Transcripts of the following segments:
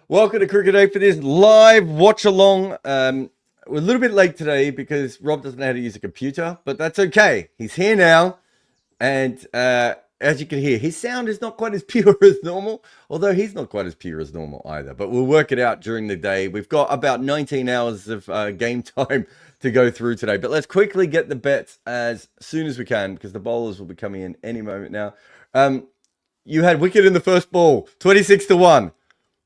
Welcome to Cricket8 for this live watch along. We're a little bit late today because Rob doesn't know how to use a computer, but that's okay. He's here now, and as you can hear, his sound is not quite as pure as normal, although he's not quite as pure as normal either. But we'll work it out during the day. We've got about 19 hours of game time to go through today, but let's quickly get the bets as soon as we can because the bowlers will be coming in any moment now. You had Wicket in the first ball, 26-1.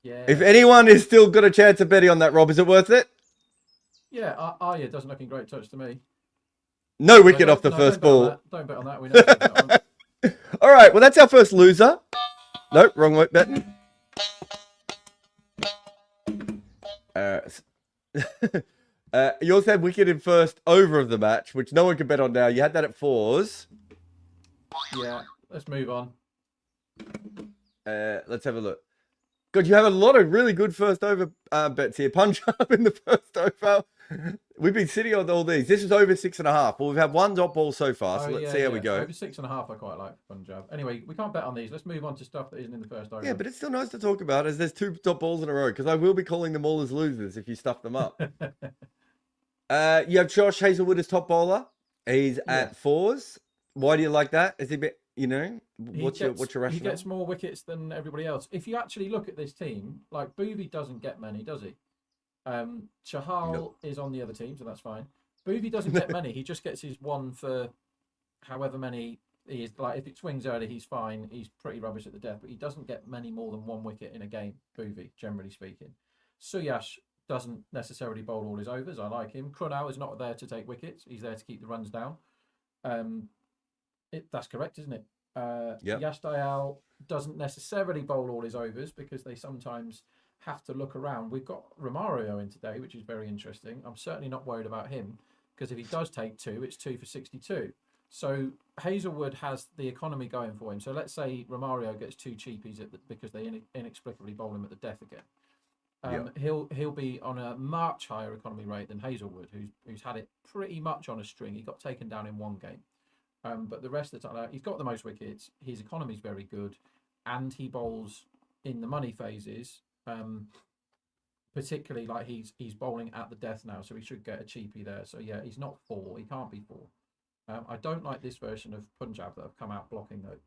Yeah. If anyone has still got a chance of betting on that, Rob, is it worth it? Yeah, Arya doesn't look in great touch to me. No wicket off the first ball. Don't bet on that. We know that one. All right, well, that's our first loser. Nope, wrong way betting. You also had Wicket in first over of the match, which no one can bet on now. You had that at fours. Yeah, let's move on. Let's have a look. God, you have a lot of really good first over bets here. Punjab in the first over. We've been sitting on all these. This is over 6.5. Well, we've had one dot ball so far, so let's see how we go. Over 6.5, I quite like Punjab. Anyway, we can't bet on these. Let's move on to stuff that isn't in the first over. Yeah, but it's still nice to talk about as there's two dot balls in a row because I will be calling them all as losers if you stuff them up. You have Josh Hazlewood as top bowler. He's at fours. Why do you like that? Is he a bit, what's your rationale? He gets more wickets than everybody else. If you actually look at this team, like Booby doesn't get many, does he? Chahal is on the other team, so that's fine. Booby doesn't get many. He just gets his one for however many he is. Like if it swings early, he's fine. He's pretty rubbish at the death, but he doesn't get many more than one wicket in a game. Booby, generally speaking. Suyash doesn't necessarily bowl all his overs. I like him. Krunal is not there to take wickets. He's there to keep the runs down. That's correct, isn't it? Yash Dayal doesn't necessarily bowl all his overs because they sometimes have to look around. We've got Romario in today, which is very interesting. I'm certainly not worried about him because if he does take two, it's 2 for 62. So Hazlewood has the economy going for him. So let's say Romario gets two cheapies because they inexplicably bowl him at the death again. He'll be on a much higher economy rate than Hazlewood, who's had it pretty much on a string. He got taken down in one game. But the rest of the time, he's got the most wickets. His economy is very good, and he bowls in the money phases. Particularly like he's bowling at the death now, so he should get a cheapie there. So yeah, he's not 4. He can't be 4. I don't like this version of Punjab that have come out blocking though.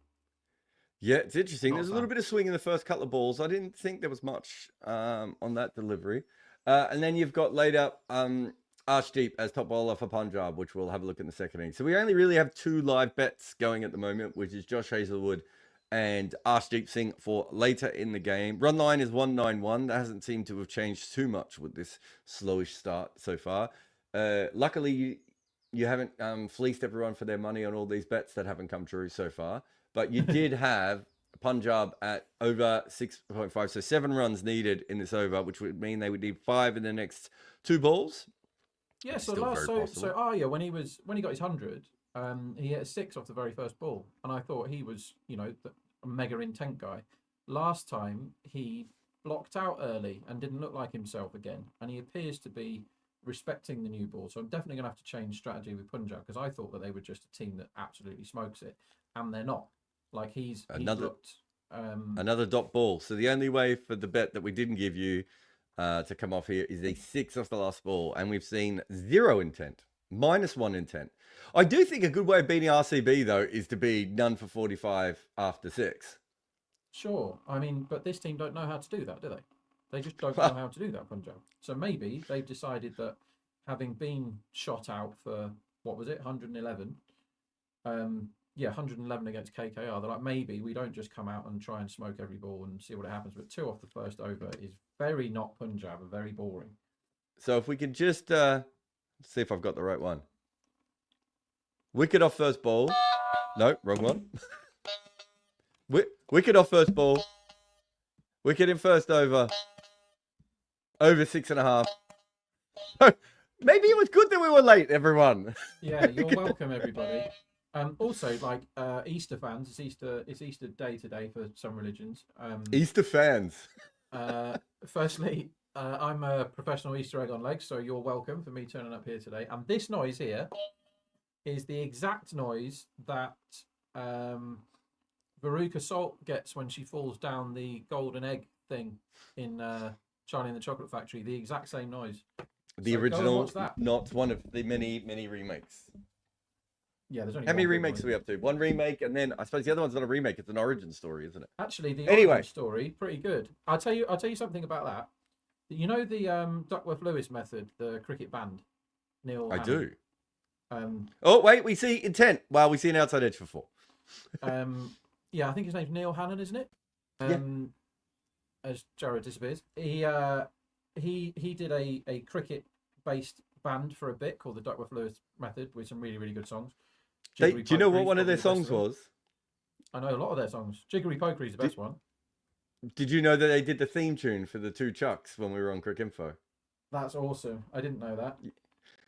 Yeah, it's interesting. There's a little bit of swing in the first couple of balls. I didn't think there was much on that delivery. And then you've got laid up Arshdeep as top bowler for Punjab, which we'll have a look in the second inning. So we only really have 2 live bets going at the moment, which is Josh Hazlewood and Arshdeep Singh for later in the game. Run line is 191. That hasn't seemed to have changed too much with this slowish start so far. Luckily, you haven't fleeced everyone for their money on all these bets that haven't come true so far. But you did have Punjab at over 6.5. So 7 runs needed in this over, which would mean they would need 5 in the next 2 balls. Yeah, so Arya, when he got his 100, he hit a 6 off the very first ball, and I thought he was, a mega intent guy. Last time he blocked out early and didn't look like himself again, and he appears to be respecting the new ball. So I'm definitely going to have to change strategy with Punjab because I thought that they were just a team that absolutely smokes it, and they're not. Like he's looked another dot ball. So the only way for the bet that we didn't give you to come off here is a 6 off the last ball, and we've seen 0 intent, -1 intent. I do think a good way of beating RCB though is to be none for 45 after 6. Sure, I mean, but this team don't know how to do that, do they? They just don't know how to do that, Punjab. So maybe they've decided that having been shot out for what was it, 111? 111 against KKR. They're like, maybe we don't just come out and try and smoke every ball and see what happens. But 2 off the first over is very not Punjab and very boring. So if we could just see if I've got the right one. Wicket off first ball. No, wrong one. Wicket off first ball. Wicket in first over. Over 6.5. Maybe it was good that we were late, everyone. Yeah, you're welcome, everybody. Also, like Easter fans, it's Easter Day today for some religions. Easter fans. Firstly, I'm a professional Easter egg on legs, so you're welcome for me turning up here today. And this noise here is the exact noise that Veruca Salt gets when she falls down the golden egg thing in Charlie and the Chocolate Factory. The exact same noise. The original, not one of the many remakes. Yeah, there's only how many remakes are we up to? One remake, and then I suppose the other one's not a remake; it's an origin story, isn't it? Actually, the origin story pretty good. I'll tell you something about that. You know the Duckworth-Lewis method, the cricket band. Neil. I Hannon. do. Oh wait, we see intent. Well, we see an outside edge for 4. Yeah, I think his name's Neil Hannon, isn't it? As Jarrod disappears, he did a cricket based band for a bit called the Duckworth-Lewis method with some really good songs. Do you know what one of their songs was? I know a lot of their songs. Jiggery Pokery is the best one. Did you know that they did the theme tune for the 2 Chucks when we were on Cricket Info? That's awesome. I didn't know that.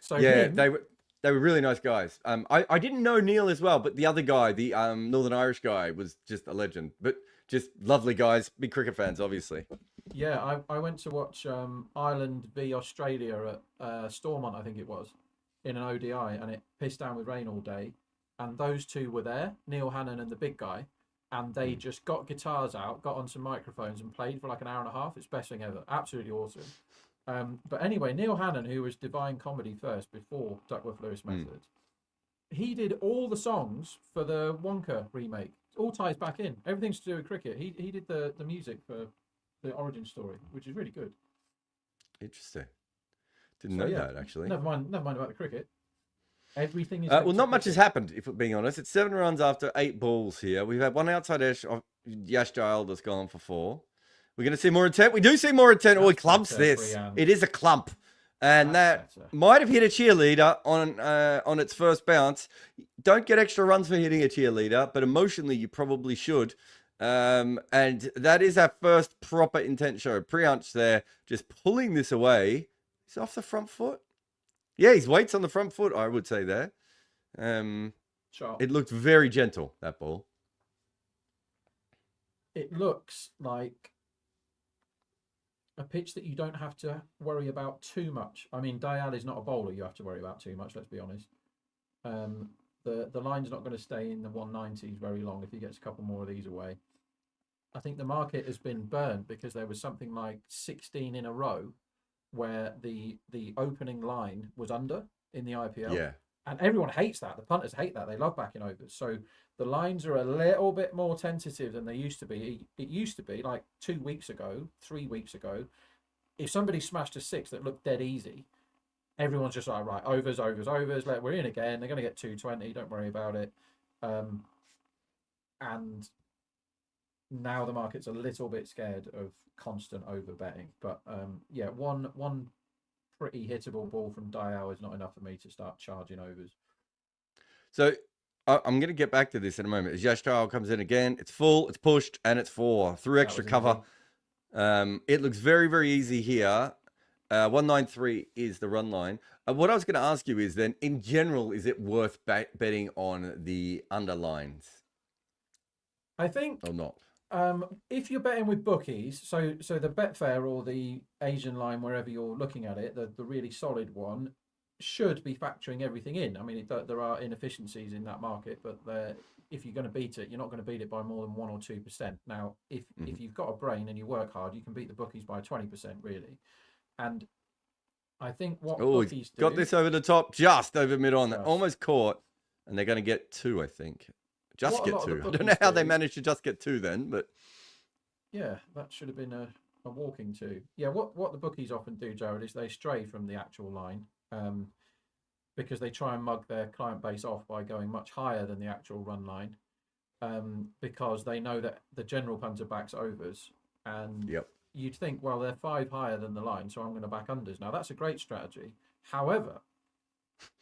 So yeah, they were really nice guys. I didn't know Neil as well, but the other guy, the Northern Irish guy, was just a legend. But just lovely guys, big cricket fans, obviously. Yeah, I went to watch Ireland v Australia at Stormont, I think it was, in an ODI, and it pissed down with rain all day. And those two were there, Neil Hannon and the big guy, and they just got guitars out, got on some microphones and played for like an hour and a half. It's the best thing ever. Absolutely awesome. But anyway, Neil Hannon, who was Divine Comedy first before Duckworth-Lewis method, he did all the songs for the Wonka remake. It all ties back in. Everything's to do with cricket. He did the music for the origin story, which is really good. Interesting. Didn't know that, actually. Never mind about the cricket. Everything is well, not much has happened, if we're being honest. It's 7 runs after 8 balls here. We've had one outside edge of Yash Dial that's gone for 4. We're going to see more intent. We do see more intent. Oh, he clumps this. It is a clump. And that might have hit a cheerleader on its first bounce. Don't get extra runs for hitting a cheerleader, but emotionally you probably should. And that is our first proper intent show. Priyansh there just pulling this away. He's off the front foot. Yeah, his weight's on the front foot, I would say there. It looked very gentle, that ball. It looks like a pitch that you don't have to worry about too much. I mean, Dial is not a bowler you have to worry about too much, let's be honest. The line's not going to stay in the 190s very long if he gets a couple more of these away. I think the market has been burned because there was something like 16 in a row where the opening line was under in the IPL. Yeah. And everyone hates that. The punters hate that. They love backing overs. So the lines are a little bit more tentative than they used to be. It used to be like 2 weeks ago, 3 weeks ago, if somebody smashed a 6 that looked dead easy, everyone's just like, right, overs, we're in again. They're going to get 220. Don't worry about it. And now the market's a little bit scared of constant over betting. But yeah, one pretty hittable ball from Dial is not enough for me to start charging overs. So I'm going to get back to this in a moment. As Yash Dial comes in again, it's full, it's pushed, and it's 4 through extra cover. It looks very easy here. 193 is the run line. What I was going to ask you is then, in general, is it worth betting on the underlines? I think or not. If you're betting with bookies, so the Betfair or the Asian line, wherever you're looking at it, the really solid one should be factoring everything in. I mean, there are inefficiencies in that market, but if you're going to beat it, you're not going to beat it by more than 1 or 2%. Now, if you've got a brain and you work hard, you can beat the bookies by 20%, really. And I think what bookies do... got this over the top, just over mid-on. Almost caught, and they're going to get 2, I think. Just get 2. I don't know how they managed to just get 2 then, but... Yeah, that should have been a walking 2. Yeah, what the bookies often do, Jarrod, is they stray from the actual line because they try and mug their client base off by going much higher than the actual run line because they know that the general punter backs overs. And you'd think, well, they're 5 higher than the line, so I'm going to back unders. Now, that's a great strategy. However,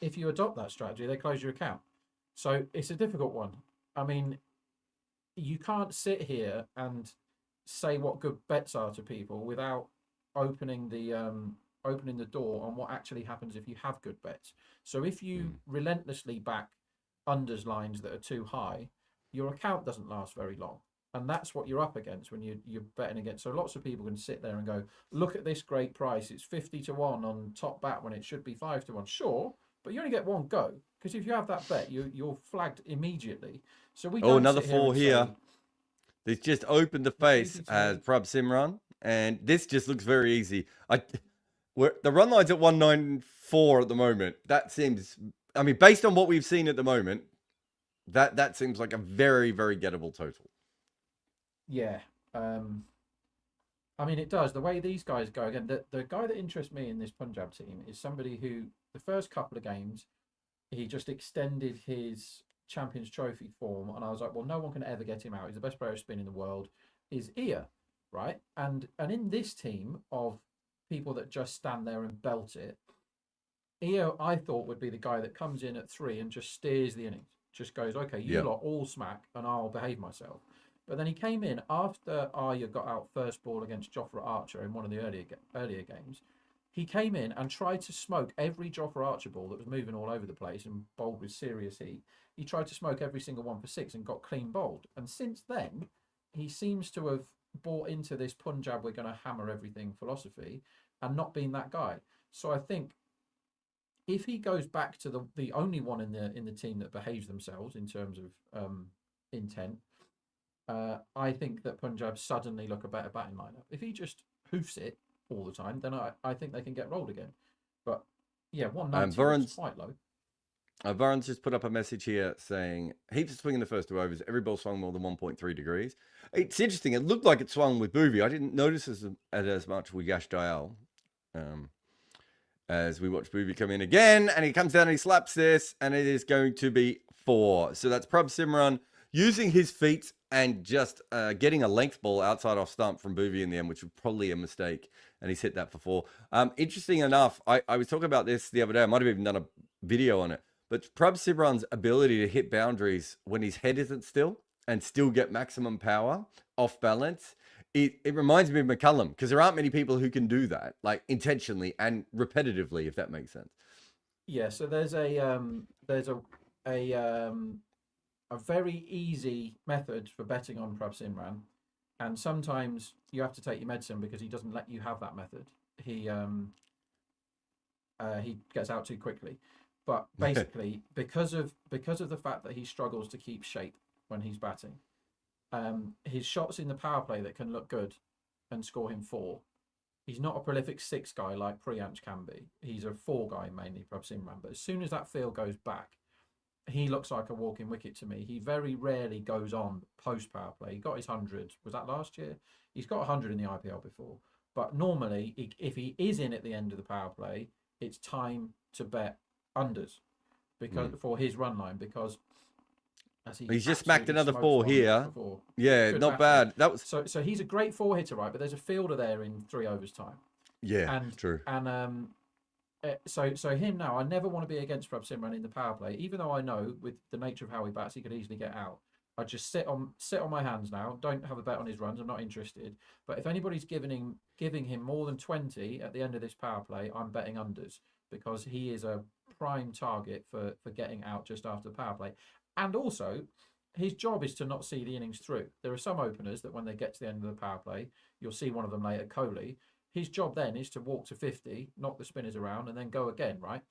if you adopt that strategy, they close your account. So it's a difficult one. I mean, you can't sit here and say what good bets are to people without opening the door on what actually happens if you have good bets. So if you relentlessly back unders lines that are too high, your account doesn't last very long. And that's what you're up against when you're betting against. So lots of people can sit there and go, look at this great price. It's 50 to 1 on top bat when it should be 5 to 1. Sure, but you only get one go. Because if you have that bet, you're flagged immediately. So we don't another 4 here. This just opened the face as Prabhsimran, and this just looks very easy. The run line's at 194 at the moment. That seems, I mean, based on what we've seen at the moment, that seems like a very, very gettable total. Yeah. I mean, it does. The way these guys go, again, the guy that interests me in this Punjab team is somebody who, the first couple of games, he just extended his Champions Trophy form, and I was like, well, no one can ever get him out. He's the best player of spin in the world. Is Ia, right? And in this team of people that just stand there and belt it, Ia, I thought, would be the guy that comes in at 3 and just steers the innings. Just goes, okay, you lot all smack, and I'll behave myself. But then he came in after Arya got out first ball against Jofra Archer in one of the earlier games. He came in and tried to smoke every Jofra Archer ball that was moving all over the place and bowled with serious heat. He tried to smoke every single one for 6 and got clean bowled. And since then, he seems to have bought into this Punjab, we're going to hammer everything philosophy, and not been that guy. So I think if he goes back to the only one in the team that behaves themselves in terms of intent, I think that Punjab suddenly look a better batting lineup. If he just hoofs it all the time, then I think they can get rolled again. But yeah, 190 is quite low. Barron's just put up a message here saying heaps of swing in the first 2 overs. Every ball swung more than 1.3 degrees. It's interesting. It looked like it swung with Boovi. I didn't notice as much with Yash Dayal. As we watch Boovi come in again, and he comes down and he slaps this, and it is going to be 4. So that's Prabhsimran using his feet and just getting a length ball outside off stump from Boovi in the end, which was probably a mistake. And he's hit that for 4. Interesting enough, I was talking about this the other day. I might have even done a video on it. But Prabhsimran's ability to hit boundaries when his head isn't still and still get maximum power off balance, it reminds me of McCullum, because there aren't many people who can do that, like intentionally and repetitively, if that makes sense. Yeah, so there's a very easy method for betting on Prabhsimran, and sometimes you have to take your medicine because he doesn't let you have that method. He gets out too quickly. But basically, because of the fact that he struggles to keep shape when he's batting, his shots in the power play that can look good and score him 4. He's not a prolific 6 guy like Priyansh can be. He's a 4 guy mainly, Prabhsimran. But as soon as that field goes back, he looks like a walking wicket to me. He very rarely goes on post power play. He got his 100. Was that last year? He's got 100 in the IPL before. But normally, if he is in at the end of the power play, it's time to bet unders because for his run line, because he's just smacked another 4 here. Yeah, good not bad. That was so he's a great 4 hitter, right? But there's a fielder there in 3 overs time. Yeah, true. And so him now, I never want to be against Prabhsimran in the power play, even though I know with the nature of how he bats, he could easily get out. I just sit on my hands now. Don't have a bet on his runs. I'm not interested. But if anybody's giving him more than 20 at the end of this power play, I'm betting unders, because he is a prime target for getting out just after the power play. And also, his job is to not see the innings through. There are some openers that when they get to the end of the power play, you'll see one of them later, Kohli. His job then is to walk to 50, knock the spinners around, and then go again, right?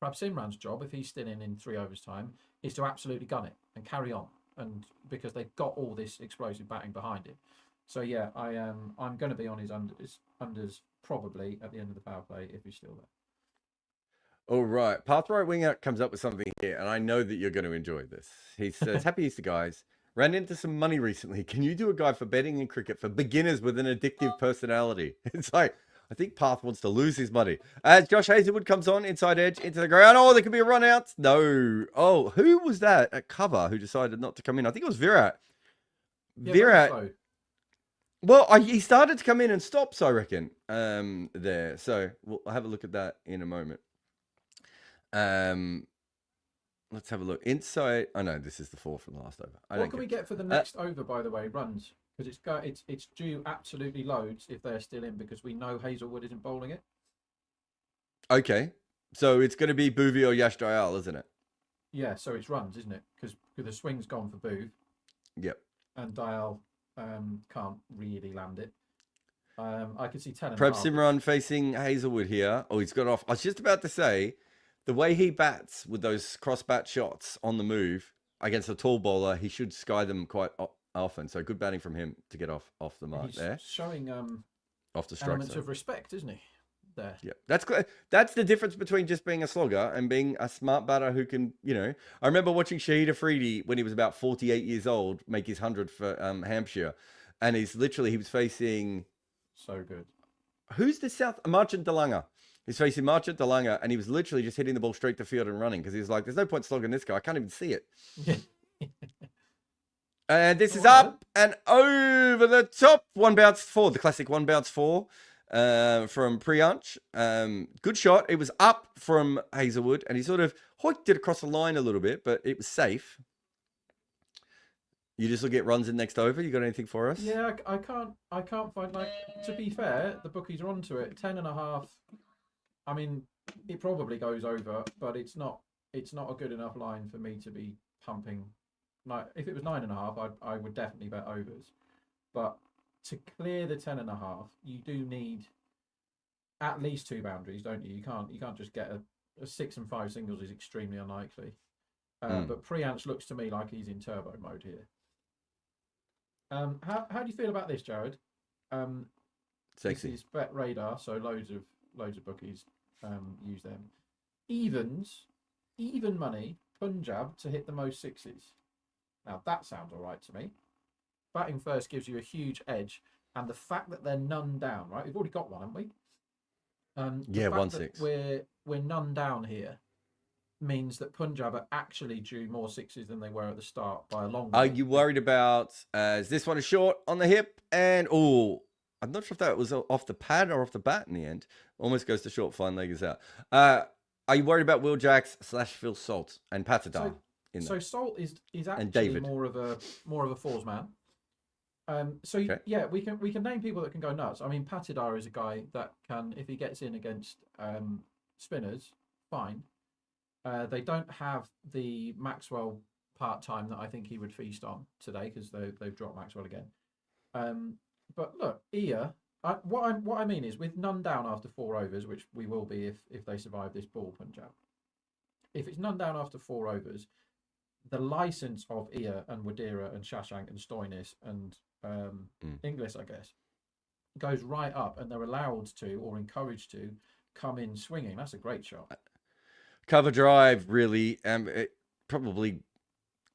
Prabhsimran's job, if he's still in 3 overs time, is to absolutely gun it and carry on, and because they've got all this explosive batting behind it. So yeah, I'm going to be on his unders probably at the end of the power play if he's still there. All right. Path Right Winger comes up with something here, and I know that you're going to enjoy this. He says, happy Easter, guys. Ran into some money recently. Can you do a guide for betting in cricket for beginners with an addictive personality? It's like, I think Path wants to lose his money. As Josh Hazelwood comes on, inside edge, into the ground. Oh, there could be a run out. No. Oh, who was that at cover who decided not to come in? I think it was Virat. Yeah, Virat. Well, he started to come in and stops, I reckon, there. So we'll have a look at that in a moment. Let's have a look inside. Oh no, this is the 4 from the last over. What can we get for the next over, by the way? Runs, because it's due absolutely loads if they're still in, because we know Hazelwood isn't bowling it. Okay, so it's going to be Boovi or Yash Dayal, isn't it? Yeah, so it's runs, isn't it? Because the swing's gone for Boov. Yep. And Dayal can't really land it. I could see 10. Prabhsimran facing Hazelwood here. Oh, he's got off. I was just about to say, the way he bats with those cross bat shots on the move against a tall bowler, he should sky them quite often. So good batting from him to get off the mark there. Showing off the strike elements zone. of respect, isn't he? There. Yeah, that's the difference between just being a slogger and being a smart batter who can, I remember watching Shahid Afridi when he was about 48 years old make his 100 for Hampshire, and he was facing so good. Who's the South Marchant Delanga? He's facing Marchant Delanga, and he was literally just hitting the ball straight to field and running because he was like, "There's no point slogging this guy. I can't even see it." And this is up and over the top. One bounce four, the classic one bounce four. From Priyansh. Good shot. It was up from Hazelwood, and he sort of hoiked it across the line a little bit, but it was safe. You just look at runs in next over. You got anything for us? Yeah, I can't find, like, to be fair, the bookies are onto it. 10.5. I mean, it probably goes over, but it's not a good enough line for me to be pumping. Like, if it was 9.5, I would definitely bet overs, but to clear the 10.5, you do need at least 2 boundaries, don't you? You can't just get a 6 and 5 singles is extremely unlikely. But Priyansh looks to me like he's in turbo mode here. How do you feel about this, Jarrod? Sexy. This is Bet Radar, so loads of bookies use them. Even money, Punjab to hit the most sixes. Now that sounds all right to me. Batting first gives you a huge edge, and the fact that they're none down, right? We've already got one, haven't we? Yeah, 1-6. We're none down here means that Punjab are actually due more sixes than they were at the start by a long way. Are you worried about? Is this one a short on the hip? And I'm not sure if that was off the pad or off the bat in the end. Almost goes to short. Fine leg is out. Are you worried about Will Jacks / Phil Salt and Patadar? So Salt is actually David. more of a fours man. Okay. Yeah, we can name people that can go nuts. I mean, Patidar is a guy that can, if he gets in against spinners, fine. They don't have the Maxwell part-time that I think he would feast on today because they've dropped Maxwell again. But look, Ia, what I mean is with none down after 4 overs, which we will be if they survive this ball, Punjab. If it's none down after 4 overs, the license of Ia and Wadira and Shashank and Stoinis and Inglis, I guess, goes right up, and they're allowed to or encouraged to come in swinging. That's a great shot. Cover drive, really. It probably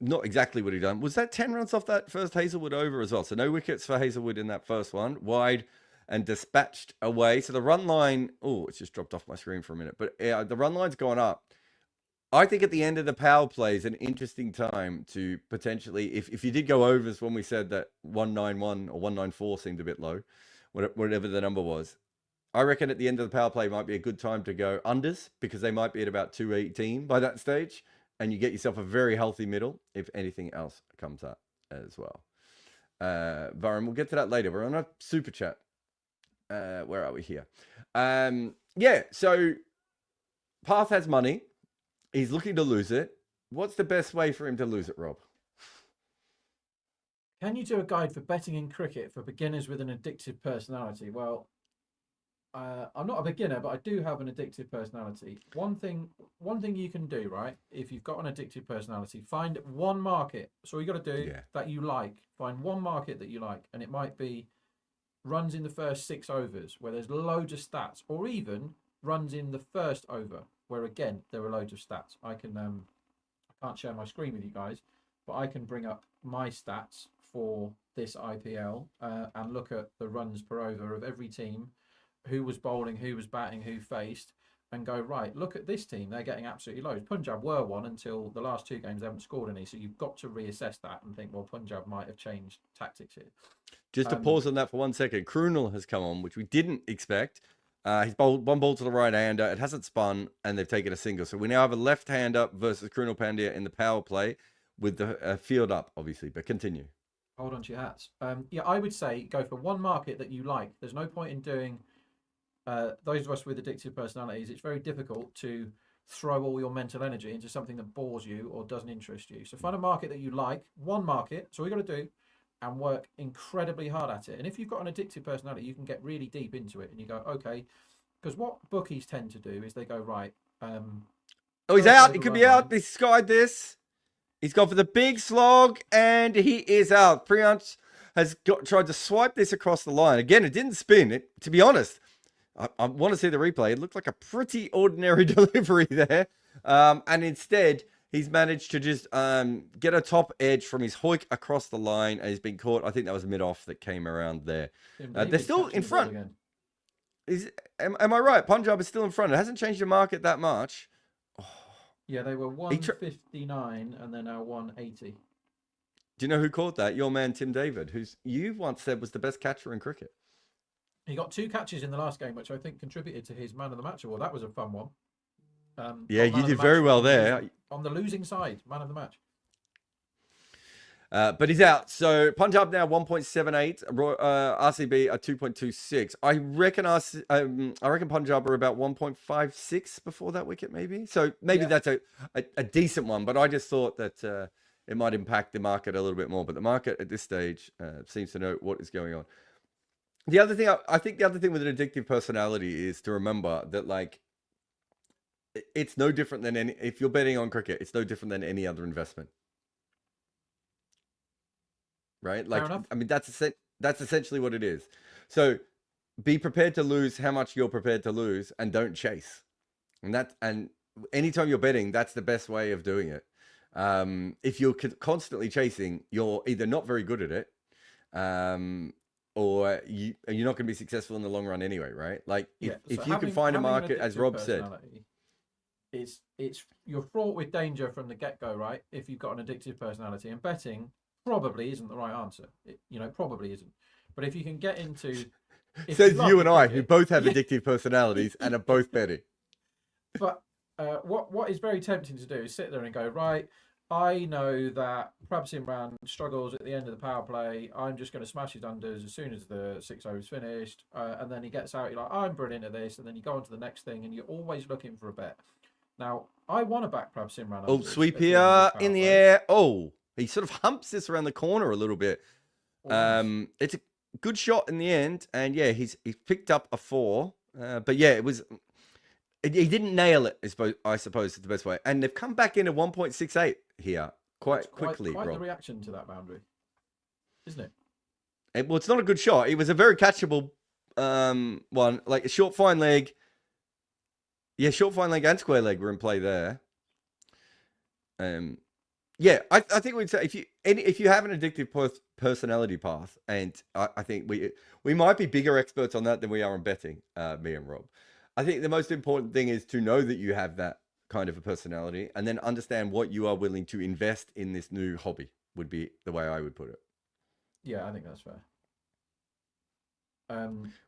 not exactly what he done. Was that 10 runs off that first Hazelwood over as well? So no wickets for Hazelwood in that first one. Wide and dispatched away. So the run line, it's just dropped off my screen for a minute. But the run line's gone up. I think at the end of the power play is an interesting time to potentially, if you did go overs when we said that 191 or 194 seemed a bit low, whatever the number was, I reckon at the end of the power play might be a good time to go unders because they might be at about 218 by that stage, and you get yourself a very healthy middle if anything else comes up as well. Barron, we'll get to that later. We're on a super chat. Where are we here? Yeah, so Path has money. He's looking to lose it. What's the best way for him to lose it, Rob? Can you do a guide for betting in cricket for beginners with an addictive personality? Well, I'm not a beginner, but I do have an addictive personality. One thing you can do, right? If you've got an addictive personality, find one market. So all you got to do that you like. Find one market that you like, and it might be runs in the first 6 overs where there's loads of stats, or even runs in the first over where again there are loads of stats. I can't share my screen with you guys, but I can bring up my stats for this IPL and look at the runs per over of every team, who was bowling, who was batting, who faced, and go, right, look at this team, they're getting absolutely loads. Punjab were one until the last 2 games, they haven't scored any, so you've got to reassess that and think, well, Punjab might have changed tactics here. Just to pause on that for 1 second, Krunal has come on, which we didn't expect. He's bowled 1 ball to the right-hander. It hasn't spun, and they've taken a single. So we now have a left-hander versus Krunal Pandya in the power play with the field up, obviously. But continue. Hold on to your hats. Yeah, I would say go for one market that you like. There's no point in doing... those of us with addictive personalities, it's very difficult to throw all your mental energy into something that bores you or doesn't interest you. So find a market that you like, one market. So all you got to do, and work incredibly hard at it. And if you've got an addictive personality, you can get really deep into it and you go, okay, because what bookies tend to do is they go, right. He's out. He could be out. They skied this. He's gone for the big slog, and he is out. Priyansh has tried to swipe this across the line. Again, it didn't spin. To be honest, I want to see the replay. It looked like a pretty ordinary delivery there. And instead, he's managed to just get a top edge from his hoik across the line, and he's been caught. I think that was mid-off that came around there. They're still in front. Am I right? Punjab is still in front. It hasn't changed the market that much. Yeah, they were 159 and they're now 180. Do you know who caught that? Your man Tim David, who's you once said was the best catcher in cricket. He got 2 catches in the last game, which I think contributed to his man of the match award. That was a fun one. Yeah, you did very well there. On the losing side, man of the match. But he's out. So Punjab now 1.78. RCB are 2.26. I reckon Punjab are about 1.56 before that wicket, maybe. So maybe that's a decent one. But I just thought that it might impact the market a little bit more. But the market at this stage seems to know what is going on. The other thing, I think the other thing with an addictive personality is to remember that, like, it's no different than if you're betting on cricket, it's no different than any other investment. Right? Like, I mean, that's essentially what it is. So be prepared to lose how much you're prepared to lose, and don't chase. And anytime you're betting, that's the best way of doing it. If you're constantly chasing, you're either not very good at it, or you're not going to be successful in the long run anyway, right? Like, if you can find a market, as Rob said, you're fraught with danger from the get-go, right? If you've got an addictive personality, and betting probably isn't the right answer. Probably isn't. But if you can get into... Says you and I, who both have addictive personalities and are both betting. But what is very tempting to do is sit there and go, right, I know that Prabhsimran struggles at the end of the power play. I'm just going to smash his unders as soon as the 6 overs finished. And then he gets out, you're like, I'm brilliant at this. And then you go on to the next thing, and you're always looking for a bet. Now, I want to back Prabhsimran. Oh, sweep here in the air. Oh, he sort of humps this around the corner a little bit. It's a good shot in the end. And yeah, he's picked up a 4. But yeah, he didn't nail it, I suppose is the best way. And they've come back in at 1.68 here quite quickly. Quite the reaction to that boundary, isn't it? Well, it's not a good shot. It was a very catchable one, like a short fine leg. Yeah, short fine leg and square leg were in play there. Yeah, I think we'd say if you have an addictive personality path, and I think we might be bigger experts on that than we are on betting, me and Rob. I think the most important thing is to know that you have that kind of a personality, and then understand what you are willing to invest in this new hobby, would be the way I would put it. Yeah, I think that's fair.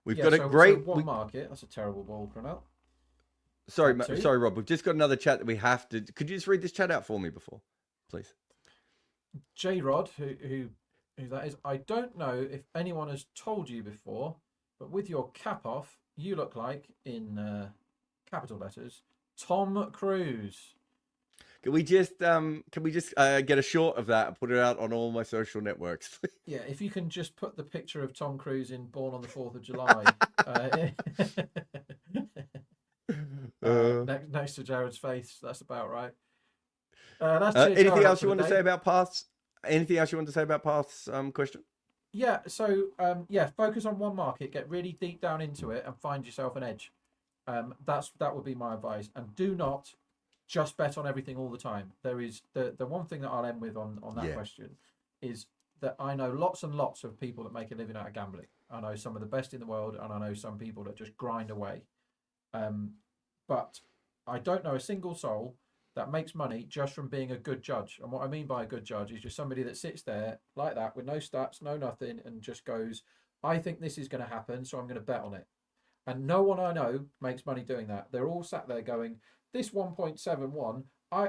We've got a great one market. That's a terrible ball, Cornell. Sorry, Rob. We've just got another chat that we have to. Could you just read this chat out for me before, please? Jarrod, who that is, I don't know if anyone has told you before, but with your cap off, you look like, in capital letters, Tom Cruise. Can we just get a shot of that and put it out on all my social networks? Yeah, if you can just put the picture of Tom Cruise in Born on the 4th of July next to Jarrod's face, that's about right. Anything else you want to say about paths? Anything else you want to say about paths? Question. Yeah. So focus on one market, get really deep down into it, and find yourself an edge. That would be my advice. And do not just bet on everything all the time. There is the one thing that I'll end with on that question is that I know lots and lots of people that make a living out of gambling. I know some of the best in the world, and I know some people that just grind away. But I don't know a single soul that makes money just from being a good judge. And what I mean by a good judge is just somebody that sits there like that with no stats, no nothing, and just goes, I think this is going to happen, so I'm going to bet on it. And no one I know makes money doing that. They're all sat there going, this 1.71,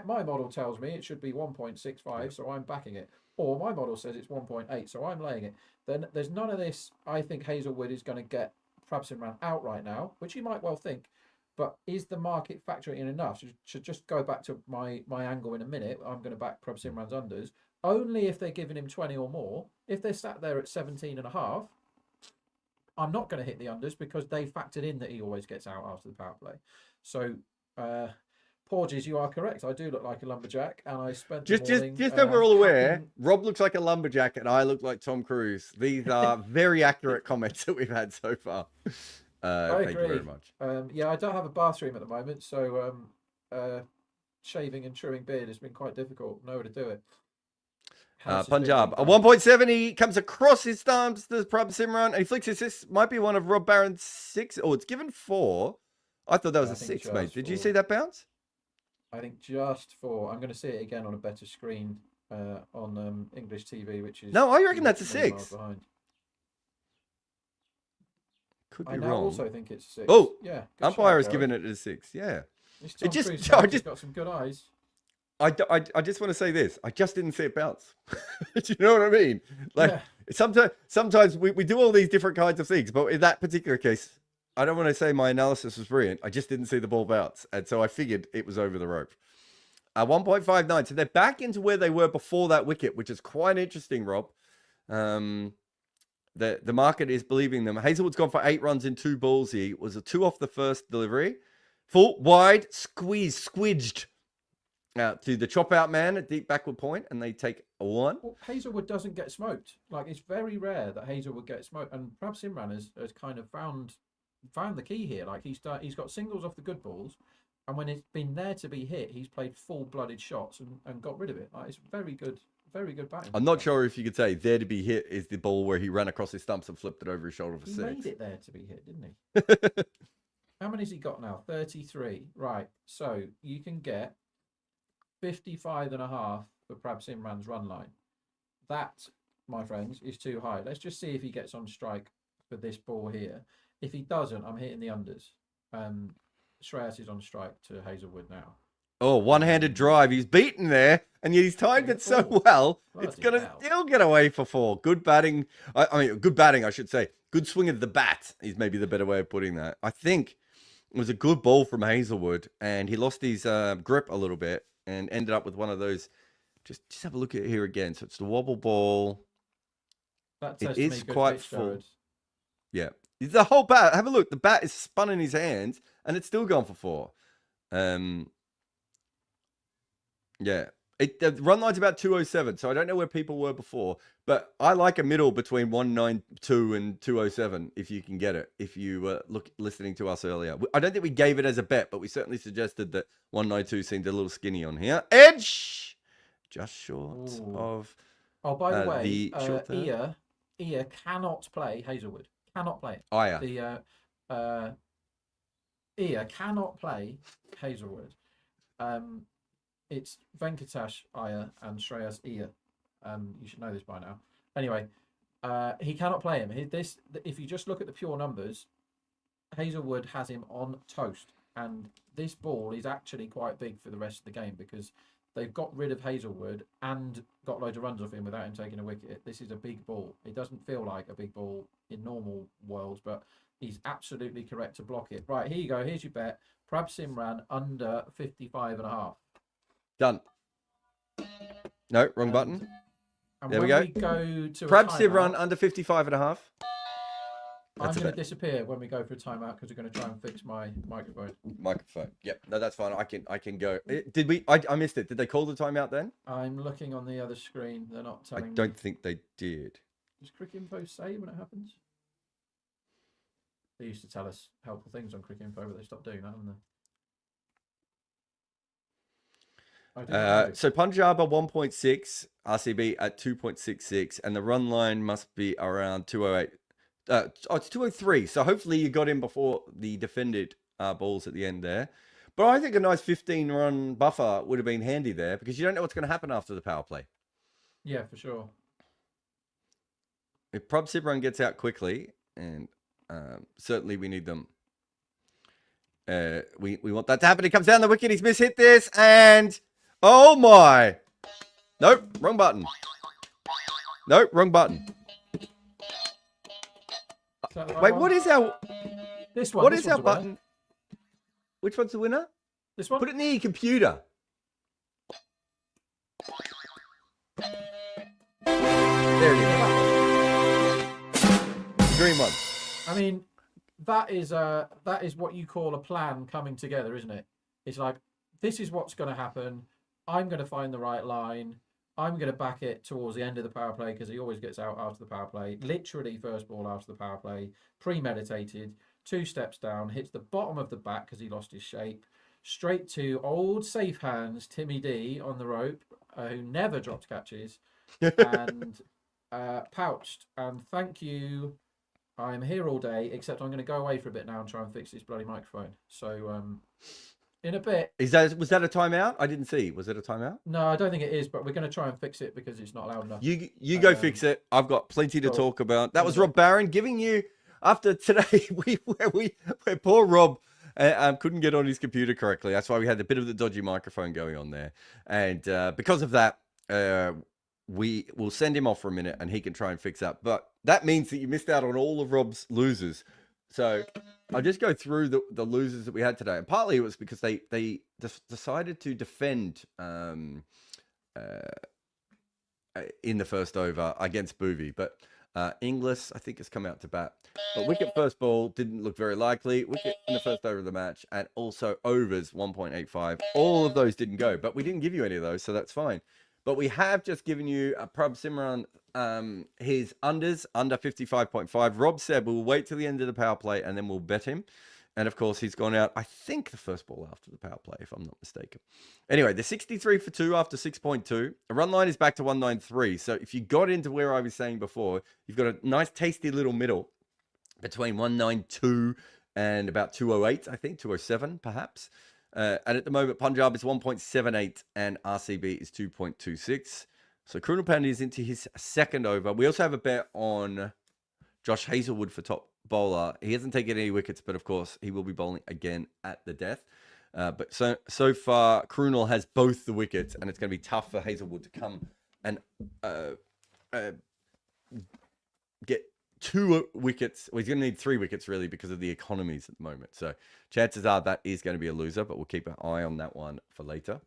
my model tells me it should be 1.65, so I'm backing it. Or my model says it's 1.8, so I'm laying it. Then there's none of this. I think Hazelwood is going to get Prabhsimran out right now, which you might well think. But is the market factoring in enough? So should just go back to my angle in a minute. I'm going to back Prabhsimran's unders only if they're giving him 20 or more. If they're sat there at 17.5, I'm not going to hit the unders because they factored in that he always gets out after the power play. So Porges, you are correct. I do look like a lumberjack, and I spent just the morning, so we're all aware, hacking... Rob looks like a lumberjack and I look like Tom Cruise. These are very accurate comments that we've had so far. Thank you very much. Yeah, I don't have a bathroom at the moment, so shaving and trimming beard has been quite difficult. Nowhere to do it. Punjab, a 1.7. He comes across his stumps. There's Prabhsimran, and he flicks his. This might be one of Rob Barron's 6. Oh, it's given 4. I thought that was a 6, mate. Did you see that bounce? I think just 4. I'm going to see it again on a better screen on English TV, which is... No, I reckon that's a 6. Could be wrong. I also think it's a 6. Oh, yeah. Umpire has given it a 6. Yeah. It just got some good eyes. I just want to say this. I just didn't see it bounce. Do you know what I mean? Like, yeah. Sometimes we do all these different kinds of things, but in that particular case, I don't want to say my analysis was brilliant. I just didn't see the ball bounce. And so I figured it was over the rope. 1.59. So they're back into where they were before that wicket, which is quite interesting, Rob. The market is believing them. Hazelwood's gone for 8 runs in 2 balls here. It was a 2 off the first delivery. Full, wide, squidged. To the chop out man at deep backward point, and they take a 1. Well, Hazelwood doesn't get smoked. Like, it's very rare that Hazelwood gets smoked, and Prabhsimran has kind of found the key here. Like, he's got singles off the good balls, and when it's been there to be hit, he's played full-blooded shots and got rid of it. Like, it's very good batting. I'm not sure if you could say there to be hit is the ball where he ran across his stumps and flipped it over his shoulder for 6. He made it there to be hit, didn't he? How many has he got now? 33. Right. So you can get 55.5 for Prabhsimran's run line. That, my friends, is too high. Let's just see if he gets on strike for this ball here. If he doesn't, I'm hitting the unders. Shreyas is on strike to Hazelwood now. Oh, one-handed drive. He's beaten there, and yet he's timed it so well. It's going to still get away for 4. Good batting. I mean, good batting, I should say. Good swing of the bat is maybe the better way of putting that. I think it was a good ball from Hazelwood, and he lost his grip a little bit and ended up with one of those. Just have a look at it here again. So it's the wobble ball. It is quite full. Jarrod. Yeah. The whole bat. Have a look. The bat is spun in his hands, and it's still gone for 4. Yeah. The run line's about 207, so I don't know where people were before, but I like a middle between 192 and 207 if you can get it. If you were listening to us earlier, I don't think we gave it as a bet, but we certainly suggested that 192 seemed a little skinny on here. Edge, just short of. Oh, by the way, Ia cannot play Hazelwood. Cannot play it. Oh, yeah. The Ia cannot play Hazelwood. It's Venkatesh Iyer and Shreyas Iyer. You should know this by now. Anyway, he cannot play him. If you just look at the pure numbers, Hazelwood has him on toast. And this ball is actually quite big for the rest of the game because they've got rid of Hazelwood and got loads of runs off him without him taking a wicket. This is a big ball. It doesn't feel like a big ball in normal worlds, but he's absolutely correct to block it. Right, here you go. Here's your bet. Prabhsimran under 55.5. Done. No, wrong button. There we go. Prabhsimran under 55.5. I'm going to disappear when we go for a timeout because we're going to try and fix my microphone. Yep. No, that's fine. I can go. Did we? I missed it. Did they call the timeout then? I'm looking on the other screen. They're not telling me. I don't think they did. Does Cricket8 say when it happens? They used to tell us helpful things on Cricket8, but they stopped doing that, haven't they? So Punjab are 1.6, RCB at 2.66, and the run line must be around 208. It's 203. So hopefully you got in before the defended balls at the end there. But I think a nice 15-run buffer would have been handy there because you don't know what's going to happen after the power play. Yeah, for sure. If Prabhsimran gets out quickly, and certainly we need them. We want that to happen. He comes down the wicket. He's mishit this, and oh my! Nope, wrong button. Nope, wrong button. Wait, what is our? This one. What is our button? Which one's the winner? This one. Put it near your computer. There it is. Green one. I mean, that is what you call a plan coming together, isn't it? It's like this is what's going to happen. I'm going to find the right line. I'm going to back it towards the end of the power play because he always gets out after the power play. Literally first ball after the power play, premeditated, 2 steps down, hits the bottom of the bat because he lost his shape. Straight to old safe hands, Timmy D on the rope, who never dropped catches, and pouched. And thank you. I'm here all day, except I'm going to go away for a bit now and try and fix this bloody microphone. So in a bit. Was that a timeout? I didn't see. Was it a timeout? No, I don't think it is, but we're going to try and fix it because it's not loud enough. You go fix it. I've got plenty to talk about. That was Rob Barron giving you, after today, where poor Rob couldn't get on his computer correctly. That's why we had a bit of the dodgy microphone going on there. And because of that, we will send him off for a minute and he can try and fix that. But that means that you missed out on all of Rob's losers. So I'll just go through the losers that we had today. And partly it was because they decided to defend in the first over against Boovy. But Inglis, I think, has come out to bat. But Wicket first ball didn't look very likely. Wicket in the first over of the match. And also overs 1.85. All of those didn't go. But we didn't give you any of those, so that's fine. But we have just given you a Prabhsimran, his unders, under 55.5. Rob said we'll wait till the end of the power play and then we'll bet him. And of course, he's gone out, I think, the first ball after the power play, if I'm not mistaken. Anyway, the 63 for 2 after 6.2. A run line is back to 193. So if you got into where I was saying before, you've got a nice, tasty little middle between 192 and about 208, I think, 207 perhaps. And at the moment, Punjab is 1.78 and RCB is 2.26. So Krunal Pandya is into his second over. We also have a bet on Josh Hazlewood for top bowler. He hasn't taken any wickets, but of course, he will be bowling again at the death. But so far, Krunal has both the wickets, and it's going to be tough for Hazlewood to come and get 2 wickets. Well, he's going to need 3 wickets, really, because of the economies at the moment. So chances are that is going to be a loser, but we'll keep an eye on that one for later.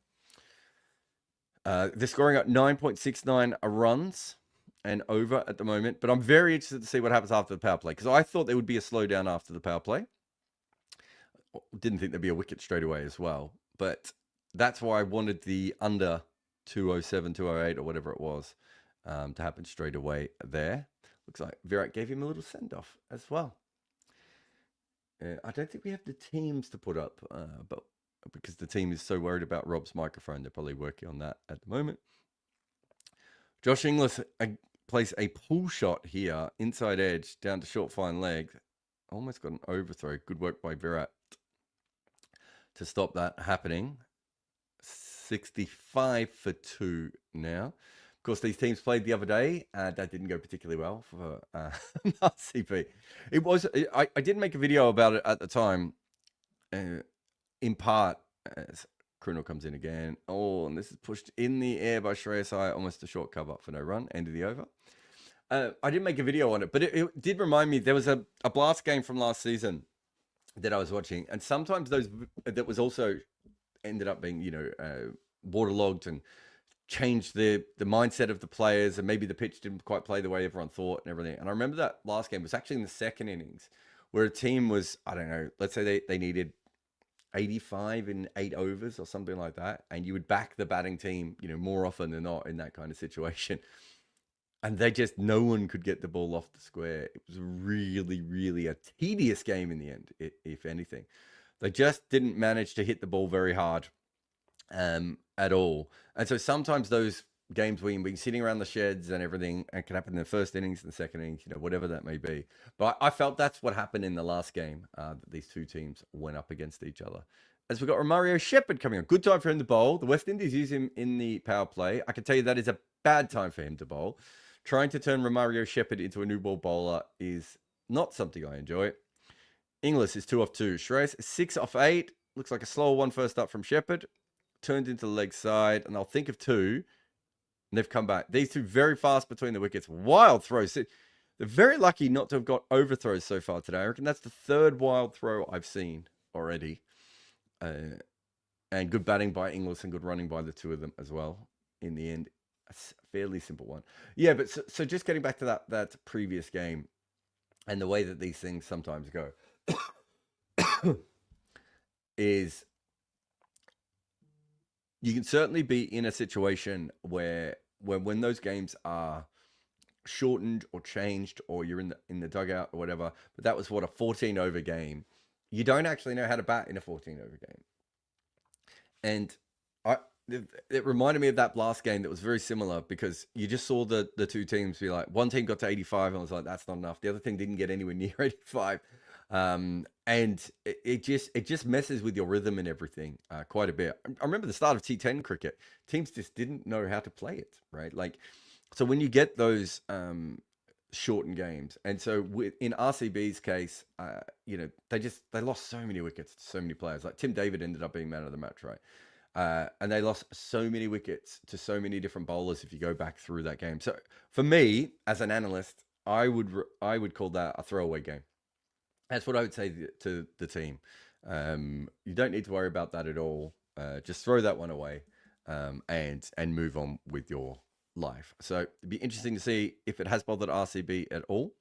They're scoring at 9.69 runs and over at the moment, but I'm very interested to see what happens after the power play, because I thought there would be a slowdown after the power play. Didn't think there'd be a wicket straight away as well, but that's why I wanted the under 207, 208 or whatever it was to happen straight away there. Looks like Virat gave him a little send-off as well. I don't think we have the teams to put up, but because the team is so worried about Rob's microphone, they're probably working on that at the moment. Josh Inglis plays a pull shot here, inside edge, down to short fine leg. Almost got an overthrow. Good work by Virat to stop that happening. 65 for 2 now. Of course, these teams played the other day. That didn't go particularly well for RCB. I did make a video about it at the time, in part, as Krunal comes in again. Oh, and this is pushed in the air by Shreyas Iyer, almost a short cover for no run, end of the over. I didn't make a video on it, but it did remind me, there was a blast game from last season that I was watching, and sometimes that was also ended up being, waterlogged and changed the mindset of the players, and maybe the pitch didn't quite play the way everyone thought and everything. And I remember that last game was actually in the second innings, where a team was, I don't know, let's say they needed 85 in 8 overs or something like that, and you would back the batting team, more often than not in that kind of situation. And no one could get the ball off the square. It was really, really a tedious game in the end, if anything. They just didn't manage to hit the ball very hard at all. And so sometimes those games where you've been sitting around the sheds and everything, and it can happen in the first innings and the second innings, whatever that may be. But I felt that's what happened in the last game, that these two teams went up against each other. As we've got Romario Shepherd coming on. Good time for him to bowl. The West Indies use him in the power play. I can tell you that is a bad time for him to bowl. Trying to turn Romario Shepherd into a new ball bowler is not something I enjoy. Inglis is 2 off 2. Shreyas 6 off 8. Looks like a slower one first up from Shepherd. Turned into the leg side, and I'll think of 2. And they've come back. These two very fast between the wickets. Wild throws. They're very lucky not to have got overthrows so far today. I reckon that's the 3rd wild throw I've seen already. And good batting by Inglis and good running by the two of them as well. In the end, a fairly simple one. Yeah, but so just getting back to that previous game and the way that these things sometimes go is you can certainly be in a situation where when those games are shortened or changed, or you're in the dugout or whatever. But that was what, a 14 over game. You don't actually know how to bat in a 14 over game. And it reminded me of that last game that was very similar, because you just saw the two teams be like, one team got to 85 and was like, that's not enough. The other team didn't get anywhere near 85. And it just messes with your rhythm and everything quite a bit. I remember the start of T10 cricket, teams just didn't know how to play it, right? Like, so when you get those shortened games, and so in RCB's case, they lost so many wickets to so many players. Like Tim David ended up being man of the match, right? And they lost so many wickets to so many different bowlers if you go back through that game. So for me, as an analyst, I would call that a throwaway game. That's what I would say to the team. You don't need to worry about that at all. Just throw that one away and move on with your life. So it'd be interesting to see if it has bothered RCB at all.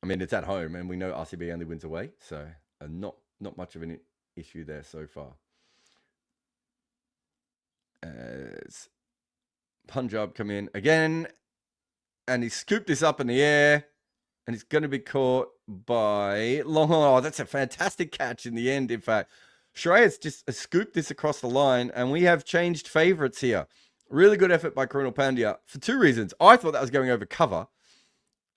I mean, it's at home, and we know RCB only wins away, so not much of an issue there so far. As Punjab come in again, and he scooped this up in the air, and he's going to be caught by Long. Oh, that's a fantastic catch in the end. In fact, Shreyas just scooped this across the line, and we have changed favourites here. Really good effort by Krunal Pandya for two reasons. I thought that was going over cover,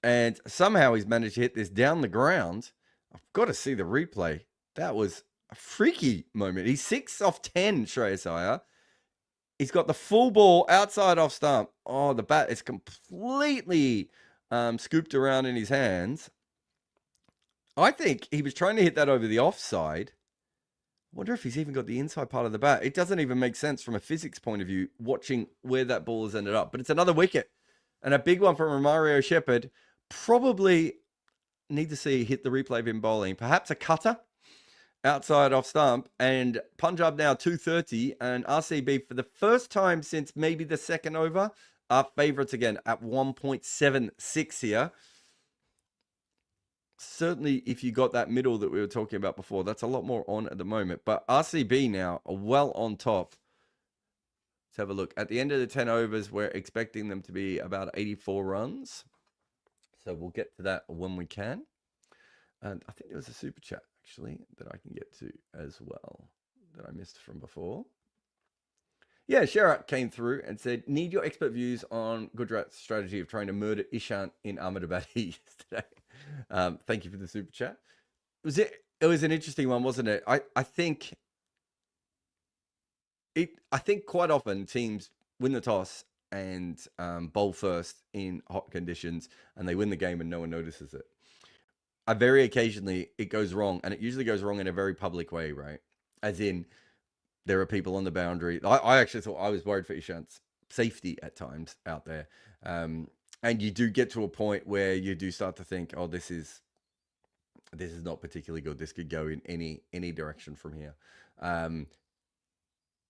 and somehow he's managed to hit this down the ground. I've got to see the replay. That was a freaky moment. He's 6 off 10, Shreyas Iyer. He's got the full ball outside off stump. Oh, the bat is completely scooped around in his hands. I think he was trying to hit that over the offside. I wonder if he's even got the inside part of the bat. It doesn't even make sense from a physics point of view, watching where that ball has ended up. But it's another wicket, and a big one from Romario Shepherd. Probably need to see hit the replay of him bowling. Perhaps a cutter outside off stump, and Punjab now 230, and RCB for the first time since maybe the second over are favourites again at 1.76 here. Certainly, if you got that middle that we were talking about before, that's a lot more on at the moment. But RCB now are well on top. Let's have a look. At the end of the 10 overs, we're expecting them to be about 84 runs. So we'll get to that when we can. And I think there was a super chat, actually, that I can get to as well, that I missed from before. Yeah, Jarrod came through and said, need your expert views on Gujarat's strategy of trying to murder Ishant in Ahmedabad yesterday. Thank you for the super chat. It was an interesting one, wasn't it? I think quite often teams win the toss and bowl first in hot conditions, and they win the game and no one notices it. Very occasionally it goes wrong, and it usually goes wrong in a very public way, right? As in, there are people on the boundary. I actually thought, I was worried for Ishant's safety at times out there. And you do get to a point where you do start to think, oh, this is not particularly good. This could go in any direction from here.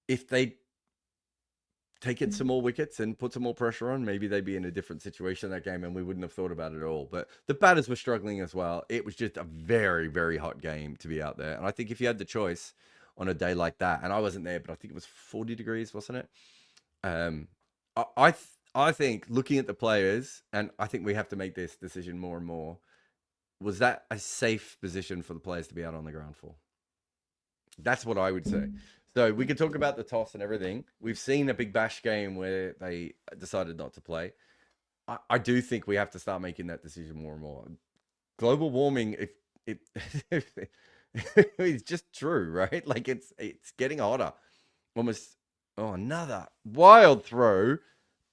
If they take in some more wickets and put some more pressure on, maybe they'd be in a different situation in that game, and we wouldn't have thought about it at all. But the batters were struggling as well. It was just a very, very hot game to be out there. And I think if you had the choice on a day like that, and I wasn't there, but I think it was 40 degrees, wasn't it? I think looking at the players, and I think we have to make this decision more and more, was that a safe position for the players to be out on the ground for? That's what I would say. So we could talk about the toss and everything. We've seen a Big Bash game where they decided not to play. I do think we have to start making that decision more and more. Global warming, it's just true, right? Like it's getting hotter. Almost, another wild throw.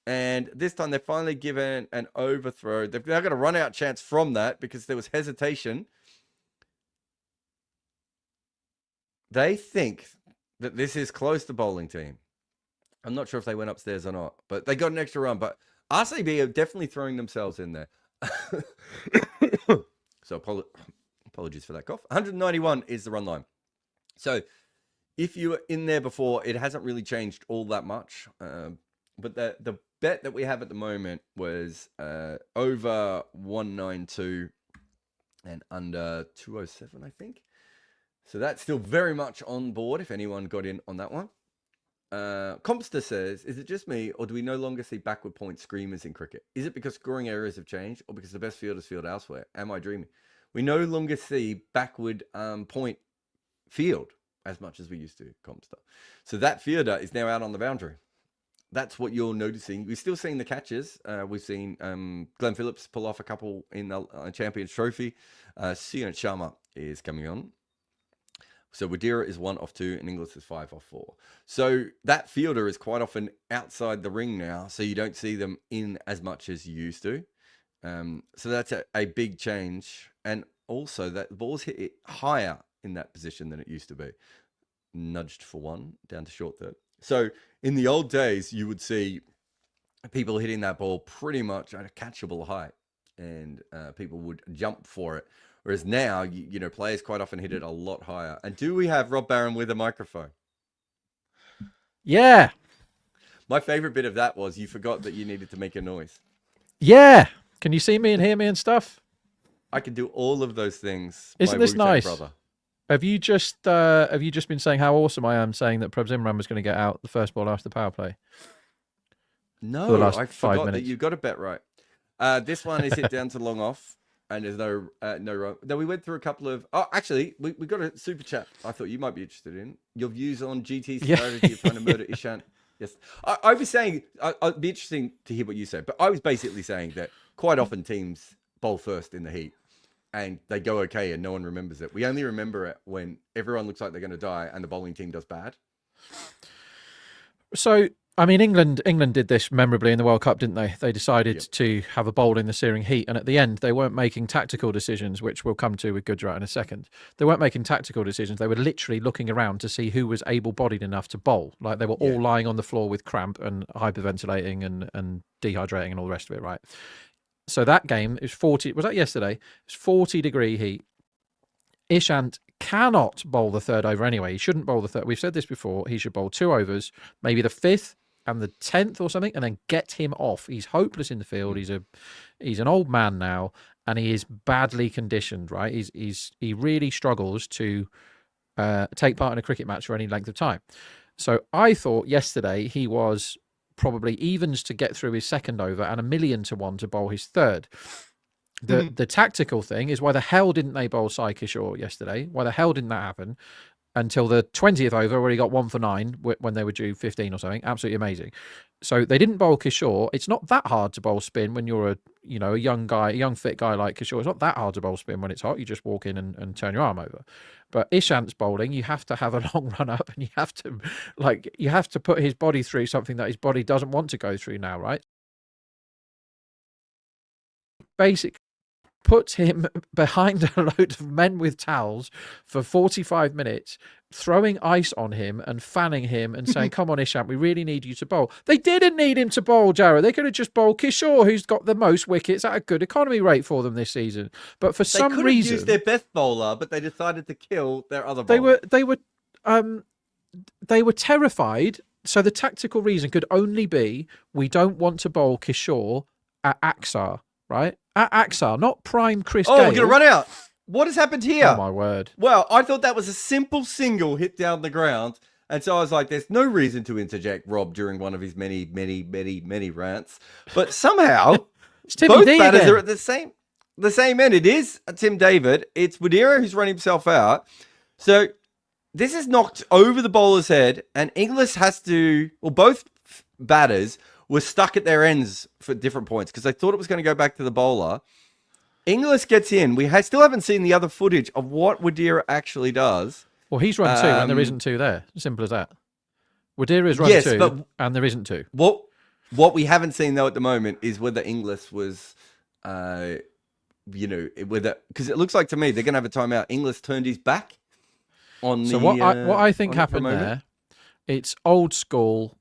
And this time they're finally given an overthrow. They've now got a run-out chance from that because there was hesitation. They think that this is close to bowling team. I'm not sure if they went upstairs or not, but they got an extra run. But RCB are definitely throwing themselves in there. So apologies for that cough. 191 is the run line. So if you were in there before, it hasn't really changed all that much. But the bet that we have at the moment was over 192 and under 207, I think. So that's still very much on board if anyone got in on that one. Compster says, is it just me, or do we no longer see backward point screamers in cricket? Is it because scoring areas have changed, or because the best fielders field elsewhere? Am I dreaming? We no longer see backward point field as much as we used to, Compster. So that fielder is now out on the boundary. That's what you're noticing. We're still seeing the catches. We've seen Glenn Phillips pull off a couple in the Champions Trophy. Sion Sharma is coming on. So Wadira is 1 off 2 and Inglis is 5 off 4. So that fielder is quite often outside the ring now, so you don't see them in as much as you used to. So that's a big change. And also that the ball's hit it higher in that position than it used to be. Nudged for 1 down to short third. So in the old days, you would see people hitting that ball pretty much at a catchable height, and people would jump for it. Whereas now, you know, players quite often hit it a lot higher. And do we have Rob Barron with a microphone? Yeah. My favorite bit of that was you forgot that you needed to make a noise. Yeah. Can you see me and hear me and stuff? I can do all of those things. Isn't this nice? Brother. Have you just been saying how awesome I am, saying that Prabhsimran was going to get out the first ball after the power play? No, I forgot that you got a bet right. This one is hit down to long off, and there's no wrong. No, we went through a couple of. Oh, actually, we got a super chat. I thought you might be interested in your views on GT's strategy of trying to murder Ishant. Yes, I was saying I'd be interesting to hear what you said, but I was basically saying that quite often teams bowl first in the heat. And they go okay, and no one remembers it. We only remember it when everyone looks like they're going to die, and the bowling team does bad. So, I mean, England did this memorably in the World Cup, didn't they? They decided to have a bowl in the searing heat, and at the end, they weren't making tactical decisions, which we'll come to with Gujarat in a second. They weren't making tactical decisions. They were literally looking around to see who was able-bodied enough to bowl. Like, they were all lying on the floor with cramp and hyperventilating and dehydrating and all the rest of it, right? So that game is 40. Was that yesterday? It was 40-degree heat. Ishant cannot bowl the third over anyway. He shouldn't bowl the third. We've said this before. He should bowl 2 overs, maybe the 5th and the 10th or something, and then get him off. He's hopeless in the field. He's an old man now, and he is badly conditioned. Right? He really struggles to take part in a cricket match for any length of time. So I thought yesterday he was probably evens to get through his second over and 1,000,000 to 1 to bowl his third. The tactical thing is, why the hell didn't they bowl Sai Kishore yesterday? Why the hell didn't that happen until the 20th over where he got 1 for 9 when they were due 15 or something? Absolutely amazing. So they didn't bowl Kishore. It's not that hard to bowl spin when you're a young guy, a young fit guy like Kishore. It's not that hard to bowl spin when it's hot. You just walk in and turn your arm over. But Ishant's bowling, you have to have a long run up, and you have to put his body through something that his body doesn't want to go through now, right? Basically puts him behind a load of men with towels for 45 minutes, throwing ice on him and fanning him and saying, come on, Ishant, we really need you to bowl. They didn't need him to bowl, Jarrod. They could have just bowled Kishore, who's got the most wickets at a good economy rate for them this season. But for some reason... They could have used their best bowler, but they decided to kill their other bowler. They were terrified. So the tactical reason could only be, we don't want to bowl Kishore at Axar, right? At Axar, not prime Chris Gale. We're going to run out. What has happened here? Oh, my word. Well, I thought that was a simple single hit down the ground. And so I was like, there's no reason to interject Rob during one of his many, many, many, many rants. But somehow, both batters are at the same end. It is Tim David. It's Wadira who's run himself out. So this is knocked over the bowler's head. And Inglis has to, well, both batters were stuck at their ends for different points because they thought it was going to go back to the bowler. Inglis gets in. We still haven't seen the other footage of what Wadira actually does. Well, he's run 2 and there isn't 2 there. Simple as that. Wadira's run 2 and there isn't 2. What we haven't seen, though, at the moment is whether Inglis was, whether, because it looks like to me they're going to have a timeout. Inglis turned his back on so what I think happened there, it's old school.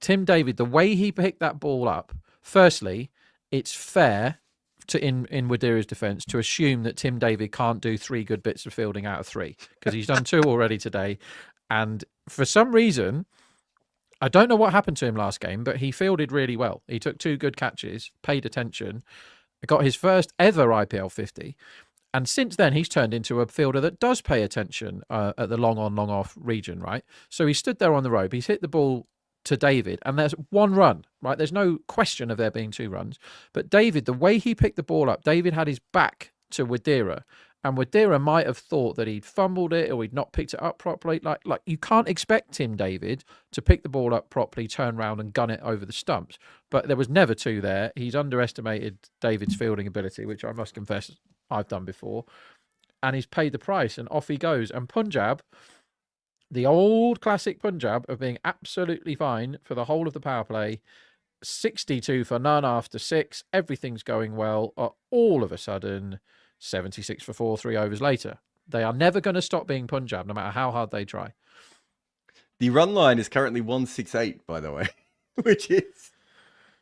Tim David, the way he picked that ball up, firstly, it's fair in Wadira's defence to assume that Tim David can't do 3 good bits of fielding out of 3 because he's done 2 already today. And for some reason, I don't know what happened to him last game, but he fielded really well. He took 2 good catches, paid attention, got his first ever IPL 50. And since then, he's turned into a fielder that does pay attention at the long on, long off region, right? So he stood there on the rope. He's hit the ball to David, and there's 1 run, right? There's no question of there being 2 runs. But David, the way he picked the ball up, David had his back to Wadira, and Wadira might have thought that he'd fumbled it or he'd not picked it up properly. Like you can't expect him, David, to pick the ball up properly, turn around and gun it over the stumps. But there was never 2 there. He's underestimated David's fielding ability, which I must confess I've done before. And he's paid the price, and off he goes. And Punjab, the old classic Punjab of being absolutely fine for the whole of the power play, 62 for none after 6, everything's going well, are all of a sudden 76 for 4, 3 overs later. They are never going to stop being Punjab, no matter how hard they try. The run line is currently 168, by the way, which is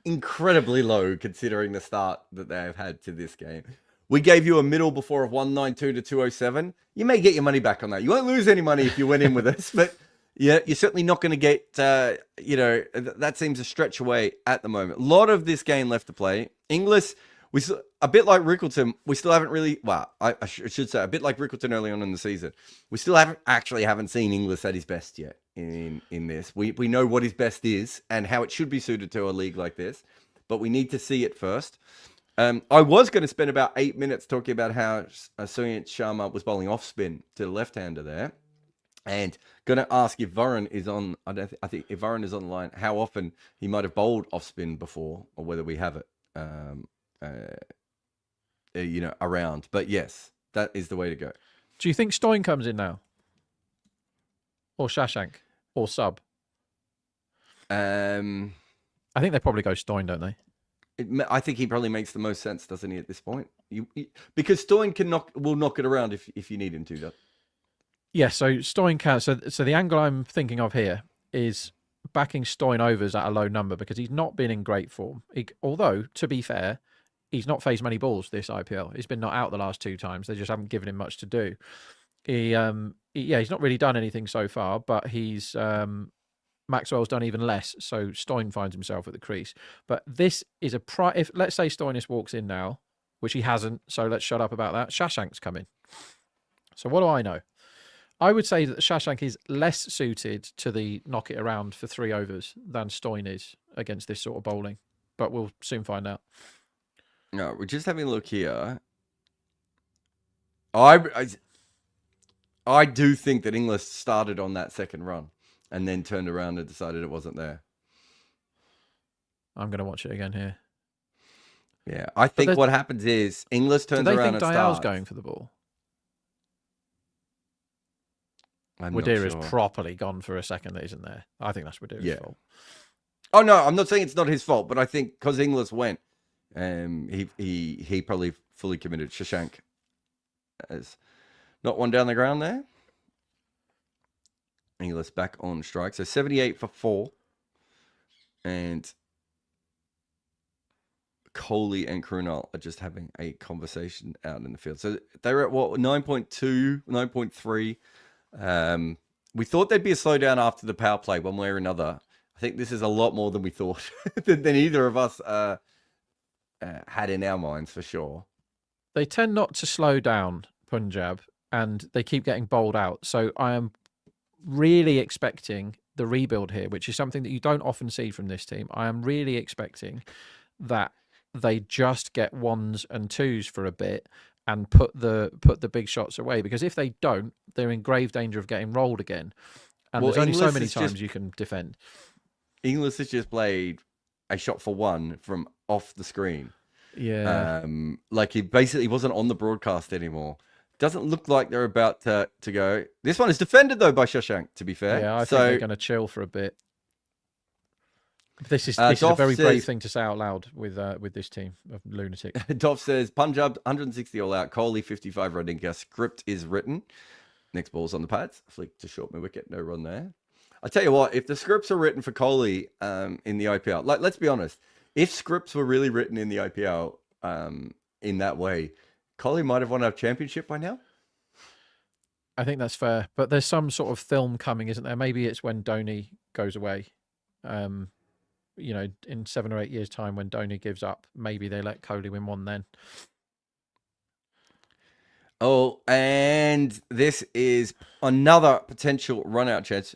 incredibly low considering the start that they have had to this game. We gave you a middle before of 192 to 207. You may get your money back on that. You won't lose any money if you went in with us, but yeah, you're certainly not going to get, that seems a stretch away at the moment. A lot of this game left to play. Inglis, a bit like Rickleton, we still haven't really, well, I should say, a bit like Rickleton early on in the season, we still haven't seen Inglis at his best yet in this. We know what his best is and how it should be suited to a league like this, but we need to see it first. I was going to spend about 8 minutes talking about how Suyant Sharma was bowling off spin to the left-hander there, and going to ask if Barron is on. I think if Barron is on the line, how often he might have bowled off spin before, or whether we have it, around. But yes, that is the way to go. Do you think Stoin comes in now, or Shashank, or sub? I think they probably go Stoin, don't they? I think he probably makes the most sense, doesn't he, at this point? Because Stoin will knock it around if you need him to. Yeah, so Stoin can. So the angle I'm thinking of here is backing Stoin overs at a low number because he's not been in great form. Although, to be fair, he's not faced many balls this IPL. He's been not out the last 2 times. They just haven't given him much to do. He's not really done anything so far, but he's Maxwell's done even less, so Stoin finds himself at the crease. But this is if let's say Stoinis walks in now, which he hasn't, so let's shut up about that. Shashank's coming. So what do I know? I would say that Shashank is less suited to the knock it around for 3 overs than Stoin is against this sort of bowling. But we'll soon find out. No, we're just having a look here. I do think that Inglis started on that second run and then turned around and decided it wasn't there. I'm going to watch it again here. Yeah, I think what happens is Inglis turns around and starts. Do they think Dayal's going for the ball? Wadira's properly gone for a second that isn't there. I think that's Wadira's fault. Oh, no, I'm not saying it's not his fault, but I think because Inglis went, he probably fully committed. Shashank has not one down the ground there. Inglis back on strike. So 78 for 4. And Kohli and Krunal are just having a conversation out in the field. So they're at 9.2, 9.3. We thought there'd be a slowdown after the power play one way or another. I think this is a lot more than we thought than either of us had in our minds for sure. They tend not to slow down, Punjab, and they keep getting bowled out. So I am really expecting the rebuild here, which is something that you don't often see from this team. I am really expecting that they just get 1s and 2s for a bit and put the big shots away, because if they don't, they're in grave danger of getting rolled again. And there's only so many times you can defend. Inglis has just played a shot for 1 from off the screen. Yeah. Like he basically wasn't on the broadcast anymore. Doesn't look like they're about to go. This one is defended though by Shashank, to be fair. Yeah, I think they're going to chill for a bit. This is a very brave thing to say out loud with this team of lunatics. Dov says Punjab 160 all out, Kohli 55 running. Script is written. Next ball's on the pads. Flick to short mid-wicket, no run there. I tell you what, if the scripts are written for Kohli in the IPL, let's be honest, if scripts were really written in the IPL in that way, Kohli might have won our championship by now. I think that's fair, but there's some sort of film coming, isn't there? Maybe it's when Dhoni goes away. In 7 or 8 years' time when Dhoni gives up, maybe they let Kohli win one then. Oh, and this is another potential run-out chance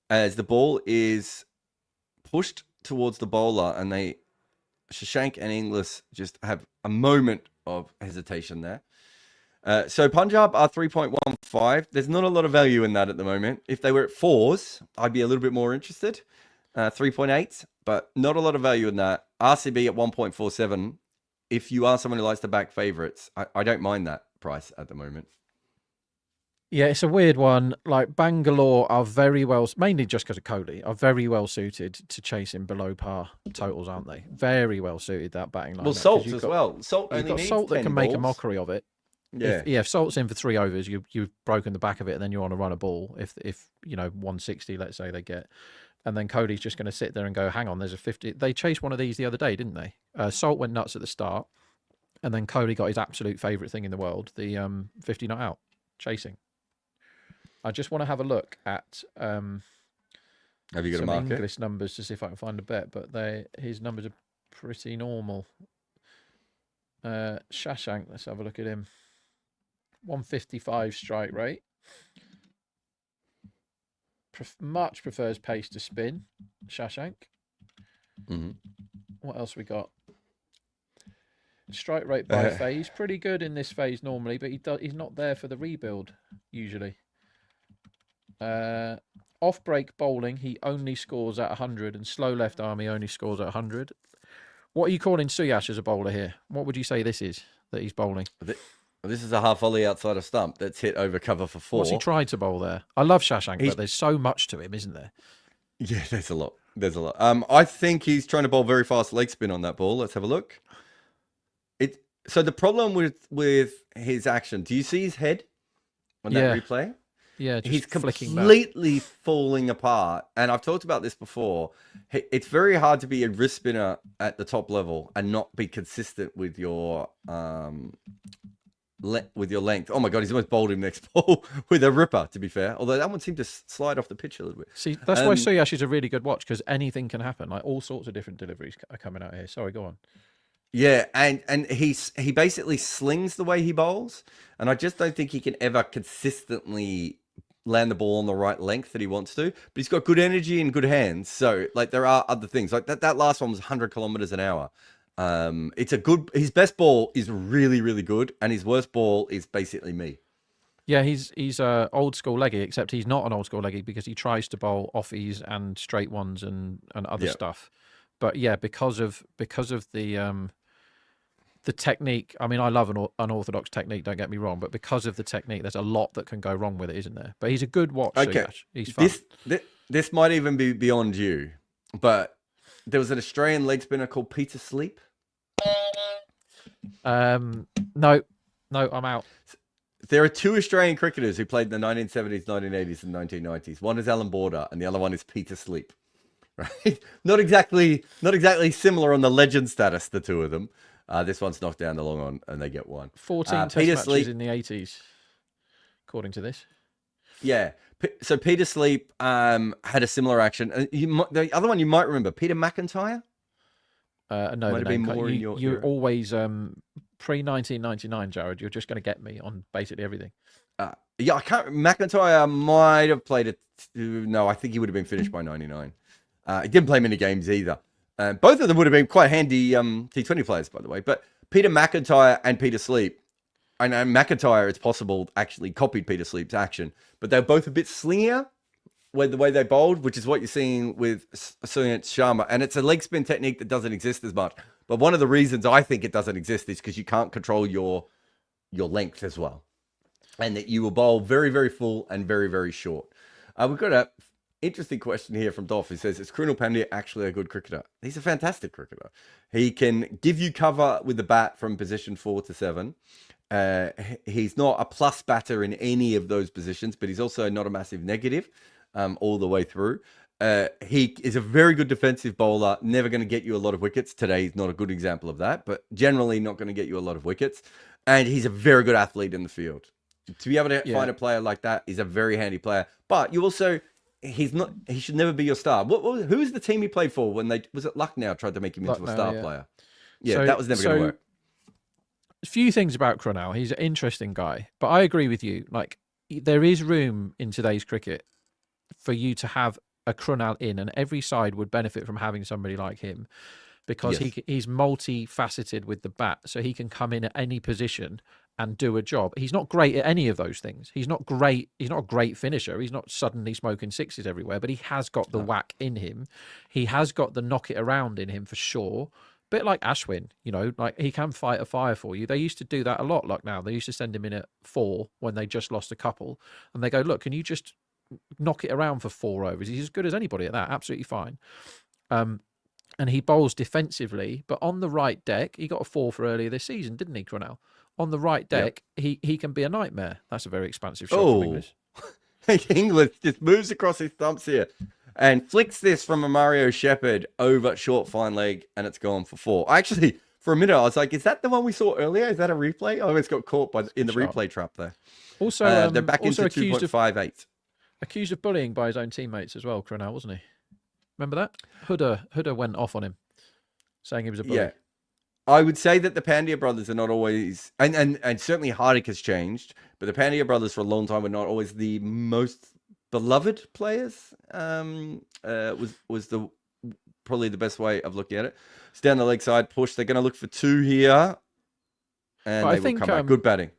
as the ball is pushed towards the bowler, and Shashank and Inglis just have a moment of hesitation there. So Punjab are 3.15. There's not a lot of value in that at the moment. If they were at 4s, I'd be a little bit more interested. 3.8, but not a lot of value in that. RCB at 1.47. If you are someone who likes to back favourites, I don't mind that price at the moment. Yeah, it's a weird one. Like Bangalore are very well, mainly just because of Kohli, are very well suited to chasing below par totals, aren't they? Very well suited, that batting line. Well, Salt as well. Salt you've only got needs Salt that 10 can make a balls. mockery of it. Yeah, if Salt's in for 3 overs, you've broken the back of it, and then you're on a run of ball. If 160, let's say they get, and then Kohli's just going to sit there and go, hang on, there's a 50. They chased one of these the other day, didn't they? Salt went nuts at the start, and then Kohli got his absolute favourite thing in the world, the 50 not out chasing. I just want to have a look at have you got some a market? English numbers to see if I can find a bet, but his numbers are pretty normal. Shashank, let's have a look at him. 155 strike rate. Much prefers pace to spin. Shashank. Mm-hmm. What else we got? Strike rate by phase, pretty good in this phase normally, but he's not there for the rebuild usually. Off break bowling, he only scores at 100, and slow left arm he only scores at 100. What are you calling Suyash as a bowler here? What would you say this is that he's bowling? This is a half volley outside of stump that's hit over cover for 4. What's he tried to bowl there? I love Shashank, but there's so much to him, isn't there? Yeah, there's a lot. There's a lot. I think he's trying to bowl very fast leg spin on that ball. Let's have a look. So the problem with his action, do you see his head on that replay? Yeah, he's completely falling apart. And I've talked about this before. It's very hard to be a wrist spinner at the top level and not be consistent with your length. Oh my God, he's almost bowled him next ball with a ripper, to be fair. Although that one seemed to slide off the pitch a little bit. See, that's why Suyash is a really good watch, because anything can happen. Like all sorts of different deliveries are coming out here. Sorry, go on. Yeah, and he basically slings the way he bowls, and I just don't think he can ever consistently land the ball on the right length that he wants to. But he's got good energy and good hands. So like there are other things. Like that last one was 100 kilometers an hour. His best ball is really, really good, and his worst ball is basically me. Yeah, he's old school leggy, except he's not an old school leggy because he tries to bowl offies and straight ones and other stuff. But yeah, because of the technique. I mean, I love an unorthodox technique, don't get me wrong, but because of the technique, there's a lot that can go wrong with it, isn't there? But he's a good watch. Okay, he's fun. This might even be beyond you, but there was an Australian leg spinner called Peter Sleep. No, I'm out. There are 2 Australian cricketers who played in the 1970s, 1980s, and 1990s. One is Alan Border, and the other one is Peter Sleep. Right? Not exactly similar on the legend status, the 2 of them. This one's knocked down the long on, and they get 1. 14 test matches in the 80s, according to this. Yeah. So Peter Sleep had a similar action. The other one you might remember, Peter McIntyre. No, might have been more in you're always pre-1999, Jarrod. You're just going to get me on basically everything. Yeah, I can't. McIntyre might have played it. No, I think he would have been finished by 99. He didn't play many games either. Both of them would have been quite handy T20 players, by the way. But Peter McIntyre and Peter Sleep, I know McIntyre, it's possible, actually copied Peter Sleep's action, but they're both a bit slingier with the way they bowled, which is what you're seeing with Suyant Sharma. And it's a leg spin technique that doesn't exist as much. But one of the reasons I think it doesn't exist is because you can't control your length as well. And that you will bowl very, very full and very, very short. We've got a interesting question here from Dolph. He says, is Krunal Pandya actually a good cricketer? He's a fantastic cricketer. He can give you cover with the bat from position 4 to 7. He's not a plus batter in any of those positions, but he's also not a massive negative all the way through. He is a very good defensive bowler, never going to get you a lot of wickets. Today is not a good example of that, but generally not going to get you a lot of wickets. And he's a very good athlete in the field. To be able to find a player like that is a very handy player. But you also... he should never be your star. Who was the team he played for when was it Lucknow tried to make him into a star player? Yeah, so, that was never going to work. few things about Crunell. He's an interesting guy, but I agree with you. Like, there is room in today's cricket for you to have a Crunell in, and every side would benefit from having somebody like him, because he's multifaceted with the bat, so he can come in at any position and do a job. He's not great at any of those things. He's not great. He's not a great finisher. He's not suddenly smoking sixes everywhere, but he has got the whack in him. He has got the knock it around in him for sure. Bit like Ashwin, like he can fight a fire for you. They used to do that a lot. Like now, they used to send him in at 4 when they just lost a couple, and they go, "Look, can you just knock it around for 4 overs?" He's as good as anybody at that. Absolutely fine. And he bowls defensively, but on the right deck, he got a 4 for earlier this season, didn't he, Crunell? On the right deck, he can be a nightmare. That's a very expansive shot from Inglis. Inglis just moves across his stumps here and flicks this from a Mario Shepherd over short fine leg, and it's gone for 4. Actually, for a minute, I was like, is that the one we saw earlier? Is that a replay? I almost got caught in the replay trap there. Also, they're back into 2.58. Accused of bullying by his own teammates as well, Crunell, wasn't he? Remember that? Huda went off on him, saying he was a bully. Yeah. I would say that the Pandya brothers are not always, and certainly Hardik has changed, but the Pandya brothers for a long time were not always the most beloved players. Was probably the best way of looking at it. It's down the leg side push. They're going to look for 2 here, and they will come back. Good batting.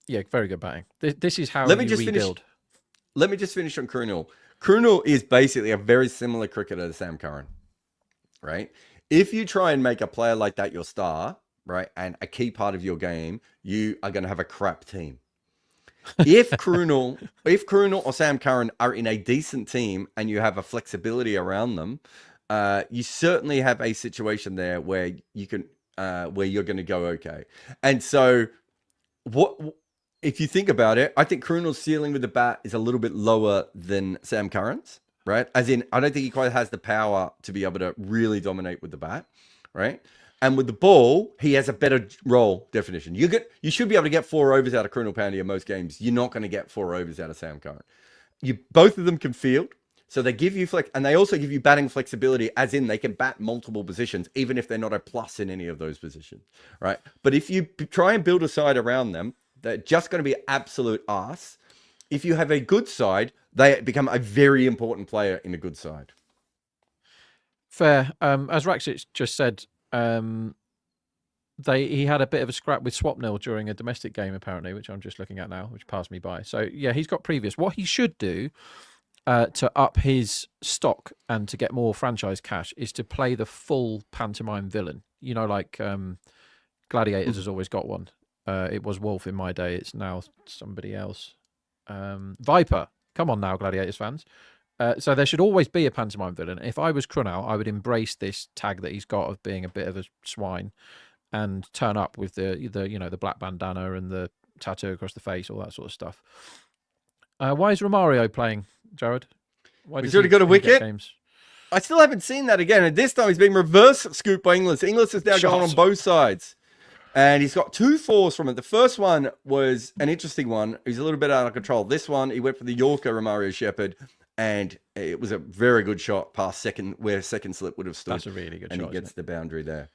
Yeah, very good batting. This is how you rebuild. Let me just finish on Krunal. Krunal is basically a very similar cricketer to Sam Curran, right? If you try and make a player like that your star, right, and a key part of your game, you are going to have a crap team. If Krunal or Sam Curran are in a decent team and you have a flexibility around them, you certainly have a situation there where you can, where you're going to go okay. And so, if you think about it, I think Krunal's ceiling with the bat is a little bit lower than Sam Curran's. Right? As in, I don't think he quite has the power to be able to really dominate with the bat, right? And with the ball, he has a better role definition. You should be able to get 4 overs out of Krunal Pandya in most games. You're not going to get 4 overs out of Sam Curran. Both of them can field, so they give you flex, and they also give you batting flexibility, as in they can bat multiple positions, even if they're not a plus in any of those positions, right? But if you try and build a side around them, they're just going to be absolute arse. If you have a good side, they become a very important player in a good side. Fair. As Raxic just said, he had a bit of a scrap with Swapnil during a domestic game, apparently, which I'm just looking at now, which passed me by. So, yeah, he's got previous. What he should do to up his stock and to get more franchise cash is to play the full Pantomime Villain. Like Gladiators has always got one. It was Wolf in my day. It's now somebody else. Viper. Come on now, Gladiators fans. So there should always be a Pantomime Villain. If I was Crunell, I would embrace this tag that he's got of being a bit of a swine and turn up with the black bandana and the tattoo across the face, all that sort of stuff. Why is Romario playing, Jarrod? He's already got a wicket. Games? I still haven't seen that again. And this time he's being reverse scooped by Inglis. Inglis is now going on both sides. And he's got 2 4s from it. The first one was an interesting one. He's a little bit out of control. This one, he went for the Yorker Romario Shepherd, and it was a very good shot past second, where second slip would have stood. That's a really good shot. And he gets the boundary there.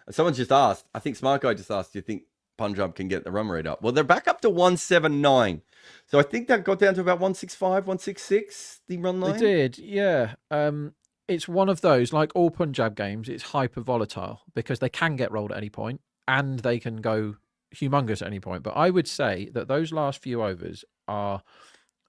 Someone just asked, I think Smart Guy just asked, do you think Punjab can get the run rate up? Well, they're back up to 179. So I think that got down to about 165, 166, the run line. They did, yeah. It's one of those, like all Punjab games, it's hyper volatile because they can get rolled at any point and they can go humongous at any point. But I would say that those last few overs are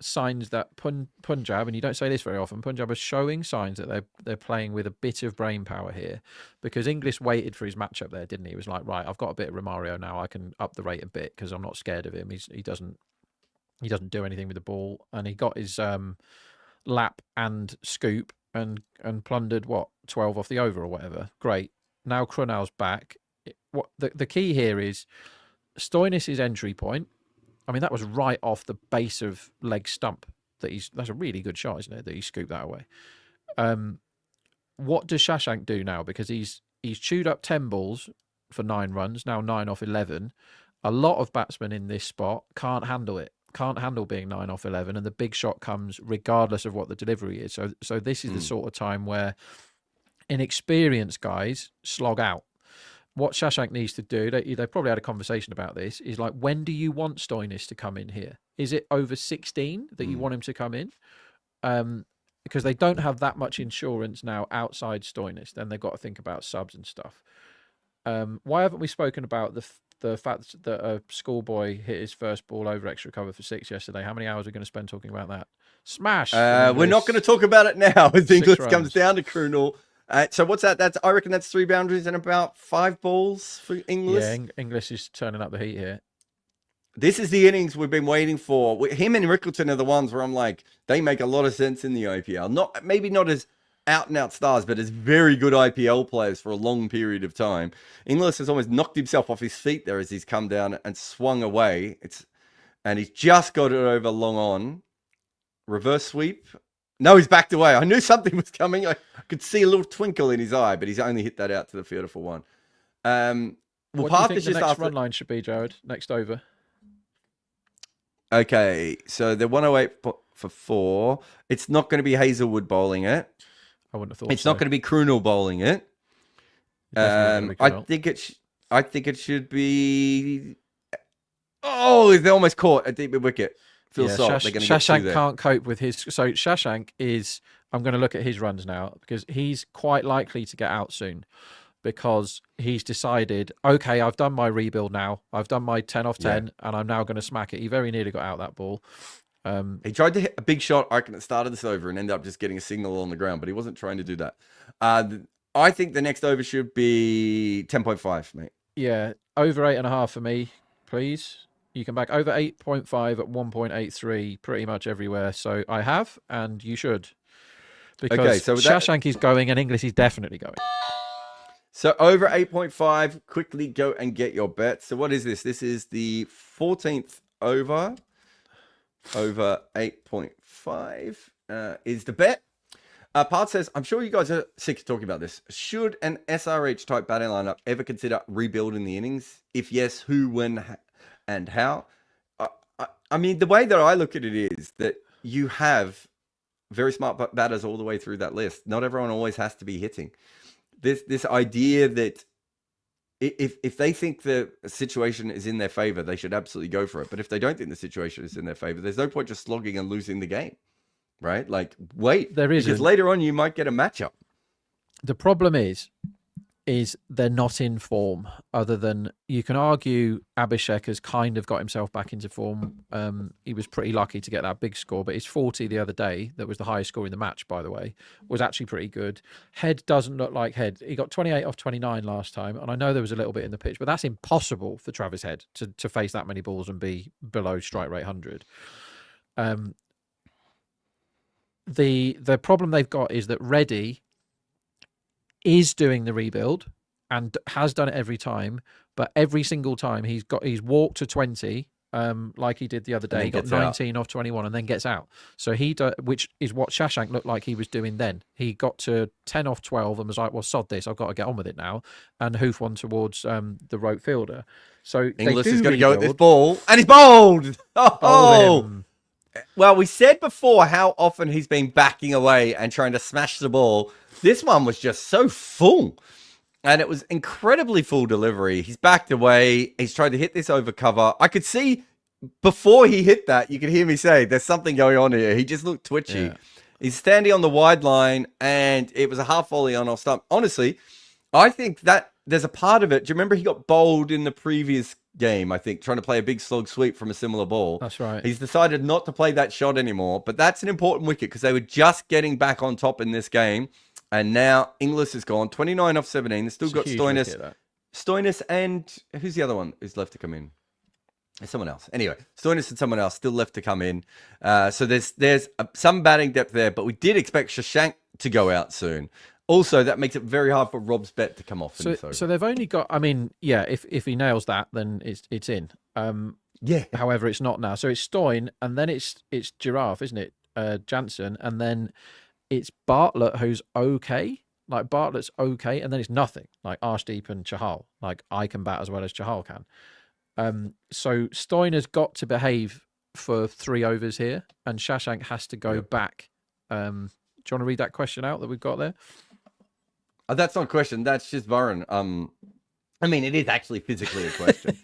signs that Punjab, and you don't say this very often, Punjab are showing signs that they're playing with a bit of brain power here, because Inglis waited for his matchup there, didn't he? He was like, right, I've got a bit of Romario now, I can up the rate a bit because I'm not scared of him. He doesn't do anything with the ball, and he got his lap and scoop and plundered 12 off the over or whatever. Great. Now Crunell's back. The key here is Stoinis' entry point. I mean, that was right off the base of leg stump. That's a really good shot, isn't it? That he scooped that away. What does Shashank do now? Because he's chewed up 10 balls for 9 runs, now 9 off 11. A lot of batsmen in this spot can't handle it. Can't handle being 9 off 11, and the big shot comes regardless of what the delivery is. So this is the sort of time where inexperienced guys slog out. what Shashank needs to do, they probably had a conversation about this, is like, when do you want Stoinis to come in here? Is it over 16 that you want him to come in? Because they don't have that much insurance now outside Stoinis. Then they've got to think about subs and stuff. Why haven't we spoken about the fact that a schoolboy hit his first ball over extra cover for 6 yesterday? How many hours are we going to spend talking about that? Smash! We're not going to talk about it now. As English comes down to Krunel. So what's that? I reckon that's 3 boundaries and about 5 balls for English. Yeah, English is turning up the heat here. This is the innings we've been waiting for. Him and Rickleton are the ones where I'm like, they make a lot of sense in the IPL. Maybe not as out-and-out stars, but as very good IPL players for a long period of time. Inglis has almost knocked himself off his feet there as he's come down and swung away. And he's just got it over long on. Reverse sweep. No, he's backed away. I knew something was coming. I could see a little twinkle in his eye, but he's only hit that out to the fielder for 1. What do you think the next run line should be, Jarrod? Next over? Okay, so they're 108 for 4. It's not going to be Hazelwood bowling it. I wouldn't have thought it's not going to be Krunel bowling it. I think it should be. Oh, they almost caught a deep wicket. Shashank can't cope with his. So Shashank is. I'm going to look at his runs now because he's quite likely to get out soon, because he's decided, okay, I've done my rebuild now. I've done my 10 off 10, and I'm now going to smack it. He very nearly got out that ball. He tried to hit a big shot, I reckon, at the start of this over and ended up just getting a signal on the ground, but he wasn't trying to do that. I think the next over should be 10.5, mate. Yeah, over 8.5 for me, please. You can back over 8.5 at 1.83 pretty much everywhere. So I have, and you should. Because Shashank is going and English is definitely going. So over 8.5, quickly go and get your bet. So what is this? This is the 14th over. Over 8.5 is the bet. Part says, I'm sure you guys are sick of talking about this. Should an SRH type batting lineup ever consider rebuilding the innings? If yes, who, when, and how? I mean, the way that I look at it is that you have very smart batters all the way through that list. Not everyone always has to be hitting. This idea that if they think the situation is in their favor, they should absolutely go for it. But if they don't think the situation is in their favor, there's no point just slogging and losing the game, right? Like, wait, because later on you might get a matchup. The problem is they're not in form. Other than, you can argue Abhishek has kind of got himself back into form. He was pretty lucky to get that big score, but his 40 the other day, that was the highest score in the match, by the way, was actually pretty good. Head doesn't look like Head. He got 28 off 29 last time, and I know there was a little bit in the pitch, but that's impossible for Travis Head to face that many balls and be below strike rate 100. The problem they've got is that Reddy is doing the rebuild and has done it every time, but every single time he's walked to 20, like he did the other day. He got 19 off 21 and then gets out. So which is what Shashank looked like he was doing then. He got to 10 off 12 and was like, well, sod this, I've got to get on with it now, and hoof one towards the rope fielder. So Inglis is going to go at this ball, and he's bowled. Oh! Well, we said before how often he's been backing away and trying to smash the ball. This one was just so full. And it was incredibly full delivery. He's backed away. He's tried to hit this over cover. I could see before he hit that, you could hear me say, there's something going on here. He just looked twitchy. Yeah. He's standing on the wide line, and it was a half volley on off stump. Honestly, I think that there's a part of it. Do you remember he got bowled in the previous game, I think, trying to play a big slog sweep from a similar ball? That's right. He's decided not to play that shot anymore, but that's an important wicket because they were just getting back on top in this game. And now Inglis is gone, 29 off 17. They've still got Stoinis and who's the other one who's left to come in? There's someone else. Anyway, Stoinis and someone else still left to come in. So there's some batting depth there, but we did expect Shashank to go out soon. Also, that makes it very hard for Rob's bet to come off. So they've only got, I mean, yeah, if he nails that, then it's in. Yeah. However, it's not now. So it's Stoin, and then it's Giraffe, isn't it? Jansen, and then it's Bartlett, who's okay. Like, Bartlett's okay, and then it's nothing. Like Arshdeep and Chahal. Like, I can bat as well as Chahal can. So Stoin has got to behave for 3 overs here, and Shashank has to go back. Do you want to read that question out that we've got there? That's not a question. That's just Barron. I mean, it is actually physically a question.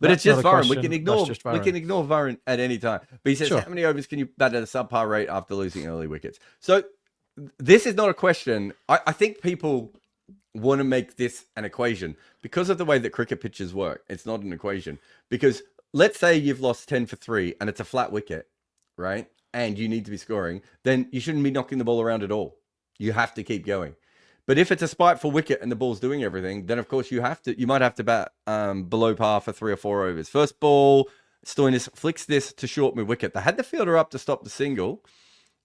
But it's just Varun. We can ignore Varun at any time. But he says, how many overs can you bat at a subpar rate after losing early wickets? So this is not a question. I think people want to make this an equation because of the way that cricket pitches work. It's not an equation because let's say you've lost 10 for 3 and it's a flat wicket, right? And you need to be scoring, then you shouldn't be knocking the ball around at all. You have to keep going. But if it's a spiteful wicket and the ball's doing everything, then of course you might have to bat below par for 3 or 4 overs. First ball, Stoinis flicks this to short mid wicket. They had the fielder up to stop the single,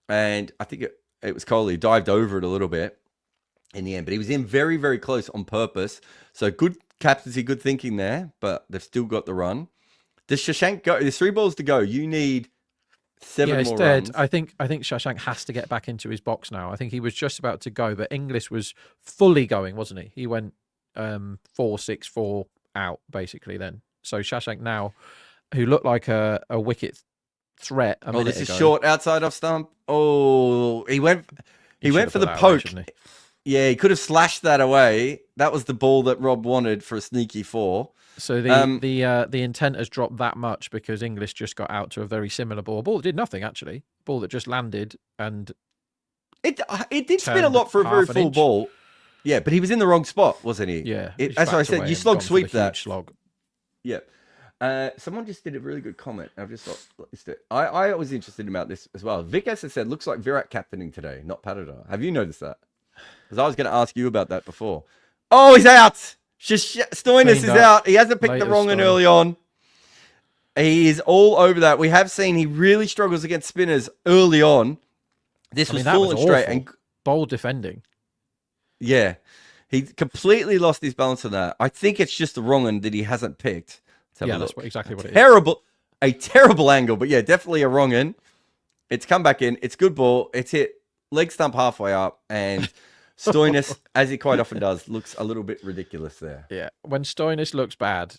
and I think it was Kohli dived over it a little bit in the end, but he was in very, very close on purpose. So good captaincy, good thinking there, but they've still got the run. Does Shashank go? There's 3 balls to go. You need 7 more runs. I think Shashank has to get back into his box now. I think he was just about to go, but English was fully going, wasn't he? He went 4-6-4 out basically then. So Shashank now, who looked like a wicket threat. This is short outside off stump. Oh, he went for the poke. Yeah, he could have slashed that away. That was the ball that Rob wanted for a sneaky 4. So the intent has dropped that much because English just got out to a very similar ball. A ball that did nothing actually. Ball that just landed and it did spin a lot for a very full ball. Yeah, but he was in the wrong spot, wasn't he? Yeah. As I said, you slog sweep that. Slog. Yeah. Someone just did a really good comment. I've just thought I was interested about this as well. Vic has said, looks like Virat captaining today, not Patadar. Have you noticed that? Because I was going to ask you about that before. Oh, he's out. Stoinis is out. He hasn't picked the wrong one early on. He is all over that. We have seen he really struggles against spinners early on. This was full and straight and bold defending. Yeah, he completely lost his balance on that. I think it's just the wrong one that he hasn't picked. That's exactly what it is. A terrible angle, but yeah, definitely a wrong one. It's come back in. It's good ball. It's hit leg stump halfway up and. Stoinis, as he quite often does, looks a little bit ridiculous there. Yeah, when Stoinis looks bad,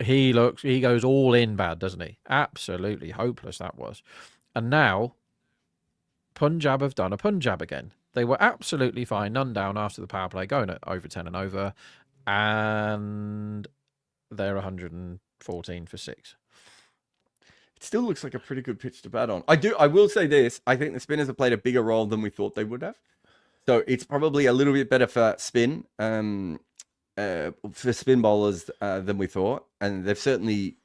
he goes all in bad, doesn't he? Absolutely hopeless that was. And now, Punjab have done a Punjab again. They were absolutely fine, none down after the power play, going at over 10 and over, and they're 114 for 6. It still looks like a pretty good pitch to bat on. I will say this, I think the spinners have played a bigger role than we thought they would have. So it's probably a little bit better for spin, for spin bowlers than we thought, and they've certainly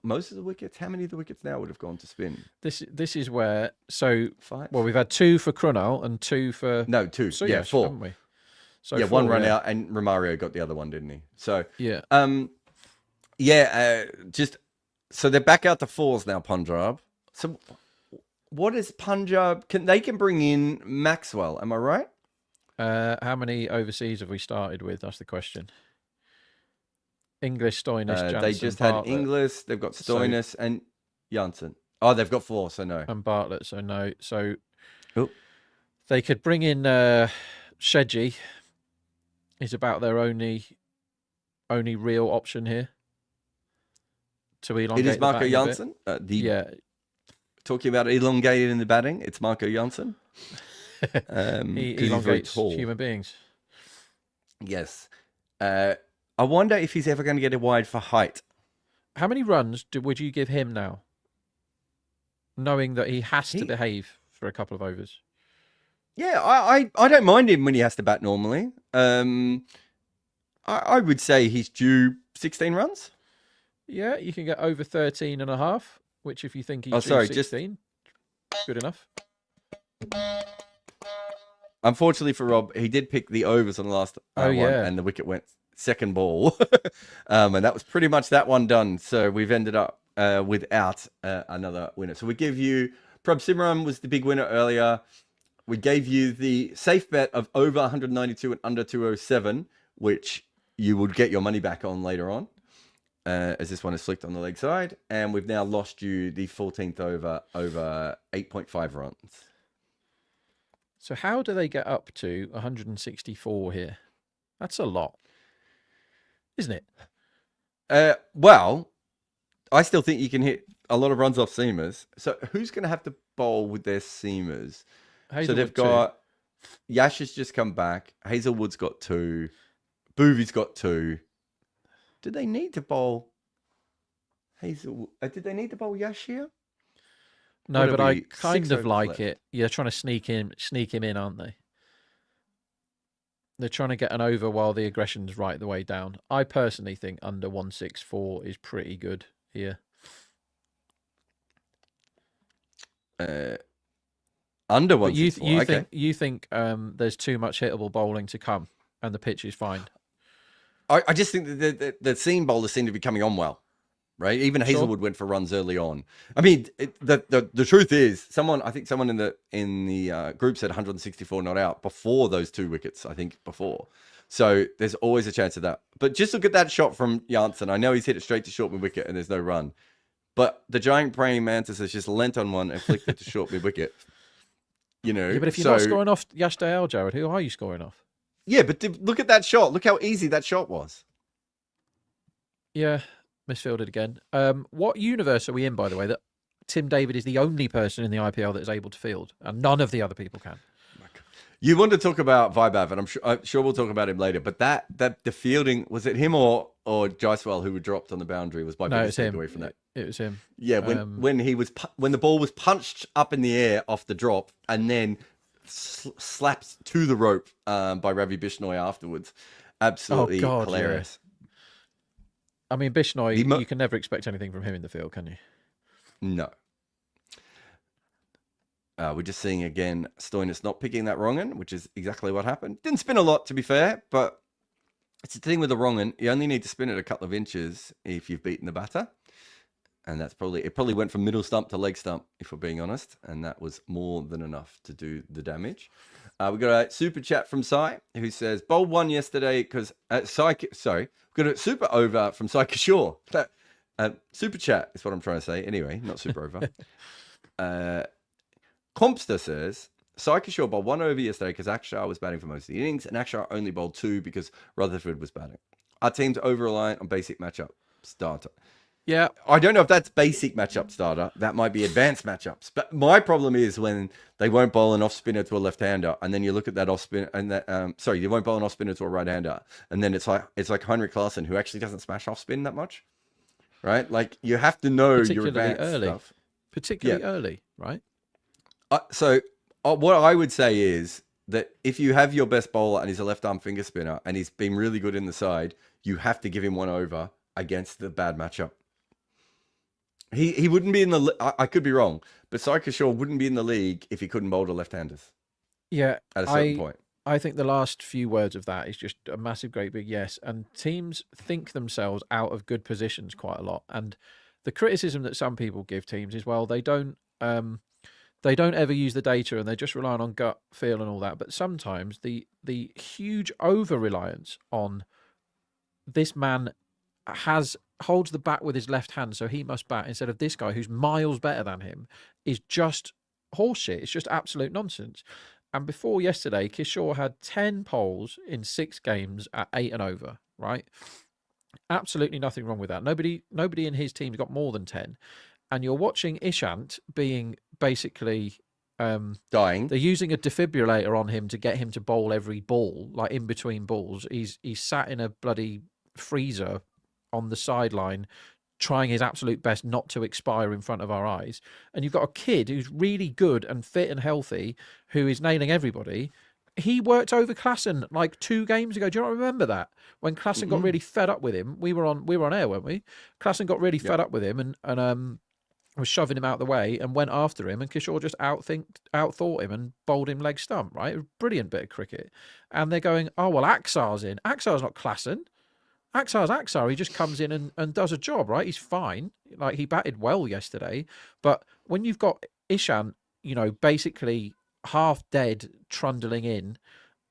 most of the wickets. How many of the wickets now would have gone to spin? This is where 5. Well, we've had 2 for Krunal and 2 for 2. So, yeah, 4. Haven't we? So yeah, 1 run out, and Romario got the other one, didn't he? So yeah, so they're back out to 4s now, Punjab. So. What is Punjab? They can bring in Maxwell, am I right? How many overseas have we started with? That's the question. English, Stoinis, Jansen, they just Bartlett. had English. They've got Stoinis and Jansen. Oh, they've got 4, so no. And Bartlett, so no. So they could bring in Shedji. Is about their only real option here. To elongate. It is Marco Jansen. Yeah. Talking about elongated in the batting, it's Marco Jansen. He elongates human beings. Yes. I wonder if he's ever going to get a wide for height. How many runs would you give him now? Knowing that he has to behave for a couple of overs. Yeah, I don't mind him when he has to bat normally. I would say he's due 16 runs. Yeah, you can get over 13 and a half. Which, if you think he's 16, good enough. Unfortunately for Rob, he did pick the overs on the last one, and the wicket went second ball. And that was pretty much that one done. So we've ended up without another winner. So we give you, Prabhsimran was the big winner earlier. We gave you the safe bet of over 192 and under 207, which you would get your money back on later on. As this one is flicked on the leg side. And we've now lost you the 14th over 8.5 runs. So how do they get up to 164 here? That's a lot, isn't it? Well, I still think you can hit a lot of runs off seamers. So who's going to have to bowl with their seamers? So they've got... Yash has just come back. Hazelwood's got 2. Boovy's got 2. Did they need to bowl Hazel? Did they need to bowl Yash here? No, Would it but I be kind 6 of overs like left? it. You're trying to sneak him in, aren't they? They're trying to get an over while the aggression's right the way down. I personally think under 164 is pretty good here. Under But 164. you think there's too much hittable bowling to come, and the pitch is fine. I just think that the seam bowlers seem to be coming on well, right? Even Sure. Hazelwood went for runs early on. I mean, the truth is, I think someone in the group said 164 not out before those 2 wickets. I think before, so there's always a chance of that. But just look at that shot from Janssen. I know he's hit it straight to short mid wicket, and there's no run. But the giant praying mantis has just leant on one and flicked it to short mid wicket. You know, Yeah, but if you're not scoring off Yash Dayal, Jarrod, who are you scoring off? Yeah, but look at that shot. Look how easy that shot was. Yeah, misfielded again. What universe are we in, by the way, that Tim David is the only person in the IPL that is able to field, and none of the other people can? You want to talk about Vibav, and I'm sure we'll talk about him later. But the fielding, was it him or Jaiswal who were dropped on the boundary? Was by biggest takeaway from that. It was him. Yeah, when the ball was punched up in the air off the drop and then slapped to the rope by Ravi Bishnoi afterwards. Absolutely hilarious. Yeah. I mean, Bishnoi, you can never expect anything from him in the field, can you? No. We're just seeing again Stoinis not picking that wrong one, which is exactly what happened. Didn't spin a lot, to be fair, but it's the thing with the wrong one. You only need to spin it a couple of inches if you've beaten the batter. And it probably went from middle stump to leg stump, if we're being honest. And that was more than enough to do the damage. We got a super chat from Sai, who says, bowled 1 yesterday because we got a super over from Sai Kishore. Super chat is what I'm trying to say. Anyway, not super over. Compster says, Sai Kishore bowled 1 over yesterday because Akshar was batting for most of the innings, and Akshar only bowled 2 because Rutherford was batting. Our team's over-reliant on basic matchup starter. Yeah. I don't know if that's basic matchup starter. That might be advanced matchups. But my problem is when they won't bowl an off-spinner to a left-hander, and then you look at that off-spin, and that they won't bowl an off-spinner to a right-hander, and then it's like Heinrich Klaasen, who actually doesn't smash off-spin that much, right? Like, you have to know your advanced stuff. Particularly early, right? What I would say is that if you have your best bowler and he's a left-arm finger spinner and he's been really good in the side, you have to give him 1 over against the bad matchup. He wouldn't be in the. I could be wrong, but Sai Kishore wouldn't be in the league if he couldn't bowl to left-handers. Yeah, at a certain point. I think the last few words of that is just a massive, great big yes. And teams think themselves out of good positions quite a lot. And the criticism that some people give teams is, well, they don't ever use the data and they're just relying on gut feel and all that. But sometimes the huge over reliance on this man holds the bat with his left hand, so he must bat instead of this guy who's miles better than him, is just horseshit. It's just absolute nonsense. And before yesterday, Kishore had 10 poles in 6 games at 8 and over, right? Absolutely nothing wrong with that. Nobody in his team's got more than 10. And you're watching Ishant being basically dying. They're using a defibrillator on him to get him to bowl every ball, like in between balls. He's sat in a bloody freezer on the sideline trying his absolute best not to expire in front of our eyes. And you've got a kid who's really good and fit and healthy who is nailing everybody. He worked over Klaasen like 2 games ago. Do you not remember that? When Klaasen got really fed up with him, we were on air, weren't we? Klaasen got really fed up with him and was shoving him out the way and went after him, and Kishore just outthought him and bowled him leg stump, right? A brilliant bit of cricket. And they're going, oh, well, Aksar's in. Aksar's not Klaasen. Aksar's Aksar. He just comes in and does a job, right? He's fine. Like, he batted well yesterday. But when you've got Ishant, basically half dead, trundling in,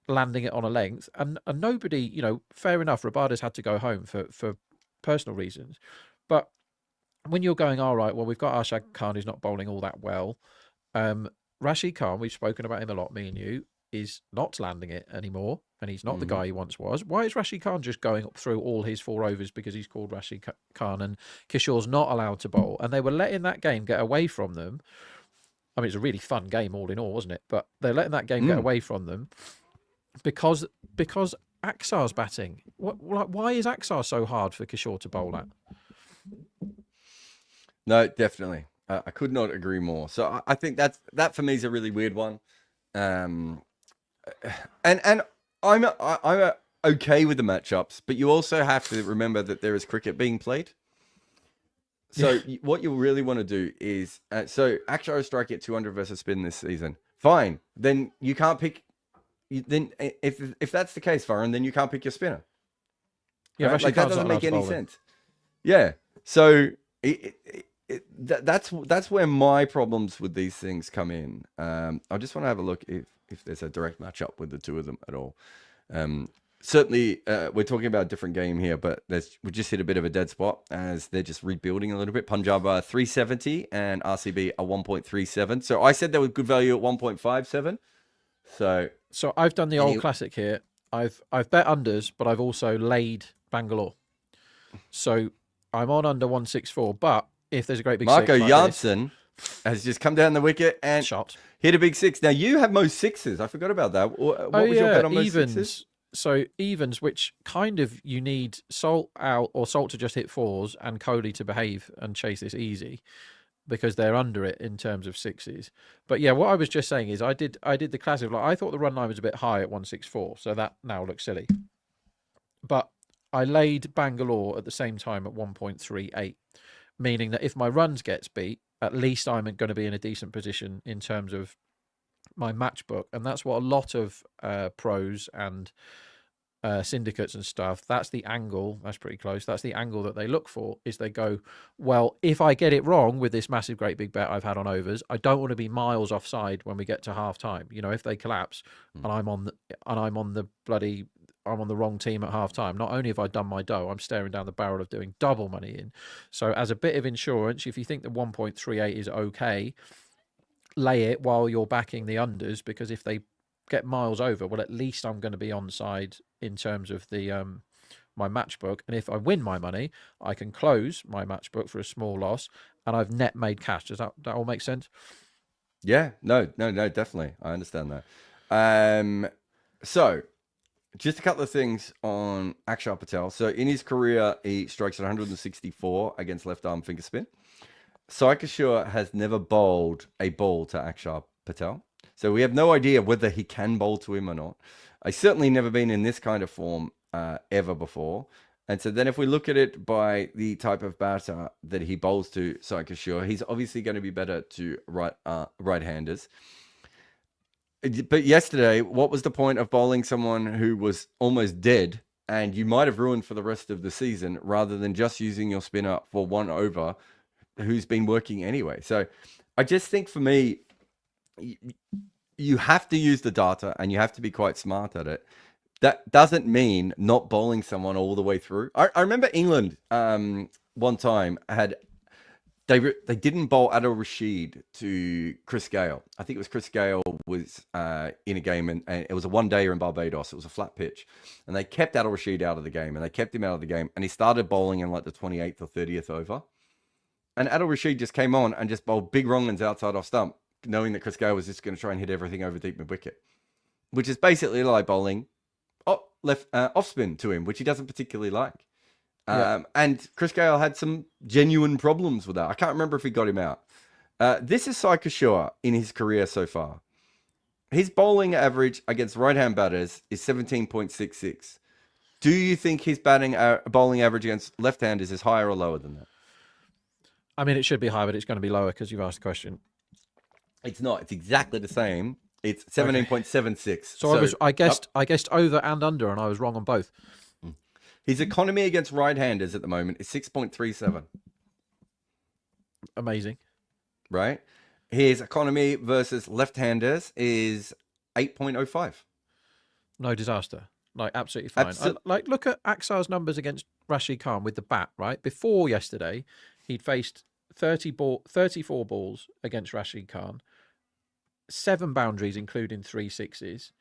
landing it on a length, and nobody, fair enough, Rabada's had to go home for personal reasons. But when you're going, all right, well, we've got Arshad Khan who's not bowling all that well. Rashid Khan, we've spoken about him a lot, me and you, is not landing it anymore, and he's not the guy he once was. Why is Rashid Khan just going up through all his 4 overs because he's called Rashid Khan, and Kishore's not allowed to bowl? And they were letting that game get away from them. I mean, it's a really fun game all in all, wasn't it? But they're letting that game get away from them because Axar's batting. Why is Axar so hard for Kishore to bowl at? No, definitely. I could not agree more. So I think that for me is a really weird one. And I'm okay with the matchups, but you also have to remember that there is cricket being played. So what you really want to do is, so Akshar is striking at 200 versus spin this season. Fine. Then you can't pick. Then if that's the case, Varun, then you can't pick your spinner. Yeah, right? Like that doesn't make any sense. Yeah. So that's where my problems with these things come in. I just want to have a look if there's a direct matchup with the two of them at all. Certainly, we're talking about a different game here, but we just hit a bit of a dead spot as they're just rebuilding a little bit. Punjab are 370 and RCB are 1.37. So I said they were good value at 1.57. So I've done the old classic here. I've bet unders, but I've also laid Bangalore. So I'm on under 164. But if there's a great big Marco six Janssen has just come down the wicket and hit a big six. Now you have most sixes. I forgot about that. What was your bet on most sixes? So evens, which kind of you need Salt out or Salt to just hit fours and Kohli to behave and chase this easy because they're under it in terms of sixes. But yeah, what I was just saying is I did the classic. Like I thought the run line was a bit high at 164, so that now looks silly. But I laid Bangalore at the same time at 1.38, meaning that if my runs gets beat, at least I'm going to be in a decent position in terms of my match book. And that's what a lot of pros and syndicates and stuff, that's the angle, that's pretty close, that's the angle that they look for, is they go, well, if I get it wrong with this massive great big bet I've had on overs, I don't want to be miles offside when we get to half time. You know, if they collapse and I'm on the wrong team at half time, not only have I done my dough, I'm staring down the barrel of doing double money in. So as a bit of insurance, if you think the 1.38 is okay, lay it while you're backing the unders, because if they get miles over, well, at least I'm going to be onside in terms of the my match book. And if I win my money, I can close my match book for a small loss and I've net made cash. Does that all make sense? Yeah, no, definitely. I understand that. So just a couple of things on Akshar Patel. So in his career, he strikes at 164 against left arm finger spin. Saikashur has never bowled a ball to Akshar Patel. So we have no idea whether he can bowl to him or not. He's certainly never been in this kind of form ever before. And so then if we look at it by the type of batter that he bowls to Saikashur, he's obviously going to be better to right-handers. But yesterday, what was the point of bowling someone who was almost dead and you might have ruined for the rest of the season rather than just using your spinner for one over who's been working anyway? So I just think for me, you have to use the data and you have to be quite smart at it. That doesn't mean not bowling someone all the way through. I remember England one time they didn't bowl Adil Rashid to Chris Gale. I think it was Chris Gale was in a game and it was a one-dayer in Barbados. It was a flat pitch. And they kept Adil Rashid out of the game and they kept him out of the game. And he started bowling in like the 28th or 30th over. And Adil Rashid just came on and just bowled big wrong ones outside off stump, knowing that Chris Gale was just going to try and hit everything over deep mid-wicket, which is basically like bowling off spin to him, which he doesn't particularly like. And Chris Gale had some genuine problems with that. I can't remember if he got him out. This is Saikashur in his career so far. His bowling average against right-hand batters is 17.66. Do you think his bowling average against left-handers is higher or lower than that? I mean, it should be higher, but it's going to be lower because you've asked the question. It's not. It's exactly the same. It's 17.76. Okay. So I guessed over and under, and I was wrong on both. His economy against right-handers at the moment is 6.37. Amazing. Right? His economy versus left-handers is 8.05. No disaster. Like, absolutely fine. Look at Aksar's numbers against Rashid Khan with the bat, right? Before yesterday, he'd faced 34 balls against Rashid Khan, 7 boundaries, including 3 sixes.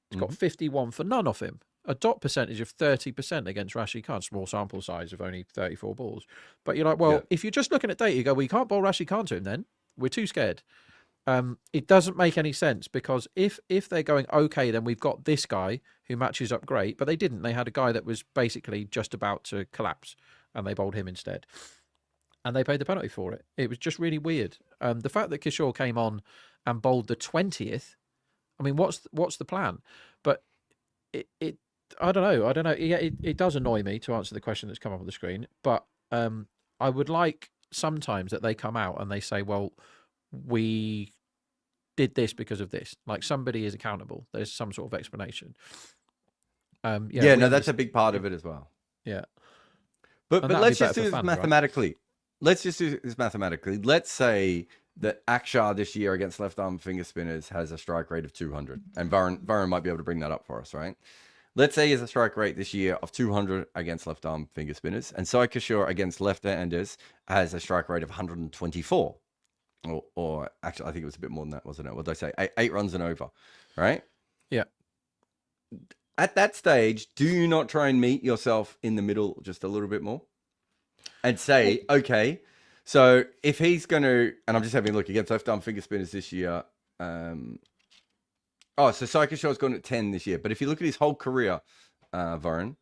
He's got 51 for none off him. A dot percentage of 30% against Rashid Khan. Small sample size of only 34 balls. But you're like, well, if you're just looking at data, you go, well, you can't bowl Rashid Khan to him then. We're too scared. it doesn't make any sense, because if they're going, okay, then we've got this guy who matches up great, but they didn't. They had a guy that was basically just about to collapse, and they bowled him instead. And they paid the penalty for it. It was just really weird. The fact that Kishore came on and bowled the 20th, I mean, what's the plan? But it I don't know. Yeah, it does annoy me, to answer the question that's come up on the screen. But I would like sometimes that they come out and they say, well, we did this because of this. Like, somebody is accountable. There's some sort of explanation. No, that's a big part of it as well. Yeah. But let's just do this mathematically. Right? Let's just do this mathematically. Let's say that Akshar this year against left-arm finger spinners has a strike rate of 200. And Barron might be able to bring that up for us, right? Let's say he has a strike rate this year of 200 against left-arm finger spinners. And Sai Kishore against left-handers has a strike rate of 124. Or actually, I think it was a bit more than that, wasn't it? What did I say? 8 runs and over, right? Yeah. At that stage, do you not try and meet yourself in the middle just a little bit more? And say, okay, so if he's going to, and I'm just having a look against left-arm finger spinners this year. So Sai Kishore's gone at 10 this year. But if you look at his whole career, Varun,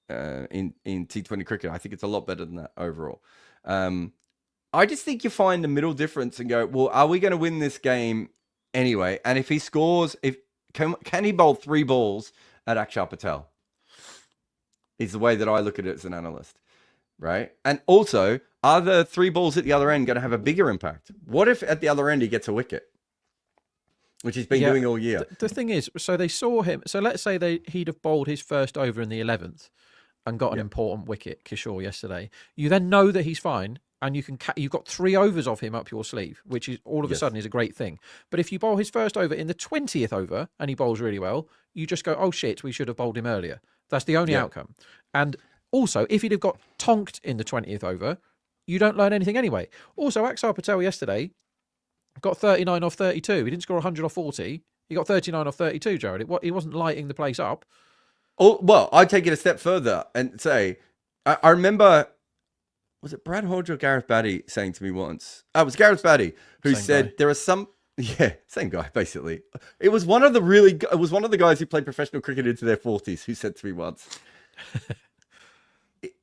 in T20 cricket, I think it's a lot better than that overall. I just think you find the middle difference and go, well, are we going to win this game anyway? And if he scores, can he bowl 3 balls at Akshar Patel? Is the way that I look at it as an analyst. Right. And also, are the 3 balls at the other end going to have a bigger impact? What if at the other end he gets a wicket, which he's been doing all year? The thing is, so they saw him. So let's say he'd have bowled his first over in the 11th and got an important wicket, Kishore, yesterday. You then know that he's fine, and you've got 3 overs of him up your sleeve, which is all of a sudden is a great thing. But if you bowl his first over in the 20th over and he bowls really well, you just go, oh shit, we should have bowled him earlier. That's the only outcome. And also, if he'd have got tonked in the 20th over, you don't learn anything anyway. Also, Akshar Patel yesterday got 39 off 32. He didn't score 100 off 40. He got 39 off 32, Jarrod. He wasn't lighting the place up. Oh, well, I'd take it a step further and say, I remember, was it Brad Hodge or Gareth Batty saying to me once? It was Gareth Batty who said there are some... Yeah, same guy, basically. It was one of the guys who played professional cricket into their 40s who said to me once...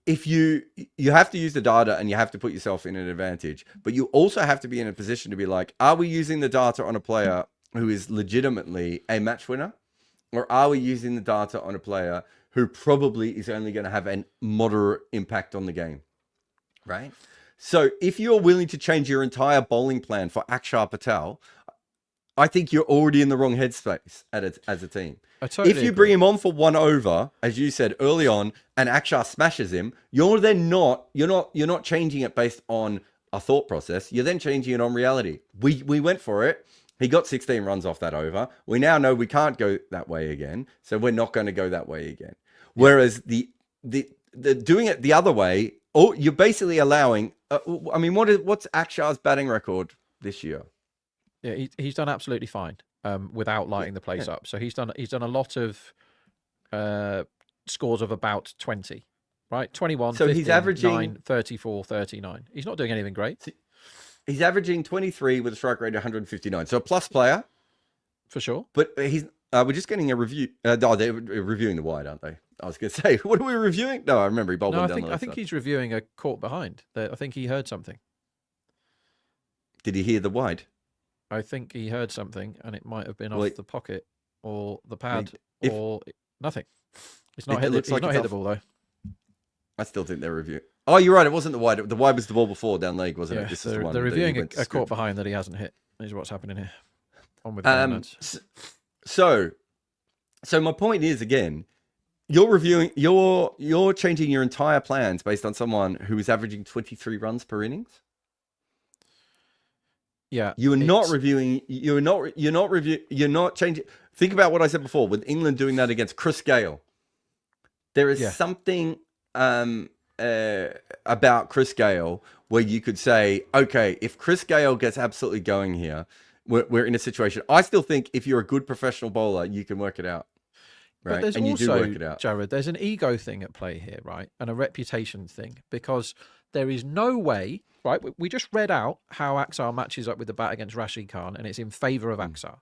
If you have to use the data and you have to put yourself in an advantage, but you also have to be in a position to be like, are we using the data on a player who is legitimately a match winner? Or are we using the data on a player who probably is only going to have a moderate impact on the game? Right? So if you're willing to change your entire bowling plan for Akshar Patel, I think you're already in the wrong headspace as a team. If you bring him on for 1 over, as you said early on, and Akshar smashes him, you're not changing it based on a thought process. You're then changing it on reality. We went for it. He got 16 runs off that over. We now know we can't go that way again, so we're not going to go that way again. Whereas the doing it the other way, you're basically allowing. What's Akshar's batting record this year? Yeah, he's done absolutely fine without lighting the place up. So he's done a lot of scores of about 20, right? 21, so 15, he's averaging 9, 34, 39. He's not doing anything great. He's averaging 23 with a strike rate of 159. So a plus player. For sure. But we're just getting a review. They're reviewing the wide, aren't they? I was going to say, what are we reviewing? No, I remember he bowled one down the left. I think he's reviewing a caught behind. I think he heard something. Did he hear the wide? I think he heard something, and it might have been off the pocket or the pad or nothing. It's not hittable, though. I still think they're reviewing. Oh, you're right. It wasn't the wide. The wide was the ball before down leg, wasn't it? This is the one they're reviewing a caught behind that he hasn't hit. Is what's happening here. On with the So my point is, again, you're changing your entire plans based on someone who is averaging 23 runs per innings. Yeah, you're not reviewing. You're not changing. Think about what I said before with England doing that against Chris Gale. There is something about Chris Gale where you could say, okay, if Chris Gale gets absolutely going here, we're in a situation. I still think if you're a good professional bowler, you can work it out. Right? But there's also, Jarrod, there's an ego thing at play here, right? And a reputation thing, because There is no way, right? We just read out how Aksar matches up with the bat against Rashid Khan, and it's in favour of Aksar.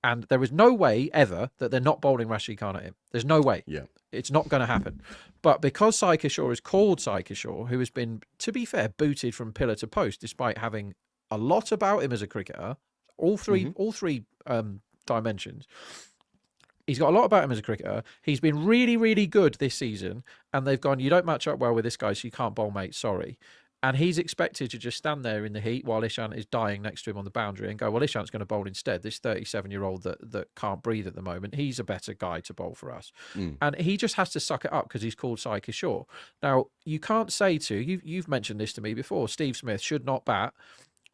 And there is no way ever that they're not bowling Rashid Khan at him. There's no way. Yeah. It's not going to happen. But because Sai Kishore is called Sai Kishore, who has been, to be fair, booted from pillar to post, despite having a lot about him as a cricketer, all three dimensions. He's got a lot about him as a cricketer. He's been really, really good this season. And they've gone, you don't match up well with this guy, so you can't bowl, mate. Sorry. And he's expected to just stand there in the heat while Ishant is dying next to him on the boundary and go, well, Ishant's going to bowl instead. This 37-year-old that can't breathe at the moment, he's a better guy to bowl for us. And he just has to suck it up because he's called Sai Kishore. Now, you can't say you've mentioned this to me before, Steve Smith should not bat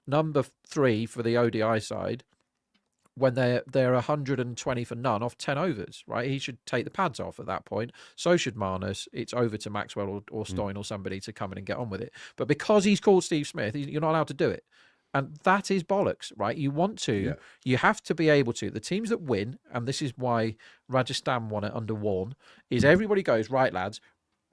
number 3 for the ODI side when they're 120 for none off 10 overs, right? He should take the pads off at that point. So should Marnus. It's over to Maxwell or Stoyne or somebody to come in and get on with it. But because he's called Steve Smith, you're not allowed to do it. And that is bollocks, right? You want to, you have to be able to. The teams that win, and this is why Rajasthan won it under Warne, is everybody goes, right, lads,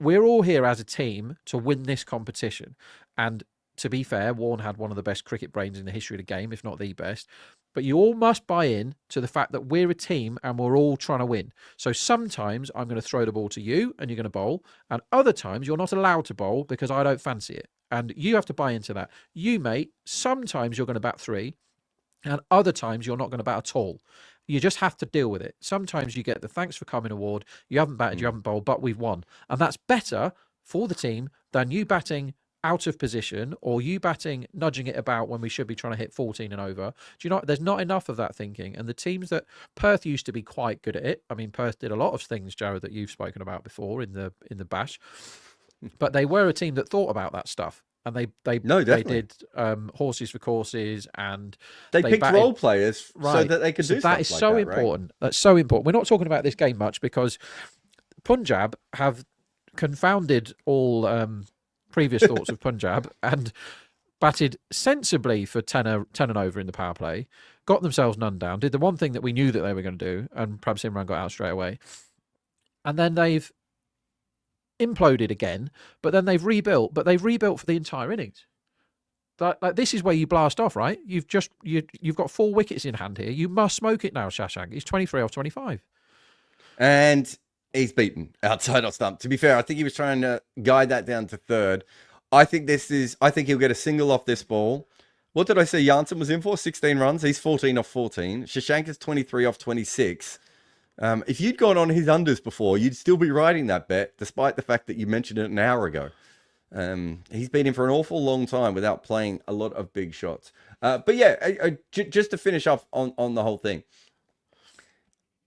we're all here as a team to win this competition. And to be fair, Warne had one of the best cricket brains in the history of the game, if not the best. But you all must buy in to the fact that we're a team and we're all trying to win. So sometimes I'm going to throw the ball to you and you're going to bowl. And other times you're not allowed to bowl because I don't fancy it. And you have to buy into that. You, mate, sometimes you're going to bat 3 and other times you're not going to bat at all. You just have to deal with it. Sometimes you get the thanks for coming award. You haven't batted, you haven't bowled, but we've won. And that's better for the team than you batting out of position or you batting nudging it about when we should be trying to hit 14 and over. Do you know, there's not enough of that thinking. And the teams that Perth used to be quite good at it. I mean, Perth did a lot of things, Jarrod, that you've spoken about before in the bash, but they were a team that thought about that stuff. And they did horses for courses, and they picked batted role players so that they could do stuff that is like so that, important. Right? That's so important. We're not talking about this game much because Punjab have confounded all previous thoughts of Punjab and batted sensibly for 10 and over in the power play, got themselves none down, did the one thing that we knew that they were going to do, and Prabhsimran got out straight away. And then they've imploded again, but then they've rebuilt, but they've rebuilt for the entire innings. Like this is where you blast off, right? You've got 4 wickets in hand here. You must smoke it now, Shashank. He's 23 off 25. And he's beaten outside off stump. To be fair, I think he was trying to guide that down to 3rd. I think he'll get a single off this ball. What did I say Janssen was in for? 16 runs. He's 14 off 14. Shashank is 23 off 26. If you'd gone on his unders before, you'd still be riding that bet, despite the fact that you mentioned it an hour ago. He's been in for an awful long time without playing a lot of big shots. But yeah, just to finish off on the whole thing.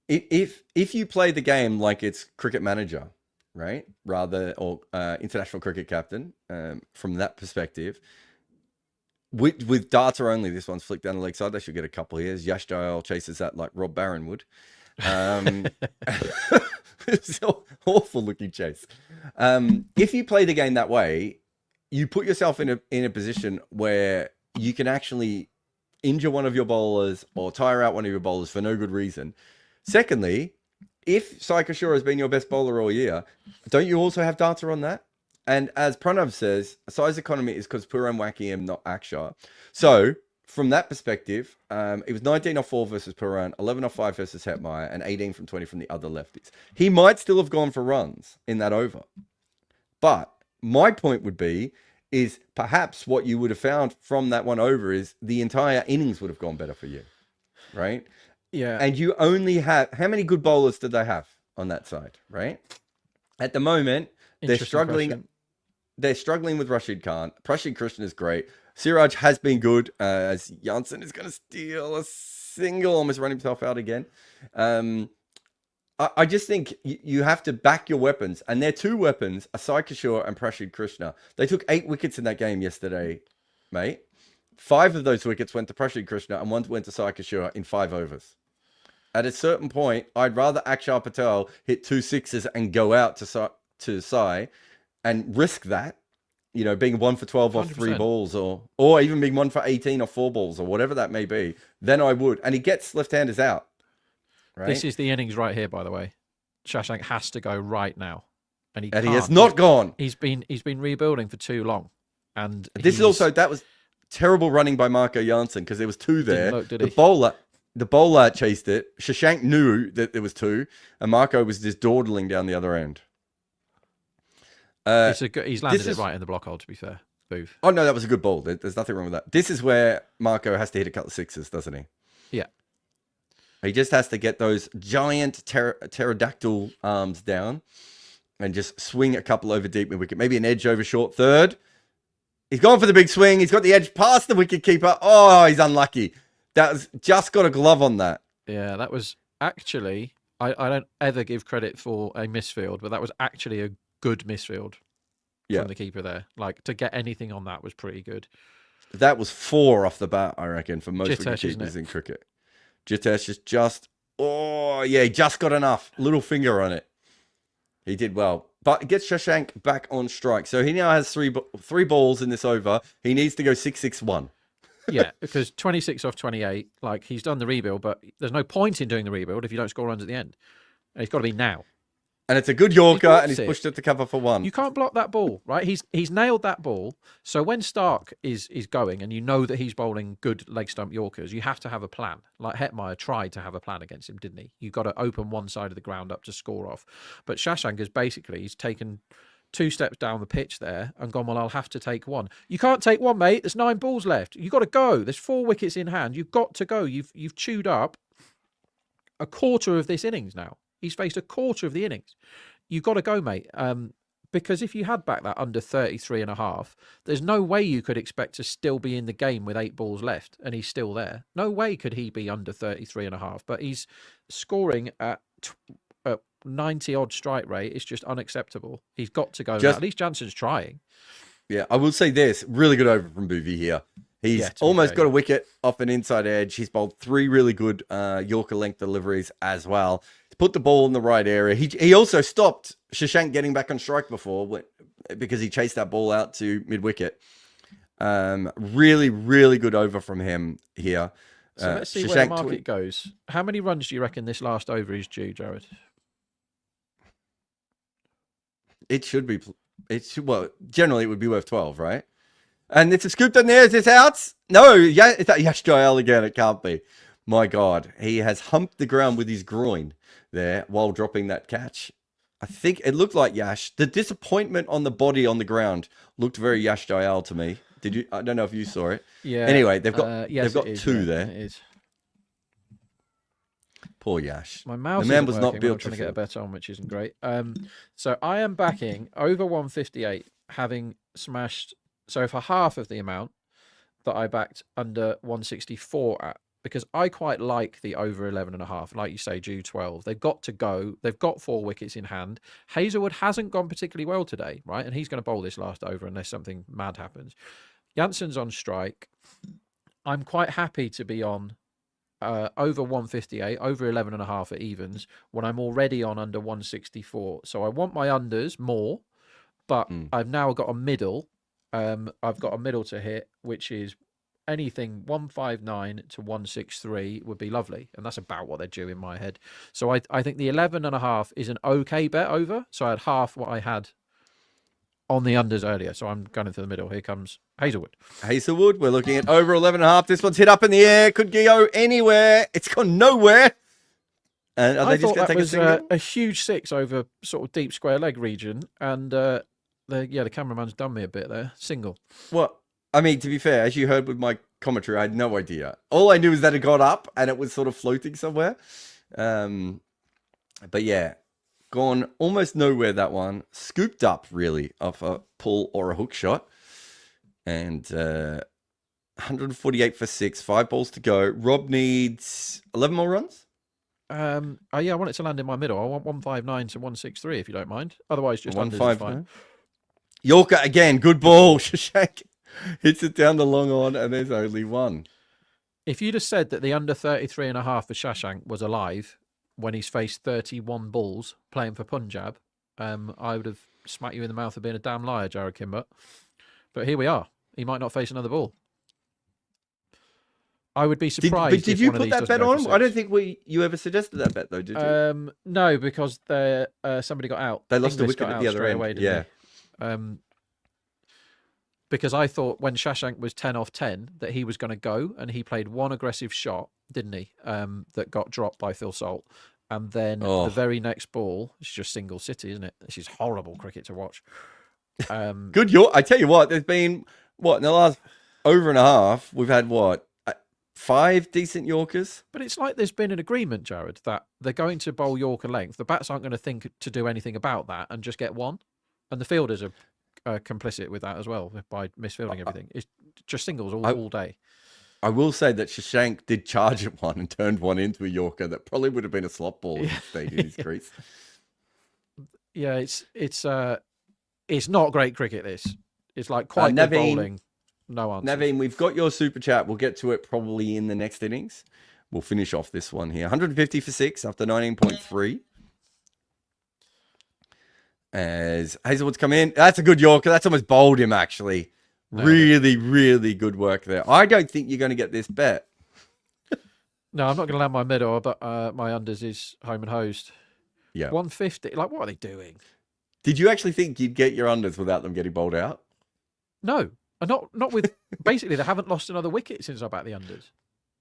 If you play the game like it's Cricket Manager, right, or International Cricket Captain, from that perspective, with data only, this one's flicked down the leg side. They should get a couple here. Yash Dayal chases that like Rob Barron would. It's an awful looking chase. If you play the game that way, you put yourself in a position where you can actually injure one of your bowlers or tire out one of your bowlers for no good reason. Secondly, if Sai Kishore has been your best bowler all year, don't you also have data on that? And as Pranav says, Sai's economy is because Puran wacky him, not Akshar. So from that perspective, it was 19 off 4 versus Puran, 11 off 5 versus Hetmeyer, and 18 from 20 from the other lefties. He might still have gone for runs in that over. But my point would be, is perhaps what you would have found from that one over is the entire innings would have gone better for you, right? Yeah. And you only have, how many good bowlers did they have on that side, right? At the moment, they're struggling. Question. They're struggling with Rashid Khan. Prashid Krishna is great. Siraj has been good, as Janssen is going to steal a single, almost run himself out again. I just think you have to back your weapons. And their 2 weapons are Sai Kishore and Prashid Krishna. They took 8 wickets in that game yesterday, mate. 5 of those wickets went to Prashid Krishna and 1 went to Sai Kishore in 5 overs. At a certain point, I'd rather Akshar Patel hit 2 sixes and go out to Sai and risk that, you know, being 1 for 12 off 3 balls or even being 1 for 18 off 4 balls or whatever that may be, then I would. And he gets left-handers out. Right? This is the innings right here, by the way. Shashank has to go right now. And he has not gone. He's been rebuilding for too long. And this is also, that was terrible running by Marco Janssen because there was two there. Look, did the he? bowler chased it. Shashank knew that there was two, and Marco was just dawdling down the other end. He's landed it right in the block hole, to be fair. Booth. Oh, no, that was a good ball. There's nothing wrong with that. This is where Marco has to hit a couple of sixes, doesn't he? Yeah. He just has to get those giant pterodactyl arms down and just swing a couple over deep mid wicket. Maybe an edge over short third. He's gone for the big swing. He's got the edge past the wicket keeper. Oh, he's unlucky. That was just got a glove on that. Yeah, that was actually... I don't ever give credit for a misfield, but that was actually a good misfield from the keeper there. Like, to get anything on that was pretty good. That was 4 off the bat, I reckon, for most Jitesh, wicketkeepers in cricket. Jitesh is just... Oh, yeah, he just got enough. Little finger on it. He did well. But it gets Shashank back on strike. So he now has three balls in this over. He needs to go 6-6-1. Yeah, because 26 off 28, like, he's done the rebuild, but there's no point in doing the rebuild if you don't score runs at the end. And it's got to be now. And it's a good Yorker, and he's pushed it to cover for 1. You can't block that ball, right? He's nailed that ball. So when Stark is going, and you know that he's bowling good leg stump Yorkers, you have to have a plan. Like Hetmeyer tried to have a plan against him, didn't he? You've got to open one side of the ground up to score off. But Shashank has basically, he's taken 2 steps down the pitch there and gone, well, I'll have to take 1. You can't take 1, mate. There's 9 balls left. You've got to go. There's 4 wickets in hand. You've got to go. You've chewed up a quarter of this innings now. He's faced a quarter of the innings. You've got to go, mate. Because if you had back that under 33.5, there's no way you could expect to still be in the game with 8 balls left, and he's still there. No way could he be under 33.5, but he's scoring at 90-odd strike rate. It's just unacceptable. He's got to go now. At least Jansen's trying. Yeah, I will say this. Really good over from Boovy here. He's almost got a wicket off an inside edge. He's bowled 3 really good Yorker length deliveries as well. He's put the ball in the right area. He also stopped Shashank getting back on strike before because he chased that ball out to mid-wicket. Really, really good over from him here. So let's see where the market goes. How many runs do you reckon this last over is due, Jarrod? It should be... Well, generally it would be worth 12, right? And it's a scoop down there. Is this out? No, yeah, is that Yash Joel again? It can't be. My God, he has humped the ground with his groin there while dropping that catch. I think it looked like Yash. The disappointment on the body on the ground looked very Yash Joel to me. Did you? I don't know if you saw it. Yeah. Anyway, they've got 2 there. It is. Poor Yash. My mouse the man was not built trying to get a bet on, which isn't great. So I am backing over 158, having smashed. So for half of the amount that I backed under 164 at, because I quite like the over 11.5. Like you say, due 12. They've got to go. They've got 4 wickets in hand. Hazelwood hasn't gone particularly well today, right? And he's going to bowl this last over unless something mad happens. Jansen's on strike. I'm quite happy to be on over 158, over 11.5 at evens when I'm already on under 164. So I want my unders more, but I've now got a middle. I've got a middle to hit, which is anything 159 to 163 would be lovely. And that's about what they're due in my head. So I think the 11.5 is an okay bet over. So I had half what I had on the unders earlier. So I'm going for the middle. Here comes Hazelwood. Hazelwood, we're looking at over 11.5. This one's hit up in the air. Could go anywhere. It's gone nowhere. And are they just going to take a single? A huge 6 over sort of deep square leg region. And the cameraman's done me a bit there. Single. Well, I mean, to be fair, as you heard with my commentary, I had no idea. All I knew is that it got up and it was sort of floating somewhere. But yeah, gone almost nowhere, that one. Scooped up, really, off a pull or a hook shot. And 148 for 6, 5 balls to go. Rob needs 11 more runs? I want it to land in my middle. I want 159 to 163, if you don't mind. Otherwise, just unders is fine. Yorker again, good ball. Shashank hits it down the long on, and there's only 1. If you'd have said that the under 33.5 for Shashank was alive when he's faced 31 balls playing for Punjab, I would have smacked you in the mouth for being a damn liar, Jarrod Kimber. But here we are. He might not face another ball. I would be surprised. Did you put that bet on? I don't think you ever suggested that bet, though, did you? No, because somebody got out. They lost the wicket at the other end. Away, didn't they? because I thought when Shashank was 10 off 10 that he was going to go, and he played one aggressive shot, didn't he? That got dropped by Phil Salt. And then the very next ball, it's just single city, isn't it? This is horrible cricket to watch. Good York. I tell you what, there's been, in the last over and a half, we've had 5 decent Yorkers? But it's like there's been an agreement, Jarrod, that they're going to bowl Yorker length. The bats aren't going to think to do anything about that and just get one. And the fielders are complicit with that as well by misfielding everything. It's just singles all day. I will say that Shashank did charge at one and turned one into a Yorker that probably would have been a slot ball if it stayed in his crease. Yeah, it's not great cricket, this. It's like quite good bowling. No answer. Naveen, we've got your super chat. We'll get to it probably in the next innings. We'll finish off this one here. 150 for 6 after 19.3. As Hazelwood's come in. That's a good Yorker. That's almost bowled him, actually. Really, really good work there. I don't think you're going to get this bet. No, I'm not going to land my middle, but my unders is home and hosed. Yeah. 150. Like, what are they doing? Did you actually think you'd get your unders without them getting bowled out? No. Not with basically they haven't lost another wicket since I backed the unders.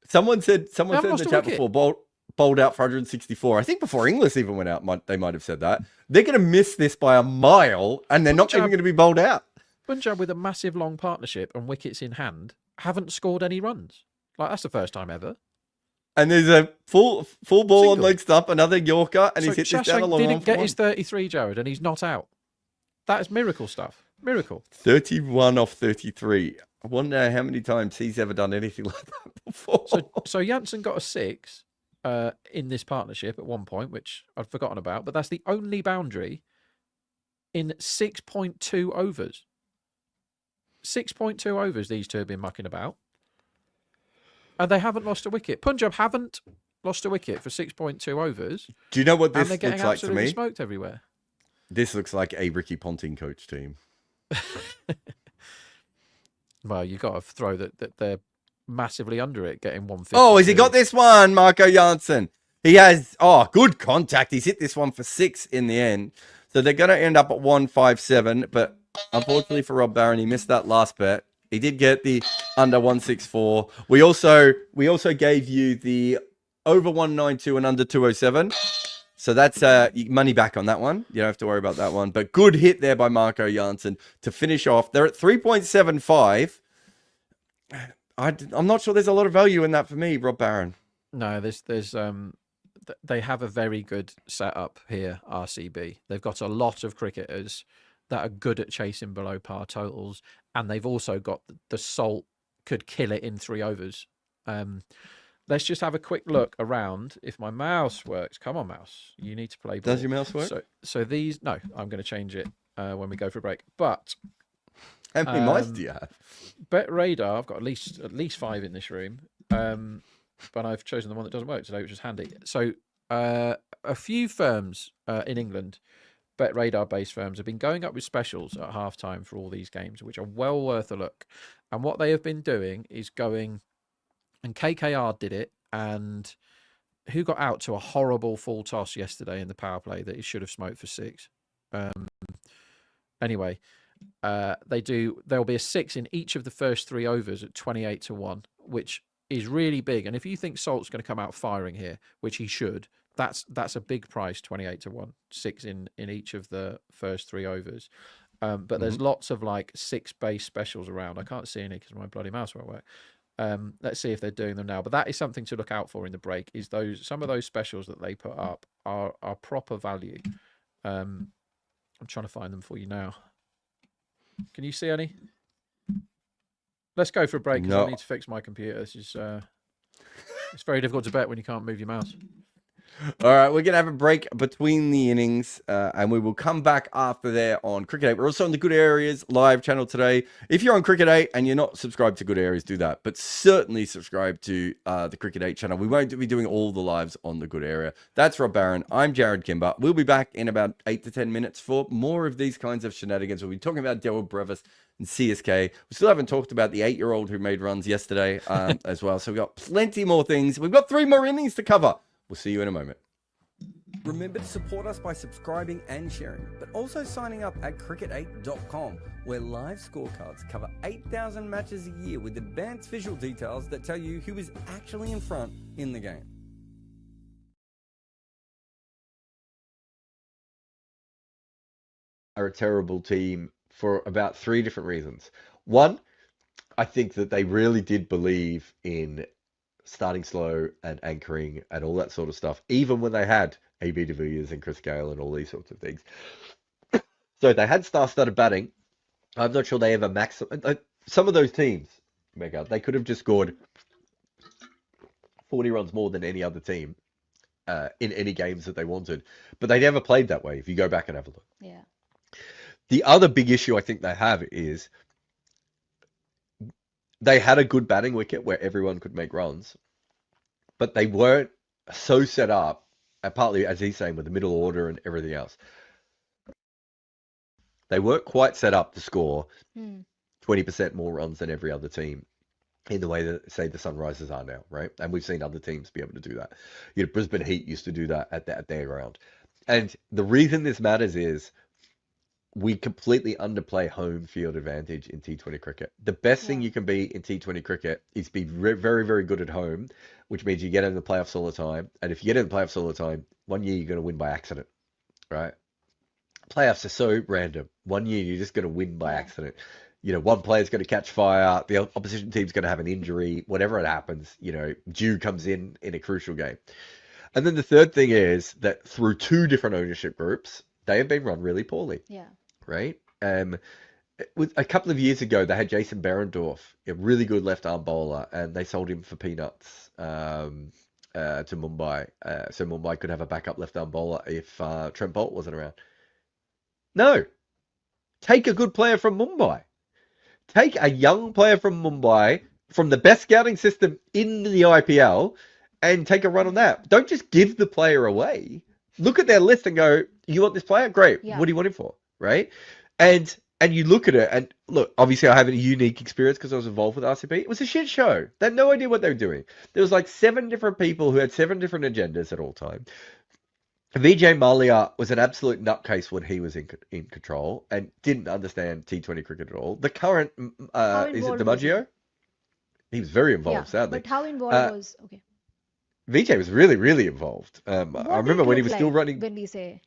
Someone said in the chat before bowled out for 164. I think before Inglis even went out, they might have said that. They're going to miss this by a mile, and they're not even going to be bowled out. Punjab with a massive long partnership and wickets in hand haven't scored any runs. Like, that's the first time ever. And there's a full ball on leg stump, another Yorker, and he's hit this down a long one. Didn't get his 33, Jarrod, and he's not out. That is miracle stuff. Miracle. 31 off 33. I wonder how many times he's ever done anything like that before. So Janssen got a 6 in this partnership at one point, which I'd forgotten about, but that's the only boundary in 6.2 overs. 6.2 overs these two have been mucking about. And they haven't lost a wicket. Punjab haven't lost a wicket for 6.2 overs. Do you know what this looks like to me? And they're getting absolutely smoked everywhere. This looks like a Ricky Ponting coach team. Well, you've got to throw that they're massively under it, getting 150. Oh, has he got this one, Marco Janssen? He has, good contact. He's hit this one for 6 in the end. So they're going to end up at 157. But unfortunately for Rob Barron, he missed that last bet. He did get the under 164. We also gave you the over 192 and under 207. So that's money back on that one. You don't have to worry about that one. But good hit there by Marco Janssen to finish off. They're at 3.75. I'm not sure there's a lot of value in that for me, Rob Barron. No, they have a very good setup here, RCB. They've got a lot of cricketers that are good at chasing below par totals, and they've also got the Salt could kill it in 3 overs. Let's just have a quick look around. If my mouse works, come on, mouse. You need to play ball. Does your mouse work? So these, no, I'm going to change it when we go for a break. But how many mice do you have? Bet Radar, I've got at least 5 in this room, but I've chosen the one that doesn't work today, which is handy. So a few firms in England, Bet Radar based firms, have been going up with specials at halftime for all these games, which are well worth a look. And what they have been doing is going. And KKR did it, and who got out to a horrible full toss yesterday in the power play that he should have smoked for 6. Anyway, there'll be a 6 in each of the first 3 overs at 28 to 1, which is really big. And if you think Salt's going to come out firing here, which he should, that's a big price, 28 to 1, 6 in each of the first 3 overs. But there's lots of like 6 base specials around. I can't see any because my bloody mouse won't work. Let's see if they're doing them now. But that is something to look out for in the break. Is some of those specials that they put up are proper value. I'm trying to find them for you now. Can you see any? Let's go for a break because I need to fix my computer. This is it's very difficult to bet when you can't move your mouse. All right, we're going to have a break between the innings, and we will come back after there on Cricket8. We're also on the Good Areas live channel today. If you're on Cricket8 and you're not subscribed to Good Areas, do that. But certainly subscribe to the Cricket8 channel. We won't be doing all the lives on the Good Area. That's Rob Barron. I'm Jarrod Kimber. We'll be back in about 8 to 10 minutes for more of these kinds of shenanigans. We'll be talking about Jarrod Brevis and CSK. We still haven't talked about the 8-year-old who made runs yesterday as well. So we've got plenty more things. We've got 3 more innings to cover. We'll see you in a moment. Remember to support us by subscribing and sharing, but also signing up at Cricket8.com, where live scorecards cover 8,000 matches a year with advanced visual details that tell you who is actually in front in the game. Are a terrible team for about 3 different reasons. One, I think that they really did believe in starting slow and anchoring and all that sort of stuff, even when they had AB de Villiers and Chris Gale and all these sorts of things. So they had star-studded batting. I'm not sure they ever maximum. Some of those teams, Mega, they could have just scored 40 runs more than any other team in any games that they wanted, but they never played that way. If you go back and have a look. Yeah. The other big issue I think they have is they had a good batting wicket where everyone could make runs, but they weren't so set up, and partly, as he's saying, with the middle order and everything else. They weren't quite set up to score 20% more runs than every other team in the way that, say, the Sunrisers are now, right? And we've seen other teams be able to do that. Brisbane Heat used to do that at their ground. And the reason this matters is we completely underplay home field advantage in T20 cricket. The best thing you can be in T20 cricket is be very, very good at home, which means you get in the playoffs all the time. And if you get in the playoffs all the time, one year you're going to win by accident, right? Playoffs are so random. One year you're just going to win by accident. One player's going to catch fire, the opposition team's going to have an injury, whatever it happens, Dew comes in a crucial game. And then the third thing is that through 2 different ownership groups, they have been run really poorly. Yeah. Right? With a couple of years ago, they had Jason Behrendorff, a really good left-arm bowler, and they sold him for peanuts to Mumbai. So Mumbai could have a backup left-arm bowler if Trent Bolt wasn't around. No. Take a good player from Mumbai. Take a young player from Mumbai, from the best scouting system in the IPL, and take a run on that. Don't just give the player away. Look at their list and go, you want this player? Great. Yeah. What do you want him for? Right? And you look at it, and look, obviously I have a unique experience because I was involved with RCB. It was a shit show. They had no idea what they were doing. There was like 7 different people who had 7 different agendas at all time. Vijay Mallya was an absolute nutcase when he was in control and didn't understand T20 cricket at all. The current, is it DiMaggio? He was very involved, sadly. But how involved was... Okay. Vijay was really, really involved. I remember when he was still running... When we say...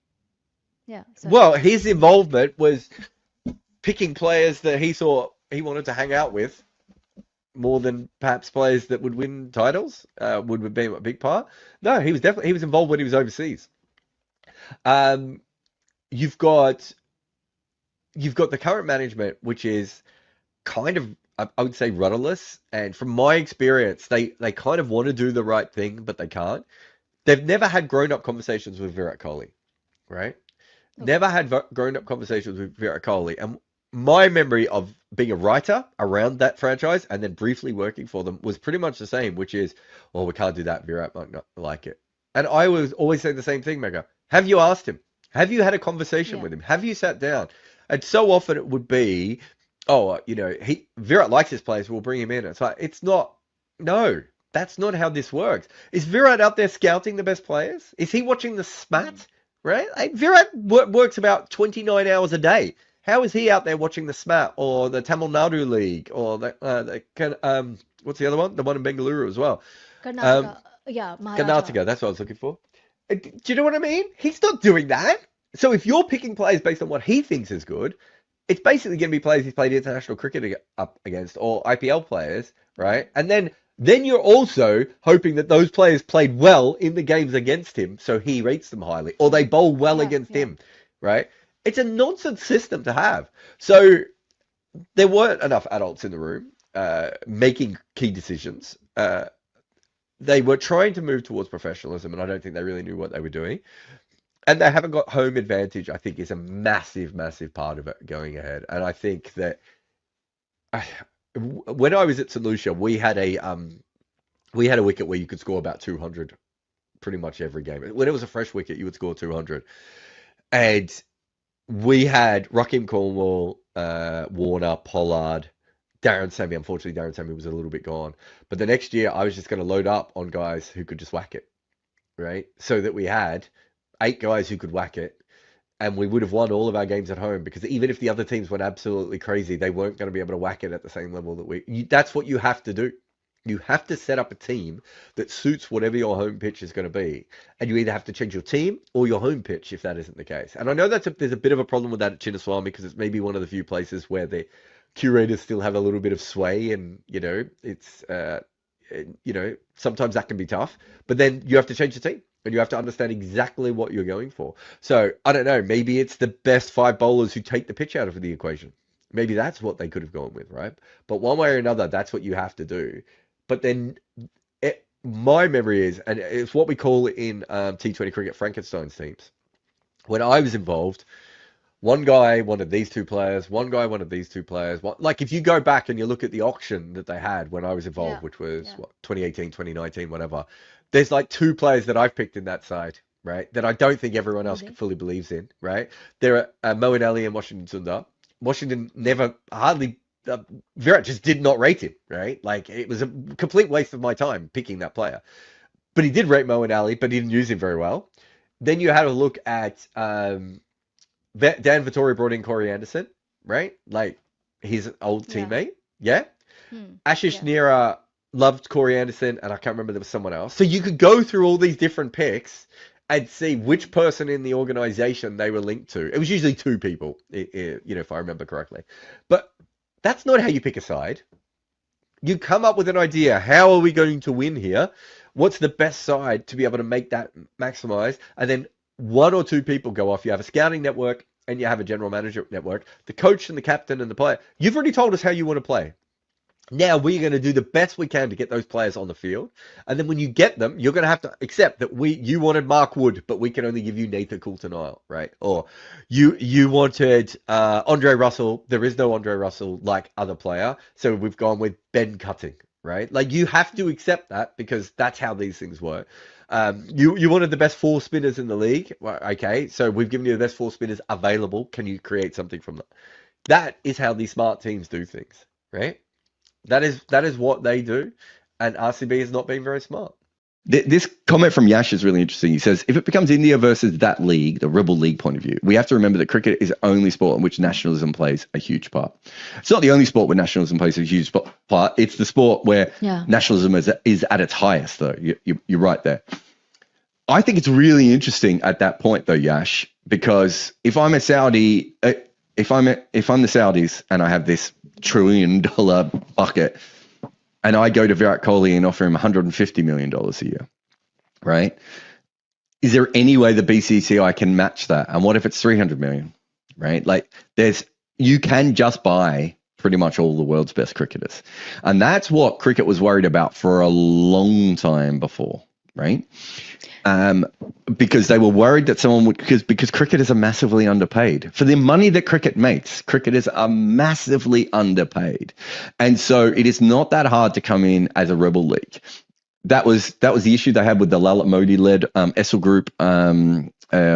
Yeah. Sorry. Well, his involvement was picking players that he thought he wanted to hang out with more than perhaps players that would win titles, would be a big part. No, he was involved when he was overseas. You've got the current management, which is kind of, I would say, rudderless. And from my experience, they kind of want to do the right thing, but they can't. They've never had grown-up conversations with Virat Kohli, right? Okay. Never had grown-up conversations with Virat Kohli. And my memory of being a writer around that franchise and then briefly working for them was pretty much the same, which is, well, we can't do that. Virat might not like it. And I was always saying the same thing, Mega. Have you asked him? Have you had a conversation with him? Have you sat down? And so often it would be, Virat likes his players, we'll bring him in. It's like, no, that's not how this works. Is Virat out there scouting the best players? Is he watching the SMAT? Right? Virat works about 29 hours a day. How is he out there watching the SMAT or the Tamil Nadu League or what's the other one? The one in Bengaluru as well. Karnataka. Karnataka, that's what I was looking for. Do you know what I mean? He's not doing that. So if you're picking players based on what he thinks is good, it's basically going to be players he's played international cricket up against or IPL players, right? And then you're also hoping that those players played well in the games against him, so he rates them highly, or they bowl well against him, right? It's a nonsense system to have. So there weren't enough adults in the room making key decisions. They were trying to move towards professionalism, and I don't think they really knew what they were doing. And they haven't got home advantage, I think, is a massive, massive part of it going ahead. And I think that when I was at St. Lucia, we had a wicket where you could score about 200 pretty much every game. When it was a fresh wicket, you would score 200. And we had Raheem Cornwall, Warner, Pollard, Darren Sammy. Unfortunately, Darren Sammy was a little bit gone. But the next year, I was just going to load up on guys who could just whack it, right? So that we had 8 guys who could whack it, and we would have won all of our games at home, because even if the other teams went absolutely crazy, they weren't going to be able to whack it at the same level that that's what you have to do. You have to set up a team that suits whatever your home pitch is going to be. And you either have to change your team or your home pitch if that isn't the case. And I know there's a bit of a problem with that at Chinaswamy, because it's maybe one of the few places where the curators still have a little bit of sway, and, it's, sometimes that can be tough. But then you have to change the team, and you have to understand exactly what you're going for. So, I don't know, maybe it's the best 5 bowlers who take the pitch out of the equation. Maybe that's what they could have gone with, right? But one way or another, that's what you have to do. But then my memory is, and it's what we call in T20 cricket Frankenstein's teams. When I was involved, one guy wanted these 2 players, one guy wanted these 2 players. Like, if you go back and you look at the auction that they had when I was involved, which was 2018, 2019, whatever, there's like 2 players that I've picked in that side, right, that I don't think everyone else fully believes in, right? There are Moeen Ali and Washington Sundar. Washington Virat just did not rate him, right? Like, it was a complete waste of my time picking that player. But he did rate Moeen Ali, but he didn't use him very well. Then you had a look at Dan Vettori brought in Corey Anderson, right? Like, his old teammate. Yeah. Ashish Nira loved Corey Anderson, and I can't remember, there was someone else. So you could go through all these different picks and see which person in the organization they were linked to. It was usually 2 people, if I remember correctly. But that's not how you pick a side. You come up with an idea. How are we going to win here? What's the best side to be able to make that maximize? And then 1 or 2 people go off. You have a scouting network and you have a general manager network. The coach and the captain and the player. You've already told us how you want to play. Now we're going to do the best we can to get those players on the field. And then when you get them, you're going to have to accept that you wanted Mark Wood, but we can only give you Nathan Coulter-Nile, right? Or you wanted Andre Russell. There is no Andre Russell like other player. So we've gone with Ben Cutting, right? Like, you have to accept that, because that's how these things work. You wanted the best 4 spinners in the league. Well, okay, so we've given you the best 4 spinners available. Can you create something from that? That is how these smart teams do things, right? That is what they do, and RCB has not been very smart. This comment from Yash is really interesting. He says, if it becomes India versus that league, the Rebel League point of view, we have to remember that cricket is the only sport in which nationalism plays a huge part. It's not the only sport where nationalism plays a huge part. It's the sport where nationalism is at its highest, though. You're right there. I think it's really interesting at that point, though, Yash, because if I'm a Saudi, if I'm the Saudis and I have this $1 trillion bucket, and I go to Virat Kohli and offer him $150 million a year, right? Is there any way the BCCI can match that? And what if it's 300 million, right? Like, you can just buy pretty much all the world's best cricketers. And that's what cricket was worried about for a long time before, right? Because they were worried that someone would, because cricketers are massively underpaid. For the money that cricket makes, cricketers are massively underpaid. And so it is not that hard to come in as a rebel league. That was the issue they had with the Lalit Modi-led Essel Group,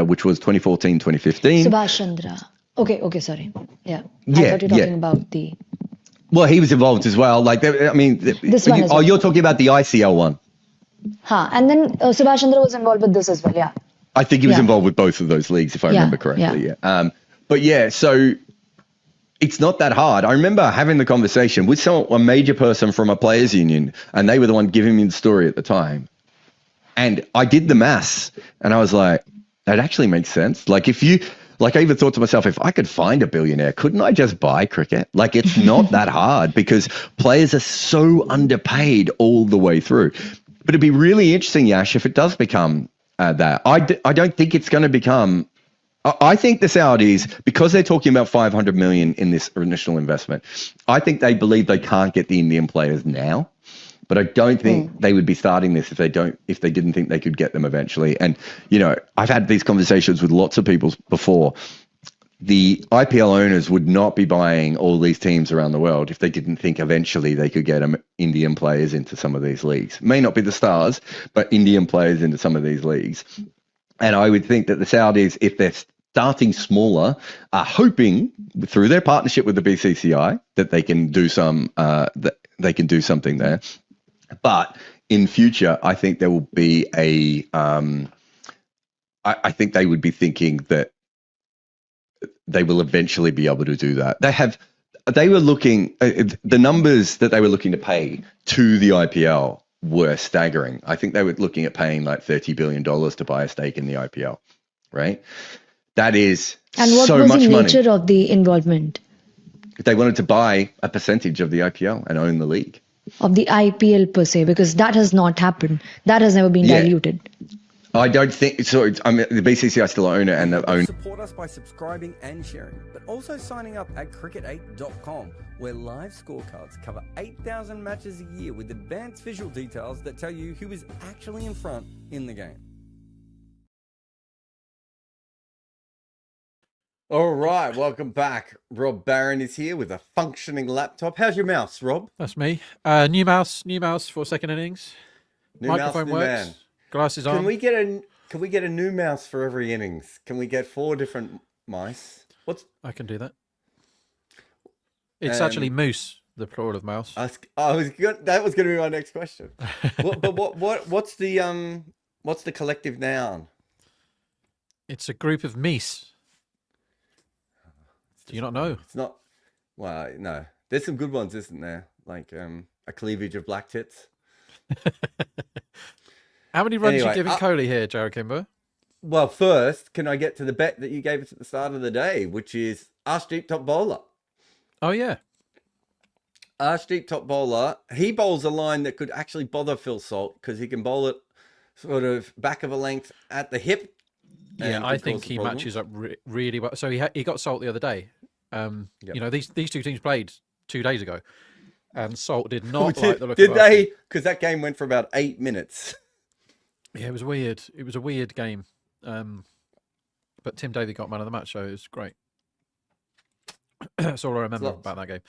which was 2014, 2015. Subhash Chandra. Okay, sorry. Yeah. I thought you were talking about the... Well, he was involved as well. Like, I mean... This one as well. You're talking about the ICL one. And then Subhash Chandra was involved with this as well, yeah. I think he was involved with both of those leagues, if I remember correctly. Yeah. But yeah, so it's not that hard. I remember having the conversation with a major person from a players' union, and they were the one giving me the story at the time. And I did the maths, and I was like, that actually makes sense. Like, I even thought to myself, if I could find a billionaire, couldn't I just buy cricket? Like, it's not that hard, because players are so underpaid all the way through. But it'd be really interesting, Yash, if it does become that. I don't think it's going to become... I think the Saudis, because they're talking about 500 million in this initial investment, I think they believe they can't get the Indian players now. But I don't think they would be starting this if they didn't think they could get them eventually. And, I've had these conversations with lots of people before. The IPL owners would not be buying all these teams around the world if they didn't think eventually they could get Indian players into some of these leagues. May not be the stars, but Indian players into some of these leagues. And I would think that the Saudis, if they're starting smaller, are hoping through their partnership with the BCCI that they can do something there. But in future, I think there will be a I think they would be thinking that they will eventually be able to do that. They were looking, the numbers that they were looking to pay to the IPL were staggering. I think they were looking at paying like $30 billion to buy a stake in the IPL, right? That is And what so was much the money. nature of the involvement? They wanted to buy a percentage of the IPL and own the league. Of the IPL per se, because that has not happened. That has never been diluted. I don't think so. I mean, the BCCI still own it, and they own. Support us by subscribing and sharing, but also signing up at Cricket8.com, where live scorecards cover 8,000 matches a year with advanced visual details that tell you who is actually in front in the game. All right, welcome back. Rob Barron is here with a functioning laptop. How's your mouse, Rob? That's me. New mouse for second innings. New Microphone mouse, new works. man. Glasses on. Can we get a new mouse for every innings? Can we get 4 different mice? I can do that. It's actually moose, the plural of mouse. That was going to be my next question. What's the collective noun? It's a group of meese. Do you not know? It's not. Well, no. There's some good ones, isn't there? Like a cleavage of black tits. How many runs you giving Kohli here, Jarrod Kimber? Well, first, can I get to the bet that you gave us at the start of the day, which is Arshdeep top bowler? Oh, yeah. Arshdeep top bowler. He bowls a line that could actually bother Phil Salt because he can bowl it sort of back of a length at the hip. Yeah, I think he matches up really well. So he got Salt the other day. You know, these two teams played 2 days ago, and Salt did not like the look of they? Because that game went for about 8 minutes. Yeah, it was weird. It was a weird game. But Tim David got man of the match, so it was great. That's all I remember about that game.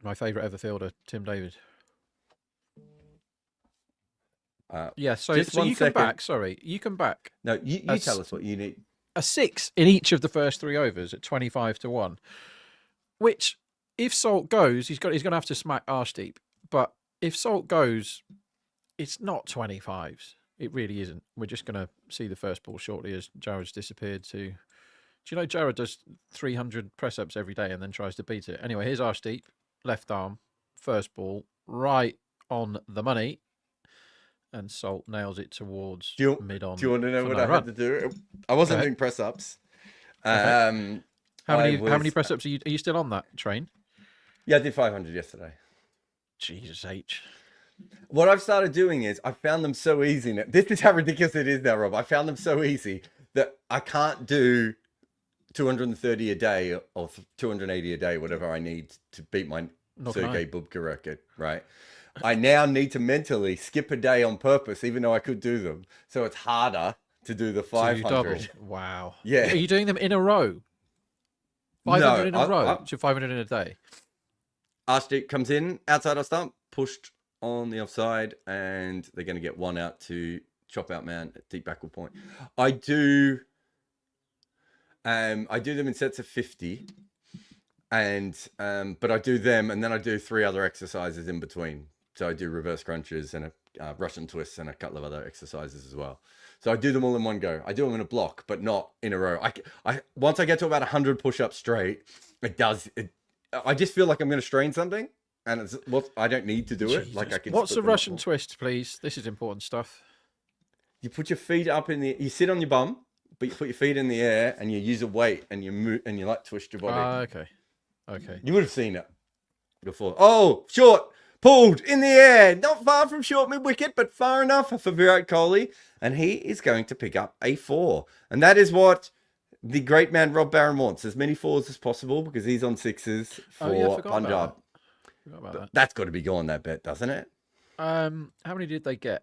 My favourite ever fielder, Tim David. Yeah, so you come back. Sorry, you come back. No, you tell us what you need. A 6 in each of the first 3 overs at 25-1. Which, if Salt goes, he's going to have to smack Arshdeep. But if Salt goes, it's not 25s. It really isn't. We're just going to see the first ball shortly as Jarrod's disappeared to... Do you know Jarrod does 300 press-ups every day and then tries to beat it? Anyway, here's Arshdeep, left arm, first ball, right on the money. And Salt nails it towards mid-on. Do you want to know what I had to do? I wasn't doing press-ups. How many press-ups are you still on that train? Yeah, I did 500 yesterday. Jesus H. What I've started doing is I found them so easy now. This is how ridiculous it is now, Rob. I found them so easy that I can't do 230 a day or 280 a day, whatever I need to beat my Sergei Bubka record, right? I now need to mentally skip a day on purpose, even though I could do them. So it's harder to do the 500. Wow. Yeah. Are you doing them in a row? 500 in a row? So 500 in a day? Arshdeep comes in, outside our stump, pushed on the offside, and they're going to get 1 out to chop out man at deep backward point. I do them in sets of 50, and but I do them, and then I do 3 other exercises in between. So I do reverse crunches and a Russian twists and a couple of other exercises as well. So I do them all in one go. I do them in a block, but not in a row. I once I get to about 100 push-ups straight, I just feel like I'm going to strain something. And I don't need to do it. Jesus. Like I can. What's the Russian twist, please? This is important stuff. You put your feet up in the. You sit on your bum, but you put your feet in the air, and you use a weight, and you move, and you like twist your body. Okay. You would have seen it before. Oh, short, pulled in the air, not far from short mid wicket, but far enough for Virat Kohli, and he is going to pick up a 4, and that is what the great man Rob Barron wants: as many 4s as possible, because he's on 6s for Punjab. That's got to be gone, that bet, doesn't it? How many did they get?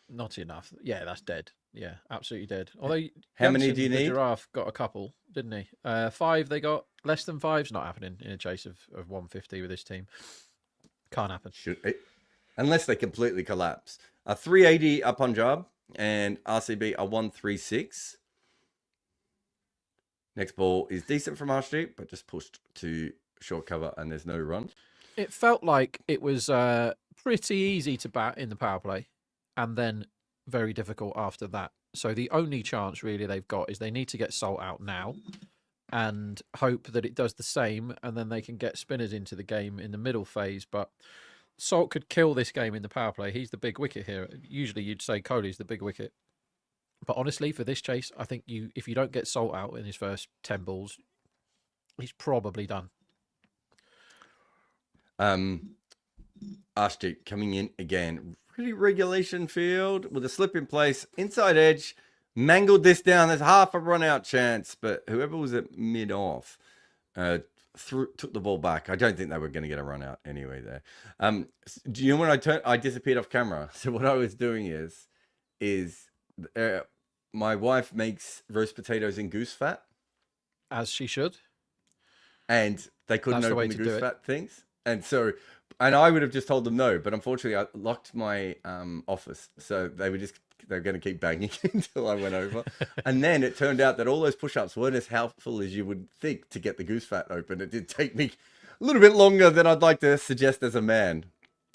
Not enough. Yeah, that's dead. Yeah, absolutely dead. Although how many do you need? Giraffe got a couple, didn't he? 5 they got. Less than 5's not happening in a chase of 150 with this team. Can't happen. Unless they completely collapse. 380 are Punjab and RCB are 136. Next ball is decent from Arshdeep, but just pushed to short cover and there's no run. It felt like it was pretty easy to bat in the power play and then very difficult after that. So the only chance really they've got is they need to get Salt out now and hope that it does the same, and then they can get spinners into the game in the middle phase. But Salt could kill this game in the power play. He's the big wicket here. Usually you'd say Kohli's the big wicket. But honestly, for this chase, I think if you don't get Salt out in his first 10 balls, he's probably done. Archdeep coming in again. Pretty regulation field with a slip in place. Inside edge. Mangled this down. There's half a run out chance. But whoever was at mid-off took the ball back. I don't think they were going to get a run out anyway there. Do you know when I disappeared off camera? So what I was doing is my wife makes roast potatoes in goose fat. As she should. And they couldn't open the goose fat things. And I would have just told them no, but unfortunately I locked my office. So they were going to keep banging until I went over. And then it turned out that all those push-ups weren't as helpful as you would think to get the goose fat open. It did take me a little bit longer than I'd like to suggest as a man.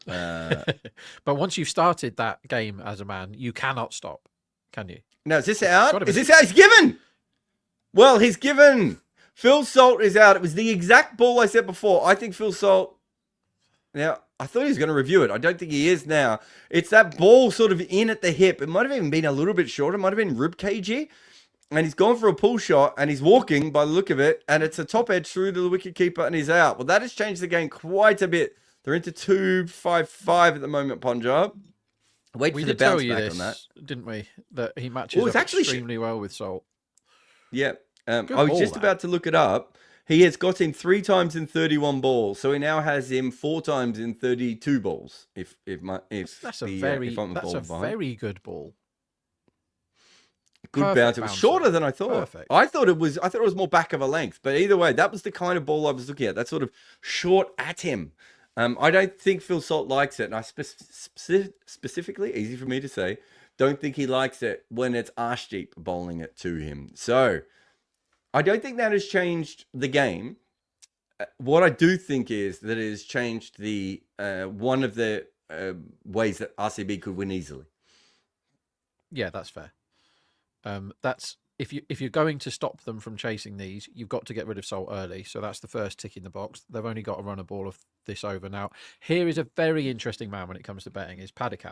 But once you've started that game as a man, you cannot stop, can you? Now, is this out? Is this out? He's given! Well, he's given. Phil Salt is out. It was the exact ball I said before. I think Phil Salt... Now, I thought he was going to review it. I don't think he is now. It's that ball sort of in at the hip. It might have even been a little bit shorter. It might have been rib cagey. And he's gone for a pull shot, and he's walking by the look of it, and it's a top edge through to the wicket keeper, and he's out. Well, that has changed the game quite a bit. They're into 2-5-5 at the moment, Punjab. Wait for the bounce back on that. Didn't we? That he matches up extremely well with Salt. Yeah. I was just about to look it up. He has got him 3 times in 31 balls, so he now has him 4 times in 32 balls. That's a very good ball. Good bounce. It was shorter than I thought. Perfect. I thought it was more back of a length, but either way, that was the kind of ball I was looking at. That sort of short at him. I don't think Phil Salt likes it, and I specifically, easy for me to say, don't think he likes it when it's Archdeep bowling it to him. So I don't think that has changed the game. What I do think is that it has changed the one of the ways that RCB could win easily. Yeah, that's fair. That's if you're going to stop them from chasing these, you've got to get rid of Salt early. So that's the first tick in the box. They've only got to run a ball of this over now. Here is a very interesting man when it comes to betting. Is Paddock.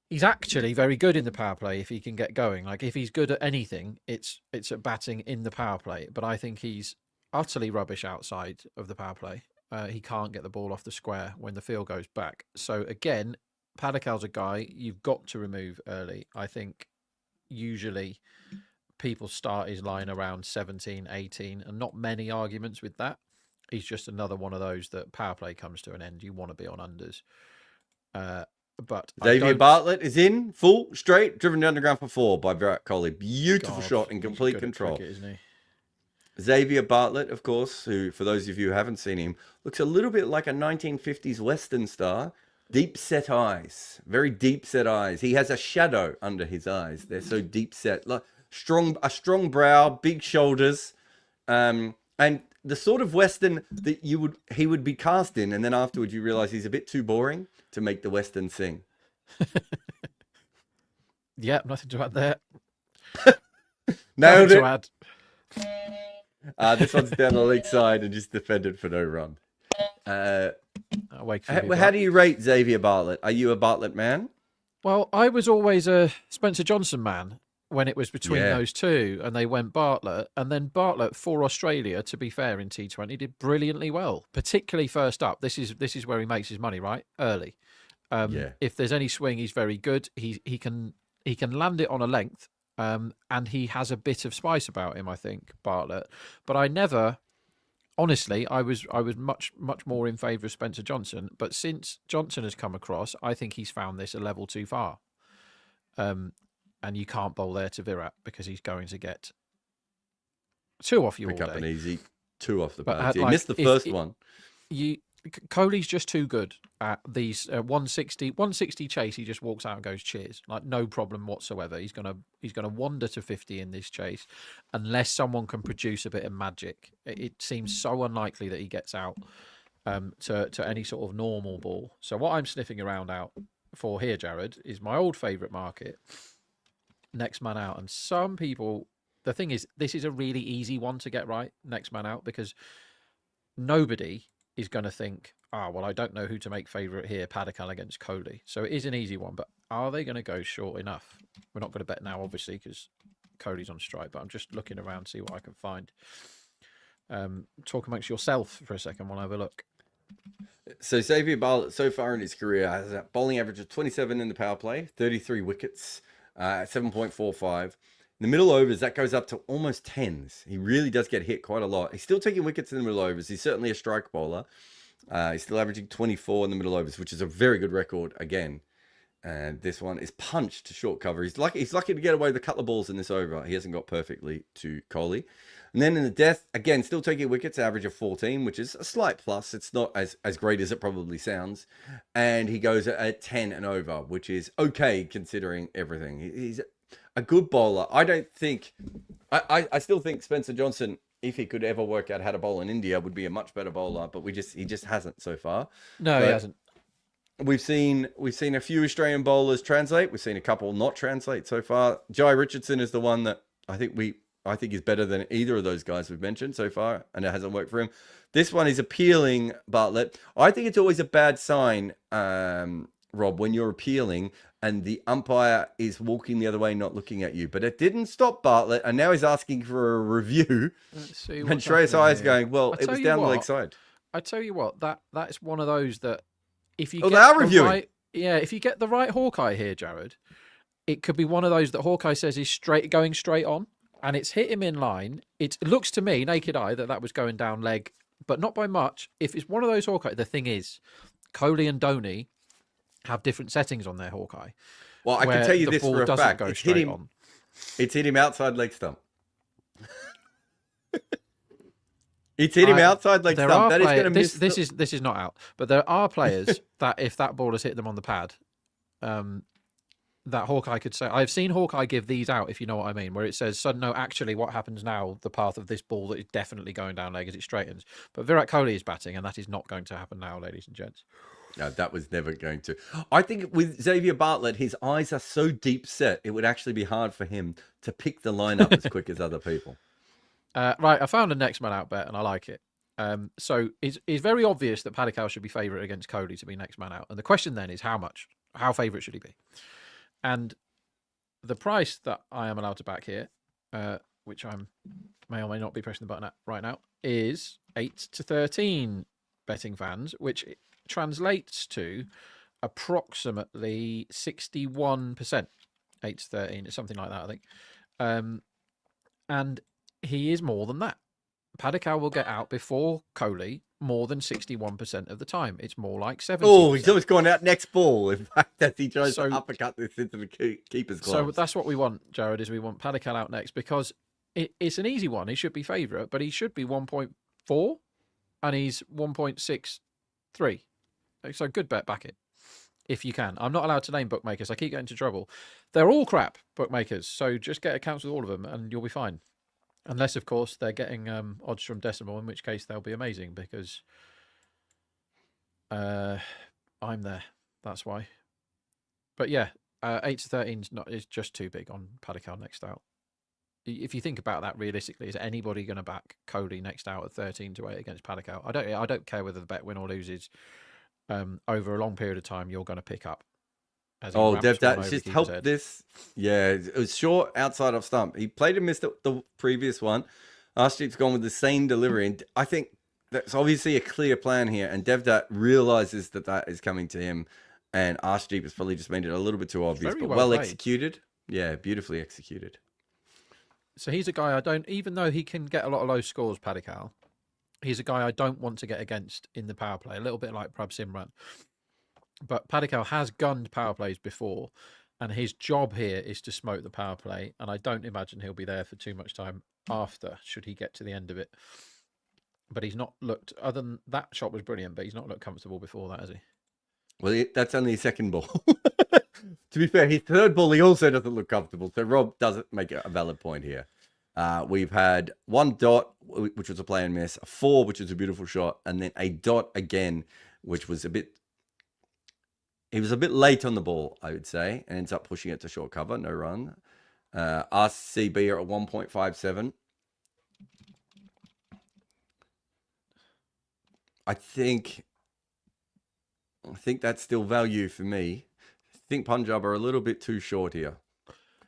He's actually very good in the power play if he can get going. Like if he's good at anything, it's at batting in the power play. But I think he's utterly rubbish outside of the power play. He can't get the ball off the square when the field goes back. So again, Paddock's a guy you've got to remove early. I think usually people start his line around 17, 18, and not many arguments with that. He's just another one of those that power play comes to an end. You want to be on unders. But Xavier Bartlett is in, full, straight, driven down the ground for 4 by Virat Kohli. Beautiful shot in complete control. Cricket, isn't he? Xavier Bartlett, of course, who, for those of you who haven't seen him, looks a little bit like a 1950s Western star. Deep set eyes, very deep set eyes. He has a shadow under his eyes. They're so deep set. A strong brow, big shoulders, and the sort of Western that he would be cast in, and then afterwards you realise he's a bit too boring to make the Western sing. Yeah, nothing to add there. Nailed it. To add. This one's down the leg side and just defended for no run. How do you rate Xavier Bartlett? Are you a Bartlett man? Well, I was always a Spencer Johnson man when it was between those two, and they went Bartlett, and then Bartlett for Australia, to be fair, in T20 did brilliantly well, particularly first up. This is where he makes his money, right? Early. If there's any swing, he's very good. He can land it on a length, and he has a bit of spice about him, I think, Bartlett. But I never, honestly, I was much more in favour of Spencer Johnson. But since Johnson has come across, I think he's found this a level too far. And you can't bowl there to Virat because he's going to get 2 off you all day. Pick up an easy 2 off the bat. He missed the first one. Kohli's just too good at these 160 chase. He just walks out and goes cheers, like no problem whatsoever. He's gonna wander to 50 in this chase, unless someone can produce a bit of magic. It seems so unlikely that he gets out to any sort of normal ball. So what I'm sniffing around out for here, Jarrod, is my old favourite market, next man out. And some people, the thing is, this is a really easy one to get right, next man out, because nobody is going to think, well, I don't know who to make favourite here, Padikal against Kohli. So it is an easy one, but are they going to go short enough? We're not going to bet now, obviously, because Kohli's on strike, but I'm just looking around to see what I can find. Talk amongst yourself for a second while I have a look. So Xavier Bartlett, so far in his career, has a bowling average of 27 in the power play, 33 wickets, 7.45. In the middle overs, that goes up to almost 10s. He really does get hit quite a lot. He's still taking wickets in the middle overs. He's certainly a strike bowler. He's still averaging 24 in the middle overs, which is a very good record again. And this one is punched to short cover. He's lucky to get away with a couple of balls in this over. He hasn't got perfectly to Kohli. And then in the death, again, still taking wickets, average of 14, which is a slight plus. It's not as great as it probably sounds. And he goes at 10 and over, which is okay considering everything. He's a good bowler. I still think Spencer Johnson, if he could ever work out how to bowl in India, would be a much better bowler, but he just hasn't so far. No, he hasn't. We've seen a few Australian bowlers translate. We've seen a couple not translate so far. Jai Richardson is the one that I think is better than either of those guys we've mentioned so far, and it hasn't worked for him. This one is appealing, Bartlett. I think it's always a bad sign, Rob, when you're appealing and the umpire is walking the other way, not looking at you. But it didn't stop Bartlett, and now he's asking for a review. And Shreyas Iyer going, well, it was down the leg side. I tell you what, that's one of those that if you they are reviewing. Right, if you get the right Hawkeye here, Jarrod, it could be one of those that Hawkeye says is going straight on, and it's hit him in line. It looks to me, naked eye, that was going down leg, but not by much. If it's one of those Hawkeye, the thing is, Kohli and Dhoni have different settings on their Hawkeye. Well, I can tell you this for a fact. It's hit him outside leg stump. It's hit him outside leg stump. That is going to miss. This is not out. But there are players that if that ball has hit them on the pad, that Hawkeye could say. I've seen Hawkeye give these out, if you know what I mean, where it says, "So no, actually, what happens now? The path of this ball that is definitely going down leg as it straightens." But Virat Kohli is batting, and that is not going to happen now, ladies and gents. No, that was never going to. I think with Xavier Bartlett, his eyes are so deep set, it would actually be hard for him to pick the lineup as quick as other people. Right, I found a next man out bet, and I like it. So it's very obvious that Padikal should be favourite against Kohli to be next man out. And the question then is how much? How favourite should he be? And the price that I am allowed to back here, which I may or may not be pressing the button at right now, is 8-13 betting fans, which translates to approximately 61%. 8-13, it's something like that, I think. And he is more than that. Padikal will get out before Kohli more than 61% of the time. It's more like 70%. Oh, he's almost gone out next ball. In fact, as he tries to uppercut this into the keeper's gloves. So that's what we want, Jarrod, is we want Padikal out next because it's an easy one. He should be favourite, but he should be 1.4 and he's 1.63. So good bet, back it. If you can. I'm not allowed to name bookmakers. I keep getting into trouble. They're all crap, bookmakers. So just get accounts with all of them and you'll be fine. Unless, of course, they're getting odds from decimal, in which case they'll be amazing because I'm there. That's why. But yeah, 8-13 is just too big on Padikal next out. If you think about that realistically, is anybody going to back Kohli next out at 13-8 against Padikal? I don't care whether the bet win or loses. Over a long period of time, you're going to pick up. Dev, that just helped this. Yeah, it was short outside of stump. He played and missed the previous one. Arshdeep's gone with the same delivery. And I think that's obviously a clear plan here. And Devdat realizes that is coming to him. And Arshdeep has probably just made it a little bit too obvious, but well executed. Yeah, beautifully executed. So he's a guy I don't, even though he can get a lot of low scores, Padikal, he's a guy I don't want to get against in the power play. A little bit like Prabhsimran. But Padikal has gunned power plays before, and his job here is to smoke the power play, and I don't imagine he'll be there for too much time after, should he get to the end of it. But he's not looked, other than that shot was brilliant, but he's not looked comfortable before that, has he? Well, that's only his second ball. To be fair, his third ball, he also doesn't look comfortable, so Rob doesn't make a valid point here. We've had 1 dot, which was a play and miss, a 4, which was a beautiful shot, and then a dot again, which was a bit... He was a bit late on the ball, I would say, and ends up pushing it to short cover, no run. RCB are at 1.57. I think that's still value for me. I think Punjab are a little bit too short here.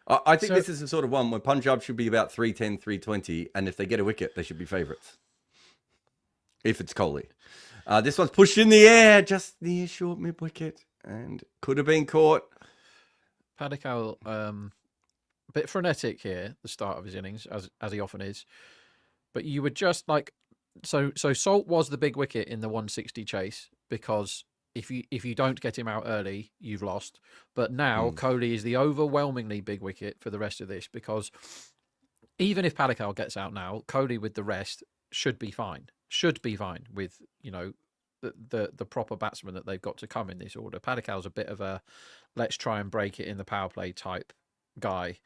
I think this is the sort of one where Punjab should be about 310, 320, and if they get a wicket, they should be favourites. If it's Kohli. This one's pushed in the air, just near short mid-wicket, and could have been caught. Padikal, a bit frenetic here, the start of his innings, as he often is. But you would just like... So Salt was the big wicket in the 160 chase, because if you don't get him out early, you've lost. But now Kohli is the overwhelmingly big wicket for the rest of this, because even if Padikal gets out now, Kohli with the rest should be fine. Should be fine with, you know, the proper batsman that they've got to come in this order. Padikal's a bit of a let's try and break it in the power play type guy,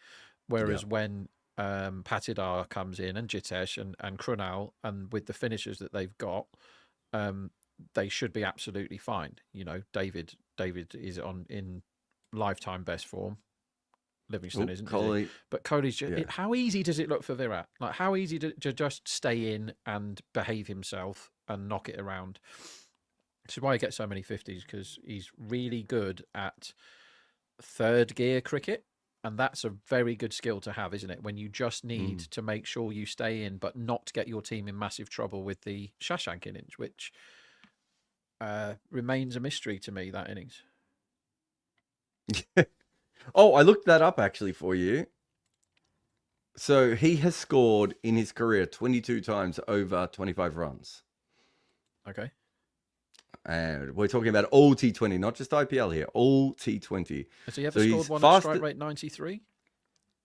whereas when Patidar comes in and Jitesh and Krunal, and with the finishers that they've got, they should be absolutely fine. You know, David is in lifetime best form. Livingston isn't, Kohli. But Kohli's just, how easy does it look for Virat? Like, how easy to just stay in and behave himself and knock it around? This is why he gets so many 50s, because he's really good at third gear cricket. And that's a very good skill to have, isn't it? When you just need to make sure you stay in, but not get your team in massive trouble with the Shashank innings, which remains a mystery to me, that innings. Oh, I looked that up actually for you. So he has scored in his career 22 times over 25 runs. Okay. And we're talking about all T20, not just IPL here, all T20. Has he ever scored one at strike rate 93?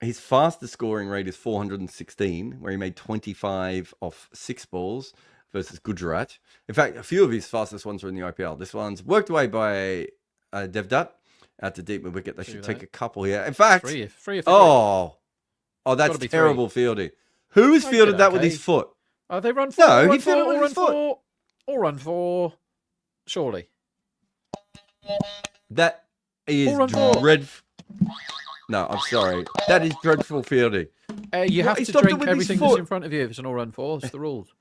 His fastest scoring rate is 416, where he made 25 off 6 balls versus Gujarat. In fact, a few of his fastest ones are in the IPL. This one's worked away by Devdutt out to deep mid-wicket. They should take a couple here. In fact, three oh, that's terrible fielding. Who's fielded that with his foot? Oh, they run 4. No, he fielded with his foot. Or run 4. Surely. That is dreadful. No, I'm sorry. That is dreadful fielding. You have to drink everything that's in front of you if it's an all-run 4. It's the rules.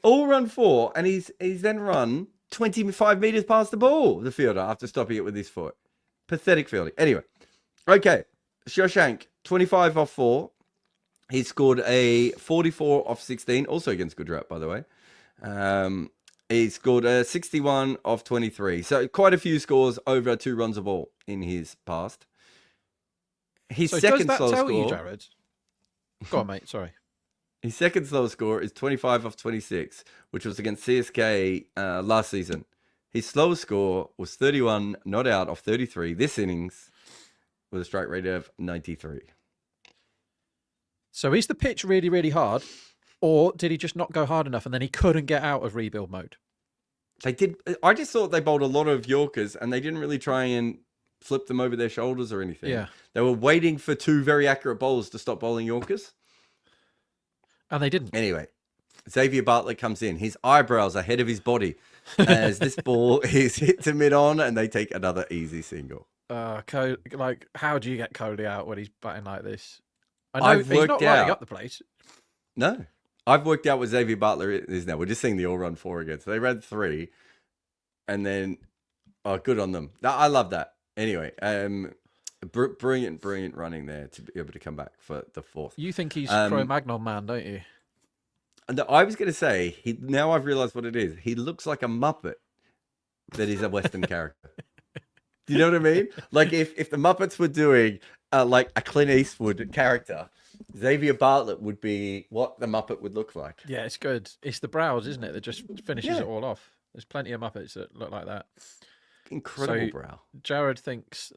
All-run 4, and he's then run 25 metres past the ball, the fielder, after stopping it with his foot. Pathetic fielding. Anyway, okay. Shashank, 25 off 4. He scored a 44 off 16, also against Gujarat, by the way. He scored a 61 off 23. So quite a few scores over 2 runs a ball in his past. His second slowest score... you, Jarrod? Go on, mate. Sorry. His second slowest score is 25 off 26, which was against CSK last season. His slowest score was 31 not out off 33 this innings with a strike rate of 93. So is the pitch really, really hard? Or did he just not go hard enough and then he couldn't get out of rebuild mode? They did. I just thought they bowled a lot of Yorkers and they didn't really try and flip them over their shoulders or anything. Yeah. They were waiting for 2 very accurate bowlers to stop bowling Yorkers. And they didn't. Anyway, Xavier Bartlett comes in. His eyebrows are ahead of his body as this ball is hit to mid-on and they take another easy single. Like, how do you get Kohli out when he's batting like this? I know he's not lighting up the place. No. I've worked out what Xavier Butler is now. We're just seeing the all-run 4 again. So they ran 3. And then, good on them. I love that. Anyway, brilliant running there to be able to come back for the 4th. You think he's Cro-Magnon man, don't you? And I was going to say, now I've realised what it is. He looks like a Muppet that is a Western character. Do you know what I mean? Like if the Muppets were doing like a Clint Eastwood character, Xavier Bartlett would be what the Muppet would look like. Yeah, it's good. It's the brows, isn't it, that just finishes it all off. There's plenty of Muppets that look like that. Incredible brow. Jarrod thinks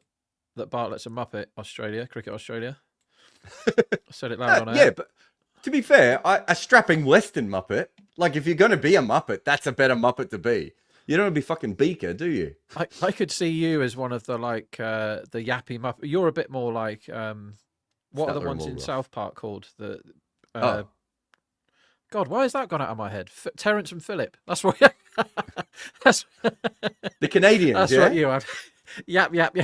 that Bartlett's a Muppet, Cricket Australia. I said it loud on air. Yeah, but to be fair, a strapping Western Muppet, like if you're going to be a Muppet, that's a better Muppet to be. You don't want to be fucking Beaker, do you? I could see you as one of the the yappy Muppet. You're a bit more like what are the ones in South Park called? God, why has that gone out of my head? Terrence and Phillip. That's what. That's, The Canadians, that's yeah? what you had. Yap.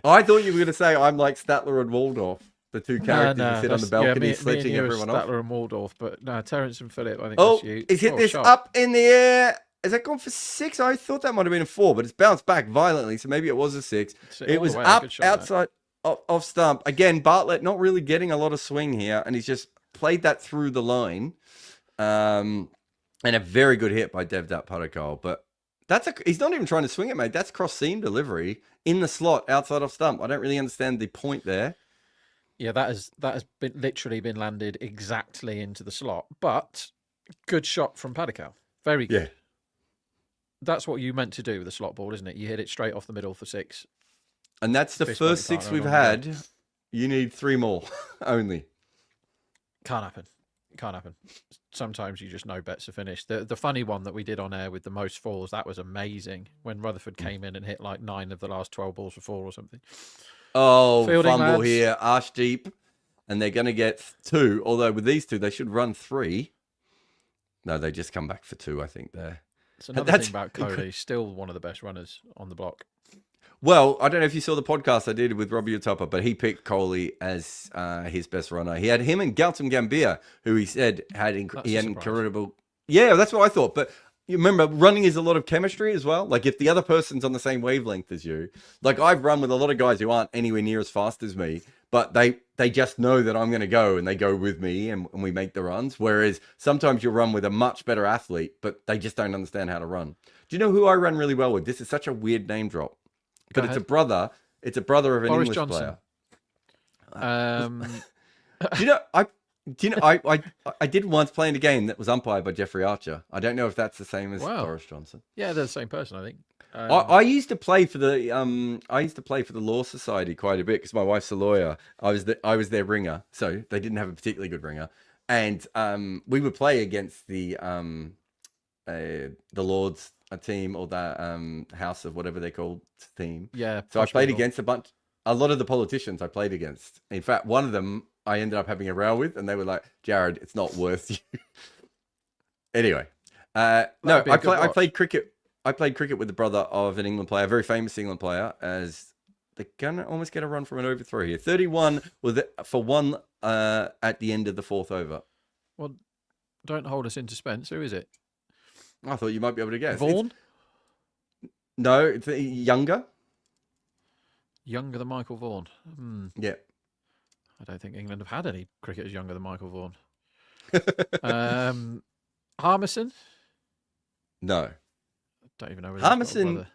I thought you were going to say I'm like Statler and Waldorf, the two characters who sit on the that's- balcony me sledging and you everyone are off. Statler and Waldorf, but no, Terence and Phillip, I think Oh, that's you. he's hit this shot. up in the air. Is that gone for 6? I thought that might have been a 4, but it's bounced back violently, so maybe it was a 6. It was up outside off stump. Again, Bartlett not really getting a lot of swing here, and he's just played that through the line. And a very good hit by Devdutt Parakal. But he's not even trying to swing it, mate. That's cross seam delivery in the slot outside off stump. I don't really understand the point there. Yeah, that has literally been landed exactly into the slot. But good shot from Parakal. Very good. Yeah. That's what you meant to do with a slot ball, isn't it? You hit it straight off the middle for 6. And that's the first 6 we've had. You need 3 more only. Can't happen. Sometimes you just know bets are finished. The funny one that we did on air with the most 4s, that was amazing. When Rutherford came in and hit like 9 of the last 12 balls for 4 or something. Oh, Fielding, fumble lads. here, arse deep. And they're going to get 2. Although with these 2, they should run 3. No, they just come back for 2, I think, there. It's another thing about Cody. Still one of the best runners on the block. Well, I don't know if you saw the podcast I did with Robbie Utapa, but he picked Coley as his best runner. He had him and Gautam Gambhir, who he said had incredible. Yeah, that's what I thought. But you remember, running is a lot of chemistry as well. Like if the other person's on the same wavelength as you, like I've run with a lot of guys who aren't anywhere near as fast as me, but they just know that I'm going to go and they go with me and we make the runs. Whereas sometimes you'll run with a much better athlete, but they just don't understand how to run. Do you know who I run really well with? This is such a weird name drop. But it's a brother. It's a brother of an Boris English Johnson. player. I did once play in a game that was umpired by Jeffrey Archer. I don't know if that's the same as Boris Johnson. Yeah, they're the same person, I think. I used to play for the Law Society quite a bit because my wife's a lawyer. I was their ringer, so they didn't have a particularly good ringer, and we would play against the Lords team or the House of whatever they're called team. Yeah. So I played against a lot of the politicians I played against. In fact, one of them I ended up having a row with, and they were like, "Jarrod, it's not worth you." Anyway, I played cricket. I played cricket with the brother of an England player, a very famous England player. As they're gonna almost get a run from an overthrow here. 31 for 1 at the end of the 4th over. Well, don't hold us in suspense. Who is it? I thought you might be able to guess. Vaughan? No, it's younger. Younger than Michael Vaughan. Yeah. I don't think England have had any cricketers younger than Michael Vaughan. Harmison? No. Don't even know whether Harmison.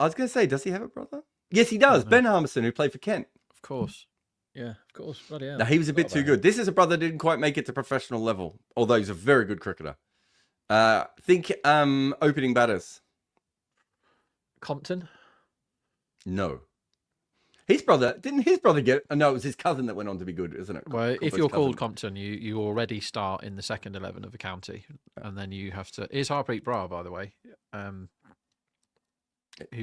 I was going to say, does he have a brother? Yes, he does. Ben Harmison, who played for Kent. Of course. Yeah, of course. Bloody hell. No, he was a bit too good. This is a brother that didn't quite make it to professional level, although he's a very good cricketer. Think opening batters. Compton? No. Didn't his brother get... No, it was his cousin that went on to be good, isn't it? Well, if you're called Compton, you already start in the second 11 of the county. And then you have to... Here's Harpreet Brar, by the way. Who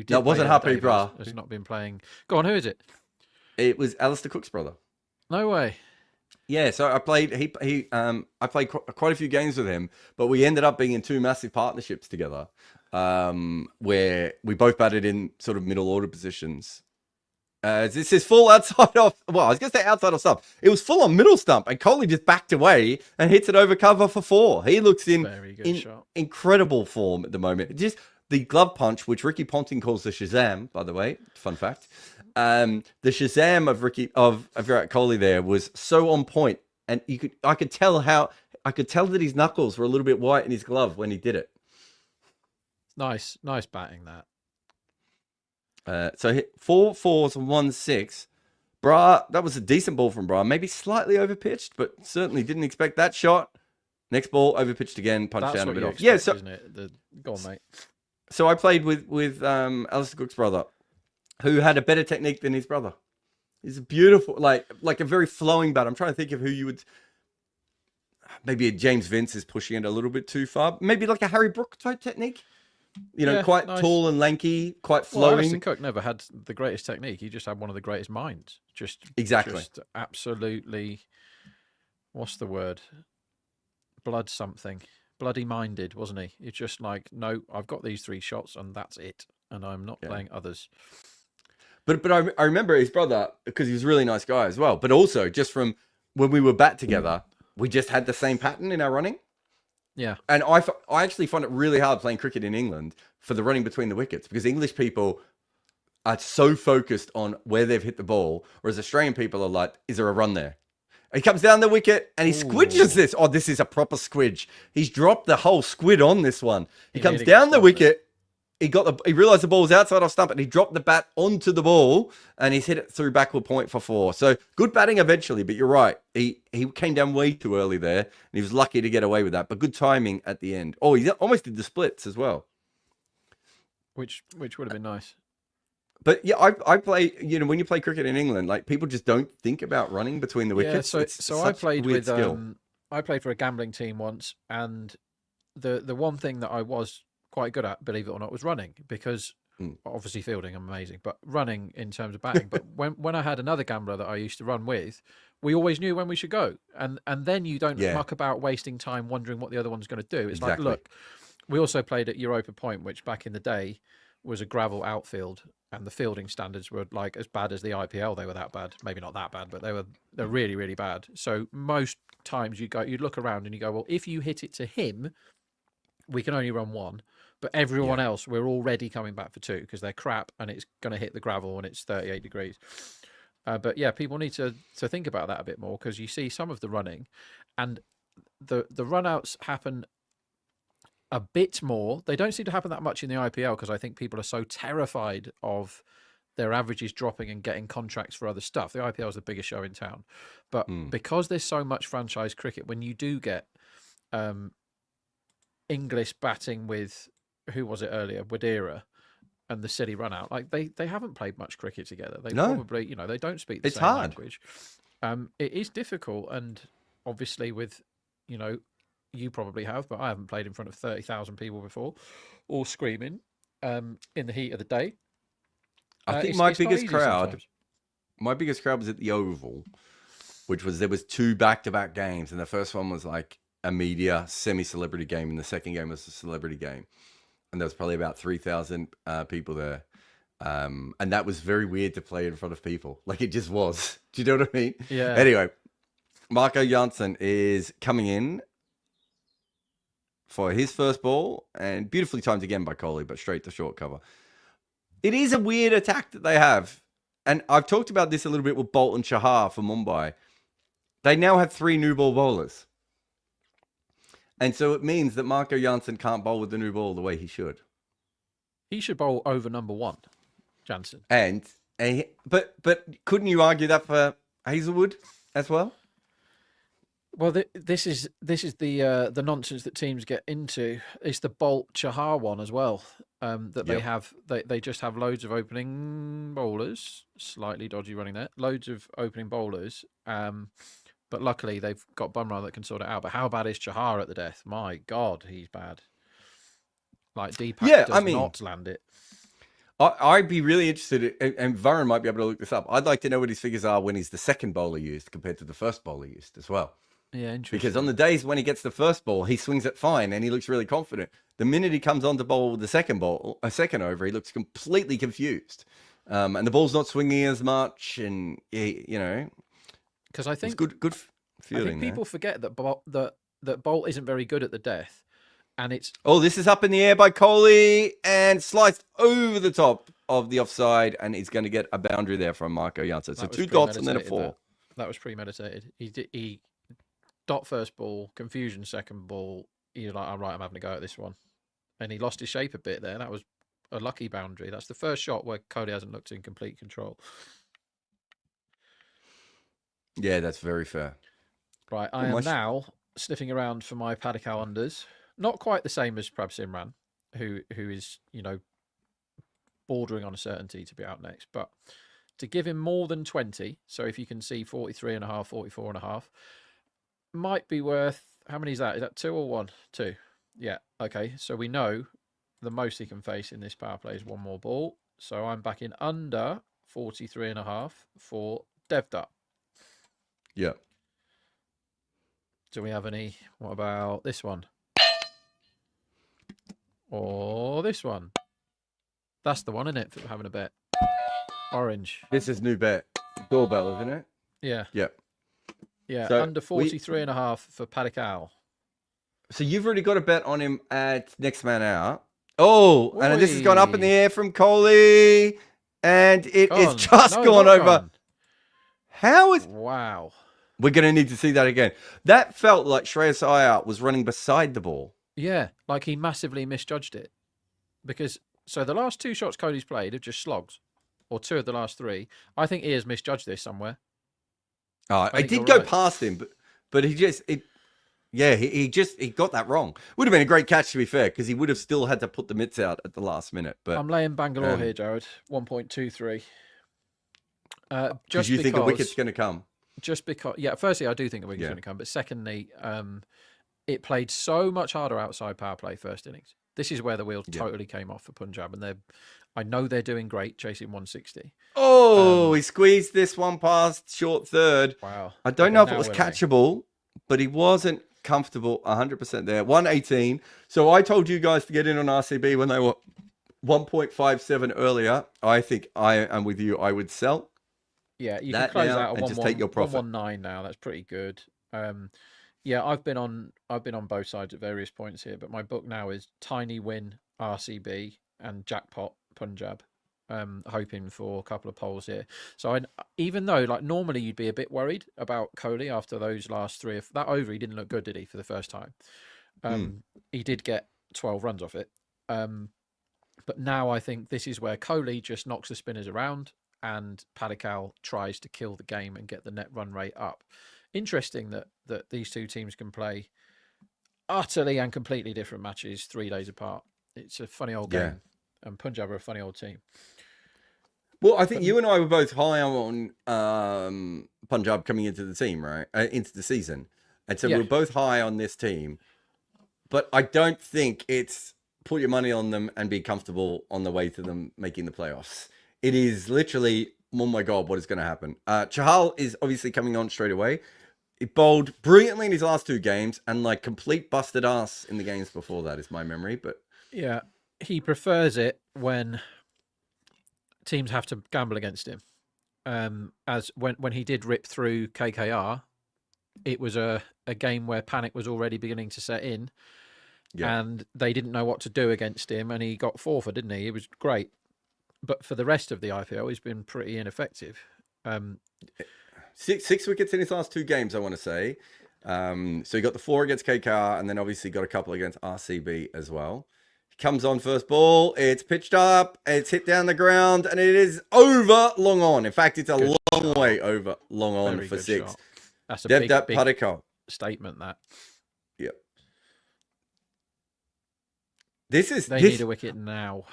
did it wasn't Harpreet Brar. Has not been playing... Go on, who is it? It was Alistair Cook's brother. No way. Yeah, so I played... I played quite a few games with him, but we ended up being in 2 massive partnerships together, where we both batted in sort of middle order positions. This is full outside of... Well, I was going to say outside of stump. It was full on middle stump, and Coley just backed away and hits it over cover for 4. He looks in incredible form at the moment. Just the glove punch, which Ricky Ponting calls the Shazam, by the way. Fun fact. The Shazam of Virat Kohli there was so on point, and I could tell that his knuckles were a little bit white in his glove when he did it. Nice batting that. So hit 4 4s and 1 6. Bra, that was a decent ball from Bra. Maybe slightly overpitched, but certainly didn't expect that shot. Next ball, overpitched again, punched down a bit off. Yeah, so isn't it? Go on, mate. So I played with Alistair Cook's brother, who had a better technique than his brother. He's a beautiful, like a very flowing bat. I'm trying to think of who you would. Maybe a James Vince is pushing it a little bit too far. Maybe like a Harry Brook type technique. Quite nice. Tall and lanky, quite flowing. Well, Alistair Cook never had the greatest technique. He just had one of the greatest minds. Just absolutely. What's the word? Blood something. bloody minded, wasn't he? It's just like, no, I've got these 3 shots and that's it, and I'm not playing others. But I remember his brother, because he was a really nice guy as well. But also just from when we were bat together, we just had the same pattern in our running. Yeah. And I actually find it really hard playing cricket in England for the running between the wickets, because English people are so focused on where they've hit the ball, whereas Australian people are like, is there a run there? He comes down the wicket and he squidges this. Oh, this is a proper squidge. He's dropped the whole squid on this one. He comes down the wicket. He realized the ball was outside off stump, and he dropped the bat onto the ball, and he's hit it through backward point for 4. So good batting eventually, but you're right. He came down way too early there, and he was lucky to get away with that. But good timing at the end. Oh, he almost did the splits as well, which would have been nice. But yeah, I play. You know, when you play cricket in England, like people just don't think about running between the wickets. Yeah, so I played with I played for a gambling team once, and the one thing that I was quite good at, believe it or not, was running, because obviously fielding I'm amazing, but running in terms of batting. But when I had another gambler that I used to run with, we always knew when we should go, and then you don't muck about wasting time wondering what the other one's going to do. It's like, look, we also played at Europa Point, which back in the day was a gravel outfield, and the fielding standards were like as bad as the IPL. They were that bad, maybe not that bad, but they're really, really bad. So most times you'd look around and you go, well, if you hit it to him, we can only run 1. But everyone else, we're already coming back for 2 because they're crap and it's going to hit the gravel and it's 38 degrees. But yeah, people need to think about that a bit more, because you see some of the running, and the run-outs happen a bit more. They don't seem to happen that much in the IPL, because I think people are so terrified of their averages dropping and getting contracts for other stuff. The IPL is the biggest show in town. But because there's so much franchise cricket, when you do get English batting with, who was it earlier, Wadira, and the silly run out, like they haven't played much cricket together. They probably, you know, they don't speak the same language. It is difficult, and obviously with, you know, you probably have, but I haven't played in front of 30,000 people before, all screaming in the heat of the day. I think my biggest crowd was at the Oval, which was, there was 2 back-to-back games, and the first one was like a media semi-celebrity game, and the second game was a celebrity game, and there was probably about 3,000 people there, and that was very weird to play in front of people. Like, it just was. Do you know what I mean? Yeah. Anyway, Marco Jansen is coming in for his first ball, and beautifully timed again by Kohli, but straight to short cover. It is a weird attack that they have, and I've talked about this a little bit with Bolt and Chahar for Mumbai. They now have 3 new ball bowlers. And so it means that Marco Jansen can't bowl with the new ball the way he should. He should bowl over number 1, Jansen. But couldn't you argue that for Hazelwood as well? Well, this is the nonsense that teams get into. It's the Bolt Chahar one as well. They have. They just have loads of opening bowlers, slightly dodgy running there. Loads of opening bowlers. But luckily they've got Bumrah that can sort it out. But how bad is Chahar at the death? My God, he's bad. Like Deepak does not land it. I'd be really interested, and Varun might be able to look this up. I'd like to know what his figures are when he's the second bowler used compared to the first bowler used as well. Yeah, interesting. Because on the days when he gets the first ball, he swings it fine and he looks really confident. The minute he comes on to bowl with the second over, he looks completely confused. And the ball's not swinging as much, and because I think good fielding. I think people forget that Bolt isn't very good at the death, and it's this is up in the air by Kohli and sliced over the top of the offside, and he's going to get a boundary there from Marco Jansen. So 2 dots and then a 4. That was premeditated. He dot first ball, confusion second ball. You're like, all right, I'm having a go at this one, and he lost his shape a bit there. That was a lucky boundary. That's the first shot where Kohli hasn't looked in complete control. Yeah, that's very fair. Right, I am now sniffing around for my Padikal unders. Not quite the same as Prabhsimran, who is, bordering on a certainty to be out next, but to give him more than 20, so if you can see 43.5, 44.5, might be worth, how many is that? Is that 2 or 1? 2. Yeah, okay. So we know the most he can face in this power play is 1 more ball. So I'm back in under 43.5 for Devdutt. Yeah. Do we have any? What about this one? or this one. That's the one, isn't it, for having a bet? Orange. This is new bet. Doorbell, isn't it? Yeah. Yep. Yeah, So under 43.5 for Paddock Owl. So you've already got a bet on him at next man out. Oh, and this has gone up in the air from Kohli, and it is just gone over. Gone. How is... Wow. We're going to need to see that again. That felt like Shreyas Iyer was running beside the ball. Yeah, like he massively misjudged it. Because, so the last 2 shots Kohli's played have just slogs. Or 2 of the last 3. I think he has misjudged this somewhere. Oh, I did go past him, but he just... he got that wrong. Would have been a great catch, to be fair, because he would have still had to put the mitts out at the last minute. But I'm laying Bangalore here, Jarrod. 1.23. Just you think a wicket's going to come? Just because, firstly, I do think a wicket's going to come. But secondly, it played so much harder outside power play first innings. This is where the wheels totally came off for Punjab. And I know they're doing great, chasing 160. Oh, he squeezed this one past short third. Wow. I don't know if it was catchable, but he wasn't comfortable 100% there. 118. So I told you guys to get in on RCB when they were 1.57 earlier. I think I am with you. I would sell. Yeah, you can close out and just take your profit. 119 now. That's pretty good. I've been on both sides at various points here, but my book now is tiny win RCB and jackpot Punjab. Hoping for a couple of poles here. So even though like normally you'd be a bit worried about Kohli after those last 3, that over, he didn't look good, did he, for the first time? He did get 12 runs off it. But now I think this is where Kohli just knocks the spinners around and Paddock Owl tries to kill the game and get the net run rate up. Interesting that these 2 teams can play utterly and completely different matches 3 days apart. It's a funny old game. And Punjab are a funny old team. Well, I think you and I were both high on Punjab coming into the team, right? Into the season. And so we're both high on this team. But I don't think it's put your money on them and be comfortable on the way to them making the playoffs. It is literally, oh my God, what is going to happen? Chahal is obviously coming on straight away. He bowled brilliantly in his last 2 games and like complete busted ass in the games before that is my memory. But yeah, he prefers it when teams have to gamble against him. As when he did rip through KKR, it was a game where panic was already beginning to set in, and they didn't know what to do against him, and he got 4 for, didn't he? It was great. But for the rest of the IPL, he's been pretty ineffective. 6 wickets in his last 2 games, I want to say. So he got the 4 against KKR, and then obviously got a couple against RCB as well. Comes on first ball, it's pitched up, it's hit down the ground, and it is over long on. In fact, it's a long way over long on for 6. Shot. That's a big statement, that. Yep. They need a wicket now.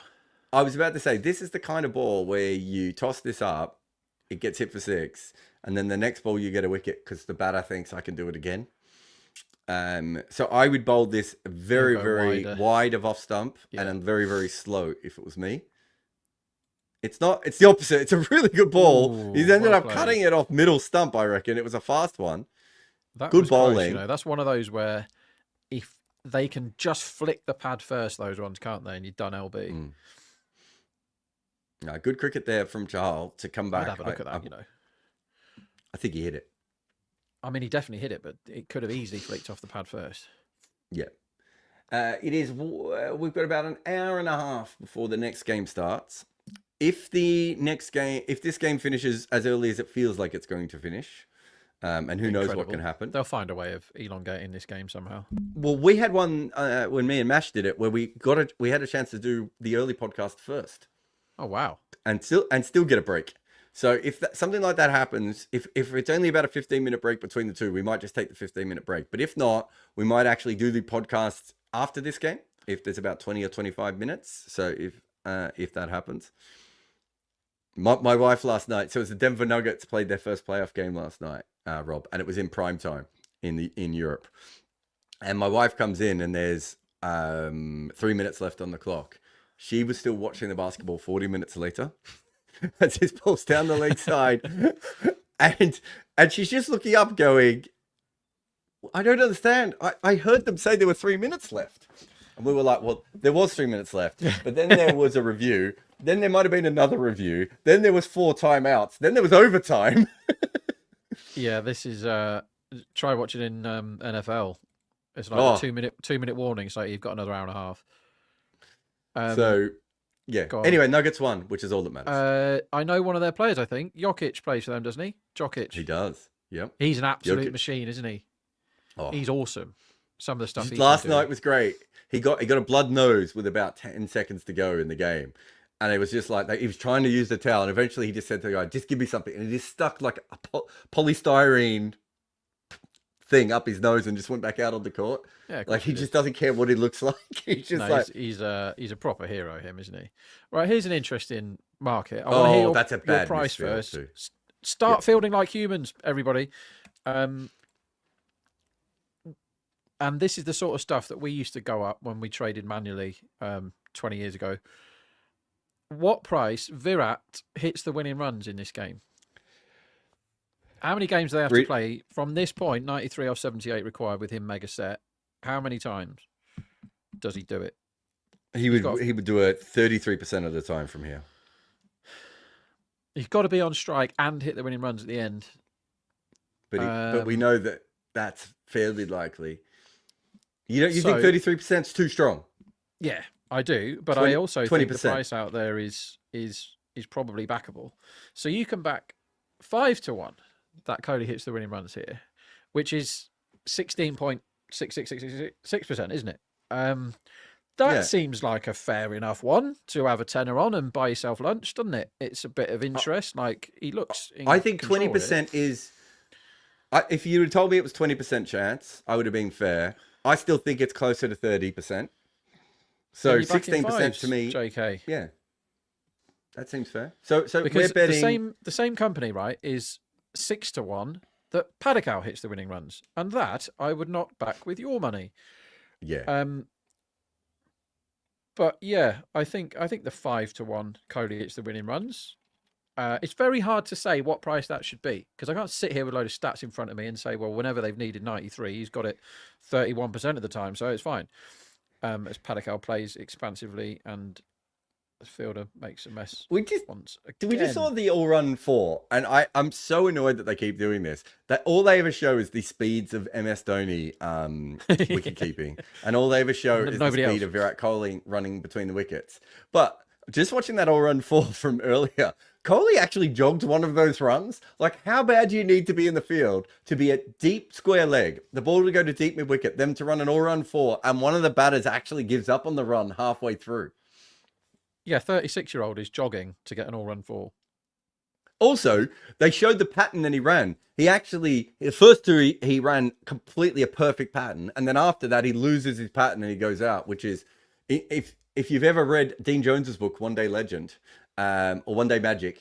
I was about to say, this is the kind of ball where you toss this up, it gets hit for 6, and then the next ball you get a wicket because the batter thinks I can do it again. So I would bowl this very, very wide of off stump and then very, very slow if it was me. It's not, it's the opposite. It's a really good ball. Ooh, He's ended up cutting it off middle stump, I reckon. It was a fast one. Good bowling. Close, that's one of those where if they can just flick the pad first, those ones, can't they? And you've done LB. No, good cricket there from Chahal to come back. I'd have a look at that, I think he hit it. I mean, he definitely hit it, but it could have easily flicked off the pad first. Yeah. It is, we've got about an hour and a half before the next game starts. If this game finishes as early as it feels like it's going to finish, and who knows what can happen. They'll find a way of elongating this game somehow. Well, we had one when me and Mash did it where we had a chance to do the early podcast first. Oh, wow. And still get a break. So if something like that happens, if it's only about a 15-minute break between the 2, we might just take the 15-minute break. But if not, we might actually do the podcast after this game, if there's about 20 or 25 minutes. So if that happens. My wife last night, so it was the Denver Nuggets played their first playoff game last night, Rob, and it was in prime time in Europe. And my wife comes in and there's 3 minutes left on the clock. She was still watching the basketball 40 minutes later. As his ball's down the leg side. and she's just looking up going, I don't understand. I heard them say there were 3 minutes left. And we were like, well, there was 3 minutes left, but then there was a review. Then there might have been another review. Then there was 4 timeouts. Then there was overtime. Yeah, this is try watching in NFL. It's like a 2 minute warning, so you've got another hour and a half. So yeah. Anyway, Nuggets won, which is all that matters. I know one of their players. I think Jokic plays for them, doesn't he? Jokic. He does. Yep. He's an absolute machine, isn't he? Oh. He's awesome. Some of the stuff. Last night was great. He got a blood nose with about 10 seconds to go in the game. And it was just like, he was trying to use the towel. And eventually he just said to the guy, just give me something. And he just stuck like a polystyrene thing up his nose and just went back out on the court. Yeah, like he just doesn't care what he looks like. He's just he's a proper hero, him, isn't he? Right, here's an interesting market. I want to hear that's a bad your price first. Start fielding like humans, everybody. And this is the sort of stuff that we used to go up when we traded manually 20 years ago. What price Virat hits the winning runs in this game? How many games do they have to play from this point? 93 off 78 required with him mega set. How many times does he do it? He would do it 33% of the time from here. He's got to be on strike and hit the winning runs at the end. But we know that that's fairly likely. You think 33% is too strong? Yeah, I do. But I also 20%. Think the price out there is probably backable. So you can back 5-1 that Kohli hits the winning runs here, which is 16.6666%, isn't it? That seems like a fair enough one to have a tenner on and buy yourself lunch, doesn't it? It's a bit of interest. Like he looks. I think 20% is. If you had told me it was 20% chance, I would have been fair. I still think it's closer to 30%. So 16% to me, JK. Yeah, that seems fair. So because we're betting the same company, right, is 6-1 that Paddock hits the winning runs, and that I would not back with your money. Yeah. But yeah, I think the 5-1 Kohli hits the winning runs. It's very hard to say what price that should be because I can't sit here with a load of stats in front of me and say, well, whenever they've needed 93, he's got it 31% of the time, so it's fine. As Paddock plays expansively and the fielder makes a mess. We just saw the all-run 4, and I'm so annoyed that they keep doing this. That all they ever show is the speeds of MS Dhoni wicket keeping, and all they ever show is the speed of Virat Kohli running between the wickets. But just watching that all-run 4 from earlier, Kohli actually jogged one of those runs. Like, how bad do you need to be in the field to be at deep square leg, the ball to go to deep mid-wicket, them to run an all-run 4, and one of the batters actually gives up on the run halfway through? Yeah, 36-year-old is jogging to get an all-run 4. Also, they showed the pattern that he ran. He actually, the first 2, he ran completely a perfect pattern, and then after that, he loses his pattern and he goes out, which is, if you've ever read Dean Jones's book, One Day Legend, or One Day Magic,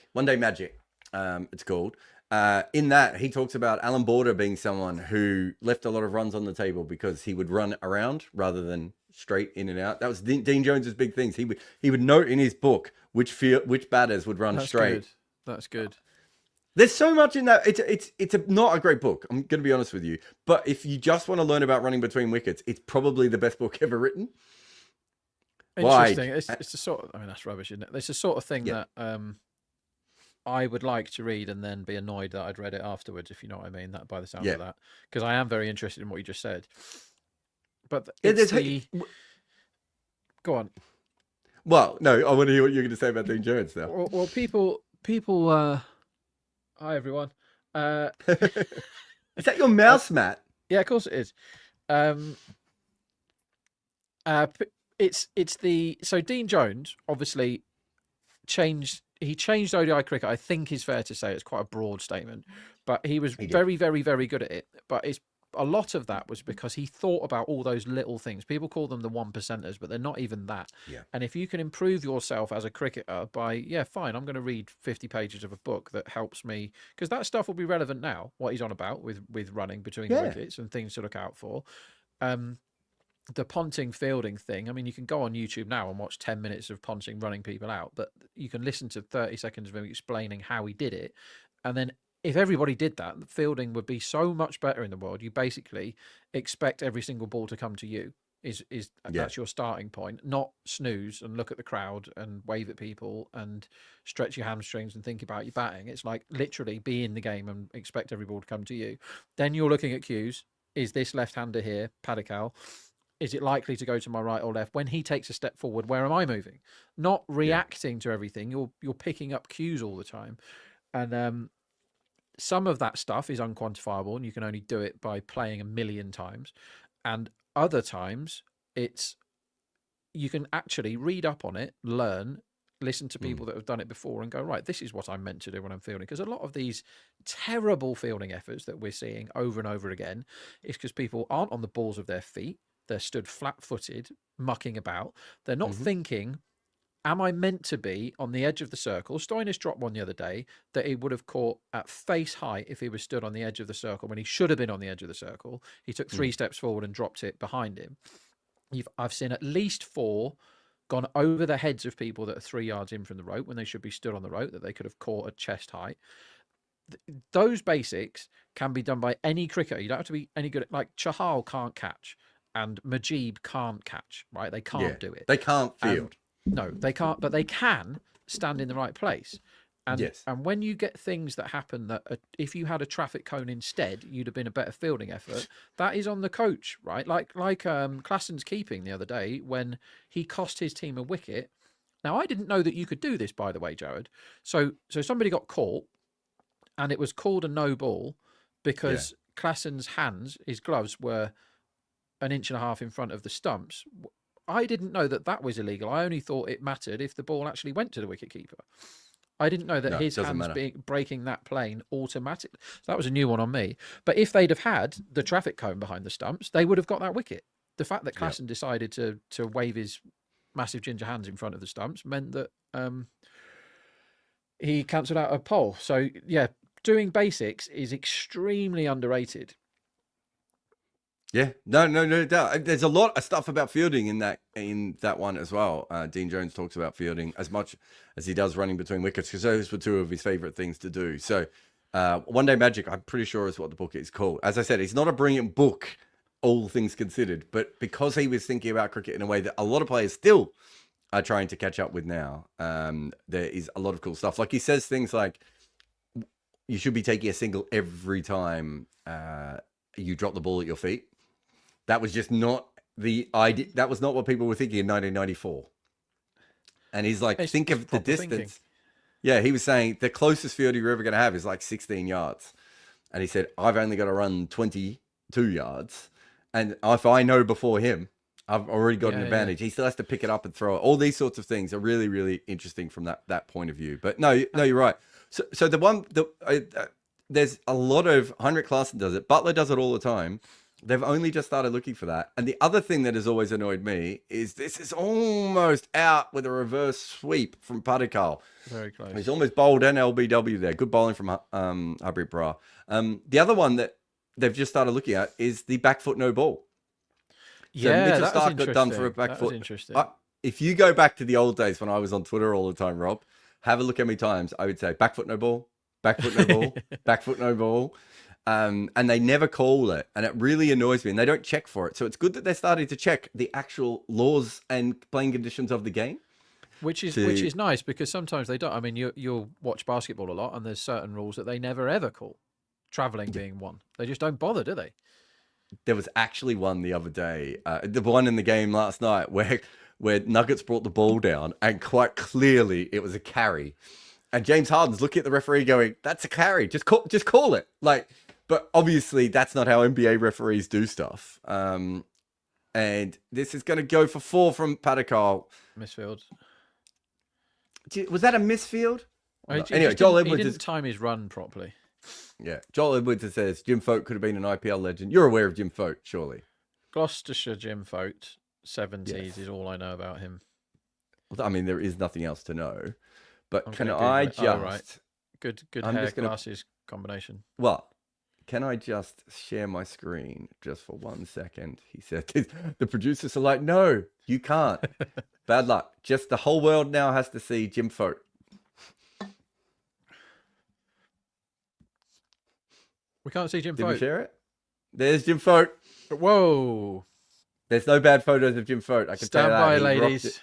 it's called. In that, he talks about Alan Border being someone who left a lot of runs on the table because he would run around rather than straight in and out. That was Dean Jones's big things. He would note in his book which batters would run straight. Good. That's good. There's so much in that. It's not a great book. I'm going to be honest with you. But if you just want to learn about running between wickets, it's probably the best book ever written. Interesting. It's the sort of, I mean, that's rubbish, isn't it? It's the sort of thing that I would like to read and then be annoyed that I'd read it afterwards, if you know what I mean, that by the sound of that. Because I am very interested in what you just said. But go on. Well, no, I want to hear what you're going to say about Dean Jones now. Well, people hi everyone. Is that your mouse, Matt? Yeah, of course it is. So Dean Jones obviously changed ODI cricket. I think is fair to say it's quite a broad statement, but he was very, very, very good at it. But a lot of that was because he thought about all those little things. People call them the 1%ers, but they're not even that. Yeah. And if you can improve yourself as a cricketer by, fine, I'm going to read 50 pages of a book that helps me, because that stuff will be relevant now, what he's on about with running between the wickets and things to look out for. The Ponting fielding thing, I mean, you can go on YouTube now and watch 10 minutes of Ponting running people out, but you can listen to 30 seconds of him explaining how he did it. And then if everybody did that, the fielding would be so much better in the world. You basically expect every single ball to come to you. that's your starting point, not snooze and look at the crowd and wave at people and stretch your hamstrings and think about your batting. It's like literally be in the game and expect every ball to come to you. Then you're looking at cues. Is this left-hander here, Padikal? Is it likely to go to my right or left? When he takes a step forward, where am I moving? Not reacting to everything. You're picking up cues all the time. And some of that stuff is unquantifiable and you can only do it by playing a million times. And other times you can actually read up on it, learn, listen to people that have done it before and go, right, this is what I'm meant to do when I'm fielding. Because a lot of these terrible fielding efforts that we're seeing over and over again is because people aren't on the balls of their feet. They're stood flat-footed, mucking about. They're not thinking, am I meant to be on the edge of the circle? Stoinis dropped one the other day that he would have caught at face height if he was stood on the edge of the circle when he should have been on the edge of the circle. He took 3 steps forward and dropped it behind him. I've seen at least 4 gone over the heads of people that are 3 yards in from the rope when they should be stood on the rope that they could have caught at chest height. Those basics can be done by any cricketer. You don't have to be any good at, like Chahal can't catch and Majib can't catch, right? They can't do it. They can't field. No, they can't, but they can stand in the right place. And, and when you get things that happen that if you had a traffic cone instead, you'd have been a better fielding effort. That is on the coach, right? Like Klassen's keeping the other day when he cost his team a wicket. Now, I didn't know that you could do this, by the way, Jarrod. So somebody got caught and it was called a no ball because Klassen's hands, his gloves were 1.5 inches in front of the stumps. I didn't know that was illegal. I only thought it mattered if the ball actually went to the wicketkeeper. I didn't know that his hands breaking that plane automatically. So that was a new one on me. But if they'd have had the traffic cone behind the stumps, they would have got that wicket. The fact that Klassen decided to wave his massive ginger hands in front of the stumps meant that he cancelled out a pole. So, yeah, doing basics is extremely underrated. Yeah, no doubt. There's a lot of stuff about fielding in that one as well. Dean Jones talks about fielding as much as he does running between wickets because those were 2 of his favourite things to do. So, One Day Magic, I'm pretty sure is what the book is called. As I said, it's not a brilliant book, all things considered, but because he was thinking about cricket in a way that a lot of players still are trying to catch up with now, there is a lot of cool stuff. Like he says things like, you should be taking a single every time you drop the ball at your feet. That was just not the idea. That was not what people were thinking in 1994. And he's like, think of the distance. Thinking. Yeah, he was saying the closest field you're ever going to have is like 16 yards. And he said, I've only got to run 22 yards. And if I know before him, I've already got an advantage. He still has to pick it up and throw it. All these sorts of things are really, really interesting from that point of view. But no, you're right. So there's a lot of Heinrich Klaasen does it. Butler does it all the time. They've only just started looking for that. And the other thing that has always annoyed me is this is almost out with a reverse sweep from Padikal. Very close. He's almost bowled an LBW there. Good bowling from Harpreet Brar. The other one that they've just started looking at is the back foot no ball. So Mitchell Starc got done for a back foot. Interesting. If you go back to the old days when I was on Twitter all the time, Rob, have a look how many times I would say back foot no ball, back foot no ball, back foot no ball. And they never call it. And it really annoys me. And they don't check for it. So it's good that they're starting to check the actual laws and playing conditions of the game. Which is nice because sometimes they don't. I mean, you'll watch basketball a lot and there's certain rules that they never ever call. Traveling being one. They just don't bother, do they? There was actually one the other day, the one in the game last night where Nuggets brought the ball down and quite clearly it was a carry. And James Harden's looking at the referee going, that's a carry. Just call it. But obviously that's not how NBA referees do stuff. And this is going to go for 4 from Padikal. Misfield. Was that a misfield? Anyway, Joel Edwards didn't time his run properly. Yeah, Joel Edwards says Jim Fote could have been an IPL legend. You're aware of Jim Fote, surely? Gloucestershire Jim Fote, 70s is all I know about him. Well, I mean, there is nothing else to know. But can I just... Oh, right. Good hair glasses combination. Well, can I just share my screen just for 1 second? He said, the producers are like, no, you can't. Bad luck. Just the whole world now has to see Jim Fote. We can't see Jim Did Fote. we share it? There's Jim Fote. Whoa. There's no bad photos of Jim Fote. I can tell you Stand that. by, He rocked ladies. it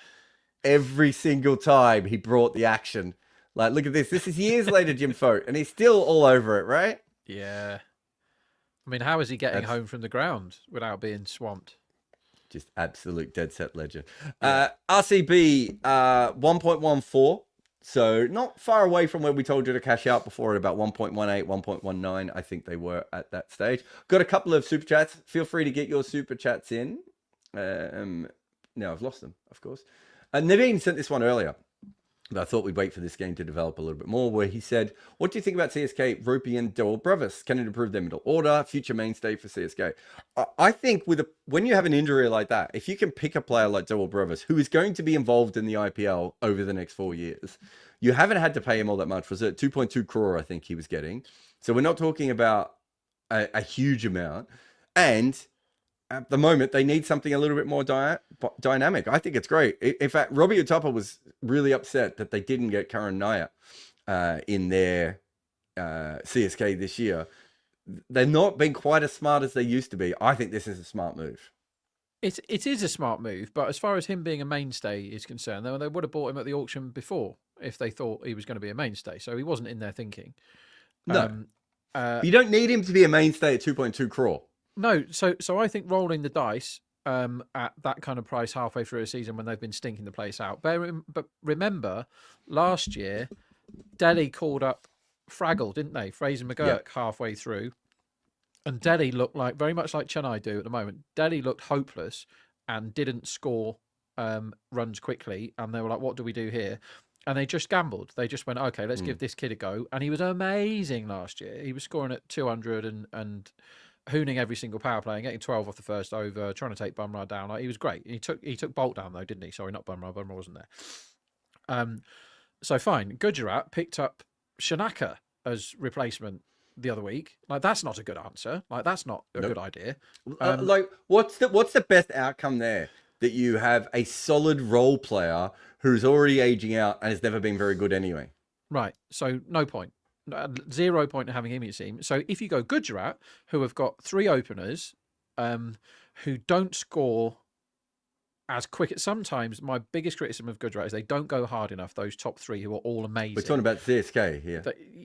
every single time he brought the action. Like, look at this. This is years later, Jim Fote, and he's still all over it, right? Yeah. I mean, how is he getting home from the ground without being swamped? Just absolute dead set legend. RCB 1.14. So not far away from where we told you to cash out before at about 1.18, 1.19. I think they were at that stage. Got a couple of super chats. Feel free to get your super chats in. Now I've lost them, of course. Naveen sent this one earlier, but I thought we'd wait for this game to develop a little bit more, where he said, what do you think about CSK, Ropey and Darrell Brevis? Can it improve their middle order? Future mainstay for CSK? I think when you have an injury like that, if you can pick a player like Darrell Brevis, who is going to be involved in the IPL over the next 4 years, you haven't had to pay him all that much. Was it 2.2 crore, I think he was getting? So we're not talking about a huge amount. And at the moment, they need something a little bit more dynamic. I think it's great. In fact, Robbie Utapa was really upset that they didn't get Karan Nair in their CSK this year. They've not been quite as smart as they used to be. I think this is a smart move. It is a smart move, but as far as him being a mainstay is concerned, they would have bought him at the auction before if they thought he was going to be a mainstay. So he wasn't in their thinking. No. You don't need him to be a mainstay at 2.2 crore. No, so I think rolling the dice at that kind of price halfway through a season when they've been stinking the place out. But remember, last year, Delhi called up Fraggle, didn't they? Fraser McGurk halfway through. And Delhi looked like, very much like Chennai do at the moment, Delhi looked hopeless and didn't score runs quickly. And they were like, what do we do here? And they just gambled. They just went, okay, let's give this kid a go. And he was amazing last year. He was scoring at 200 and hooning every single power play and getting 12 off the first over, trying to take Bumrah down. Like, he was great. He took Bolt down though, didn't he? Sorry, not Bumrah. Bumrah wasn't there. So fine. Gujarat picked up Shanaka as replacement the other week. Like, that's not a good answer. Like, that's not a good idea. Like, what's the best outcome there? That you have a solid role player who's already aging out and has never been very good anyway. Right. So no point. 0 point in having him in your team. So if you go Gujarat, who have got 3 openers who don't score as quick. Sometimes my biggest criticism of Gujarat is they don't go hard enough, those top 3 who are all amazing. We're talking about CSK here.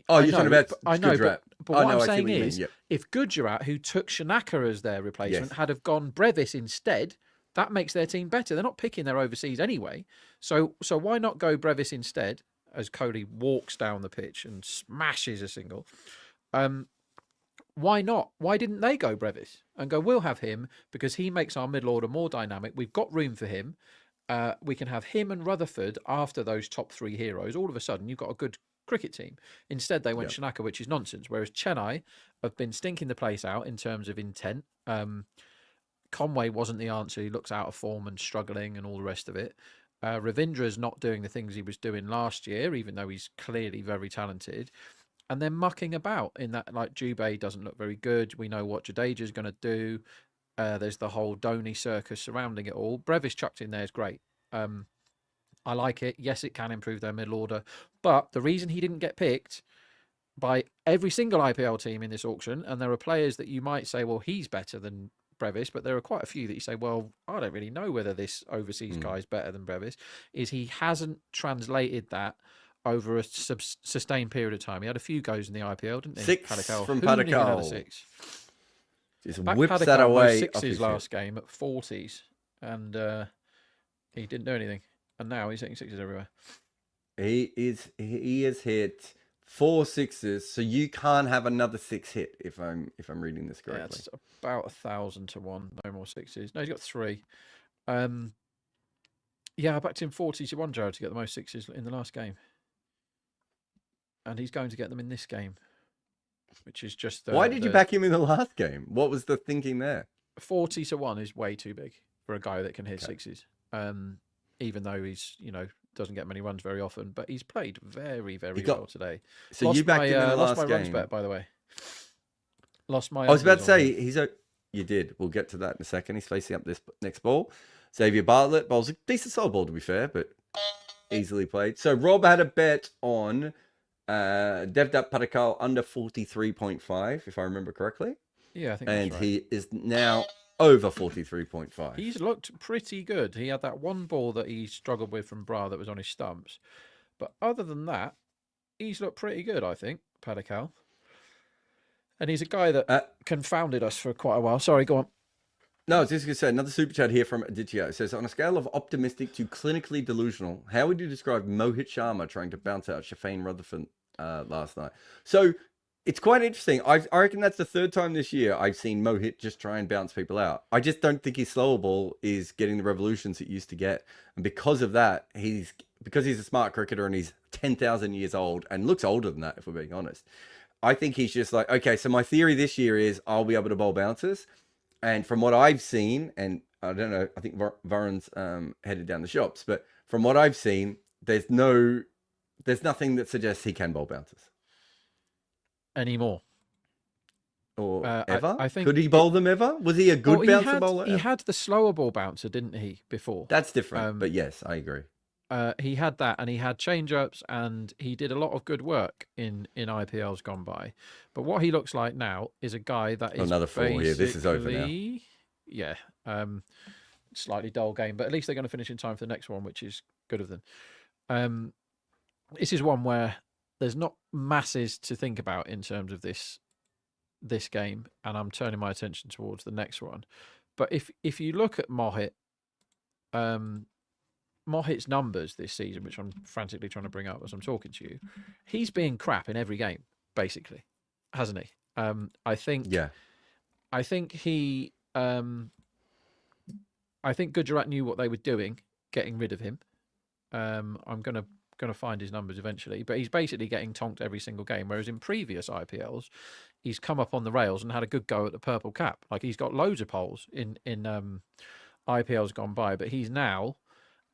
You're talking about Gujarat. But what I'm saying is, yep. if Gujarat, who took Shanaka as their replacement, had have gone Brevis instead, that makes their team better. They're not picking their overseas anyway. So why not go Brevis instead, as Kohli walks down the pitch and smashes a single? Why not? Why didn't they go Brevis and go, we'll have him because he makes our middle order more dynamic. We've got room for him. We can have him and Rutherford after those top 3 heroes. All of a sudden, you've got a good cricket team. Instead, they went Shanaka, which is nonsense. Whereas Chennai have been stinking the place out in terms of intent. Conway wasn't the answer. He looks out of form and struggling and all the rest of it. Ravindra's not doing the things he was doing last year, even though he's clearly very talented. And they're mucking about in that, like, Jubei doesn't look very good. We know what Jadeja's going to do. There's the whole Dhoni circus surrounding it all. Brevis chucked in there is great. I like it. Yes, it can improve their middle order. But the reason he didn't get picked by every single IPL team in this auction, and there are players that you might say, well, he's better than Brevis, but there are quite a few that you say, well, I don't really know whether this overseas guy is better than Brevis, is he hasn't translated that over a sustained period of time. He had a few goes in the IPL, didn't he? 6 Padikkal. from Who didn't even have a Padikkal. 6? Just Back whips Padikkal that away. was off his 6s last game at 40s, and he didn't do anything. And now he's hitting 6s everywhere. He has hit 4 6s, so you can't have another 6 hit if I'm reading this correctly. Yeah, it's about 1,000 to 1. No more 6s. No, he's got 3. Yeah, I backed him 40 to 1, Jarrod, to get the most 6s in the last game. And he's going to get them in this game, which is just... Why did you back him in the last game? What was the thinking there? 40 to 1 is way too big for a guy that can hit 6s. Even though he's, doesn't get many runs very often, but he's played very, very well today. So you backed him in the last my game. runs bet, by the way. Lost my... I was about to say, you did. We'll get to that in a second. He's facing up this next ball. Xavier Bartlett bowls a decent solid ball, to be fair, but easily played. So Rob had a bet on Devdutt Padikkal under 43.5, if I remember correctly. Yeah, I think and that's right. he is now over 43.5. He's looked pretty good. He had that one ball that he struggled with from Bra that was on his stumps. But other than that, he's looked pretty good, I think, Padikal. And he's a guy that confounded us for quite a while. Sorry, go on. No, I was just going to say, another super chat here from Aditya. It says, on a scale of optimistic to clinically delusional, how would you describe Mohit Sharma trying to bounce out Shafane Rutherford last night? So it's quite interesting. I reckon that's the third time this year I've seen Mohit just try and bounce people out. I just don't think his slower ball is getting the revolutions it used to get. And because of that, because he's a smart cricketer and he's 10,000 years old and looks older than that, if we're being honest. I think he's just like, okay, so my theory this year is I'll be able to bowl bouncers. And from what I've seen, and I don't know, I think Barron's headed down the shops, but from what I've seen, there's nothing that suggests he can bowl bouncers anymore. Or ever? I think could he bowl them ever? Was he a good bouncer bowler? He had the slower ball bouncer, didn't he, before? That's different, but yes, I agree. He had that, and he had change-ups, and he did a lot of good work in IPLs gone by. But what he looks like now is a guy that is another 4 here. This is over now. Yeah, slightly dull game, but at least they're going to finish in time for the next one, which is good of them. This is one where there's not masses to think about in terms of this game, and I'm turning my attention towards the next one. But if you look at Mohit, Mohit's numbers this season, which I'm frantically trying to bring up as I'm talking to you, he's been crap in every game, basically, hasn't he? I think he, I think Gujarat knew what they were doing, getting rid of him. I'm gonna find his numbers eventually, but he's basically getting tonked every single game. Whereas in previous IPLs, he's come up on the rails and had a good go at the purple cap. Like he's got loads of poles in IPLs gone by, but he's now.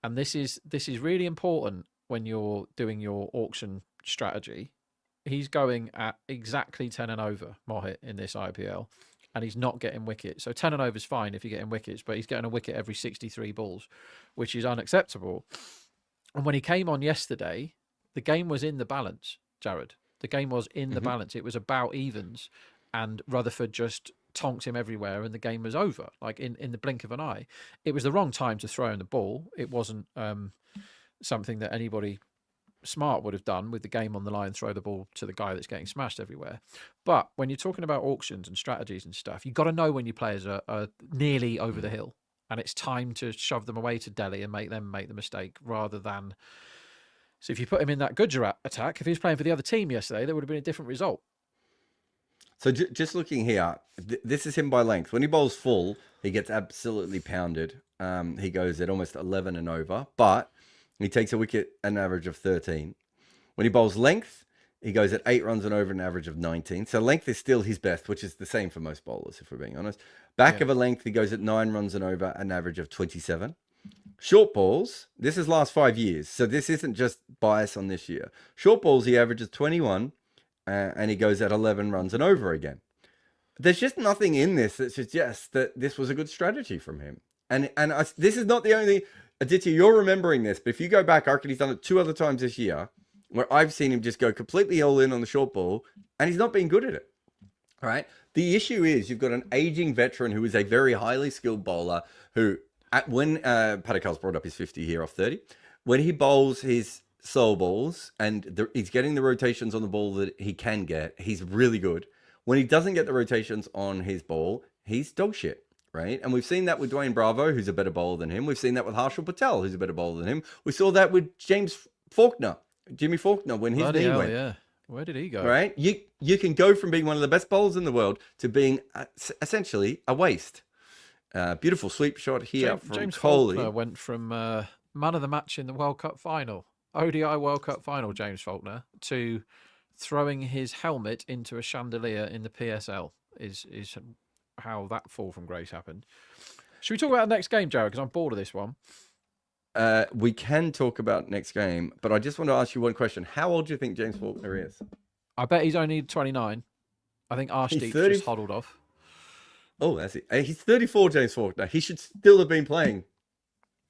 And this is really important when you're doing your auction strategy. He's going at exactly 10 and over, Mohit, in this IPL, and he's not getting wickets. So 10 and over is fine if you're getting wickets, but he's getting a wicket every 63 balls, which is unacceptable. And when he came on yesterday, the game was in the balance, Jarrod. The game was in the balance. It was about evens, and Rutherford just tonked him everywhere and the game was over, like in the blink of an eye. It was the wrong time to throw in the ball. It wasn't something that anybody smart would have done with the game on the line, throw the ball to the guy that's getting smashed everywhere. But when you're talking about auctions and strategies and stuff, you've got to know when your players are nearly over the hill and it's time to shove them away to Delhi and make them make the mistake rather than... So if you put him in that Gujarat attack, if he was playing for the other team yesterday, there would have been a different result. So just looking here, this is him by length. When he bowls full, he gets absolutely pounded. He goes at almost 11 and over, but he takes a wicket at an average of 13. When he bowls length, he goes at 8 runs and over an average of 19. So length is still his best, which is the same for most bowlers, if we're being honest. Back of a length, he goes at 9 runs and over an average of 27. Short balls, this is last 5 years. So this isn't just bias on this year. Short balls, he averages 21. And he goes at 11 runs and over again. There's just nothing in this that suggests that this was a good strategy from him. And this is not the only... Aditya, you're remembering this, but if you go back, I reckon he's done it 2 other times this year, where I've seen him just go completely all in on the short ball, and he's not been good at it. All right? The issue is you've got an aging veteran who is a very highly skilled bowler who, when Padikal's brought up his 50 here off 30, when he bowls his... slow balls and he's getting the rotations on the ball that he can get, he's really good. When he doesn't get the rotations on his ball, he's dog shit, right? And we've seen that with Dwayne Bravo, who's a better bowler than him. We've seen that with Harshal Patel, who's a better bowler than him. We saw that with Jimmy Faulkner, when his knee went. Yeah. Where did he go? Right? You can go from being one of the best bowlers in the world to being essentially a waste. Beautiful sweep shot here from James Kohli. Faulkner went from man of the match in the World Cup final, ODI World Cup final, James Faulkner, to throwing his helmet into a chandelier in the PSL is how that fall from grace happened. Should we talk about the next game, Jarrod? Because I'm bored of this one. We can talk about next game, but I just want to ask you one question. How old do you think James Faulkner is? I bet he's only 29. I think Arshdeep just huddled off. Oh, that's it. He's 34, James Faulkner. He should still have been playing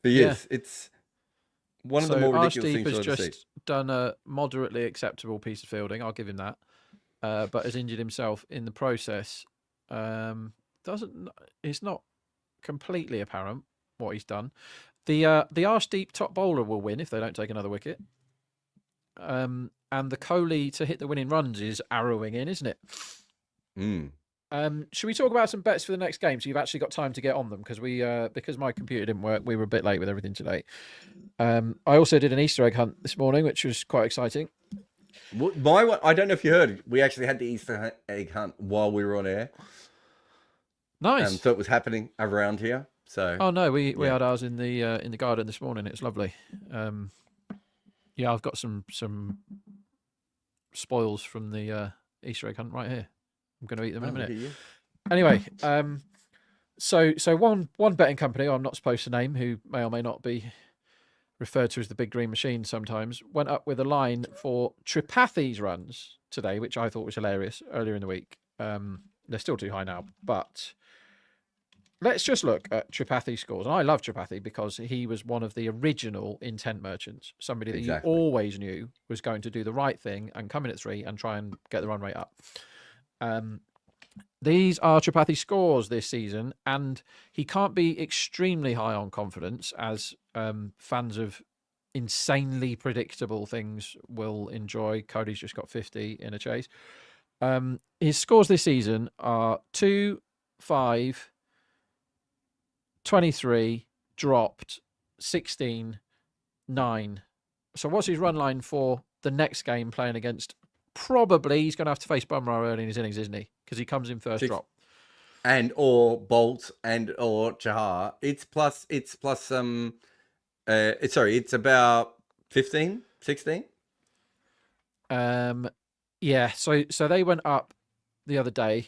for years. Yeah. It's one of the more ridiculous things I've ever seen. Arshdeep has just done a moderately acceptable piece of fielding. I'll give him that. But has injured himself in the process. It's not completely apparent what he's done. The Arshdeep top bowler will win if they don't take another wicket. And the Kohli to hit the winning runs is arrowing in, isn't it? Should we talk about some bets for the next game? So you've actually got time to get on them because because my computer didn't work, we were a bit late with everything today. I also did an Easter egg hunt this morning, which was quite exciting. I don't know if you heard, we actually had the Easter egg hunt while we were on air. Nice. So it was happening around here. So no, we had ours in the garden this morning. It was lovely. I've got some spoils from the Easter egg hunt right here. I'm going to eat them in a minute. Anyway, so one betting company I'm not supposed to name, who may or may not be referred to as the Big Green Machine sometimes, went up with a line for Tripathi's runs today, which I thought was hilarious earlier in the week. They're still too high now, but let's just look at Tripathi's scores. And I love Tripathi because he was one of the original intent merchants, somebody that you always knew was going to do the right thing and come in at 3 and try and get the run rate up. These are Tripathi's scores this season, and he can't be extremely high on confidence, as fans of insanely predictable things will enjoy. Cody's just got 50 in a chase. His scores this season are 2, 5, 23, dropped, 16, 9. So what's his run line for the next game playing against? Probably he's going to have to face Bumrah early in his innings, isn't he? Because he comes in first drop. And or Bolt and or Chahar. It's about 15, 16. Yeah, so they went up the other day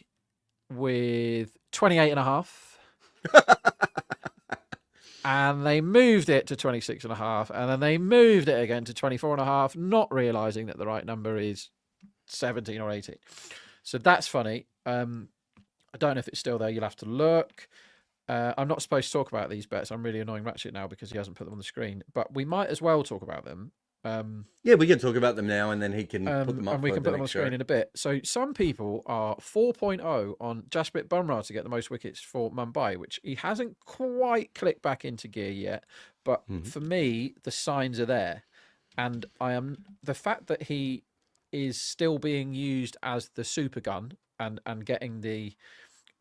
with 28.5. And they moved it to 26.5, and then they moved it again to 24.5, not realizing that the right number is 17 or 18. So that's funny. I don't know if it's still there. You'll have to look. I'm not supposed to talk about these bets. I'm really annoying Ratchet now because he hasn't put them on the screen, but we might as well talk about them. Yeah, we can talk about them now, and then he can put them up. And we can put them on the screen in a bit. So some people are 4.0 on Jasprit Bumrah to get the most wickets for Mumbai, which he hasn't quite clicked back into gear yet. But for me, the signs are there. And the fact that he is still being used as the super gun and getting the...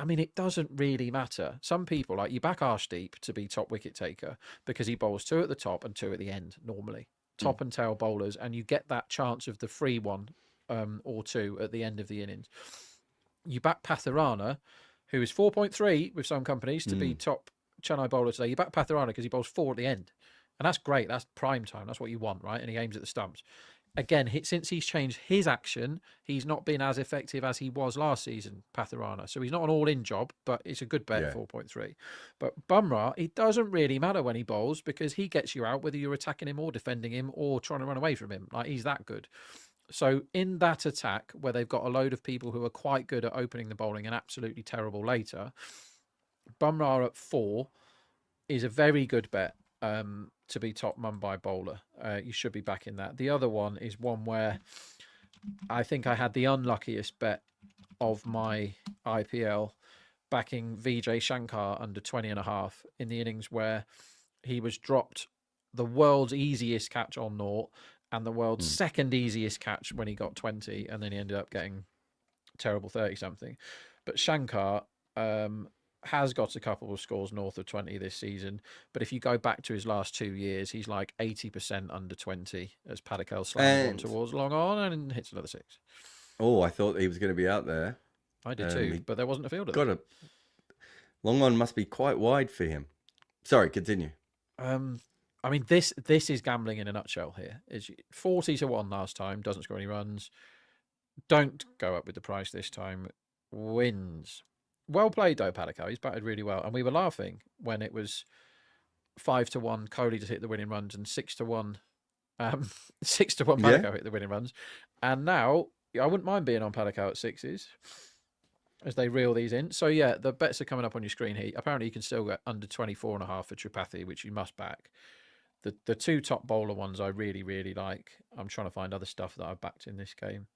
I mean, it doesn't really matter. Some people, like you back Arshdeep to be top wicket taker because he bowls 2 at the top and 2 at the end normally. Top and tail bowlers, and you get that chance of the free one or 2 at the end of the innings. You back Pathirana, who is 4.3 with some companies to be top Chennai bowler today. You back Pathirana because he bowls 4 at the end. And that's great. That's prime time. That's what you want, right? And he aims at the stumps. Again, since he's changed his action, he's not been as effective as he was last season, Pathirana. So he's not an all-in job, but it's a good bet at 4.3. But Bumrah, it doesn't really matter when he bowls because he gets you out whether you're attacking him or defending him or trying to run away from him. Like, he's that good. So in that attack, where they've got a load of people who are quite good at opening the bowling and absolutely terrible later, Bumrah at 4 is a very good bet. To be top Mumbai bowler. You should be backing that. The other one is one where I think I had the unluckiest bet of my IPL, backing Vijay Shankar under 20.5 in the innings where he was dropped the world's easiest catch on naught and the world's second easiest catch when he got 20, and then he ended up getting terrible 30-something. But Shankar has got a couple of scores north of 20 this season, but if you go back to his last 2 years, he's like 80% under 20 as Padikkal slams on towards long on and hits another 6. Oh, I thought he was going to be out there. I did too, but there wasn't a fielder. Got a long on must be quite wide for him. Sorry, continue. I mean, this is gambling in a nutshell here. Is 40-1 last time, doesn't score any runs. Don't go up with the price this time. Wins. Well played, though, Padikkal. He's batted really well. And we were laughing when it was 5-1 Kohli to hit the winning runs and 6-1 Padikkal hit the winning runs. And now, I wouldn't mind being on Padikkal at 6s as they reel these in. So, yeah, the bets are coming up on your screen here. Apparently, you can still get under 24.5 for Tripathi, which you must back. The 2 top bowler ones I really, really like. I'm trying to find other stuff that I've backed in this game.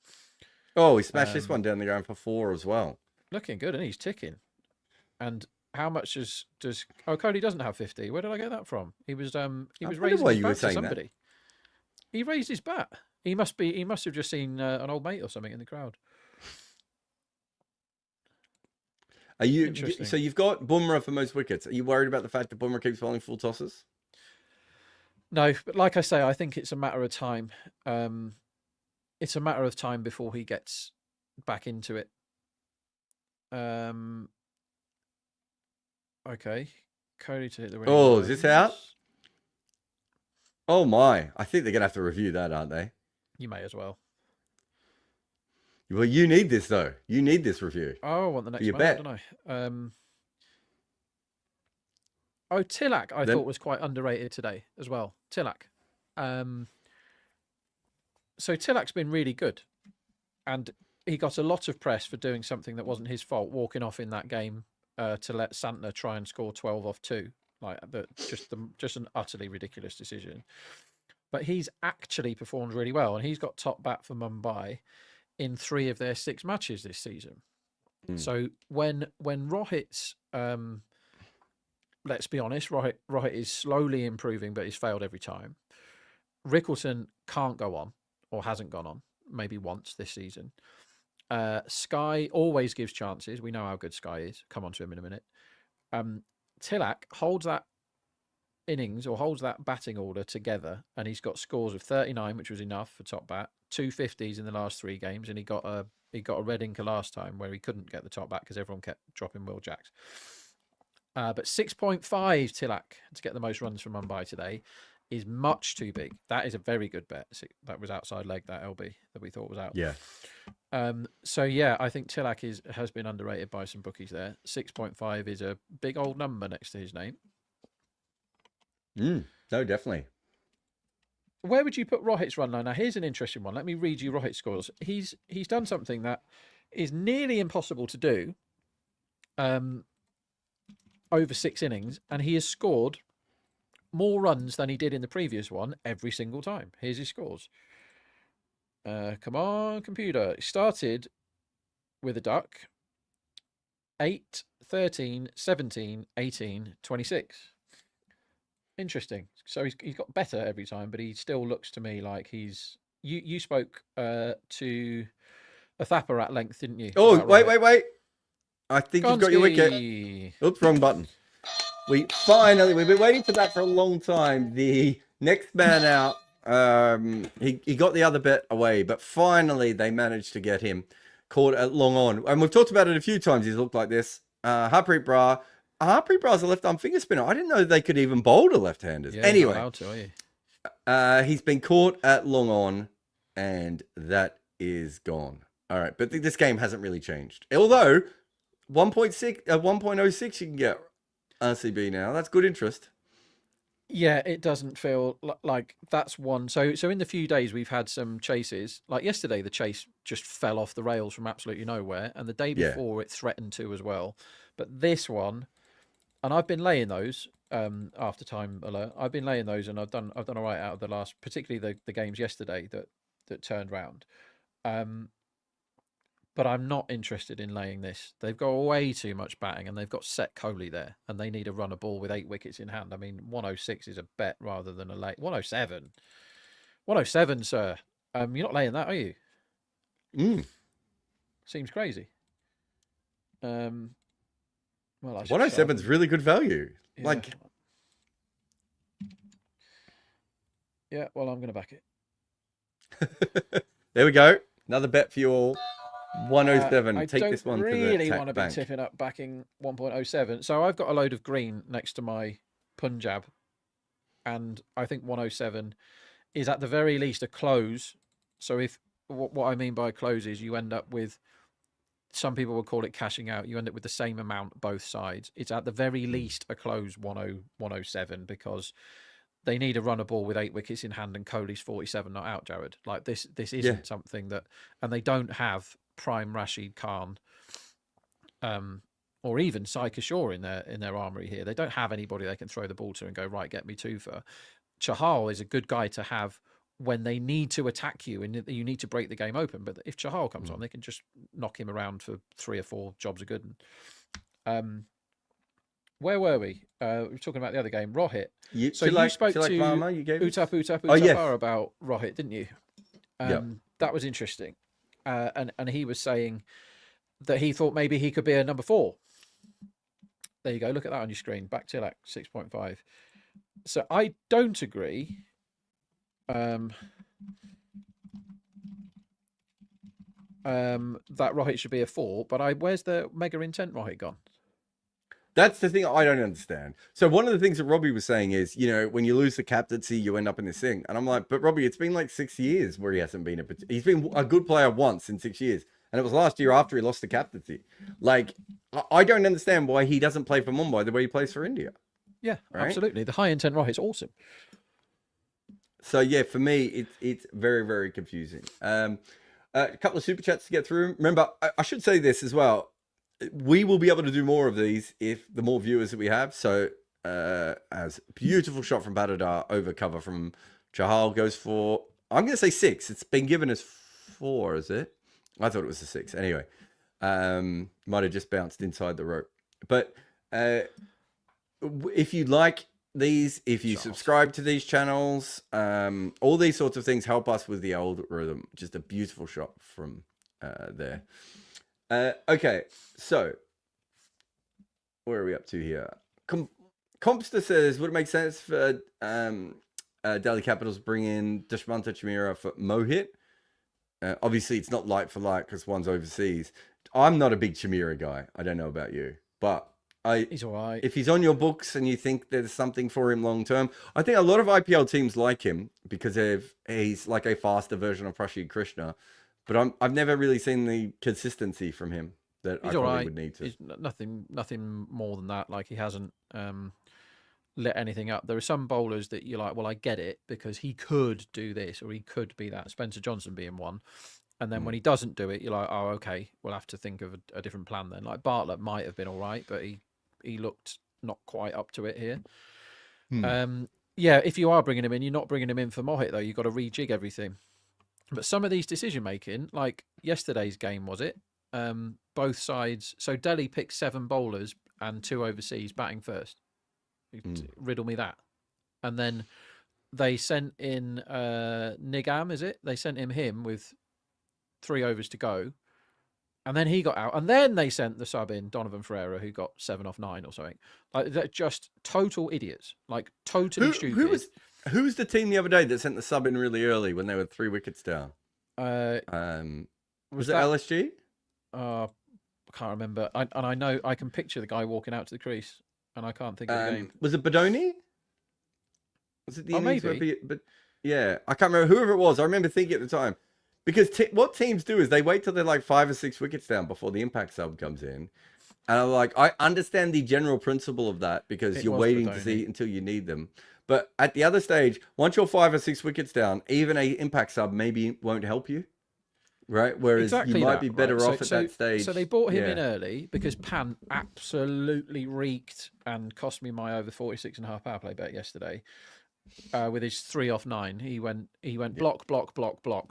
Oh, he smashed this one down the ground for 4 as well. Looking good, and he's ticking. And How much does Cody doesn't have 50? Where did I get that from? He was wonder raising why his you were bat to saying that. somebody. He raised his bat. He must have just seen an old mate or something in the crowd. Are you Interesting. so you've got Bumrah for most wickets? Are you worried about the fact that Bumrah keeps falling full tosses? No, but like I say, I think it's a matter of time. It's a matter of time before he gets back into it. Okay, Cody to hit the winning. Oh, is this out? Oh my! I think they're gonna have to review that, aren't they? You may as well. Well, you need this though. You need this review. Oh, I want the next you one, bet. don't I? Tilak, I thought was quite underrated today as well. Tilak. So Tilak's been really good, and he got a lot of press for doing something that wasn't his fault, walking off in that game to let Santner try and score 12 off 2. Like just an utterly ridiculous decision. But he's actually performed really well, and he's got top bat for Mumbai in 3 of their 6 matches this season. So when Rohit's let's be honest, Rohit is slowly improving, but he's failed every time. Rickleton can't go on, or hasn't gone on, maybe once this season. Sky always gives chances. We know how good Sky is. Come on to him in a minute. Tilak holds that innings or holds that batting order together, and he's got scores of 39, which was enough for top bat, 250s in the last 3 games, and he got a red inker last time where he couldn't get the top bat because everyone kept dropping Will Jacks. But 6.5 Tilak to get the most runs from Mumbai today is much too big. That is a very good bet. That was outside leg, that LB that we thought was out. Yeah. So yeah, I think Tilak has been underrated by some bookies there. 6.5 is a big old number next to his name. No, definitely. Where would you put Rohit's run line? Now here's an interesting one. Let me read you Rohit's scores. He's done something that is nearly impossible to do over 6 innings, and he has scored more runs than he did in the previous one every single time. Here's his scores. Come on, computer. He started with a duck. 8, 13, 17, 18, 26. Interesting. So he's got better every time, but he still looks to me like he's... You spoke to a Thapper at length, didn't you? Oh, wait. I think you've got your wicket. Oops, wrong button. We've been waiting for that for a long time. The next man out, he got the other bet away, but finally they managed to get him caught at long on. And we've talked about it a few times. He's looked like this. Harpreet Brah's a left-arm finger spinner. I didn't know they could even bowl to left-handers. Yeah, anyway, not allowed to, he's been caught at long on, and that is gone. All right, but this game hasn't really changed. Although 1.06 you can get RCB now. That's good interest. Yeah, it doesn't feel like that's one. So in the few days we've had some chases. Like yesterday, the chase just fell off the rails from absolutely nowhere, and the day before it threatened to as well. But this one, and I've been laying those after time alert. I've been laying those, and I've done all right out of the last, particularly the games yesterday that turned round. But I'm not interested in laying this. They've got way too much batting, and they've got Set Kohli there, and they need to run a ball with 8 wickets in hand. I mean, 106 is a bet rather than a lay. 107. 107, sir. You're not laying that, are you? Seems crazy. Well, 107 is really good value. Yeah. Yeah, well, I'm going to back it. There we go. Another bet for you all. 107. I Take this one to the really want to be bank. tipping up backing 1.07. So I've got a load of green next to my Punjab, and I think 107 is at the very least a close. So if what I mean by close is you end up with, some people would call it cashing out. You end up with the same amount both sides. It's at the very least a close 107 because they need to run a ball with 8 wickets in hand, and Kohli's 47 not out, Jarrod. Like this isn't something that, and they don't have prime Rashid Khan, or even Sai Kishore in their armoury here. They don't have anybody they can throw the ball to and go, right, get me 2 for. Chahal is a good guy to have when they need to attack you and you need to break the game open. But if Chahal comes on, they can just knock him around for 3 or 4 jobs are good. where were we? We were talking about the other game, Rohit. You spoke to Varma, you gave Utap about Rohit, didn't you? Yeah. That was interesting. And he was saying that he thought maybe he could be a number 4. There you go. Look at that on your screen. Back to like 6.5. So I don't agree. That Rohit should be a 4, but where's the mega intent Rohit gone? That's the thing I don't understand. So one of the things that Robbie was saying is, when you lose the captaincy, you end up in this thing. And I'm like, but Robbie, it's been like 6 years where he hasn't been he's been a good player once in 6 years. And it was last year after he lost the captaincy. Like, I don't understand why he doesn't play for Mumbai the way he plays for India. Yeah, right? Absolutely. The high intent Rohit's awesome. So yeah, for me, it's very, very confusing. A couple of super chats to get through. Remember, I should say this as well. We will be able to do more of these if the more viewers that we have. So as beautiful shot from Badadar over cover from Chahal goes for, I'm going to say 6. It's been given as 4, is it? I thought it was a 6. Anyway, might have just bounced inside the rope. But if you like these, if you subscribe to these channels, all these sorts of things help us with the algorithm. Just a beautiful shot from there. Okay, so where are we up to here? Compster says, would it make sense for Delhi Capitals bring in Dushmanta Chamira for Mohit? Obviously, it's not like for like because one's overseas. I'm not a big Chamira guy. I don't know about you, but he's all right. If he's on your books and you think there's something for him long term, I think a lot of IPL teams like him because he's like a faster version of Prashid Krishna. But I've never really seen the consistency from him that I probably would need to. He's nothing more than that. Like he hasn't lit anything up. There are some bowlers that you're like, well, I get it because he could do this or he could be that. Spencer Johnson being one. And then when he doesn't do it, you're like, oh, okay, we'll have to think of a different plan then. Like Bartlett might have been all right, but he looked not quite up to it here. Yeah, if you are bringing him in, you're not bringing him in for Mohit, though. You've got to rejig everything. But some of these decision-making, like yesterday's game, was it? Both sides. So Delhi picked 7 bowlers and 2 overseas batting first. Riddle me that. And then they sent in Nigam, is it? They sent him with 3 overs to go. And then he got out. And then they sent the sub in, Donovan Ferreira, who got 7 off 9 or something. Like, they're just total idiots. Like, totally stupid. Who was the team the other day that sent the sub in really early when they were 3 wickets down? Was it LSG? I can't remember. I know I can picture the guy walking out to the crease, and I can't think of the name. Was it Badoni? Was it the innings? Maybe. But yeah, I can't remember whoever it was. I remember thinking at the time because what teams do is they wait till they're like 5 or 6 wickets down before the impact sub comes in. And I'm like, I understand the general principle of that because you're waiting to see until you need them. But at the other stage, once you're 5 or 6 wickets down, even a impact sub maybe won't help you, right? Whereas you might be better off at that stage. So they brought him in early because Pan absolutely reeked and cost me my over 46.5 power play bet yesterday with his 3 off 9. He went block,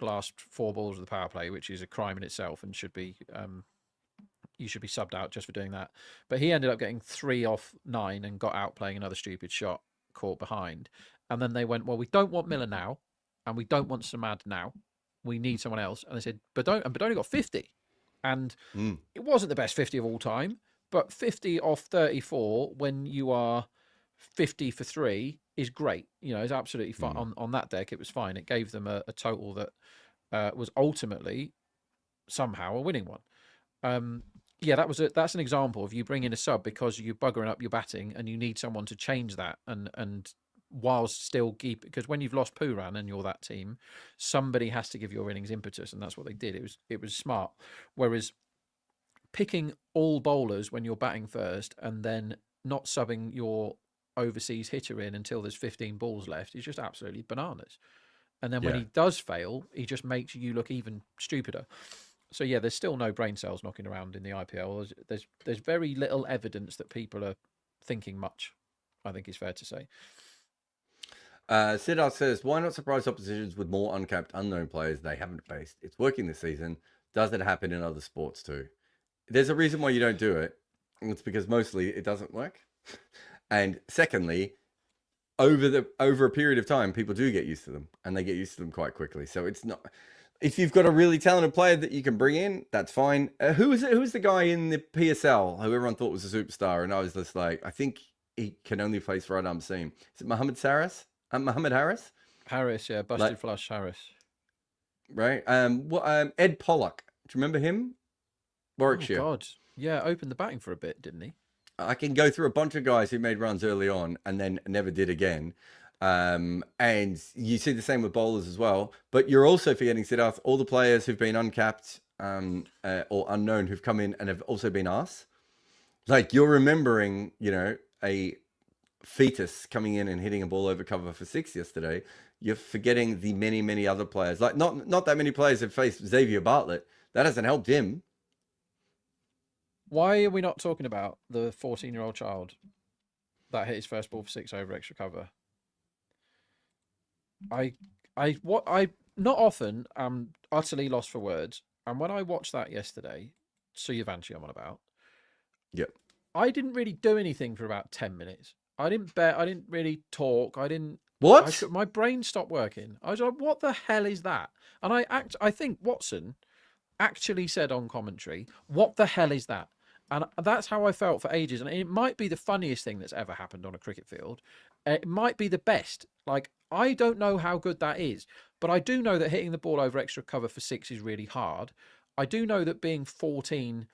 last 4 balls of the power play, which is a crime in itself and should be you should be subbed out just for doing that. But he ended up getting 3 off 9 and got out playing another stupid shot. Caught behind, and then they went, well, we don't want Miller now, and we don't want Samad now. We need someone else. And they said, Badoni got 50, and it wasn't the best 50 of all time, but 50 off 34 when you are 50 for 3 is great. You know, it's absolutely fine. On that deck, it was fine. It gave them a total that was ultimately somehow a winning one. Yeah, that's an example of you bring in a sub because you're buggering up your batting and you need someone to change that and whilst still keep, because when you've lost Pooran and you're that team, somebody has to give your innings impetus, and that's what they did. It was smart. Whereas picking all bowlers when you're batting first and then not subbing your overseas hitter in until there's 15 balls left is just absolutely bananas. And then when he does fail, he just makes you look even stupider. So yeah, there's still no brain cells knocking around in the IPL. There's very little evidence that people are thinking much, I think is fair to say. Siddharth says, why not surprise oppositions with more uncapped unknown players they haven't faced? It's working this season. Does it happen in other sports too? There's a reason why you don't do it. It's because mostly it doesn't work. And secondly, over a period of time, people do get used to them, and they get used to them quite quickly. So it's not. If you've got a really talented player that you can bring in, that's fine. Who is it? Who's the guy in the PSL who everyone thought was a superstar? And I was just like, I think he can only face right arm seam. Is it Mohammed Harris? Mohammed Harris? Harris, yeah, busted flush Harris. Right. Ed Pollock. Do you remember him? Warwickshire. Oh God, yeah, opened the batting for a bit, didn't he? I can go through a bunch of guys who made runs early on and then never did again. And you see the same with bowlers as well. But you're also forgetting, Siddharth, all the players who've been uncapped or unknown who've come in and have also been us. Like, you're remembering, a fetus coming in and hitting a ball over cover for 6 yesterday. You're forgetting the many, many other players. Like, not that many players have faced Xavier Bartlett. That hasn't helped him. Why are we not talking about the 14-year-old child that hit his first ball for 6 over extra cover? I not often am utterly lost for words, and when I watched that yesterday, Suyavanshi I'm on about. Yep. I didn't really do anything for about 10 minutes. I didn't bet. I didn't really talk. I didn't. What? My brain stopped working. I was like, "What the hell is that?" And I think Watson actually said on commentary, "What the hell is that?" And that's how I felt for ages. And it might be the funniest thing that's ever happened on a cricket field. It might be the best. Like, I don't know how good that is, but I do know that hitting the ball over extra cover for 6 is really hard. I do know that being 14,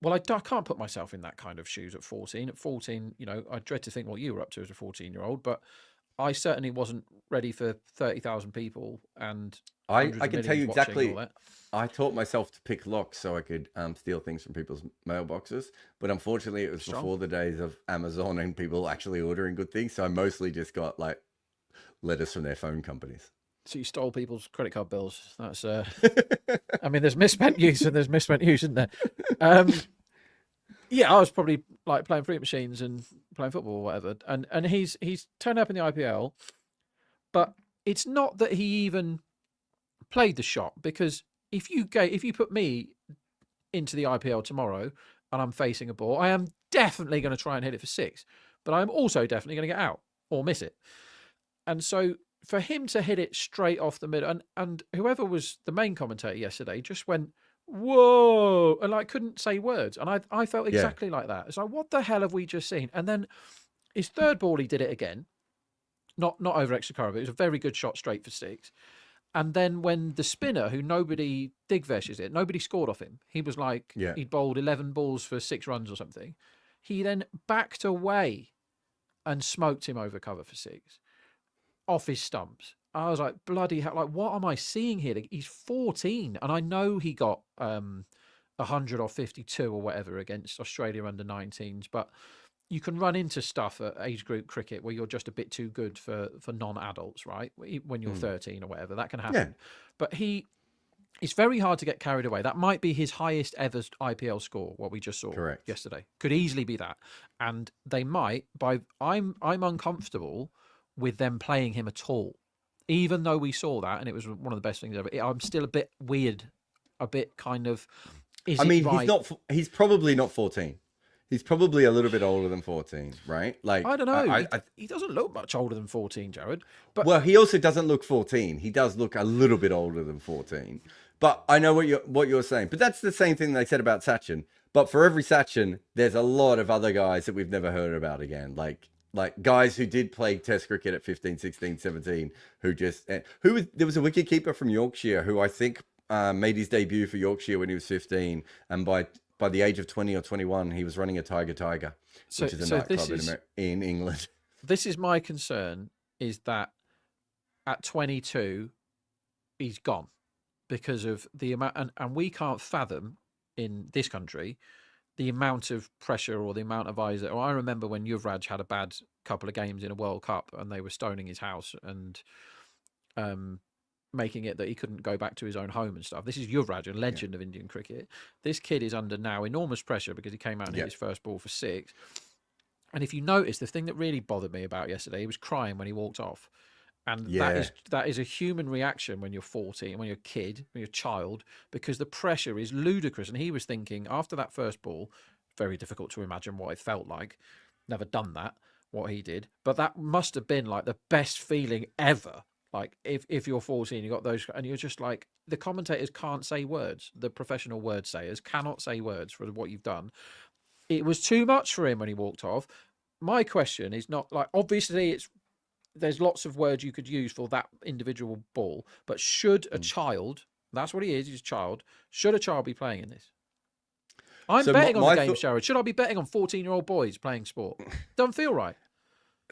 well, I can't put myself in that kind of shoes at 14. At 14, I dread to think what you were up to as a 14-year-old, but I certainly wasn't ready for 30,000 people and I can tell you exactly. All that. I taught myself to pick locks so I could steal things from people's mailboxes. But unfortunately, it was before the days of Amazon and people actually ordering good things. So I mostly just got like letters from their phone companies. So you stole people's credit card bills. That's, I mean, there's misspent use and there's misspent use, isn't there? Yeah, I was probably like playing fruit machines and playing football or whatever. And he's turned up in the IPL, but it's not that he even played the shot, because if you put me into the IPL tomorrow and I'm facing a ball, I am definitely going to try and hit it for 6, but I'm also definitely going to get out or miss it. And so for him to hit it straight off the middle, and whoever was the main commentator yesterday just went, whoa, and like couldn't say words. And I felt exactly like that. It's like, what the hell have we just seen? And then his third ball, he did it again. Not over extra cover, but it was a very good shot straight for 6. And then when the spinner, who nobody Digveshes it, nobody scored off him. He was like, he'd bowled 11 balls for 6 runs or something. He then backed away and smoked him over cover for 6 off his stumps. I was like, bloody hell, like, what am I seeing here? He's 14. And I know he got 100 or 52 or whatever against Australia under 19s, but you can run into stuff at age group cricket where you're just a bit too good for non-adults, right? When you're 13 or whatever, that can happen. Yeah. But it's very hard to get carried away. That might be his highest ever IPL score, what we just saw yesterday. Could easily be that. And they might, I'm uncomfortable with them playing him at all. Even though we saw that, and it was one of the best things ever, I'm still a bit weird, a bit kind of, he's probably not 14. He's probably a little bit older than 14, right? Like, I don't know. He doesn't look much older than 14, Jarrod. But well, he also doesn't look 14. He does look a little bit older than 14. But I know what you're saying. But that's the same thing they said about Sachin. But for every Sachin, there's a lot of other guys that we've never heard about again. Like guys who did play Test cricket at 15, 16, 17, there was a wicket keeper from Yorkshire who I think made his debut for Yorkshire when he was 15, and by the age of 20 or 21, he was running a Tiger, which is a nightclub in England. This is my concern, is that at 22, he's gone because of the amount, and we can't fathom in this country the amount of pressure or the amount of eyes that. I remember when Yuvraj had a bad couple of games in a World Cup and they were stoning his house and making it that he couldn't go back to his own home and stuff. This is Yuvraj, a legend of Indian cricket. This kid is under now enormous pressure because he came out and hit his first ball for 6. And if you notice, the thing that really bothered me about yesterday, he was crying when he walked off. And that is a human reaction when you're 14, when you're a kid, when you're a child, because the pressure is ludicrous. And he was thinking, after that first ball, very difficult to imagine what it felt like. Never done that, what he did. But that must have been like the best feeling ever. Like if you're 14, you got those, and you're just like, the commentators can't say words. The professional word sayers cannot say words for what you've done. It was too much for him when he walked off. My question is not like, obviously there's lots of words you could use for that individual ball, but should a child, that's what he is, he's a child, should a child be playing in this? I'm betting on the game, Jarrod. Should I be betting on 14-year-old boys playing sport? Doesn't feel right.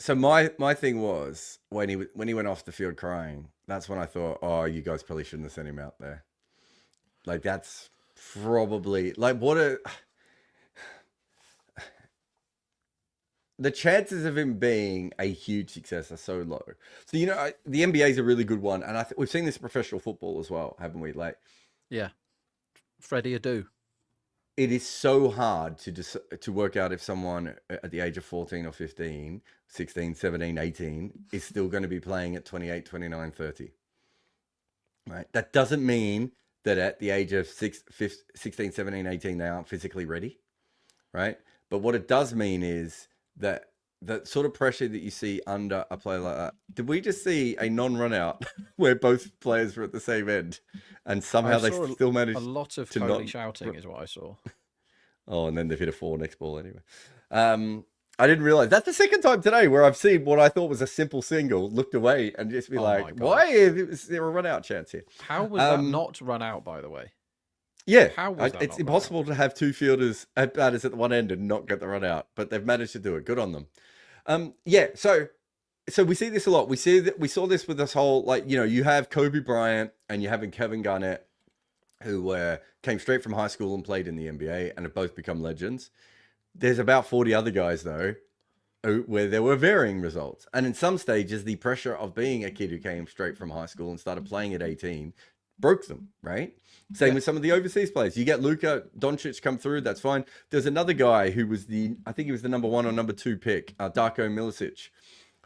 So my thing was when he went off the field crying, that's when I thought, oh, you guys probably shouldn't have sent him out there. Like, that's probably like the chances of him being a huge success are so low. So, you know, the NBA is a really good one. And I think we've seen this in professional football as well, haven't we? Like, yeah, Freddie Adu. It is so hard to work out if someone at the age of 14 or 15, 16, 17, 18 is still going to be playing at 28, 29, 30. Right? That doesn't mean that at the age of 16, 17, 18, they aren't physically ready. Right? But what it does mean is that the sort of pressure that you see under a player like that. Did we just see a non-run out where both players were at the same end and somehow they still managed a lot of to shouting is what I saw. Oh, and then they've hit a 4 next ball anyway. I didn't realize that's the second time today where I've seen what I thought was a simple single, looked away and just be like, why is there a run out chance here? How was that not run out, by the way? Yeah, how was that it's impossible to have two fielders at batters at the one end and not get the run out, but they've managed to do it. Good on them. Yeah, so we see this a lot. We saw this with this whole, like, you know, you have Kobe Bryant and you're having Kevin Garnett, who came straight from high school and played in the NBA and have both become legends. There's about 40 other guys, though, where there were varying results. And in some stages, the pressure of being a kid who came straight from high school and started playing at 18 broke them, right? Same with some of the overseas players. You get Luka Doncic come through, that's fine. There's another guy who was I think he was the number 1 or number 2 pick, Darko Milicic,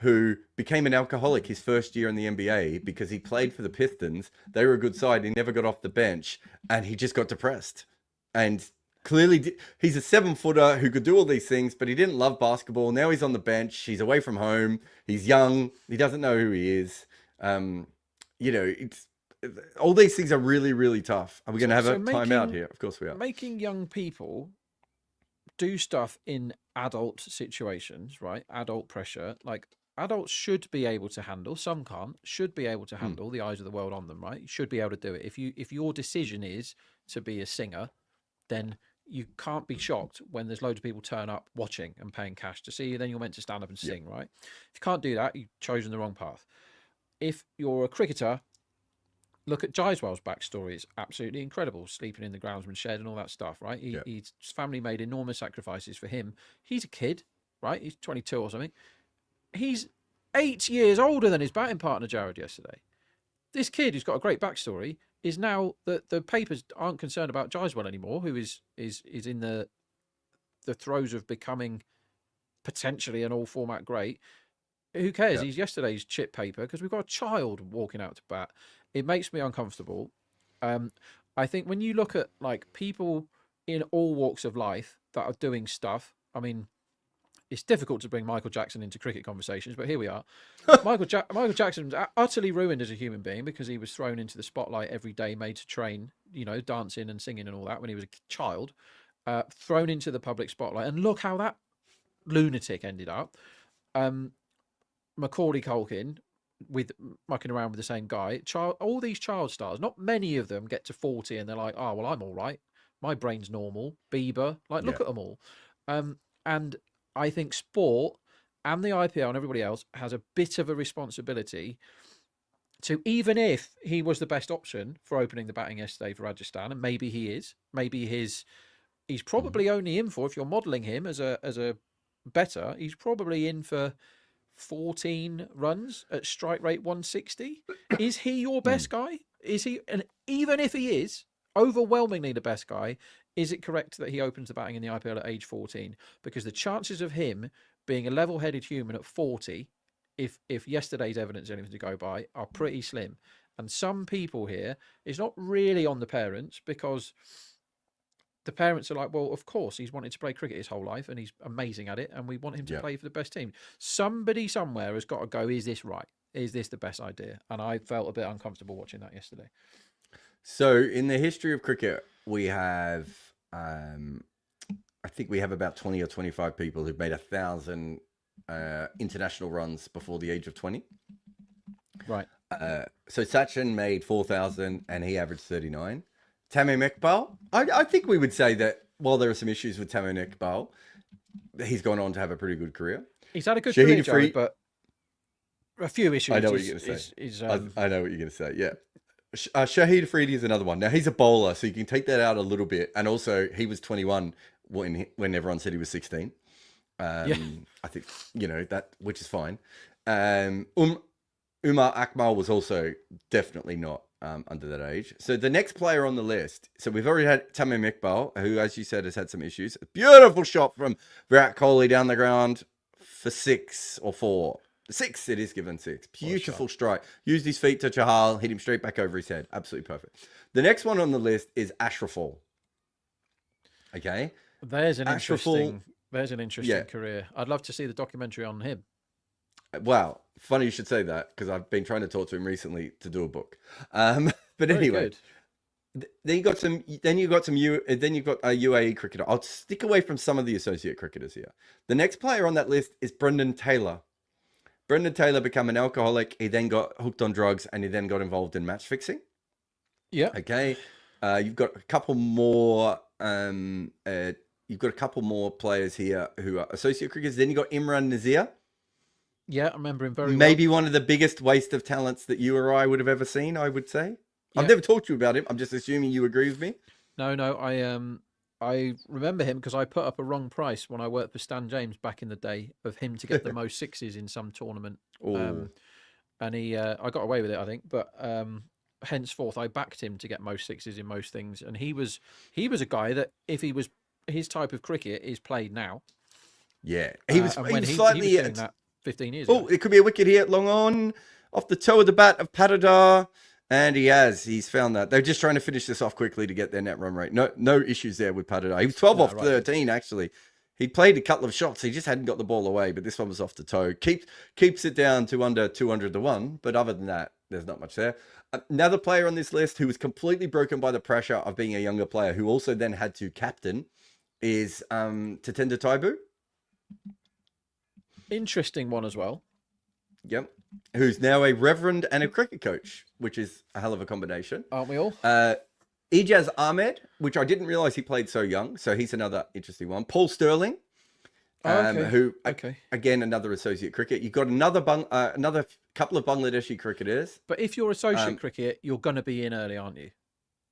who became an alcoholic his first year in the NBA because he played for the Pistons. They were a good side. He never got off the bench and he just got depressed. And clearly he's a 7-footer who could do all these things, but he didn't love basketball. Now he's on the bench. He's away from home. He's young. He doesn't know who he is. You know, all these things are really, really tough. Are we going to have a timeout here? Of course we are. Making young people do stuff in adult situations, right? Adult pressure. Like, adults should be able to handle, some can't, should be able to handle the eyes of the world on them, right? You should be able to do it. If your decision is to be a singer, then you can't be shocked when there's loads of people turn up watching and paying cash to see you. Then you're meant to stand up and sing, right? If you can't do that, you've chosen the wrong path. If you're a cricketer, look at Jaiswal's backstory. It's absolutely incredible. Sleeping in the groundsman shed and all that stuff, right? His family made enormous sacrifices for him. He's a kid, right? He's 22 or something. He's 8 years older than his batting partner, Jarrod, yesterday. This kid who's got a great backstory is now, the papers aren't concerned about Jaiswal anymore, who is in the throes of becoming potentially an all-format great. Who cares? He's yesterday's chip paper because we've got a child walking out to bat. It makes me uncomfortable. I think when you look at, like, people in all walks of life that are doing stuff, I mean, it's difficult to bring Michael Jackson into cricket conversations, but here we are. Michael Jackson's utterly ruined as a human being because he was thrown into the spotlight every day, made to train, you know, dancing and singing and all that when he was a child, thrown into the public spotlight. And look how that lunatic ended up. Macaulay Culkin, with mucking around with the same guy. All these child stars, not many of them get to 40 and they're like, oh, well, I'm all right. My brain's normal. Bieber, like, look at them all. And I think sport and the IPL and everybody else has a bit of a responsibility to, even if he was the best option for opening the batting yesterday for Rajasthan, and maybe he is, maybe he's probably only in for, if you're modelling him as a better, he's probably in for 14 runs at strike rate 160. Is he your best guy? Is he? And even if he is overwhelmingly the best guy, is it correct that he opens the batting in the IPL at age 14? Because the chances of him being a level-headed human at 40, if yesterday's evidence is anything to go by, are pretty slim. And some people here, it's not really on the parents, because the parents are like, well, of course, he's wanted to play cricket his whole life and he's amazing at it, and we want him to play for the best team. Somebody somewhere has got to go, is this right? Is this the best idea? And I felt a bit uncomfortable watching that yesterday. So in the history of cricket, we have, I think we have about 20 or 25 people who've made 1,000 international runs before the age of 20. Right. So Sachin made 4,000 and he averaged 39. Tamim Iqbal, I think we would say that while there are some issues with Tamim Iqbal, he's gone on to have a pretty good career. He's had a good career, Jarrod, but a few issues. I know what you're going to say. I know what you're going to say, yeah. Shahid Afridi is another one. Now, he's a bowler, so you can take that out a little bit. And also, he was 21 when everyone said he was 16. I think, that, which is fine. Umar Akmal was also definitely not under that age. So the next player on the list, so we've already had Tamim Iqbal, who, as you said, has had some issues. A beautiful shot from Virat Kohli down the ground for 6 or 4. 6, it is given 6. Beautiful strike. Used his feet to Chahal, hit him straight back over his head. Absolutely perfect. The next one on the list is Ashraful. Okay. There's an interesting career. I'd love to see the documentary on him. Wow, funny you should say that, because I've been trying to talk to him recently to do a book. But anyway, then you got some UAE cricketer. I'll stick away from some of the associate cricketers here. The next player on that list is Brendan Taylor. Brendan Taylor became an alcoholic. He then got hooked on drugs, and he then got involved in match fixing. Yeah. Okay. You've got a couple more. You've got a couple more players here who are associate cricketers. Then you got Imran Nazir. Yeah, I remember him very well. Maybe one of the biggest waste of talents that you or I would have ever seen, I would say. I've never talked to you about him. I'm just assuming you agree with me. No, I remember him because I put up a wrong price when I worked for Stan James back in the day of him to get the most 6s in some tournament. And I got away with it, I think. But henceforth, I backed him to get most 6s in most things. And he was a guy that if he was his type of cricket is played now. Yeah, he was slightly he was doing that 15 years ago. It could be a wicket here at long on, off the toe of the bat of Patadar. And he's found that. They're just trying to finish this off quickly to get their net run rate. No issues there with Patadar. He was 12 off 13, actually. He played a couple of shots. He just hadn't got the ball away, but this one was off the toe. Keeps it down to under 200 to 1. But other than that, there's not much there. Another player on this list who was completely broken by the pressure of being a younger player, who also then had to captain, is Tatenda Taibu. Interesting one as well. Yep. Who's now a reverend and a cricket coach, which is a hell of a combination. Aren't we all? Ijaz Ahmed, which I didn't realize he played so young. So he's another interesting one. Paul Sterling, who, again, another associate cricket. You've got another couple of Bangladeshi cricketers. But if you're associate cricket, you're going to be in early, aren't you?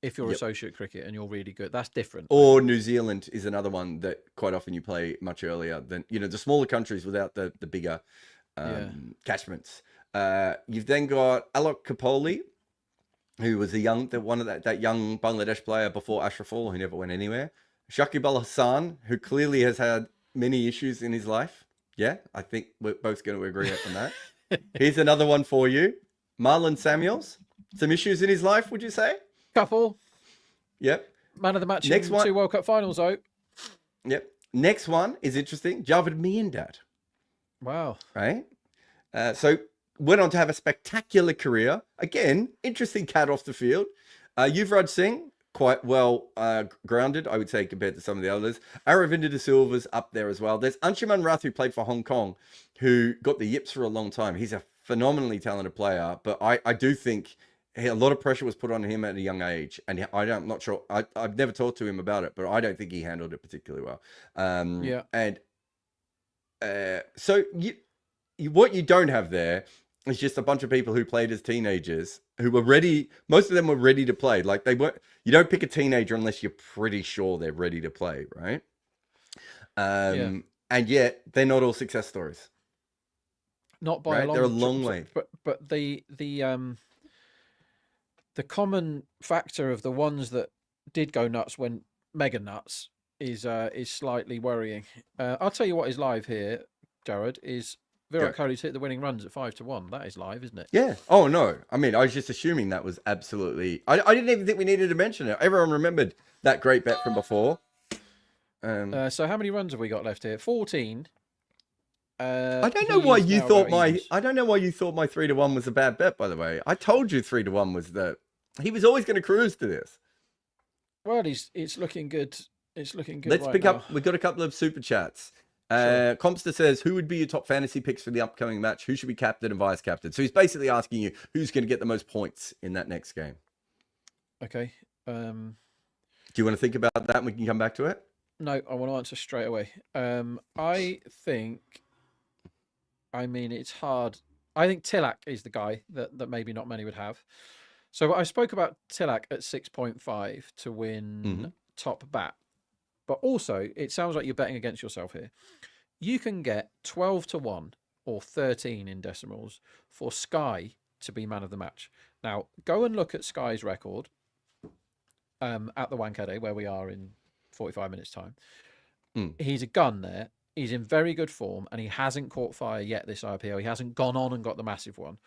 If you're associate cricket and you're really good, that's different. Or New Zealand is another one that quite often you play much earlier than, the smaller countries without the bigger catchments. You've then got Alok Kapoli, who was one of that young Bangladesh player before Ashraful, who never went anywhere. Shakib Al Hassan, who clearly has had many issues in his life. Yeah, I think we're both going to agree on that. Here's another one for you. Marlon Samuels, some issues in his life, would you say? Couple. Yep. Man of the match in 2 World Cup finals, though. Yep. Next one is interesting. Javed Miandad. Wow. Right? So went on to have a spectacular career. Again, interesting cat off the field. Yuvraj Singh, quite well grounded, I would say, compared to some of the others. Aravinda de Silva's up there as well. There's Anshuman Rath, who played for Hong Kong, who got the yips for a long time. He's a phenomenally talented player, but I do think a lot of pressure was put on him at a young age, and I'm not sure. I've never talked to him about it, but I don't think he handled it particularly well. And so what you don't have there is just a bunch of people who played as teenagers who were ready. Most of them were ready to play. Like they weren't. You don't pick a teenager unless you're pretty sure they're ready to play, right? And yet they're not all success stories. Not by a long. They're a long way. But the common factor of the ones that did go nuts went mega nuts is slightly worrying. I'll tell you what is live here, Jarrod, is Virat Kohli's hit the winning runs at 5-1. That is live, isn't it? Yeah. Oh no. I mean, I was just assuming that was absolutely. I didn't even think we needed to mention it. Everyone remembered that great bet from before. So how many runs have we got left here? 14. I don't know why you thought my 3-1 was a bad bet. By the way, I told you 3-1 was he was always going to cruise to this. Well, it's looking good. It's looking good. Let's pick up. We've got a couple of super chats. Sure. Compster says, "Who would be your top fantasy picks for the upcoming match? Who should be captain and vice captain?" So he's basically asking you who's going to get the most points in that next game. Okay. Do you want to think about that and we can come back to it? No, I want to answer straight away. I mean, it's hard. I think Tilak is the guy that maybe not many would have. So I spoke about Tilak at 6.5 to win top bat. But also, it sounds like you're betting against yourself here. You can get 12-1 or 13 in decimals for Sky to be man of the match. Now, go and look at Sky's record at the Wankhede, where we are in 45 minutes' time. He's a gun there. He's in very good form, and he hasn't caught fire yet this IPL. He hasn't gone on and got the massive one.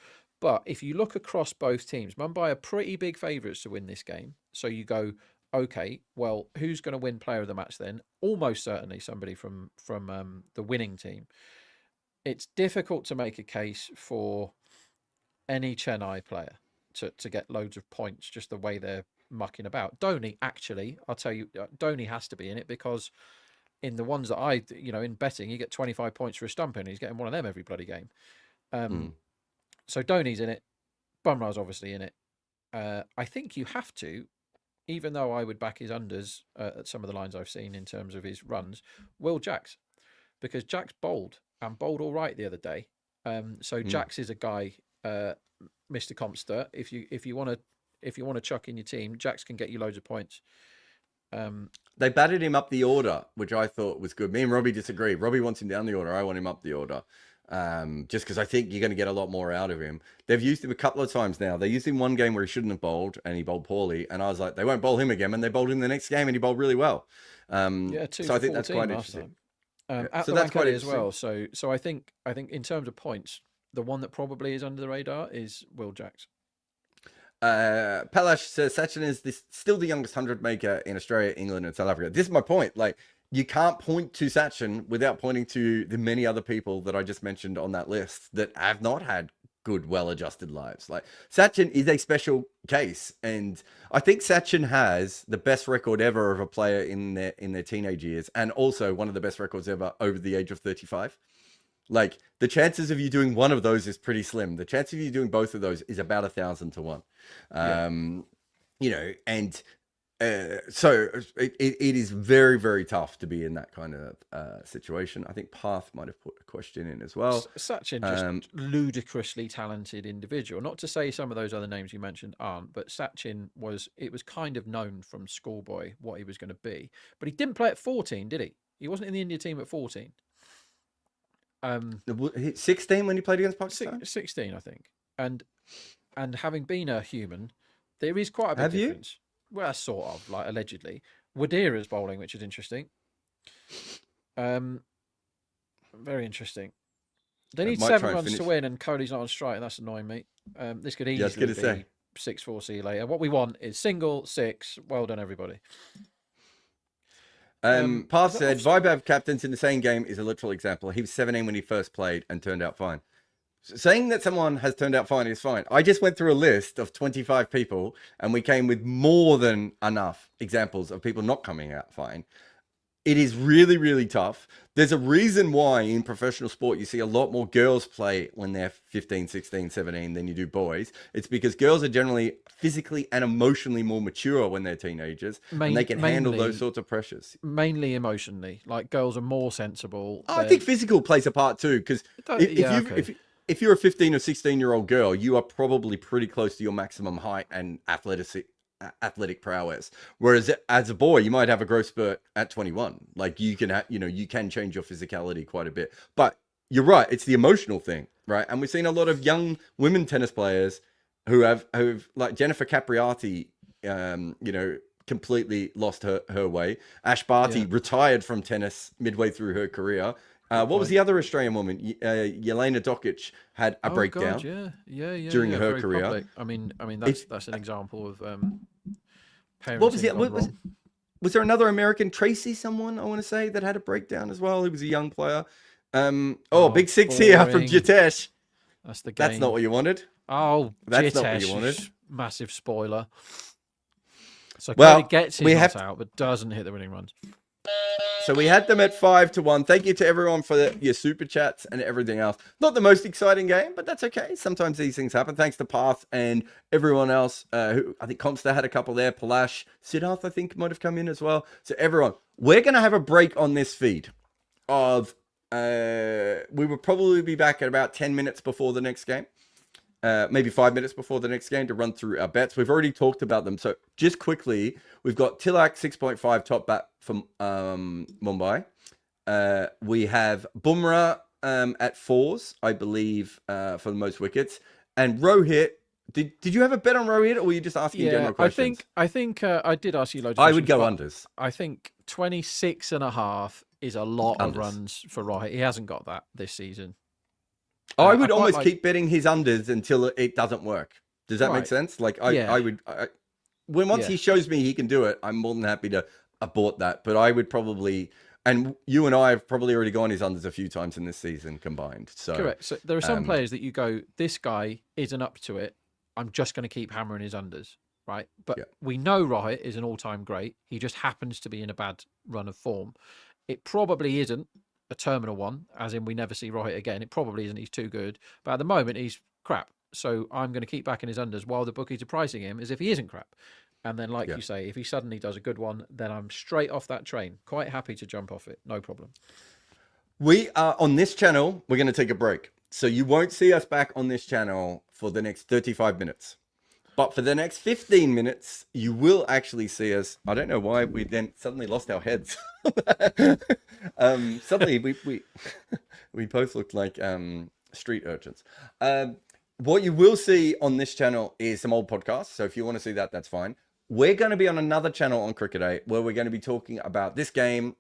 But if you look across both teams, Mumbai are pretty big favourites to win this game. So you go, okay, well, who's going to win player of the match then? Almost certainly somebody from the winning team. It's difficult to make a case for any Chennai player to get loads of points just the way they're mucking about. Dhoni, actually, I'll tell you, Dhoni has to be in it because in the ones that in betting, you get 25 points for a stump in. He's getting one of them every bloody game. So Dhoni's in it. Bumrah's obviously in it. I think you have to, even though I would back his unders at some of the lines I've seen in terms of his runs, Will Jacks, because Jacks bowled all right the other day. So Jacks is a guy, Mr. Compster. If you want to chuck in your team, Jacks can get you loads of points. They batted him up the order, which I thought was good. Me and Robbie disagree. Robbie wants him down the order. I want him up the order. Just because I think you're going to get a lot more out of him. They've used him a couple of times now. They used him one game where he shouldn't have bowled, and he bowled poorly. And I was like, they won't bowl him again. And they bowled him the next game, and he bowled really well. So I think that's quite interesting. At the Wankhede as well. So I think in terms of points, the one that probably is under the radar is Will Jacks. Palash says Sachin is still the youngest 100 maker in Australia, England, and South Africa. This is my point. Like, you can't point to Sachin without pointing to the many other people that I just mentioned on that list that have not had good, well-adjusted lives. Like, Sachin is a special case, and I think Sachin has the best record ever of a player in their teenage years, and also one of the best records ever over the age of 35. Like, the chances of you doing one of those is pretty slim. The chance of you doing both of those is about 1,000 to 1. So it is very, very tough to be in that kind of situation. I think Path might have put a question in as well. Sachin, just ludicrously talented individual. Not to say some of those other names you mentioned aren't, but Sachin was kind of known from schoolboy what he was going to be. But he didn't play at 14, did he? He wasn't in the India team at 14. 16 when he played against Pakistan? 16, I think. And having been a human, there is quite a big difference. Well, sort of, like, allegedly. Wadira's bowling, which is interesting. Very interesting. They need 7 runs to win, and Kohli's not on strike, and that's annoying me. This could easily be 6-4, see you later. What we want is single, 6. Well done, everybody. Path said, Vibav captains in the same game is a literal example. He was 17 when he first played and turned out fine. Saying that someone has turned out fine is fine. I just went through a list of 25 people, and we came with more than enough examples of people not coming out fine. It is really, really tough. There's a reason why in professional sport you see a lot more girls play when they're 15, 16, 17 than you do boys. It's because girls are generally physically and emotionally more mature when they're teenagers, and they can handle those sorts of pressures. Mainly emotionally. Like, girls are more sensible. I think physical plays a part too, because if you're a 15 or 16-year-old girl, you are probably pretty close to your maximum height and athletic prowess. Whereas as a boy, you might have a growth spurt at 21. Like, you can you can change your physicality quite a bit. But you're right, it's the emotional thing, right? And we've seen a lot of young women tennis players who have like Jennifer Capriati, completely lost her way. Ash Barty retired from tennis midway through her career. What was the other Australian woman? Yelena Dokic had a breakdown. God, yeah. During her very career. public. I mean, that's an example of parenting. What was the? gone wrong. Was there another American, Tracy, someone I want to say, that had a breakdown as well? He was a young player. Big six here from boring. Jitesh. That's the game. That's not what you wanted. Oh, That's not what you wanted. Massive spoiler. So Well, Cody gets his not out, but doesn't hit the winning runs. So we had them at 5-1. Thank you to everyone for your super chats and everything else. Not the most exciting game, but that's okay. Sometimes these things happen. Thanks to Path and everyone else. Who I think Comster had a couple there. Palash, Siddharth, I think, might have come in as well. So everyone, we're going to have a break on this feed of... we will probably be back at about 10 minutes before the next game. Maybe 5 minutes before the next game to run through our bets. We've already talked about them. So just quickly, we've got Tilak 6.5 top bat from Mumbai. We have Bumrah at 4s, I believe, for the most wickets. And Rohit, did you have a bet on Rohit, or were you just asking general questions? I think I did ask you loads of I questions. would go unders. I think 26.5 is a lot Unders. of runs for Rohit. He hasn't got that this season. I would almost keep betting his unders until it doesn't work. Does that make Right. sense? Like Yeah. I would, once he shows me he can do it, I'm more than happy to abort that. But I would probably, and you and I have probably already gone his unders a few times in this season combined. So Correct. So there are some players that you go, this guy isn't up to it. I'm just going to keep hammering his unders, right? But we know Rohit is an all-time great. He just happens to be in a bad run of form. It probably isn't a terminal one, as in we never see Rohit again. It probably isn't. He's too good. But at the moment, he's crap. So I'm going to keep backing his unders while the bookies are pricing him as if he isn't crap. And then, like you say, if he suddenly does a good one, then I'm straight off that train. Quite happy to jump off it. No problem. We are on this channel. We're going to take a break. So you won't see us back on this channel for the next 35 minutes. But for the next 15 minutes, you will actually see us. I don't know why we then suddenly lost our heads. Suddenly we both looked like street urchins. What you will see on this channel is some old podcasts. So if you want to see that, that's fine. We're going to be on another channel on Cricket8 where we're going to be talking about this game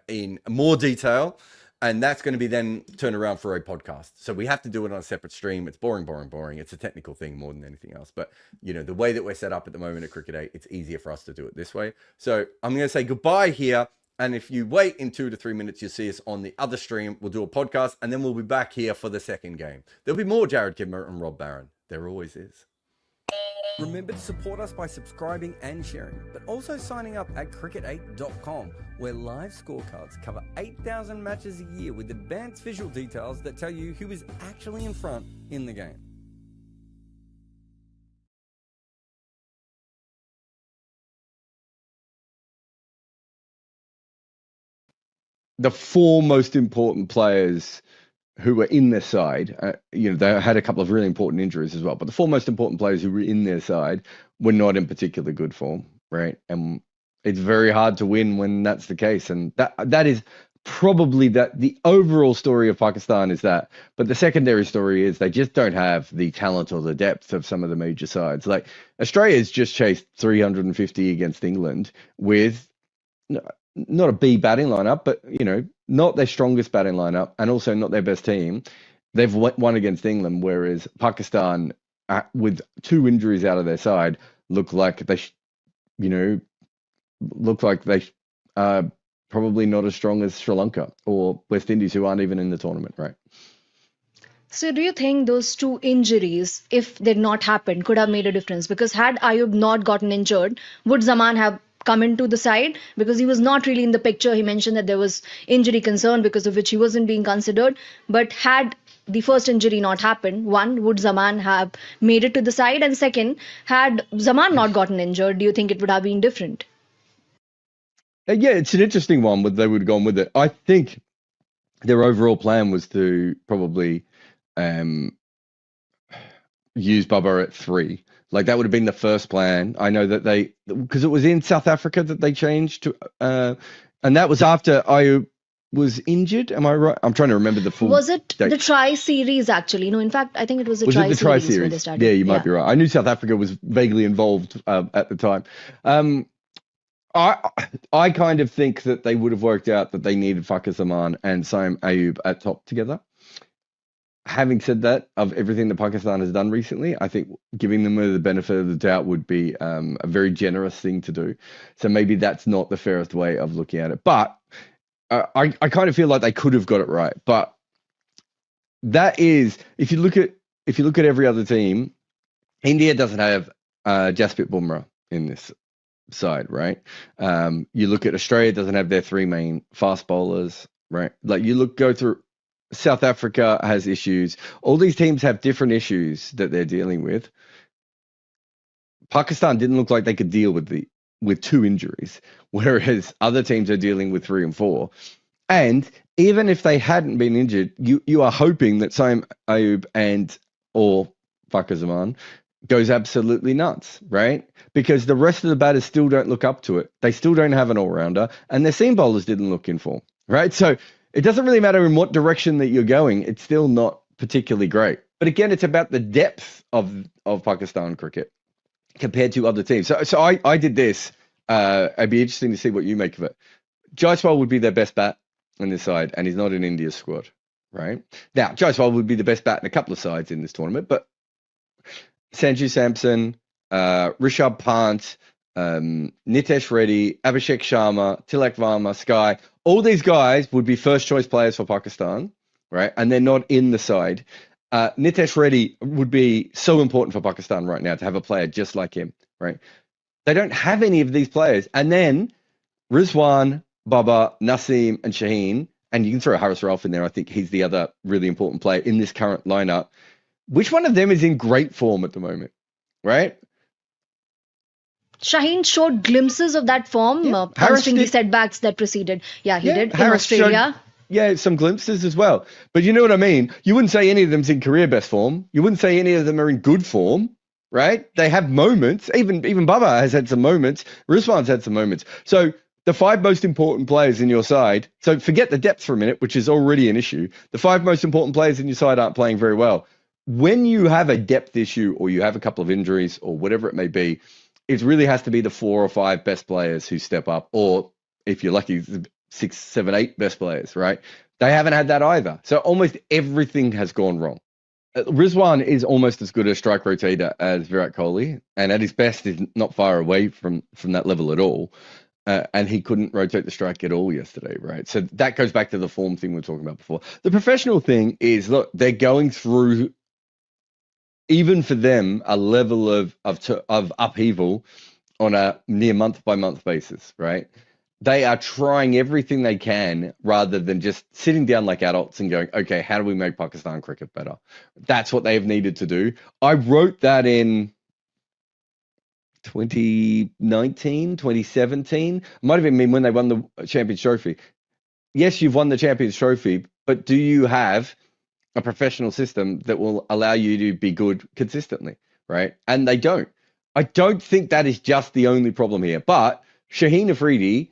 in more detail. And that's going to be then turned around for a podcast. So we have to do it on a separate stream. It's boring. It's a technical thing more than anything else. But, you know, the way that we're set up at the moment at Cricket8, it's easier for us to do it this way. So I'm going to say goodbye here. And if you wait in 2 to 3 minutes, you'll see us on the other stream. We'll do a podcast and then we'll be back here for the second game. There'll be more Jarrod, Kimber and Rob Barron. There always is. Remember to support us by subscribing and sharing, but also signing up at cricket8.com, where live scorecards cover 8,000 matches a year with advanced visual details that tell you who is actually in front in the game. The 4 most important players who were in their side, they had a couple of really important injuries as well, but the 4 most important players who were in their side were not in particular good form, right? And it's very hard to win when that's the case. And that is probably the overall story of Pakistan is that, but the secondary story is they just don't have the talent or the depth of some of the major sides. Like Australia's just chased 350 against England with not a B batting lineup, but, not their strongest batting lineup and also not their best team. They've won against England, whereas Pakistan, with 2 injuries out of their side, look like they are probably not as strong as Sri Lanka or West Indies, who aren't even in the tournament, right? So do you think those 2 injuries, if they'd not happened, could have made a difference? Because had Ayub not gotten injured, would Zaman have come into the side? Because he was not really in the picture. He mentioned that there was injury concern because of which he wasn't being considered. But had the first injury not happened, 1, would Zaman have made it to the side? And second, had Zaman not gotten injured, do you think it would have been different? Yeah, it's an interesting one. They would have gone with it. I think their overall plan was to probably use Bubba at 3. Like that would have been the first plan. I know that because it was in South Africa that they changed to, and that was after Ayub was injured. Am I right? I'm trying to remember the full. Was it date. the tri-series actually? No, in fact, I think it was the tri-series when they started. Yeah, you might be right. I knew South Africa was vaguely involved at the time. I kind of think that they would have worked out that they needed Prabhsimran and Saim Ayub at top together. Having said that, of everything that Pakistan has done recently, I think giving them the benefit of the doubt would be a very generous thing to do. So maybe that's not the fairest way of looking at it. But I kind of feel like they could have got it right. But that is, if you look at every other team, India doesn't have Jasprit Bumrah in this side, right? You look at Australia, doesn't have their three main fast bowlers, right? Like go through. South Africa has issues. All these teams have different issues that they're dealing with. Pakistan didn't look like they could deal with 2 injuries, whereas other teams are dealing with 3 and 4. And even if they hadn't been injured, you are hoping that Saim Ayub or Prabhsimran goes absolutely nuts, right? Because the rest of the batters still don't look up to it. They still don't have an all-rounder, and their seam bowlers didn't look in form, right? So it doesn't really matter in what direction that you're going. It's still not particularly great. But again, it's about the depth of Pakistan cricket compared to other teams. So I did this. It'd be interesting to see what you make of it. Jaiswal would be their best bat on this side, and he's not in India's squad, right? Now, Jaiswal would be the best bat in a couple of sides in this tournament, but Sanju Samson, Rishabh Pant, Nitesh Reddy, Abhishek Sharma, Tilak Varma, Sky, all these guys would be first choice players for Pakistan, right? And they're not in the side. Nitesh Reddy would be so important for Pakistan right now to have a player just like him, right? They don't have any of these players. And then Rizwan, Baba, Naseem, and Shaheen, and you can throw Haris Rauf in there. I think he's the other really important player in this current lineup. Which one of them is in great form at the moment, right? Shaheen showed glimpses of that form, considering the setbacks that preceded. Yeah, he did Harris in Australia. Some glimpses as well. But you know what I mean? You wouldn't say any of them's in career best form. You wouldn't say any of them are in good form, right? They have moments. Even Baba has had some moments. Rizwan's had some moments. So the 5 most important players in your side, so forget the depth for a minute, which is already an issue. The 5 most important players in your side aren't playing very well. When you have a depth issue or you have a couple of injuries or whatever it may be, it really has to be the 4 or 5 best players who step up, or if you're lucky, 6, 7, 8 best players, right? They haven't had that either. So almost everything has gone wrong. Rizwan is almost as good a strike rotator as Virat Kohli, and at his best is not far away from that level at all. And he couldn't rotate the strike at all yesterday, right? So that goes back to the form thing we were talking about before. The professional thing is, look, they're going through, even for them, a level of upheaval on a near month-by-month basis, right? They are trying everything they can rather than just sitting down like adults and going, okay, how do we make Pakistan cricket better? That's what they've needed to do. I wrote that in 2019, 2017. Might have been when they won the Champions Trophy. Yes, you've won the Champions Trophy, but do you have a professional system that will allow you to be good consistently, right? And they don't. I don't think that is just the only problem here, but Shaheen Afridi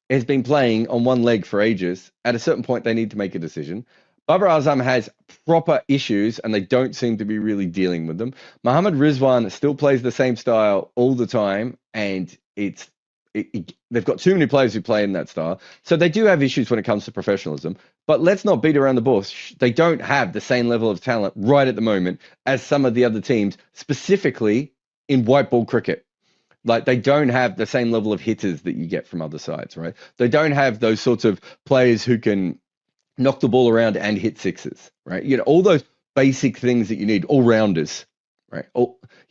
has been playing on one leg for ages. At a certain point, they need to make a decision. Babar Azam has proper issues, and they don't seem to be really dealing with them. Mohammad Rizwan still plays the same style all the time, and they've got too many players who play in that style. So they do have issues when it comes to professionalism. But let's not beat around the bush. They don't have the same level of talent right at the moment as some of the other teams, specifically in white ball cricket. Like, they don't have the same level of hitters that you get from other sides, right? They don't have those sorts of players who can knock the ball around and hit sixes, right? You know, all those basic things that you need, all-rounders, right?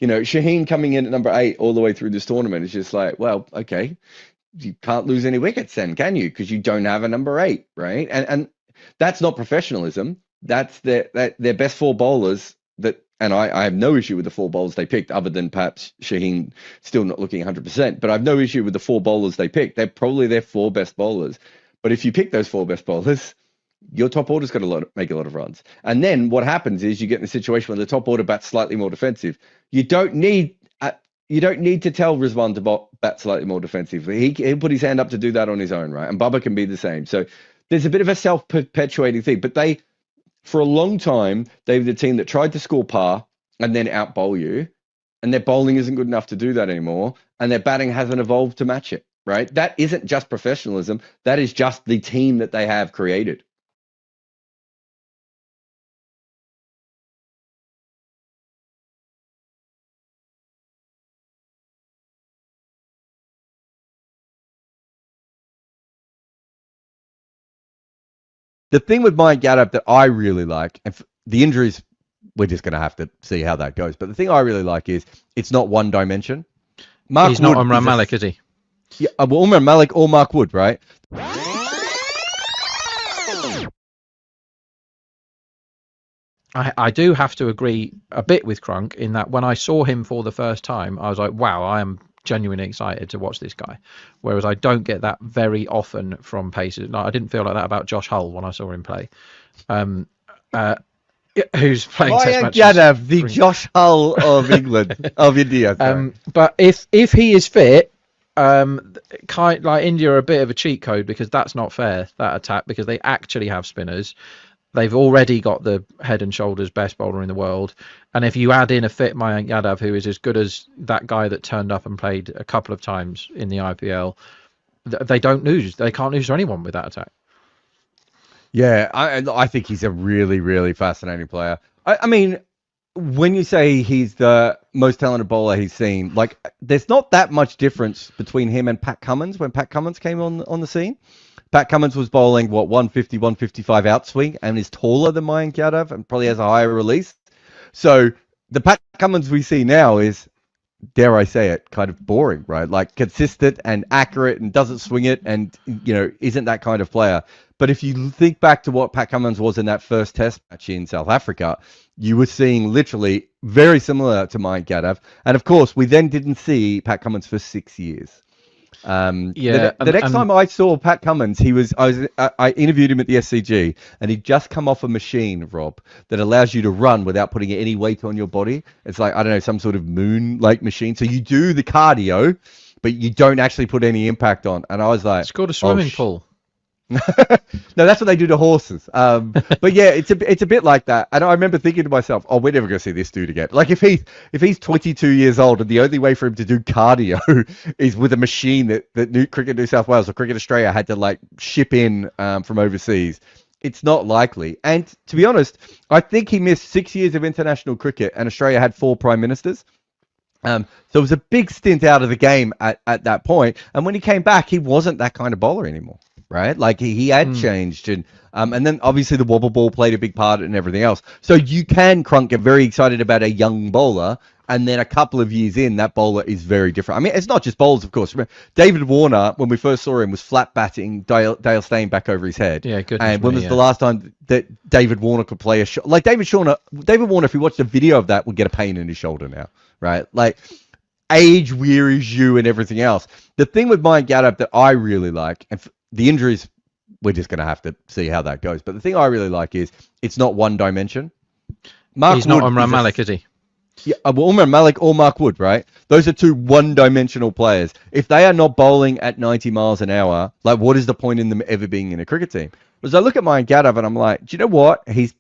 Shaheen coming in at number 8 all the way through this tournament is just like, well, okay, you can't lose any wickets then, can you? Because you don't have a number 8, right? And that's not professionalism. That's their best 4 bowlers and I have no issue with the 4 bowlers they picked, other than perhaps Shaheen still not looking 100%. But I have no issue with the 4 bowlers they picked. They're probably their 4 best bowlers. But if you pick those 4 best bowlers, your top order's got to make a lot of runs. And then what happens is you get in a situation where the top order bats slightly more defensive. You don't need to tell Rizwan to bat slightly more defensively. He'll put his hand up to do that on his own, right? And Bubba can be the same. So there's a bit of a self-perpetuating thing. But for a long time, they were the team that tried to score par and then out-bowl you. And their bowling isn't good enough to do that anymore. And their batting hasn't evolved to match it. right? That isn't just professionalism. That is just the team that they have created. The thing with Mike Yadav that I really like, and the injuries, we're just going to have to see how that goes. But the thing I really like is it's not one dimension. He's not Umran Malik, is he? Yeah, well, Umran Malik or Mark Wood, right? I do have to agree a bit with Crunk in that when I saw him for the first time, I was like, wow, I am genuinely excited to watch this guy. Whereas I don't get that very often from Pacers. Like, I didn't feel like that about Josh Hull when I saw him play. Who's playing Test matches. Yadav, the Josh Hull of England, of India. But if he is fit, kind like India are a bit of a cheat code because that's not fair, that attack, because they actually have spinners. They've already got the head and shoulders best bowler in the world. And if you add in a fit Mayank Yadav, who is as good as that guy that turned up and played a couple of times in the IPL, they don't lose. They can't lose to anyone with that attack. Yeah, I think he's a really, really fascinating player. I mean, when you say he's the most talented bowler he's seen, like, there's not that much difference between him and Pat Cummins when Pat Cummins came on the scene. Pat Cummins was bowling, 150, 155 outswing and is taller than Mayank Yadav and probably has a higher release. So the Pat Cummins we see now is, dare I say it, kind of boring, right? Like, consistent and accurate and doesn't swing it and, isn't that kind of player. But if you think back to what Pat Cummins was in that first test match in South Africa, you were seeing literally very similar to Mayank Yadav. And of course, we then didn't see Pat Cummins for 6 years. The next time I saw Pat Cummins, I interviewed him at the SCG, and he'd just come off a machine, Rob, that allows you to run without putting any weight on your body. It's like, I don't know, some sort of moon-like machine. So you do the cardio, but you don't actually put any impact on. And I was like, it's called a swimming pool. No, that's what they do to horses. But yeah, it's a bit like that. And I remember thinking to myself, oh, we're never going to see this dude again. Like, if he's 22 years old and the only way for him to do cardio is with a machine that Cricket New South Wales or Cricket Australia had to like ship in from overseas, it's not likely. And to be honest, I think he missed 6 years of international cricket, and Australia had 4 prime ministers. So it was a big stint out of the game at that point. And when he came back, he wasn't that kind of bowler anymore. Right, like he had changed, and then obviously the wobble ball played a big part and everything else. So you can, Crunk, get very excited about a young bowler, and then a couple of years in, that bowler is very different. I mean, it's not just bowlers, of course. Remember, David Warner, when we first saw him, was flat batting Dale Steyn back over his head. Yeah, good. And when was the last time that David Warner could play a shot? Like David Warner, if you watched a video of that, would get a pain in his shoulder now, right? Like, age wearies you and everything else. The thing with Mike Yadav that I really like, and the injuries, we're just going to have to see how that goes. But the thing I really like is it's not one dimension. He's not Umran Malik, is he? Yeah, well, Umran Malik or Mark Wood, right? Those are 2 one-dimensional players. If they are not bowling at 90 miles an hour, like, what is the point in them ever being in a cricket team? Because I look at Mayank Yadav and I'm like, do you know what? He's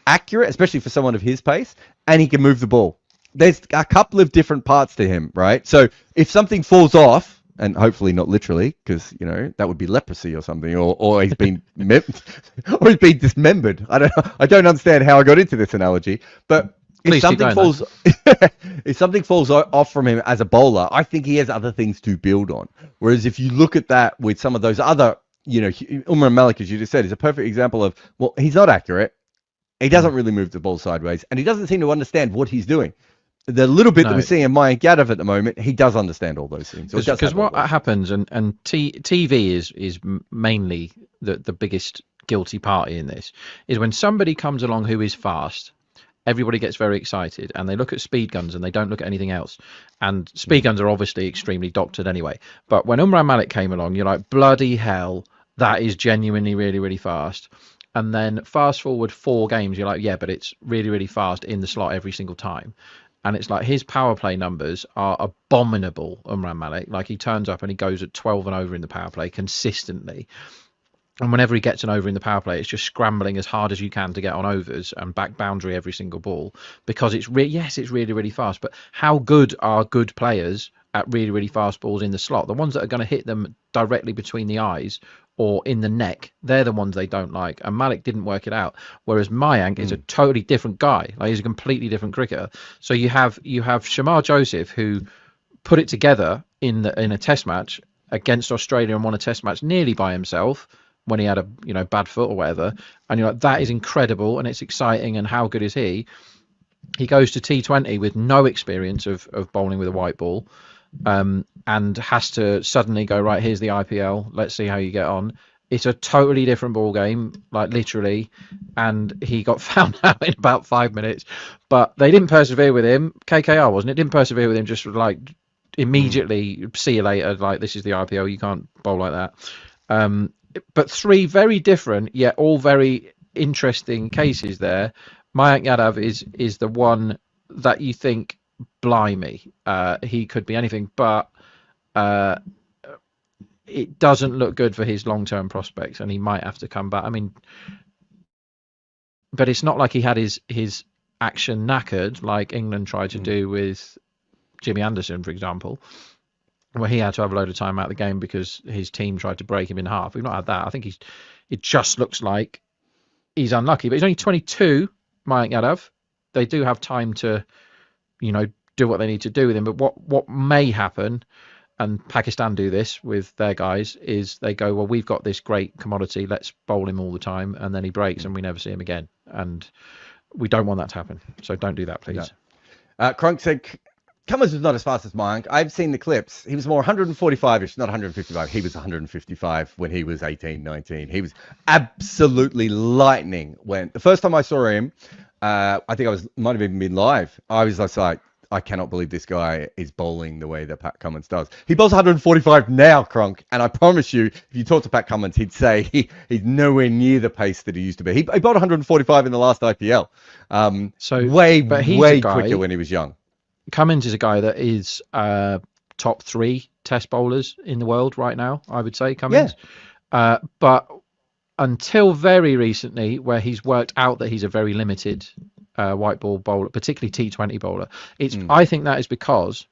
accurate, especially for someone of his pace, and he can move the ball. There's a couple of different parts to him, right? So if something falls off, and hopefully not literally, because that would be leprosy or something, or he's been or he's been dismembered. I don't understand how I got into this analogy, but if something falls off from him as a bowler, I think he has other things to build on. Whereas if you look at that with some of those other, Umran Malik, as you just said, is a perfect example of, well, he's not accurate. He doesn't really move the ball sideways, and he doesn't seem to understand what he's doing. The little bit that we see in Mayank Yadav at the moment, he does understand all those things. Because what happens, and TV is mainly the biggest guilty party in this, is when somebody comes along who is fast, everybody gets very excited, and they look at speed guns and they don't look at anything else. And speed guns are obviously extremely doctored anyway. But when Umran Malik came along, you're like, bloody hell, that is genuinely really, really fast. And then fast forward 4 games, you're like, yeah, but it's really, really fast in the slot every single time. And it's like his power play numbers are abominable, Umran Malik. Like, he turns up and he goes at 12 and over in the power play consistently. And whenever he gets an over in the power play, it's just scrambling as hard as you can to get on overs and back boundary every single ball, because it's really, really fast. But how good are good players at really, really fast balls in the slot. The ones that are going to hit them directly between the eyes or in the neck, they're the ones they don't like. And Malik didn't work it out. Whereas Mayank is a totally different guy. Like, he's a completely different cricketer. So you have Shamar Joseph, who put it together in a test match against Australia and won a test match nearly by himself when he had a bad foot or whatever. And you're like, that is incredible and it's exciting. And how good is he? He goes to T20 with no experience of bowling with a white ball, and has to suddenly go, right, here's the IPL, let's see how you get on. It's a totally different ball game, like literally, and he got found out in about 5 minutes. But they didn't persevere with him. KKR, wasn't it? Didn't persevere with him, just like immediately see you later, like, this is the IPL, you can't bowl like that. But 3 very different yet all very interesting cases there. Mayank Yadav is the one that you think, blimey, he could be anything, but it doesn't look good for his long-term prospects, and he might have to come back. I mean, but it's not like he had his action knackered like England tried to do with Jimmy Anderson, for example, where he had to have a load of time out of the game because his team tried to break him in half. We've not had that. I think it just looks like he's unlucky, but he's only 22, Mayank Yadav. They do have time to, do what they need to do with him. But what may happen, and Pakistan do this with their guys, is they go, well, we've got this great commodity, let's bowl him all the time, and then he breaks and we never see him again. And we don't want that to happen. So don't do that, please. No. Crunk said Cummins was not as fast as Mayank. I've seen the clips. He was more 145-ish, not 155. He was 155 when he was 18, 19. He was absolutely lightning. When the first time I saw him, I think might have even been live. I was just like, I cannot believe this guy is bowling the way that Pat Cummins does. He bowls 145 now, Crunk, and I promise you, if you talk to Pat Cummins, he'd say he's nowhere near the pace that he used to be. He bowled 145 in the last IPL. Way quicker when he was young. Cummins is a guy that is top 3 test bowlers in the world right now, I would say, Cummins. Yeah. But until very recently, where he's worked out that he's a very limited white ball bowler, particularly T20 bowler, I think that is because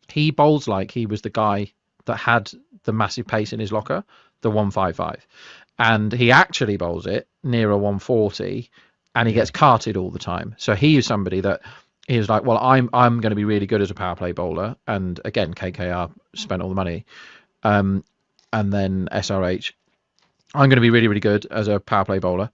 he bowls like he was the guy that had the massive pace in his locker, the 155. And he actually bowls it near a 140, and he gets carted all the time. So he is somebody that... he was like, well, I'm going to be really good as a power play bowler. And again, KKR spent all the money. And then SRH, I'm going to be really, really good as a power play bowler.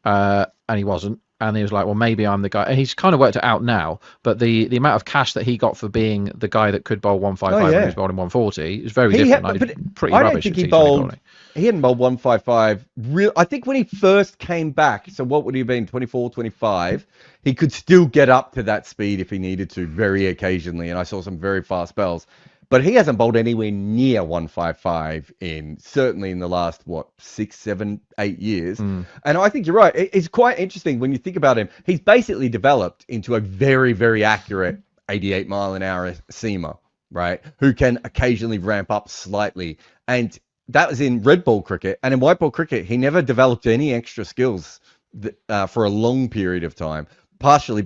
And he wasn't. And he was like, well, maybe I'm the guy. And he's kind of worked it out now. But the amount of cash that he got for being the guy that could bowl 155 when he was bowling 140 is very different. Pretty I rubbish. Don't think he bowled. He hadn't bowled 155. I think when he first came back, so what would he have been, 24, 25, he could still get up to that speed if he needed to very occasionally. And I saw some very fast spells. But he hasn't bowled anywhere near 155 certainly in the last, 6, 7, 8 years. And I think you're right. It's quite interesting when you think about him. He's basically developed into a very, very accurate 88 mile an hour seamer, right? Who can occasionally ramp up slightly. And that was in red ball cricket. And in white ball cricket, he never developed any extra skills for a long period of time, partially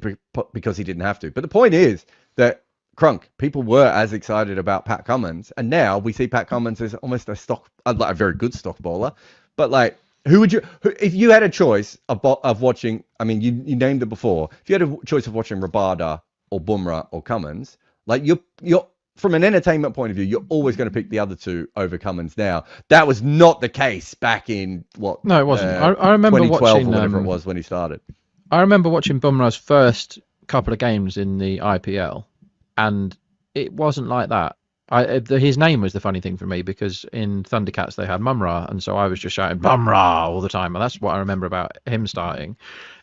because he didn't have to. But the point is that, Crunk, people were as excited about Pat Cummins, and now we see Pat Cummins as almost a very good stock bowler. But like, if you had a choice of watching, I mean, you named it before. If you had a choice of watching Rabada or Bumrah or Cummins, like you're from an entertainment point of view, you're always going to pick the other two over Cummins. Now, that was not the case back in what? No, it wasn't. I remember 2012 watching or whatever it was when he started. I remember watching Bumrah's first couple of games in the IPL. And it wasn't like that. His name was the funny thing for me, because in Thundercats they had Mumra, and so I was just shouting Bumrah all the time, and that's what I remember about him starting.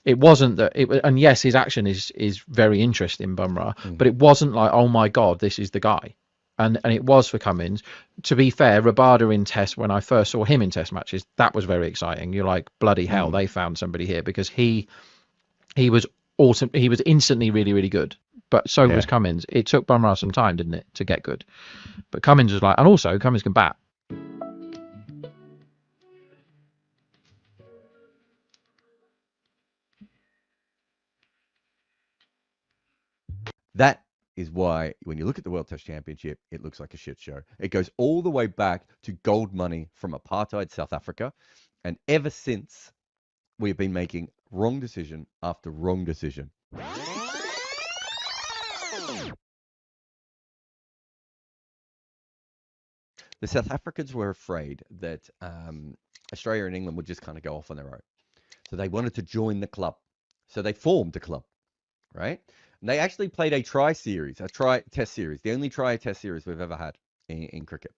It wasn't that and yes, his action is very interesting, Bumrah, but it wasn't like, oh my god, this is the guy. And it was for Cummins. To be fair, Rabada in Test, when I first saw him in Test matches, that was very exciting. You're like, bloody hell, they found somebody here, because he was awesome. He was instantly really, really good. But so was Cummins. It took Bumrah some time, didn't it, to get good? But Cummins was like, and also Cummins can bat. That is why when you look at the World Test Championship, it looks like a shit show. It goes all the way back to gold money from apartheid South Africa. And ever since, we've been making wrong decision after wrong decision. The South Africans were afraid that Australia and England would just kind of go off on their own. So they wanted to join the club. So they formed a club, right? And they actually played a test series, the only test series we've ever had in cricket.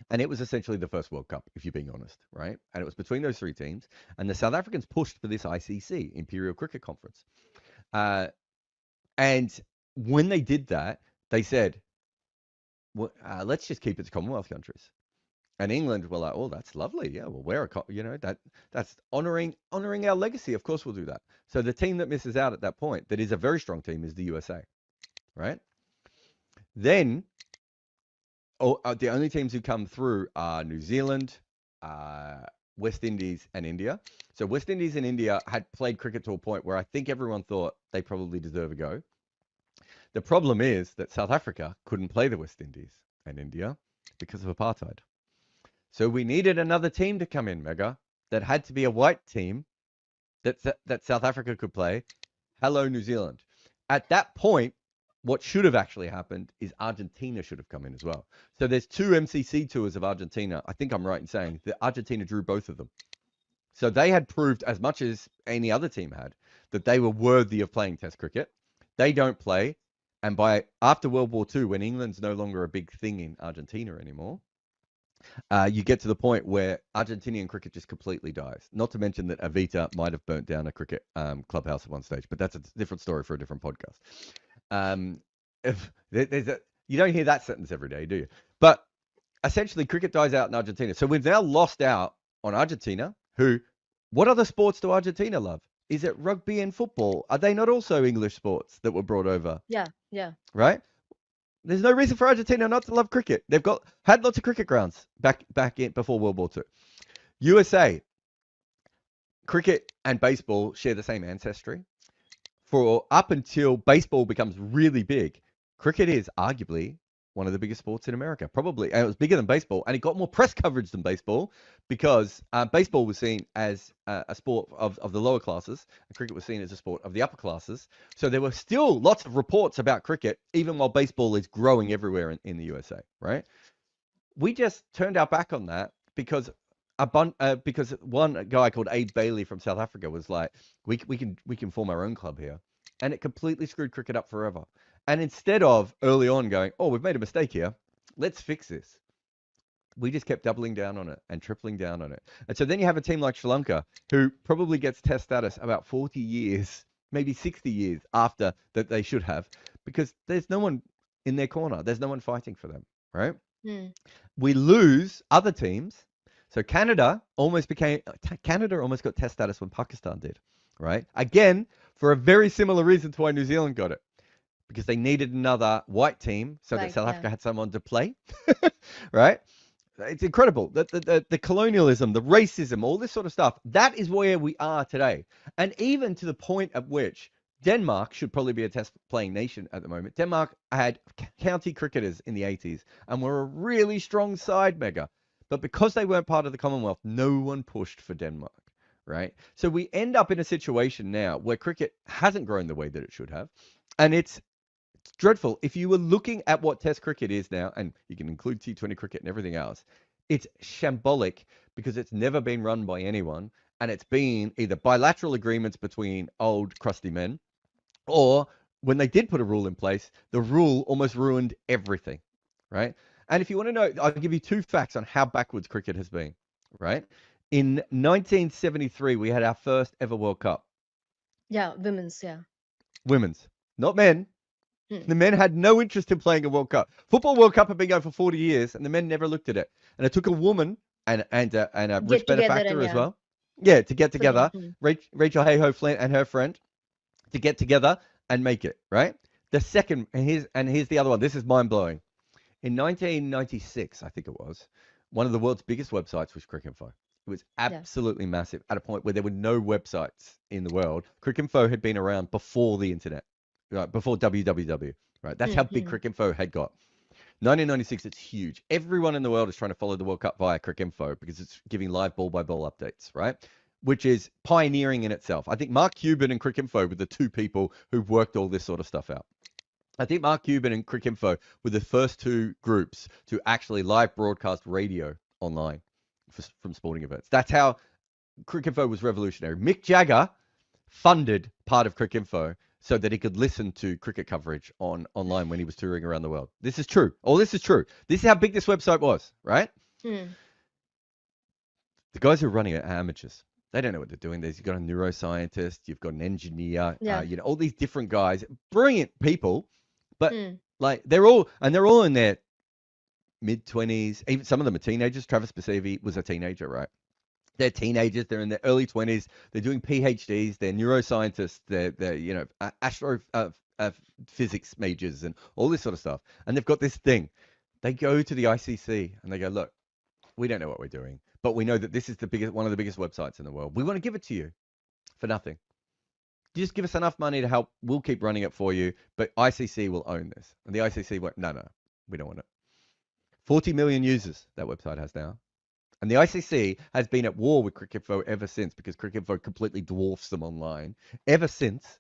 And it was essentially the first World Cup, if you're being honest, right? And it was between those three teams. And the South Africans pushed for this ICC, Imperial Cricket Conference. And when they did that, they said, well, let's just keep it to Commonwealth countries. And England were like, oh, that's lovely. Yeah, well, that's honoring our legacy. Of course, we'll do that. So the team that misses out at that point, that is a very strong team, is the USA, right? Then, the only teams who come through are New Zealand, West Indies, and India. So West Indies and India had played cricket to a point where I think everyone thought they probably deserve a go. The problem is that South Africa couldn't play the West Indies and India because of apartheid. So we needed another team to come in, Mega, that had to be a white team that South Africa could play. Hello, New Zealand. At that point, what should have actually happened is Argentina should have come in as well. So there's 2 MCC tours of Argentina. I think I'm right in saying that Argentina drew both of them. So they had proved, as much as any other team had, that they were worthy of playing Test cricket. They don't play. And after World War II, when England's no longer a big thing in Argentina anymore, you get to the point where Argentinian cricket just completely dies. Not to mention that Avita might have burnt down a cricket clubhouse at one stage, but that's a different story for a different podcast. You don't hear that sentence every day, do you? But essentially, cricket dies out in Argentina. So we've now lost out on Argentina, what other sports do Argentina love? Is it rugby and football? Are they not also English sports that were brought over? Yeah. Right? There's no reason for Argentina not to love cricket. They've had lots of cricket grounds back in before World War II. USA, cricket and baseball share the same ancestry. For up until baseball becomes really big, cricket is arguably one of the biggest sports in America, probably. And it was bigger than baseball, and it got more press coverage than baseball because baseball was seen as a sport of the lower classes, and cricket was seen as a sport of the upper classes. So there were still lots of reports about cricket, even while baseball is growing everywhere in the USA, right? We just turned our back on that because one guy called Abe Bailey from South Africa was like, we can form our own club here. And it completely screwed cricket up forever. And instead of early on going, oh, we've made a mistake here, let's fix this, we just kept doubling down on it and tripling down on it. And so then you have a team like Sri Lanka, who probably gets Test status about 40 years, maybe 60 years after that they should have, because there's no one in their corner. There's no one fighting for them, right? We lose other teams. So Canada almost got Test status when Pakistan did, right? Again, for a very similar reason to why New Zealand got it. Because they needed another white team so that South Africa had someone to play, right? It's incredible. The colonialism, the racism, all this sort of stuff, that is where we are today. And even to the point at which Denmark should probably be a Test playing nation at the moment. Denmark had county cricketers in the 80s and were a really strong side, Mega. But because they weren't part of the Commonwealth, no one pushed for Denmark, right? So we end up in a situation now where cricket hasn't grown the way that it should have. And it's dreadful. If you were looking at what Test cricket is now, and you can include T20 cricket and everything else, it's shambolic because it's never been run by anyone, and it's been either bilateral agreements between old crusty men, or when they did put a rule in place, the rule almost ruined everything, right? And if you want to know, I'll give you 2 facts on how backwards cricket has been, right? In 1973, we had our first ever World Cup. Yeah, women's, yeah. Women's, not men. The men had no interest in playing a World Cup. Football World Cup had been going for 40 years, and the men never looked at it. And it took a woman and a rich benefactor as well. Yeah, to get together. Rachel Hayhoe Flint and her friend to get together and make it, right? The second, and here's the other one. This is mind-blowing. In 1996, I think it was, one of the world's biggest websites was Cricinfo. It was absolutely massive at a point where there were no websites in the world. Cricinfo had been around before the internet. before WWW, right? That's how big Cricinfo had got. 1996, it's huge. Everyone in the world is trying to follow the World Cup via Cricinfo because it's giving live ball-by-ball updates, right? Which is pioneering in itself. I think Mark Cuban and Cricinfo were the two people who've worked all this sort of stuff out. I think Mark Cuban and Cricinfo were the first two groups to actually live broadcast radio online from sporting events. That's how Cricinfo was revolutionary. Mick Jagger funded part of Cricinfo so that he could listen to cricket coverage online when he was touring around the world. This is true. All this is true. This is how big this website was, right? The guys who are running it are amateurs. They don't know what they're doing. You've got a neuroscientist, you've got an engineer, all these different guys, brilliant people, but like they're all in their mid-20s. Even some of them are teenagers. Travis Basevi was a teenager, right? They're teenagers. They're in their early 20s. They're doing PhDs. They're neuroscientists. They're astrophysics majors and all this sort of stuff. And they've got this thing. They go to the ICC and they go, look, we don't know what we're doing, but we know that this is one of the biggest websites in the world. We want to give it to you for nothing. You just give us enough money to help. We'll keep running it for you, but ICC will own this. And the ICC went, no, we don't want it. 40 million users that website has now. And the ICC has been at war with Cricinfo ever since because Cricinfo completely dwarfs them online ever since.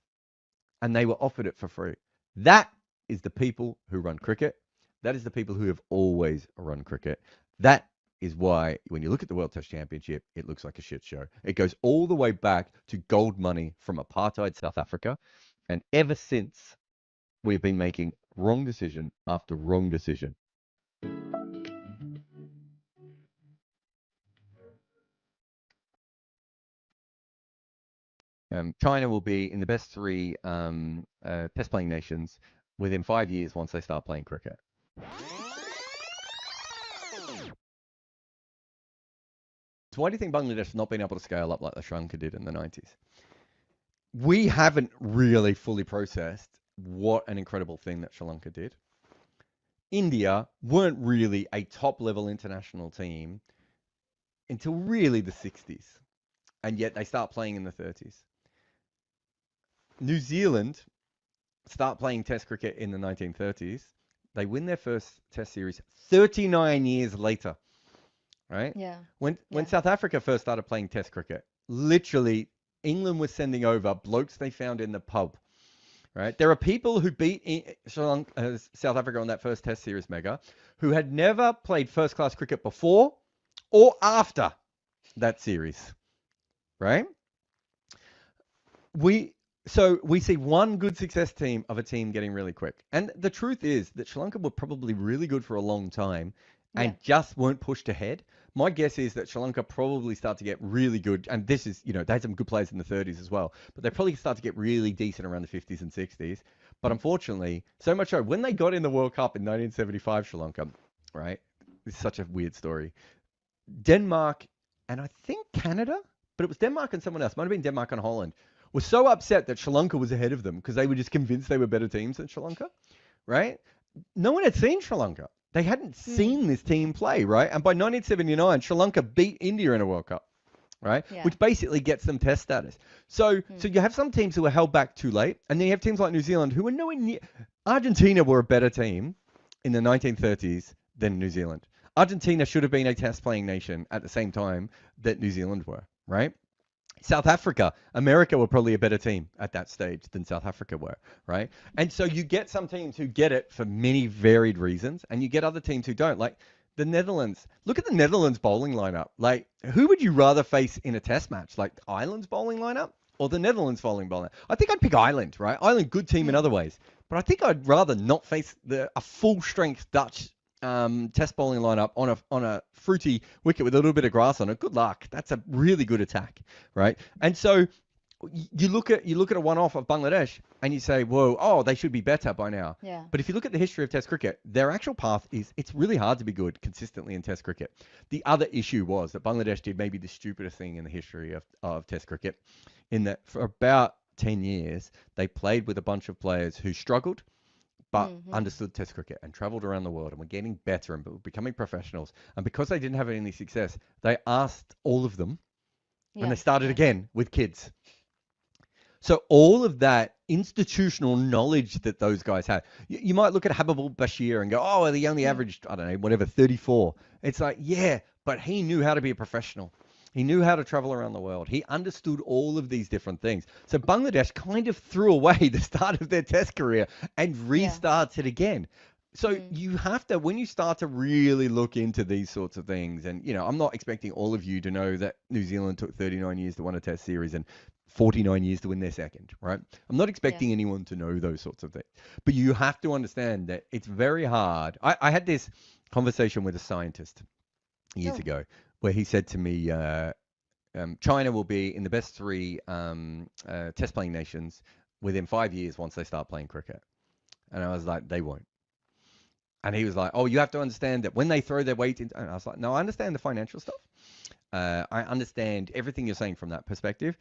And they were offered it for free. That is the people who run cricket. That is the people who have always run cricket. That is why when you look at the World Test Championship, it looks like a shit show. It goes all the way back to gold money from apartheid South Africa. And ever since, we've been making wrong decision after wrong decision. China will be in the best three test playing nations within 5 years once they start playing cricket. So why do you think Bangladesh has not been able to scale up like the Sri Lanka did in the 90s? We haven't really fully processed what an incredible thing that Sri Lanka did. India weren't really a top-level international team until really the 60s, and yet they start playing in the 30s. New Zealand start playing Test cricket in the 1930s. They win their first Test series 39 years later, right? Yeah. When South Africa first started playing Test cricket, literally England was sending over blokes they found in the pub, right? There are people who beat South Africa on that first Test series, Mega, who had never played first-class cricket before or after that series, right? So we see one good success team of a team getting really quick. And the truth is that Sri Lanka were probably really good for a long time and just weren't pushed ahead. My guess is that Sri Lanka probably start to get really good. And this is, they had some good players in the 30s as well. But they probably start to get really decent around the 50s and 60s. But unfortunately, so much so, when they got in the World Cup in 1975, Sri Lanka, right? It's such a weird story. Denmark and I think Canada, but it was Denmark and someone else. Might have been Denmark and Holland. Were so upset that Sri Lanka was ahead of them because they were just convinced they were better teams than Sri Lanka, right? No one had seen Sri Lanka. They hadn't seen this team play, right? And by 1979, Sri Lanka beat India in a World Cup, right? Yeah. Which basically gets them Test status. So you have some teams who were held back too late, and then you have teams like New Zealand who were nowhere near. Argentina were a better team in the 1930s than New Zealand. Argentina should have been a Test-playing nation at the same time that New Zealand were, right? South Africa, America were probably a better team at that stage than South Africa were, right? And so you get some teams who get it for many varied reasons, and you get other teams who don't. Like the Netherlands. Look at the Netherlands bowling lineup. Like, who would you rather face in a Test match? Like Ireland's bowling lineup or the Netherlands bowling lineup? I think I'd pick Ireland, right? Ireland, good team in other ways, but I think I'd rather not face a full-strength Dutch Test bowling lineup on a fruity wicket with a little bit of grass on it. Good luck. That's a really good attack, right? And so you look at a one-off of Bangladesh and you say, whoa, they should be better by now. Yeah. But if you look at the history of Test cricket, their actual path is it's really hard to be good consistently in Test cricket. The other issue was that Bangladesh did maybe the stupidest thing in the history of Test cricket, in that for about 10 years they played with a bunch of players who struggled but understood Test cricket and traveled around the world and were getting better and were becoming professionals. And because they didn't have any success, they asked all of them and they started again with kids. So all of that institutional knowledge that those guys have. You might look at Habibul Bashir and go, oh, well, he only averaged, I don't know, whatever, 34. It's like, yeah, but he knew how to be a professional. He knew how to travel around the world. He understood all of these different things. So Bangladesh kind of threw away the start of their test career and restarts it again. So you have to, when you start to really look into these sorts of things, and, you know, I'm not expecting all of you to know that New Zealand took 39 years to win a test series and 49 years to win their second, right? I'm not expecting anyone to know those sorts of things. But you have to understand that it's very hard. I had this conversation with a scientist years ago where he said to me, China will be in the best 3 test playing nations within 5 years once they start playing cricket. And I was like, they won't. And he was like, oh, you have to understand that when they throw their weight into... And I was like, no, I understand the financial stuff. I understand everything you're saying from that perspective.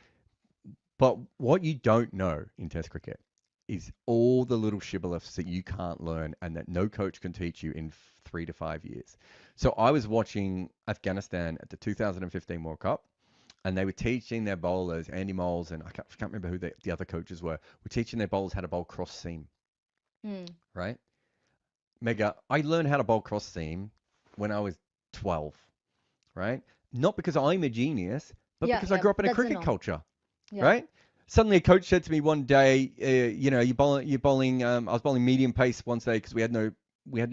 But what you don't know in Test cricket is all the little shibboleths that you can't learn and that no coach can teach you in 3 to 5 years. So I was watching Afghanistan at the 2015 World Cup, and they were teaching their bowlers, Andy Moles, and I can't remember who the other coaches were teaching their bowlers how to bowl cross seam, right? Mega, I learned how to bowl cross seam when I was 12, right? Not because I'm a genius, but because I grew up in a cricket culture, right? Suddenly a coach said to me one day, you know, you're bowling, I was bowling medium pace one day because we had no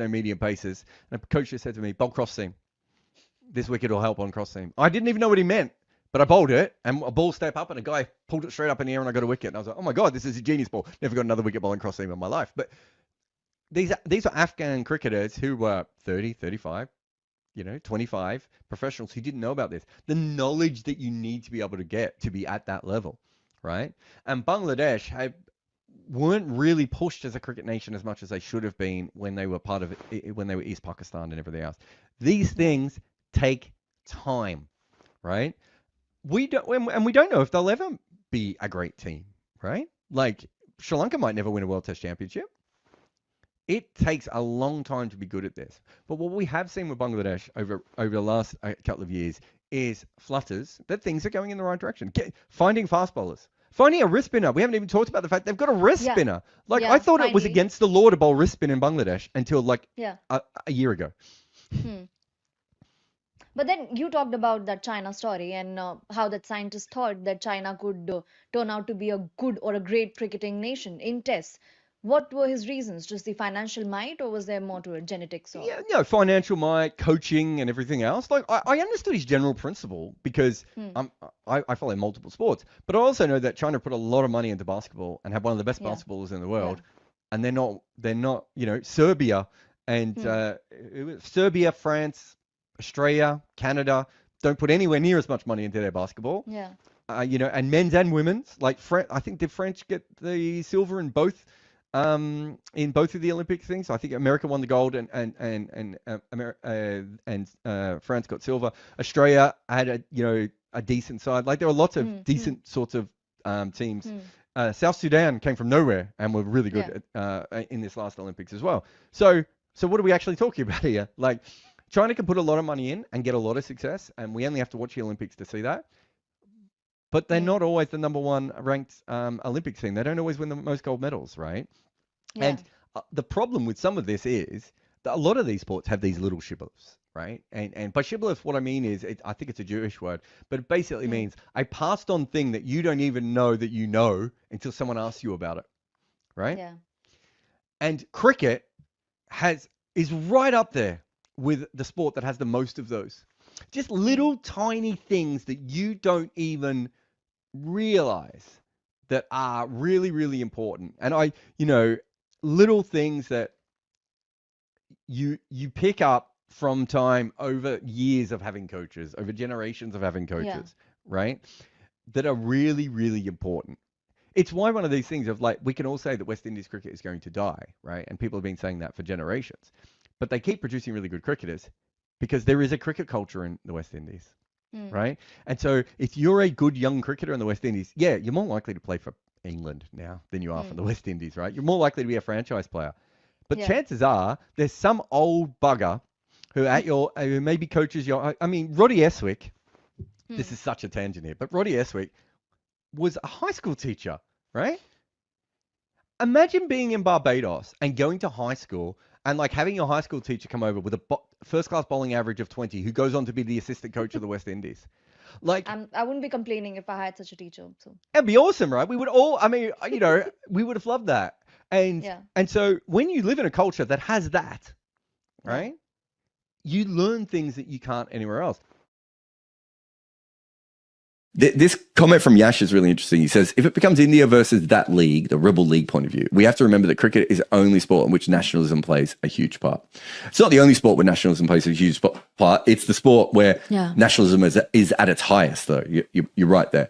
medium paces. And a coach just said to me, bowl cross seam. This wicket will help on cross seam. I didn't even know what he meant, but I bowled it and a ball step up and a guy pulled it straight up in the air and I got a wicket. And I was like, oh my God, this is a genius ball. Never got another wicket bowling cross seam in my life. But these are Afghan cricketers who were 30, 35, 25, professionals who didn't know about this. The knowledge that you need to be able to get to be at that level, right? And Bangladesh weren't really pushed as a cricket nation as much as they should have been when they were part of it, when they were East Pakistan and everything else. These things take time, right? We don't know if they'll ever be a great team, right? Like Sri Lanka might never win a World Test Championship. It takes a long time to be good at this. But what we have seen with Bangladesh over the last couple of years is flutters that things are going in the right direction. Finding fast bowlers. Finding a wrist spinner. We haven't even talked about the fact they've got a wrist spinner. Like, I thought it was against the law to bowl wrist spin in Bangladesh until a year ago. But then you talked about that China story and how that scientists thought that China could turn out to be a good or a great cricketing nation in tests. What were his reasons? Just the financial might, or was there more to it, genetics? Or... Yeah, financial might, coaching, and everything else. Like I understood his general principle because I follow multiple sports, but I also know that China put a lot of money into basketball and have one of the best basketballers in the world, and they're not Serbia and Serbia, France, Australia, Canada don't put anywhere near as much money into their basketball. Yeah. And men's and women's. Like I think did French get the silver in both of the Olympic things? I think America won the gold and France got silver. Australia had a decent side. Like there were lots of decent sorts of teams. South Sudan came from nowhere and were really good in this last Olympics as well. So what are we actually talking about here? Like China can put a lot of money in and get a lot of success, and we only have to watch the Olympics to see that. But they're not always the number one ranked Olympics team. They don't always win the most gold medals, right? Yeah. And the problem with some of this is that a lot of these sports have these little shibboleths, right? And by shibboleth, what I mean is, I think it's a Jewish word, but it basically means a passed on thing that you don't even know that you know until someone asks you about it, right? Yeah. And cricket is right up there with the sport that has the most of those. Just little tiny things that you don't even realize that are really, really important. And little things that you pick up from time over years of having coaches, over generations of having coaches, right? That are really, really important. It's why one of these things of we can all say that West Indies cricket is going to die, right? And people have been saying that for generations. But they keep producing really good cricketers because there is a cricket culture in the West Indies, right? And so if you're a good young cricketer in the West Indies, you're more likely to play for England now than you are for the West Indies, right? You're more likely to be a franchise player. But chances are there's some old bugger who maybe coaches Roddy Eswick, this is such a tangent here, but Roddy Eswick was a high school teacher, right? Imagine being in Barbados and going to high school and like having your high school teacher come over with a first-class bowling average of 20 who goes on to be the assistant coach of the West Indies. Like, I wouldn't be complaining if I had such a teacher. So it'd be awesome, right? We would all, I mean, you know, we would have loved that. And yeah. and so when you live in a culture that has that, right, you learn things that you can't anywhere else. This comment from Yash is really interesting. He says, if it becomes India versus that league, the rebel league point of view, we have to remember that cricket is the only sport in which nationalism plays a huge part. It's not the only sport where nationalism plays a huge part. It's the sport where nationalism is at its highest, though. You're right there.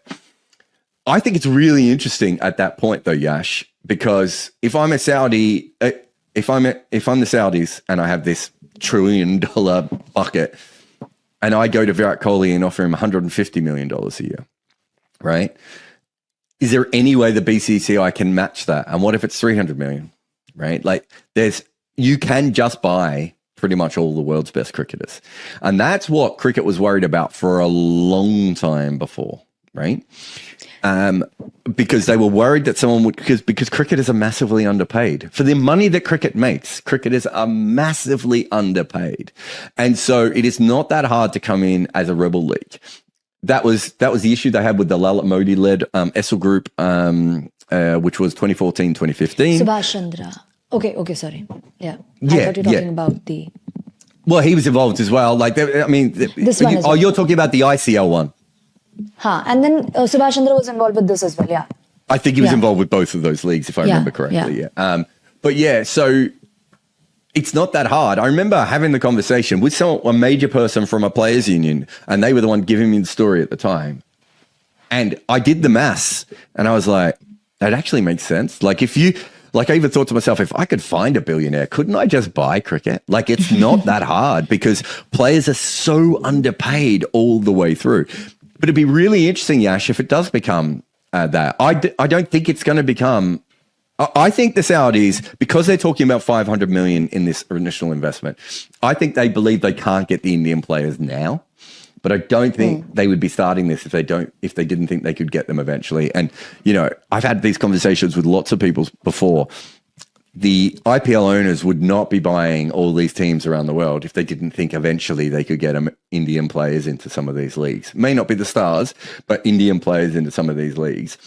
I think it's really interesting at that point, though, Yash, because if I'm a Saudi, if I'm the Saudis and I have this $1 trillion bucket, and I go to Virat Kohli and offer him $150 million a year, right? Is there any way the BCCI can match that? And what if it's 300 million, right? Like you can just buy pretty much all the world's best cricketers. And that's what cricket was worried about for a long time before, right? Because they were worried that someone would, because cricketers are massively underpaid. For the money that cricket makes, cricketers are massively underpaid. And so it is not that hard to come in as a rebel league. That was the issue they had with the Lalit Modi-led Essel Group, which was 2014, 2015. Subhash Chandra. Okay, sorry. Yeah. I thought you were talking about the... Well, he was involved as well. Like, I mean... This one as well. You're talking about the ICL one. And then Subhash Chandra was involved with this as well, yeah. I think he was involved with both of those leagues, if I remember correctly. Yeah. But yeah, so it's not that hard. I remember having the conversation with a major person from a players' union, and they were the one giving me the story at the time. And I did the maths, and I was like, that actually makes sense. Like, I even thought to myself, if I could find a billionaire, couldn't I just buy cricket? Like, it's not that hard because players are so underpaid all the way through. But it'd be really interesting, Yash, if it does become that. I don't think it's going to become... I think the Saudis, because they're talking about 500 million in this initial investment, I think they believe they can't get the Indian players now. But I don't think they would be starting this if they didn't think they could get them eventually. And, you know, I've had these conversations with lots of people before. The IPL owners would not be buying all these teams around the world if they didn't think eventually they could get Indian players into some of these leagues. May not be the stars, but Indian players into some of these leagues.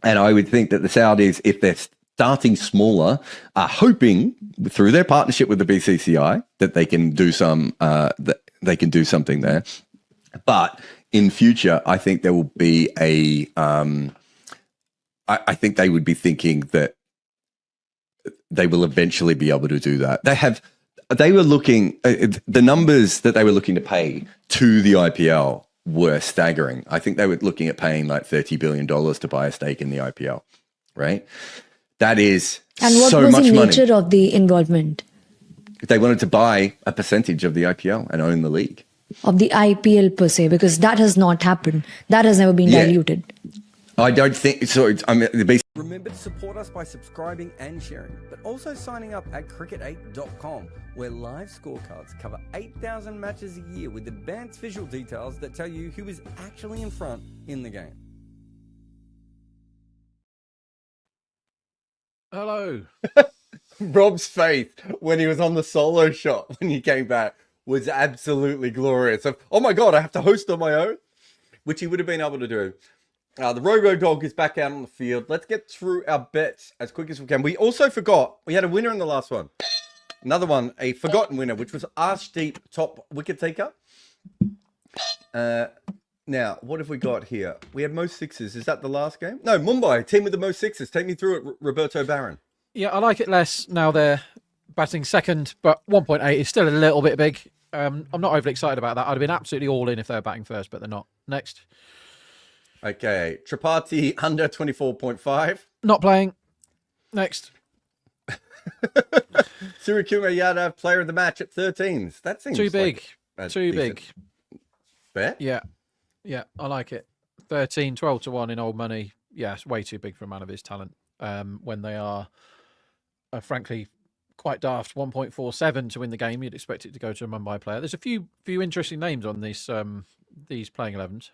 And I would think that the Saudis, if they're starting smaller, are hoping through their partnership with the BCCI that they can do something there. But in future, I think there will be I think they would be thinking that they will eventually be able to do that. They were looking, the numbers that they were looking to pay to the IPL were staggering. I think they were looking at paying like $30 billion to buy a stake in the IPL, right? That is so much money. And what was the nature of the involvement? They wanted to buy a percentage of the IPL and own the league. Of the IPL per se, because that has not happened. That has never been diluted. I don't think so. Remember to support us by subscribing and sharing, but also signing up at Cricket8.com, where live scorecards cover 8,000 matches a year with advanced visual details that tell you who is actually in front in the game. Hello. Rob's face when he was on the solo shot when he came back was absolutely glorious. Oh my God, I have to host on my own, which he would have been able to do. The Robo Dog is back out on the field. Let's get through our bets as quick as we can. We also forgot, we had a winner in the last one. Another one, a forgotten winner, which was Arshdeep, top wicket taker. Now, what have we got here? We had most sixes. Is that the last game? No, Mumbai, team with the most sixes. Take me through it, Roberto Barron. Yeah, I like it less now they're batting second, but 1.8 is still a little bit big. I'm not overly excited about that. I'd have been absolutely all in if they were batting first, but they're not. Next. Okay, Tripathi under 24.5. Not playing. Next. Suryakumar Yadav, player of the match at 13s. That seems too big. Like too big. Bet? Yeah, I like it. 13, 12 to 1 in old money. Yeah, it's way too big for a man of his talent. When they are, frankly, quite daft. 1.47 to win the game. You'd expect it to go to a Mumbai player. There's a few interesting names on these playing 11s.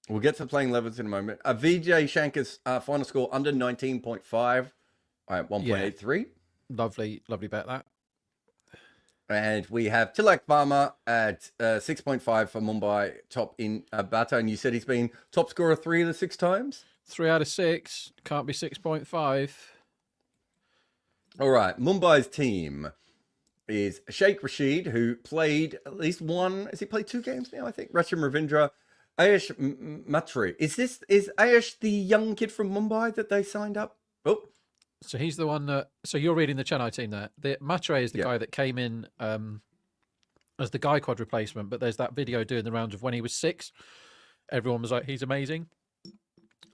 We'll get to playing 11s in a moment. Vijay Shankar's final score under 19.5. at 1.83. Lovely bet that. And we have Tilak Varma at 6.5 for Mumbai, top in batter. And you said he's been top scorer 3 of the 6 times? 3 out of 6. Can't be 6.5. All right. Mumbai's team is Sheikh Rashid, who played at least one. Has he played 2 games now, I think? Rashim Ravindra. Ayush Matri. Is Ayush the young kid from Mumbai that they signed up? Oh. So he's the one that... So you're reading the Chennai team there. The Matre is the guy that came in as the Gaikwad replacement, but there's that video doing the rounds of when he was 6. Everyone was like, he's amazing.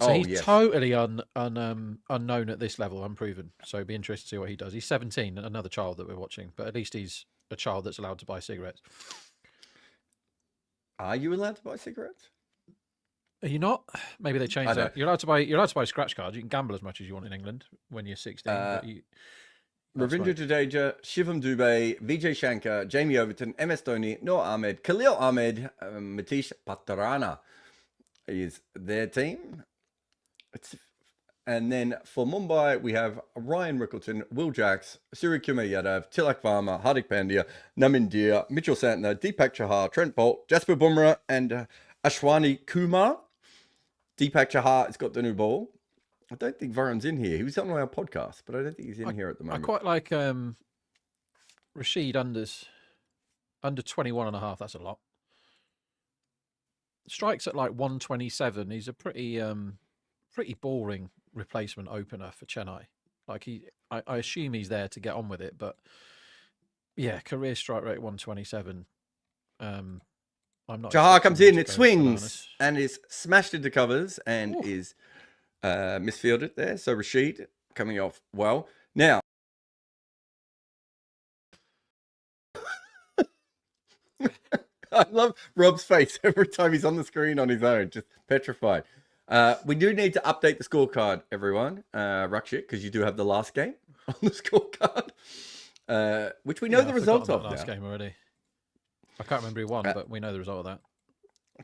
So he's totally unknown at this level, unproven. So it'd be interesting to see what he does. He's 17, another child that we're watching, but at least he's a child that's allowed to buy cigarettes. Are you allowed to buy cigarettes? Are you not? Maybe they changed that. You're allowed to buy scratch cards. You can gamble as much as you want in England when you're 16. Ravindra Jadeja, Shivam Dubey, Vijay Shankar, Jamie Overton, MS Dhoni, Noor Ahmed, Khalil Ahmed, Matish Patrana is their team. And then for Mumbai, we have Ryan Rickleton, Will Jacks, Surya Kumar Yadav, Tilak Varma, Hardik Pandya, Namin Deer, Mitchell Santner, Deepak Chahar, Trent Bolt, Jasper Bumrah, and Ashwani Kumar. Deepak Chahar has got the new ball. I don't think Varun's in here. He was on our podcast, but I don't think he's in here at the moment. I quite like Rashid under 21.5. That's a lot. Strikes at like 127. He's a pretty boring replacement opener for Chennai. Like I assume he's there to get on with it, but yeah, career strike rate 127. I'm not. Chahar comes in, it swings and is smashed into covers and is misfielded there. So Rashid coming off well. Now, I love Rob's face every time he's on the screen on his own, just petrified. We do need to update the scorecard, everyone, Rakshit, because you do have the last game on the scorecard, which we know the results of last game already. I can't remember who won, but we know the result of that.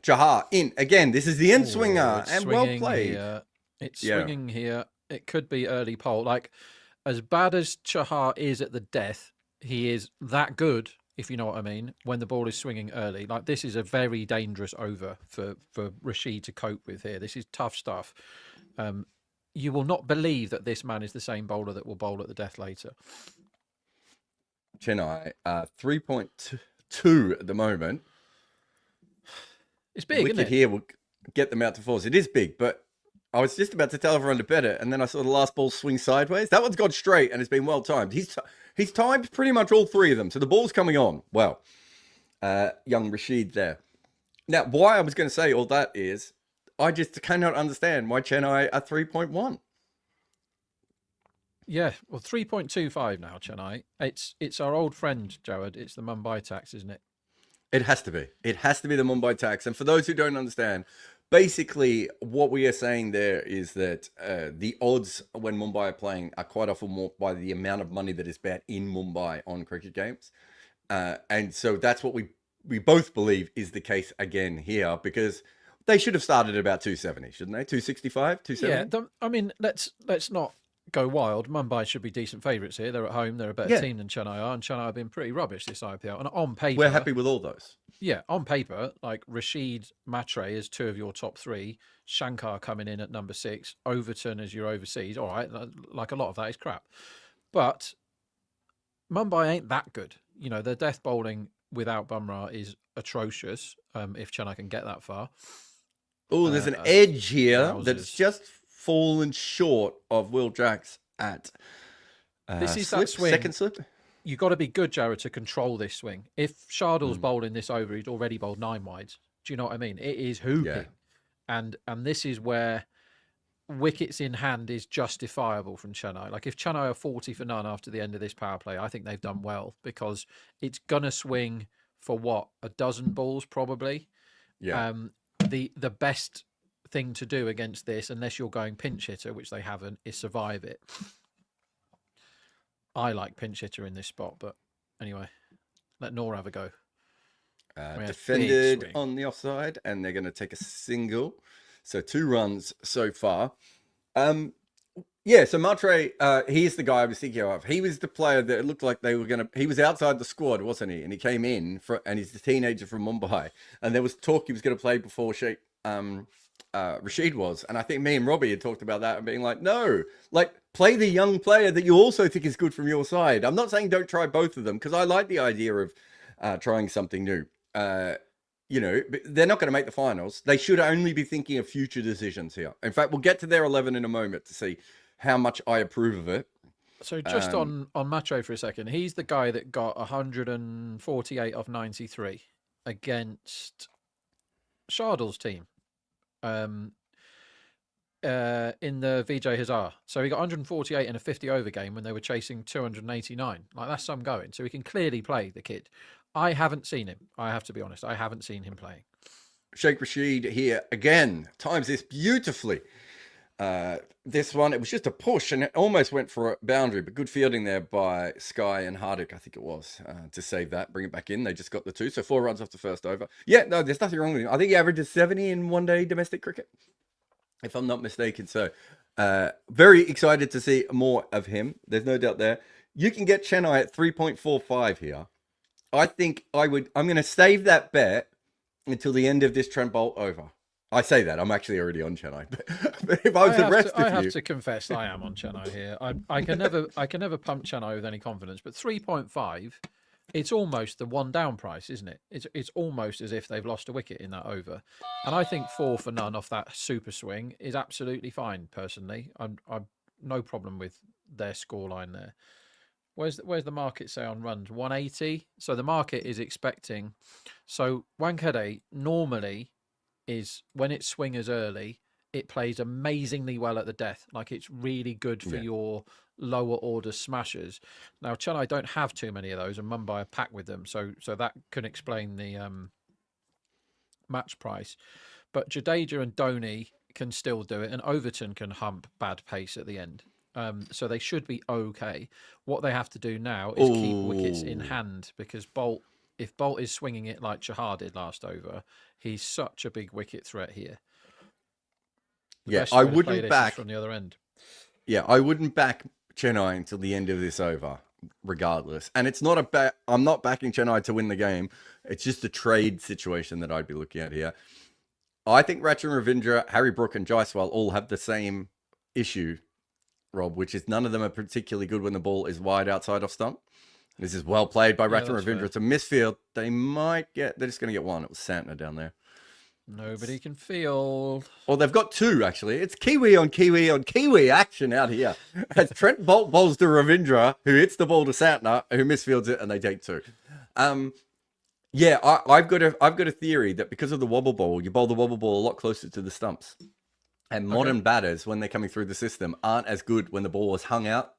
Chahar in again. This is the end swinger and well played. It's swinging here. It could be early pole. Like as bad as Chahar is at the death, he is that good. If you know what I mean, when the ball is swinging early, like this is a very dangerous over for Rashid to cope with here. This is tough stuff. You will not believe that this man is the same bowler that will bowl at the death later. Chennai 3.2 at the moment. It's big, Wicket isn't it? Here will get them out to fours. It is big, but I was just about to tell everyone to bet it, and then I saw the last ball swing sideways. That one's gone straight, and it's been well timed. He's timed pretty much all 3 of them, so the ball's coming on. Well, young Rashid there. Now, why I was going to say all that is, I just cannot understand why Chennai are 3.1. Yeah, well, 3.25 now, Chennai. It's our old friend, Jarrod. It's the Mumbai tax, isn't it? It has to be. It has to be the Mumbai tax. And for those who don't understand, basically what we are saying there is that the odds when Mumbai are playing are quite often more by the amount of money that is bet in Mumbai on cricket games. And so that's what we both believe is the case again here, because they should have started at about 270, shouldn't they? 265, 270? Yeah, I mean, let's not go wild. Mumbai should be decent favourites here. They're at home. They're a better team than Chennai are, and Chennai have been pretty rubbish this IPL. And on paper, we're happy with all those. Yeah, on paper, like Rashid Matre is 2 of your top 3. Shankar coming in at number 6. Overton as your overseas. All right, like a lot of that is crap. But Mumbai ain't that good. You know, their death bowling without Bumrah is atrocious if Chennai can get that far. Oh, there's an edge here that's just fallen short of Will Jacks at this is that swing. Second slip. You've got to be good, Jarrod, to control this swing. If Shardul's bowling this over, he'd already bowled 9 wides. Do you know what I mean? It is hooping. Yeah. And this is where wickets in hand is justifiable from Chennai. Like if Chennai are 40 for none after the end of this power play, I think they've done well, because it's going to swing for what? A dozen balls probably. Yeah. The best thing to do against this, unless you're going pinch hitter, which they haven't, is survive it. I like pinch hitter in this spot, but anyway, let Noor have a go. Defended on the offside, and they're going to take a single. So 2 runs so far. Yeah, so Matre, he's the guy I was thinking of. He was the player that it looked like they were going to... He was outside the squad, wasn't he? And he came in, and he's the teenager from Mumbai. And there was talk he was going to play before Rashid was. And I think me and Robbie had talked about that and being like, no, like, play the young player that you also think is good from your side. I'm not saying don't try both of them, because I like the idea of trying something new. You know, they're not going to make the finals. They should only be thinking of future decisions here. In fact, we'll get to their 11 in a moment to see how much I approve of it. So just on Macho for a second, he's the guy that got 148 of 93 against Shardle's team in the Vijay Hazare. So he got 148 in a 50 over game when they were chasing 289. Like, that's some going. So he can clearly play, the kid. I haven't seen him. I have to be honest. I haven't seen him playing. Sheikh Rashid here again times this beautifully. This one, it was just a push and it almost went for a boundary, but good fielding there by Sky and Hardik, I think it was, to save that, bring it back in. They just got the 2, so 4 runs off the first over. Yeah, no, there's nothing wrong with him. I think he averages 70 in one-day domestic cricket, if I'm not mistaken. So very excited to see more of him. There's no doubt there. You can get Chennai at 3.45 here. I think I'm going to save that bet until the end of this Trent Bolt over. I say that I'm actually already on Chennai, but if I was the rest of you, I have to confess I am on Chennai here. I can never pump Chennai with any confidence, but 3.5, it's almost the one down price, isn't it? It's almost as if they've lost a wicket in that over, and I think 4 for none off that super swing is absolutely fine. Personally, I'm no problem with their scoreline there. Where's the market say on runs? 180. So the market is expecting. So Wankhede normally is, when it's swingers early, it plays amazingly well at the death. Like, it's really good for your lower order smashers. Now, Chennai don't have too many of those, and Mumbai are packed with them. So that can explain the match price. But Jadeja and Dhoni can still do it, and Overton can hump bad pace at the end. So they should be okay. What they have to do now is keep wickets in hand, because if Bolt is swinging it like Chahar did last over, he's such a big wicket threat here. I wouldn't back from the other end. Yeah, I wouldn't back Chennai until the end of this over, regardless. And it's not a bet. I'm not backing Chennai to win the game. It's just a trade situation that I'd be looking at here. I think Rachin Ravindra, Harry Brook, and Jaiswal all have the same issue, Rob, which is none of them are particularly good when the ball is wide outside off stump. This is well played by Rachin Ravindra. It's a misfield. They're just going to get one. It was Santner down there. Nobody can field. Well, they've got 2, actually. It's Kiwi on Kiwi on Kiwi action out here. As Trent Bolt bowls to Ravindra, who hits the ball to Santner, who misfields it, and they take 2. Yeah, I've got a theory that because of the wobble ball, you bowl the wobble ball a lot closer to the stumps. And modern batters, when they're coming through the system, aren't as good when the ball was hung out.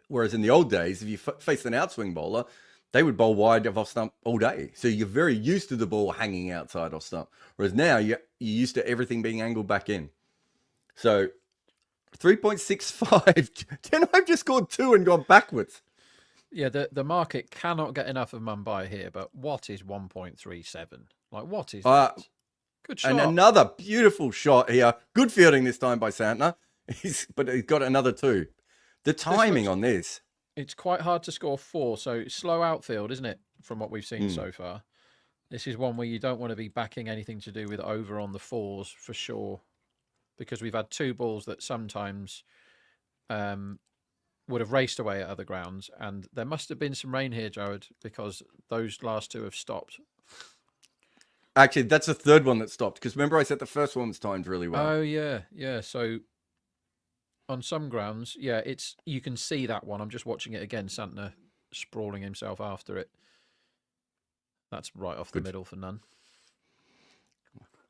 Whereas in the old days, if you faced an outswing bowler, they would bowl wide of off stump all day. So you're very used to the ball hanging outside off stump. Whereas now you're used to everything being angled back in. So 3.65. Then I've just scored 2 and gone backwards. Yeah, the market cannot get enough of Mumbai here, but what is 1.37? Like, what is that? Good shot. And another beautiful shot here. Good fielding this time by Santner. But he's got another 2. The timing on this. It's quite hard to score 4. So slow outfield, isn't it? From what we've seen so far. This is one where you don't want to be backing anything to do with over on the 4s for sure. Because we've had 2 balls that sometimes would have raced away at other grounds. And there must have been some rain here, Jarrod, because those last 2 have stopped. Actually, that's the 3rd one that stopped. Because remember I said the first one was timed really well. Oh, yeah. Yeah, so on some grounds, you can see that one. I'm just watching it again. Santner sprawling himself after it. That's right off the middle for none.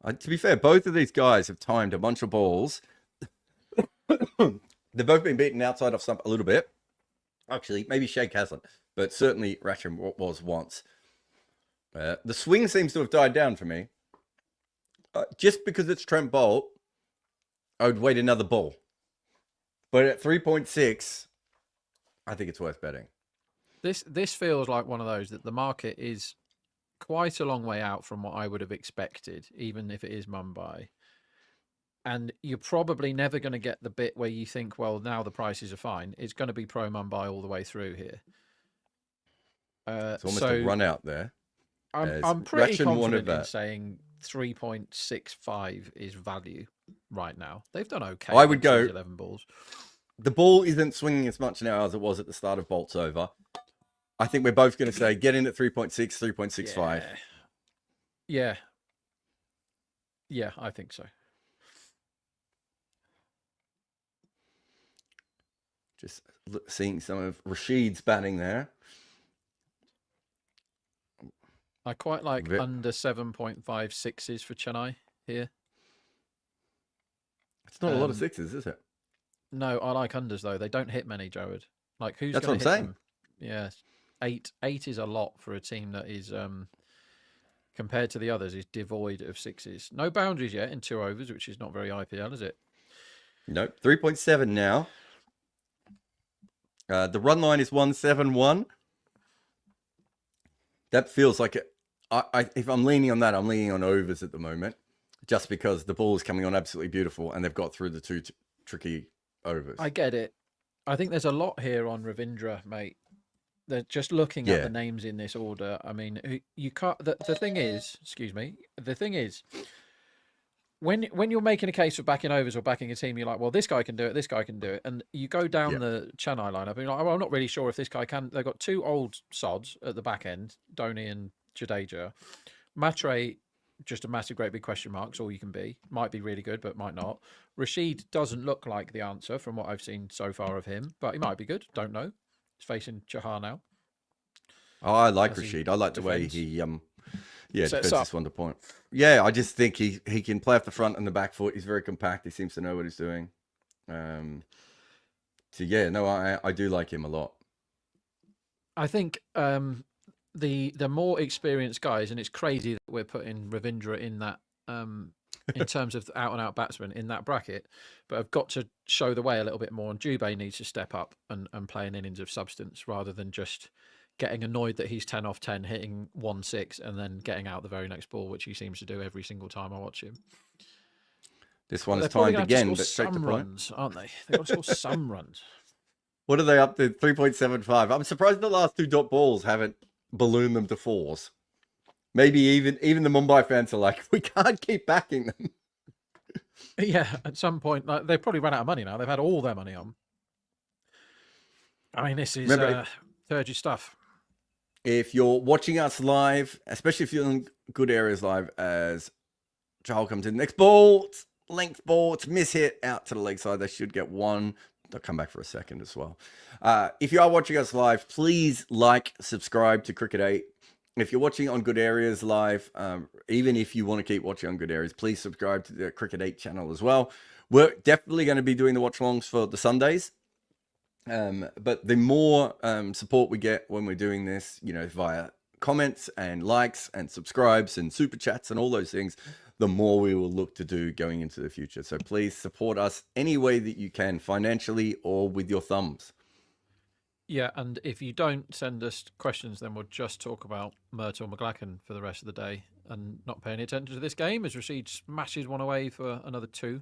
To be fair, both of these guys have timed a bunch of balls. They've both been beaten outside off stump a little bit. Actually, maybe Sheikh hasn't, but certainly Rachin was once. The swing seems to have died down for me. Just because it's Trent Bolt, I would wait another ball. But at 3.6, I think it's worth betting. This feels like one of those that the market is quite a long way out from what I would have expected, even if it is Mumbai. And you're probably never going to get the bit where you think, well, now the prices are fine. It's going to be pro Mumbai all the way through here. It's almost a run out there. I'm pretty confident in saying 3.65 is value right now. They've done okay. I would go 11 balls. The ball isn't swinging as much now as it was at the start of Bolts Over. I think we're both going to say get in at 3.6, 3.65. Yeah. Yeah, I think so. Just seeing some of Rashid's batting there. I quite like under 7.5 sixes for Chennai here. It's not a lot of sixes, is it? No, I like unders though. They don't hit many, Jarrod. Like who's That's what I'm hit saying. Them? Yeah, eight is a lot for a team that is compared to the others is devoid of sixes. No boundaries yet in 2 overs, which is not very IPL, is it? Nope. 3.7 now. The run line is 171. That feels like it. If I'm leaning on that, I'm leaning on overs at the moment, just because the ball is coming on absolutely beautiful, and they've got through the 2 tricky overs. I get it. I think there's a lot here on Ravindra, mate. They're just looking at the names in this order. I mean, you can't. The thing is, excuse me. The thing is, when you're making a case for backing overs or backing a team, you're like, well, this guy can do it, this guy can do it, and you go down the Chennai lineup, and you're like, well, I'm not really sure if this guy can. They've got 2 old sods at the back end, Dhoni and Jadeja. Matre, just a massive, great big question marks. All you can be. Might be really good, but might not. Rashid doesn't look like the answer from what I've seen so far of him, but he might be good. Don't know. He's facing Chahar now. Oh, I like Rashid. I like the way he defends this one to point. Yeah, I just think he can play off the front and the back foot. He's very compact. He seems to know what he's doing. So yeah, no, I do like him a lot. I think the more experienced guys, and it's crazy that we're putting Ravindra in that in terms of out and out batsmen in that bracket, but I've got to show the way a little bit more. And Dubé needs to step up and play an innings of substance rather than just getting annoyed that he's 10 off 10, hitting 1-6, and then getting out the very next ball, which he seems to do every single time I watch him. This one is timed again, but straight to runs, aren't they? They've got to score some runs. What are they up to? 3.75. I'm surprised the last 2 dot balls haven't ballooned them to 4s. Maybe even the Mumbai fans are like, we can't keep backing them. Yeah, at some point, like, they've probably run out of money now. They've had all their money on. I mean, this is turgid stuff. If you're watching us live, especially if you're in good areas live, as Jarrod comes in, next ball, length ball, it's miss hit out to the leg side. They should get 1. They'll come back for a second as well. If you are watching us live, please like, subscribe to Cricket8. If you're watching on Good Areas live, even if you want to keep watching on Good Areas, please subscribe to the Cricket8 channel as well. We're definitely going to be doing the watch-alongs for the Sundays. But the more support we get when we're doing this, via comments and likes and subscribes and super chats and all those things, the more we will look to do going into the future. So please support us any way that you can, financially or with your thumbs. Yeah, and if you don't send us questions, then we'll just talk about Myrtle McLachlan for the rest of the day and not pay any attention to this game as Rashid smashes one away for another 2.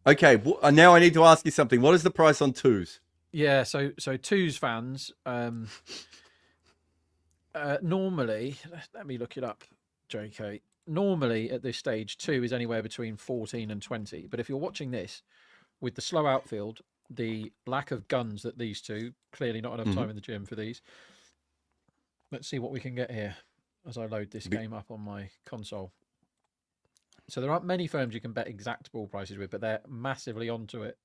Okay, now I need to ask you something. What is the price on 2s? Yeah, so 2s fans, normally, let me look it up, JK. Normally at this stage, 2 is anywhere between 14 and 20. But if you're watching this with the slow outfield, the lack of guns that these 2, clearly not enough time in the gym for these. Let's see what we can get here as I load this game up on my console. So there aren't many firms you can bet exact ball prices with, but they're massively onto it.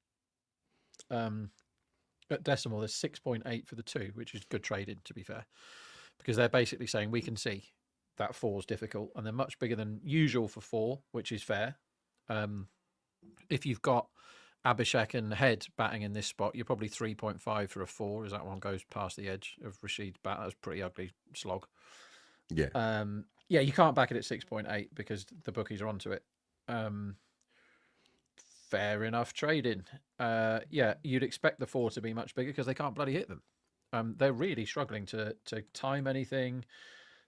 At Decimal, there's 6.8 for the 2, which is good trading, to be fair, because they're basically saying we can see that 4 is difficult, and they're much bigger than usual for 4, which is fair. If you've got Abhishek and Head batting in this spot, you're probably 3.5 for a 4, as that one goes past the edge of Rashid's bat. That's a pretty ugly slog. Yeah. Yeah, you can't back it at 6.8 because the bookies are onto it. Fair enough trading. Yeah, you'd expect the 4 to be much bigger because they can't bloody hit them. They're really struggling to time anything,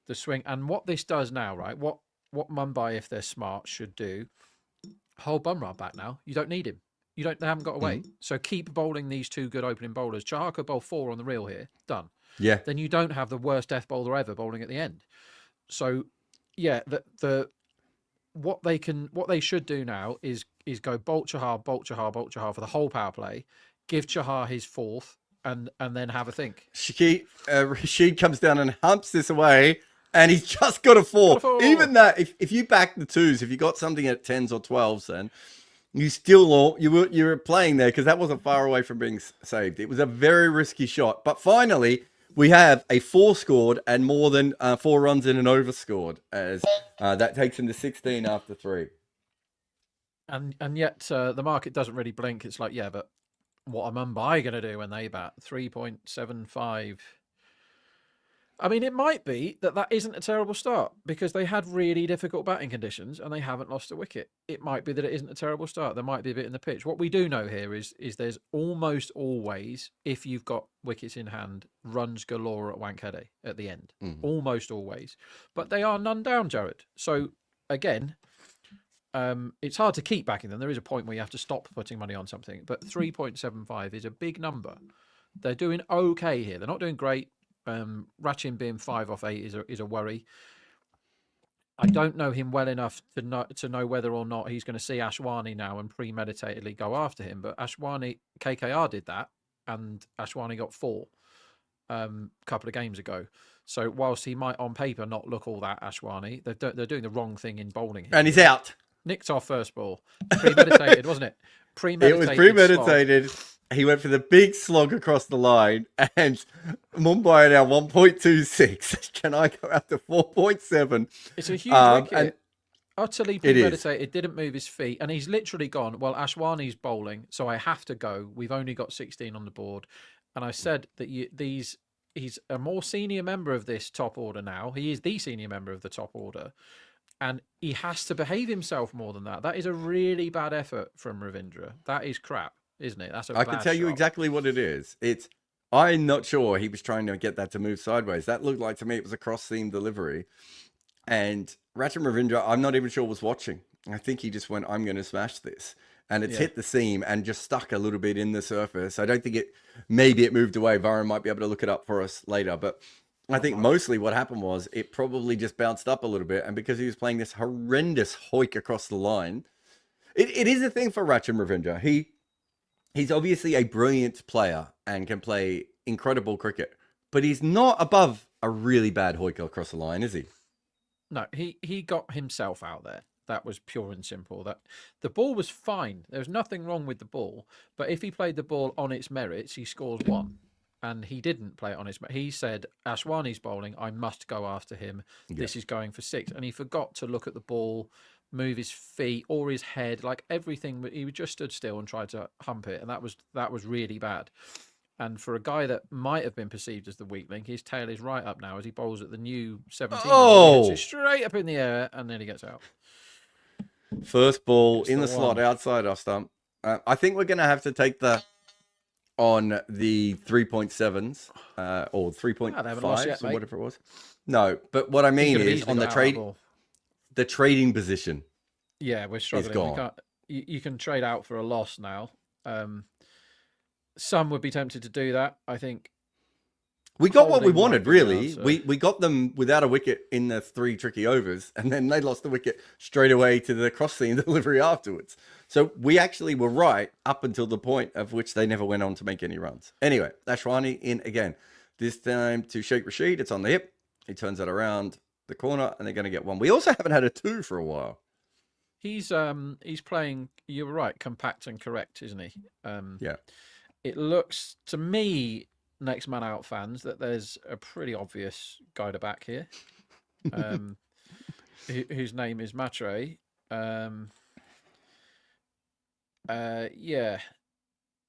the swing. And what this does now, right, what Mumbai, if they're smart, should do, hold Bumrah back now. You don't need him. They haven't got away. So keep bowling these two good opening bowlers. Chahar could bowl 4 on the reel here. Done. Yeah. Then you don't have the worst death bowler ever bowling at the end. So, yeah, what they should do now is go bolt Chahar for the whole power play. Give Chahar his 4th, and then have a think. Rashid comes down and humps this away, and he's just got a 4. Even that, if you back the 2s, if you got something at 10s or 12s, then you were playing there because that wasn't far away from being saved. It was a very risky shot, but finally we have a 4 scored and more than 4 runs in an over scored, as that takes him to 16 after 3. And yet the market doesn't really blink. It's like, yeah, but what are Mumbai going to do when they bat? 3.75. I mean, it might be that isn't a terrible start because they had really difficult batting conditions and they haven't lost a wicket. It might be that it isn't a terrible start. There might be a bit in the pitch. What we do know here is there's almost always, if you've got wickets in hand, runs galore at Wankhede at the end. Almost always. But they are none down, Jarrod. So, again, it's hard to keep backing them. There is a point where you have to stop putting money on something. But 3.75 is a big number. They're doing okay here. They're not doing great. Rachin being 5 off 8 is a worry. I don't know him well enough to know whether or not he's going to see Ashwani now and premeditatedly go after him. But KKR did that, and Ashwani got 4 a couple of games ago. So whilst he might on paper not look all that Ashwani, they're doing the wrong thing in bowling here. And he's out. Nicked off first ball. Premeditated, wasn't it? It was premeditated. Slog. He went for the big slog across the line, and Mumbai are now 1.26. Can I go out to 4.7? It's a huge wicket. And utterly premeditated, didn't move his feet, and he's literally gone, well, Ashwani's bowling, so I have to go. We've only got 16 on the board. And I said that he's a more senior member of this top order now. He is the senior member of the top order. And he has to behave himself more than that. That is a really bad effort from Ravindra. That is crap, isn't it? I can tell you exactly what it is. I'm not sure he was trying to get that to move sideways. That looked like to me it was a cross-seam delivery. And Rachin Ravindra, I'm not even sure was watching. I think he just went, I'm going to smash this. And it's hit the seam and just stuck a little bit in the surface. I don't think maybe it moved away. Barron might be able to look it up for us later. But I think mostly what happened was it probably just bounced up a little bit. And because he was playing this horrendous hoik across the line, it is a thing for Rachin Ravindra. He's obviously a brilliant player and can play incredible cricket. But he's not above a really bad hoik across the line, is he? No, he got himself out there. That was pure and simple. That the ball was fine. There was nothing wrong with the ball. But if he played the ball on its merits, he scores 1. And he didn't play it on its merits. He said, Ashwani's bowling, I must go after him. Yeah. This is going for 6. And he forgot to look at the ball, move his feet or his head, like everything. He just stood still and tried to hump it. And that was really bad. And for a guy that might have been perceived as the weakling, his tail is right up now as he bowls at the new 17. Oh! He gets it straight up in the air and then he gets out. First ball in the slot outside off stump. I think we're going to have to take on the 3.7s or 3.5s or whatever it was. No, but what I mean is on the trading position. Yeah, we're struggling. You can trade out for a loss now. Some would be tempted to do that. I think we got what we wanted, really. We got them without a wicket in the 3 tricky overs, and then they lost the wicket straight away to the cross-seam delivery afterwards. So we actually were right up until the point of which they never went on to make any runs. Anyway, Ashwani in again. This time to Sheikh Rashid. It's on the hip. He turns that around the corner, and they're going to get 1. We also haven't had a 2 for a while. He's playing, you were right, compact and correct, isn't he? Yeah. It looks to me, next man out fans, that there's a pretty obvious guy to back here, whose name is Matre. Yeah,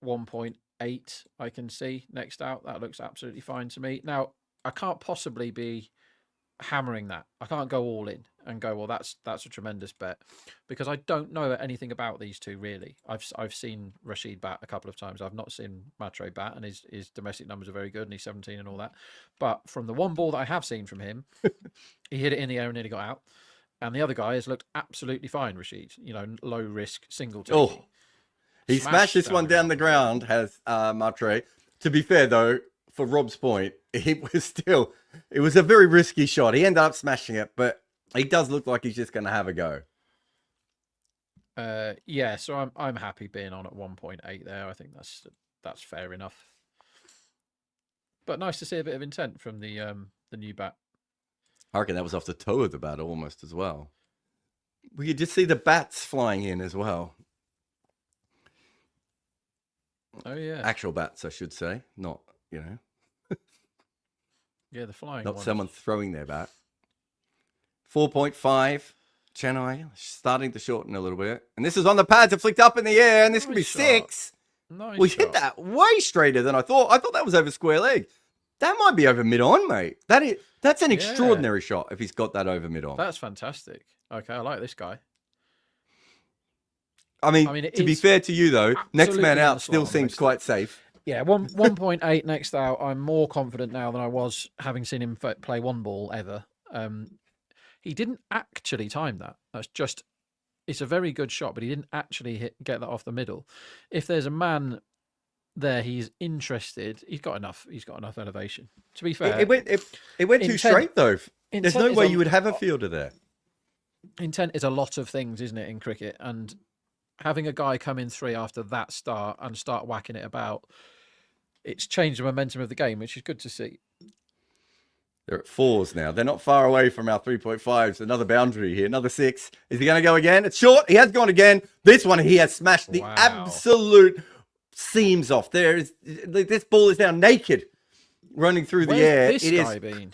1.8 I can see next out. That looks absolutely fine to me. Now, I can't possibly be hammering that. I can't go all in and go, well, that's a tremendous bet, because I don't know anything about these two really. I've seen Rashid bat a couple of times. I've not seen Matre bat, and his domestic numbers are very good, and he's 17 and all that. But from the one ball that I have seen from him, he hit it in the air and nearly got out. And the other guy has looked absolutely fine, Rashid. You know, low risk, single taking. Oh, he smashed this one down the ground, has Matre. To be fair, though, for Rob's point, it was a very risky shot. He ended up smashing it, but he does look like he's just going to have a go. Yeah, so I'm happy being on at 1.8 there. I think that's fair enough. But nice to see a bit of intent from the new bat. I reckon that was off the toe of the bat almost as well. We could just see the bats flying in as well. Oh yeah, actual bats, I should say, not yeah, the flying. Not ones. someone throwing their bat. 4.5. Chennai starting to shorten a little bit. And this is on the pads. It flicked up in the air, and this could be 6. Nice we shot. hit that way straighter than I thought. I thought that was over square leg. That might be over mid-on, mate. That's an extraordinary shot if he's got that over mid-on. That's fantastic. Okay, I like this guy. I mean to be fair to you, though, next man out still seems quite safe. Yeah, 1.8 next out. I'm more confident now than I was having seen him play one ball ever. He didn't actually time that. It's a very good shot, but he didn't actually get that off the middle. If there's a man there, he's interested. He's got enough elevation. To be fair, it went too straight though. There's no way you would have a fielder there. Intent is a lot of things, isn't it, in cricket? And having a guy come in 3 after that start and start whacking it about, it's changed the momentum of the game, which is good to see. They're at 4s now. They're not far away from our 3.5s. Another boundary here. Another 6. Is he going to go again? It's short. He has gone again. This one, he has smashed the absolute seams off. This ball is now naked, running through the air. Where's this guy been?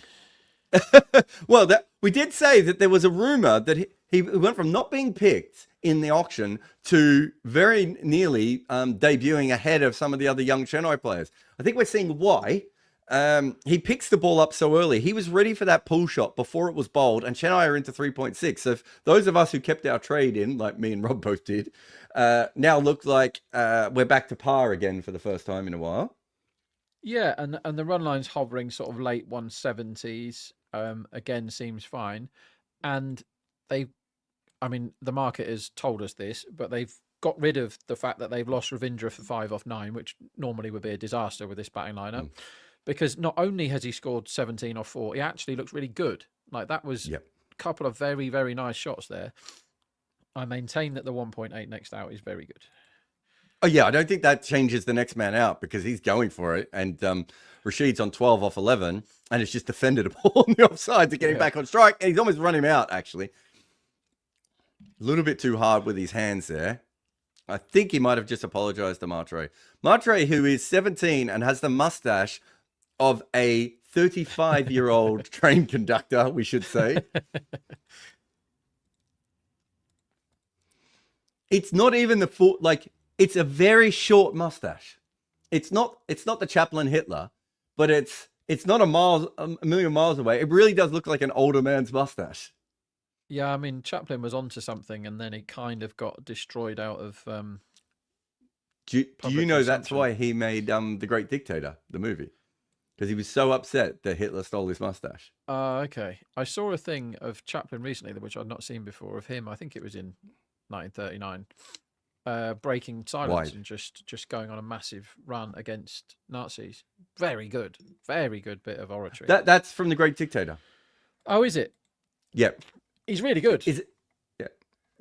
Well, we did say that there was a rumor that he went from not being picked in the auction to very nearly debuting ahead of some of the other young Chennai players. I think we're seeing why. He picks the ball up so early. He was ready for that pull shot before it was bowled, and Chennai are into 3.6. So if those of us who kept our trade in, like me and Rob both did, now look like we're back to par again for the first time in a while. Yeah, and the run line's hovering sort of late 170s. Again, seems fine. And the market has told us this, but they've got rid of the fact that they've lost Ravindra for 5 off 9, which normally would be a disaster with this batting lineup. Because not only has he scored 17 off 4, he actually looks really good. Like, that was a couple of very, very nice shots there. I maintain that the 1.8 next out is very good. Oh, yeah, I don't think that changes the next man out because he's going for it. And Rashid's on 12 off 11, and it's just defended a ball on the offside to get him back on strike. And he's almost run him out, actually. A little bit too hard with his hands there. I think he might have just apologized to Matre. Matre, who is 17 and has the mustache of a 35-year-old train conductor, we should say. It's not even the full, it's a very short mustache. It's not the Chaplin Hitler, but it's not a million miles away. It really does look like an older man's mustache. Yeah, I mean, Chaplin was onto something, and then he kind of got destroyed out of. Do you know that's why he made The Great Dictator, the movie? Because he was so upset that Hitler stole his mustache. Okay. I saw a thing of Chaplin recently, which I'd not seen before, of him. I think it was in 1939, breaking silence and just going on a massive run against Nazis. Very good bit of oratory. That's from The Great Dictator. Oh, is it? Yep. He's really good. Is it? Yeah.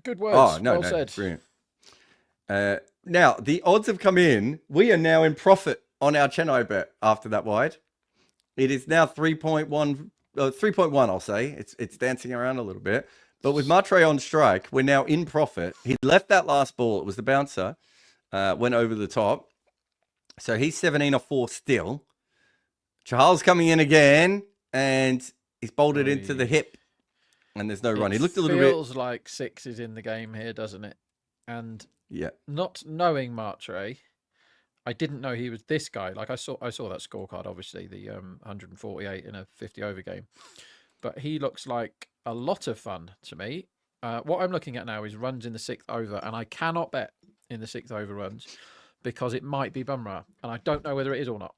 Good words. Oh, no, well said. Brilliant. Now, the odds have come in. We are now in profit on our Chennai bet after that wide. It is now 3.1, I'll say. It's dancing around a little bit. But with Matre on strike, we're now in profit. He left that last ball. It was the bouncer. Went over the top. So he's 17 off 4 still. Chahal's coming in again, and he's bowled it into the hip. And there's no run. He looked a little bit. Feels like 6 is in the game here, doesn't it? And not knowing Matre, I didn't know he was this guy. Like, I saw that scorecard, obviously, the 148 in a 50 over game. But he looks like a lot of fun to me. What I'm looking at now is runs in the 6th over, and I cannot bet in the 6th over runs because it might be Bumrah, and I don't know whether it is or not.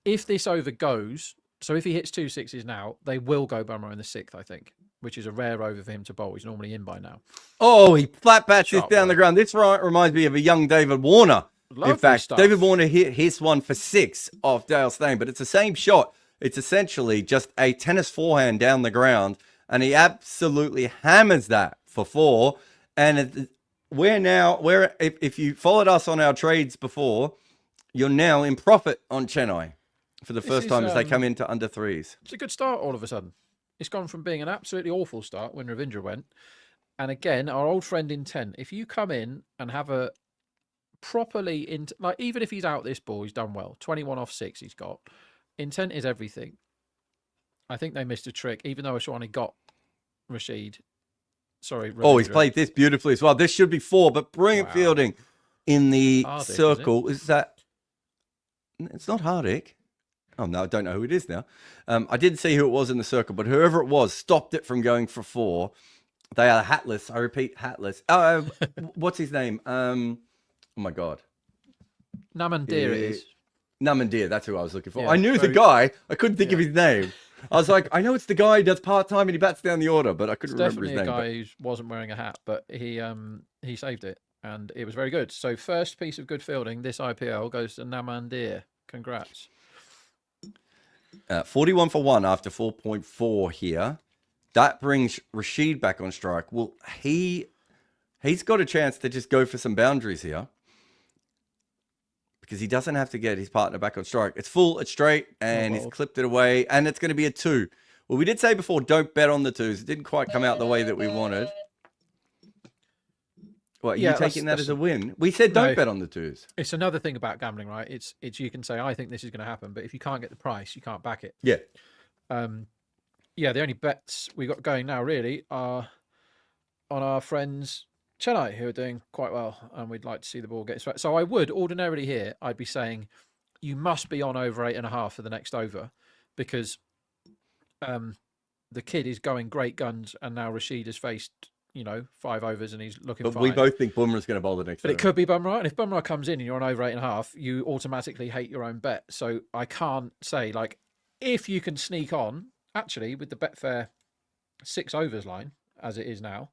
If this over goes, so if he hits 2 6s now, they will go Bumrah in the 6th, I think. which is a rare over for him to bowl. He's normally in by now. Oh, he flat bats this Sharp down the ball. ground. This reminds me of a young David Warner. Lovely In fact, stuff. David Warner hit his one for 6 off Dale Steyn, but it's the same shot. It's essentially just a tennis forehand down the ground, and he absolutely hammers that for 4. And if you followed us on our trades before, you're now in profit on Chennai for the first time as they come into under 3s. It's a good start all of a sudden. It's gone from being an absolutely awful start when Ravindra went. And again, our old friend Intent, if you come in and have a properly, like even if he's out this ball, he's done well. 21 off 6 he's got. Intent is everything. I think they missed a trick, even though Ashwani got Rashid. Sorry. Oh, he's Ravindra. played this beautifully as well. This should be 4, but brilliant fielding in the Hardik, circle. Is that... It's not Hardik. Oh, no, I don't know who it is now. I didn't see who it was in the circle, but whoever it was stopped it from going for 4. They are hatless. I repeat, hatless. What's his name? Oh, my God. Namandir it is. Namandir, that's who I was looking for. Yeah, I knew the very- guy. I couldn't think of his name. I was like, I know it's the guy who does part-time and he bats down the order, but I couldn't remember his Definitely name. a guy who wasn't wearing a hat, but he saved it, and it was very good. So first piece of good fielding this IPL goes to Namandir. Congrats. 41 for 1 after 4.4 here. That brings Rashid back on strike. Well, he's got a chance to just go for some boundaries here, because he doesn't have to get his partner back on strike. It's full, it's straight, and he's clipped it away, and it's going to be a 2. Well, we did say before, don't bet on the 2s. It didn't quite come out the way that we wanted. What, are you taking that as a win? We said don't bet on the 2s. It's another thing about gambling, right? It's you can say, I think this is going to happen, but if you can't get the price, you can't back it. Yeah. Yeah, the only bets we got going now really are on our friends Chennai, who are doing quite well, and we'd like to see the ball get straight. So I would ordinarily here, I'd be saying you must be on over 8.5 for the next over, because the kid is going great guns, and now Rashid has faced 5 overs and he's looking But fine. we both think Bumrah's going to bowl the next But over. it could be Bumrah, and if Bumrah comes in and you're on over 8.5, you automatically hate your own bet. So I can't say, like, if you can sneak on, actually, with the Betfair 6 overs line, as it is now.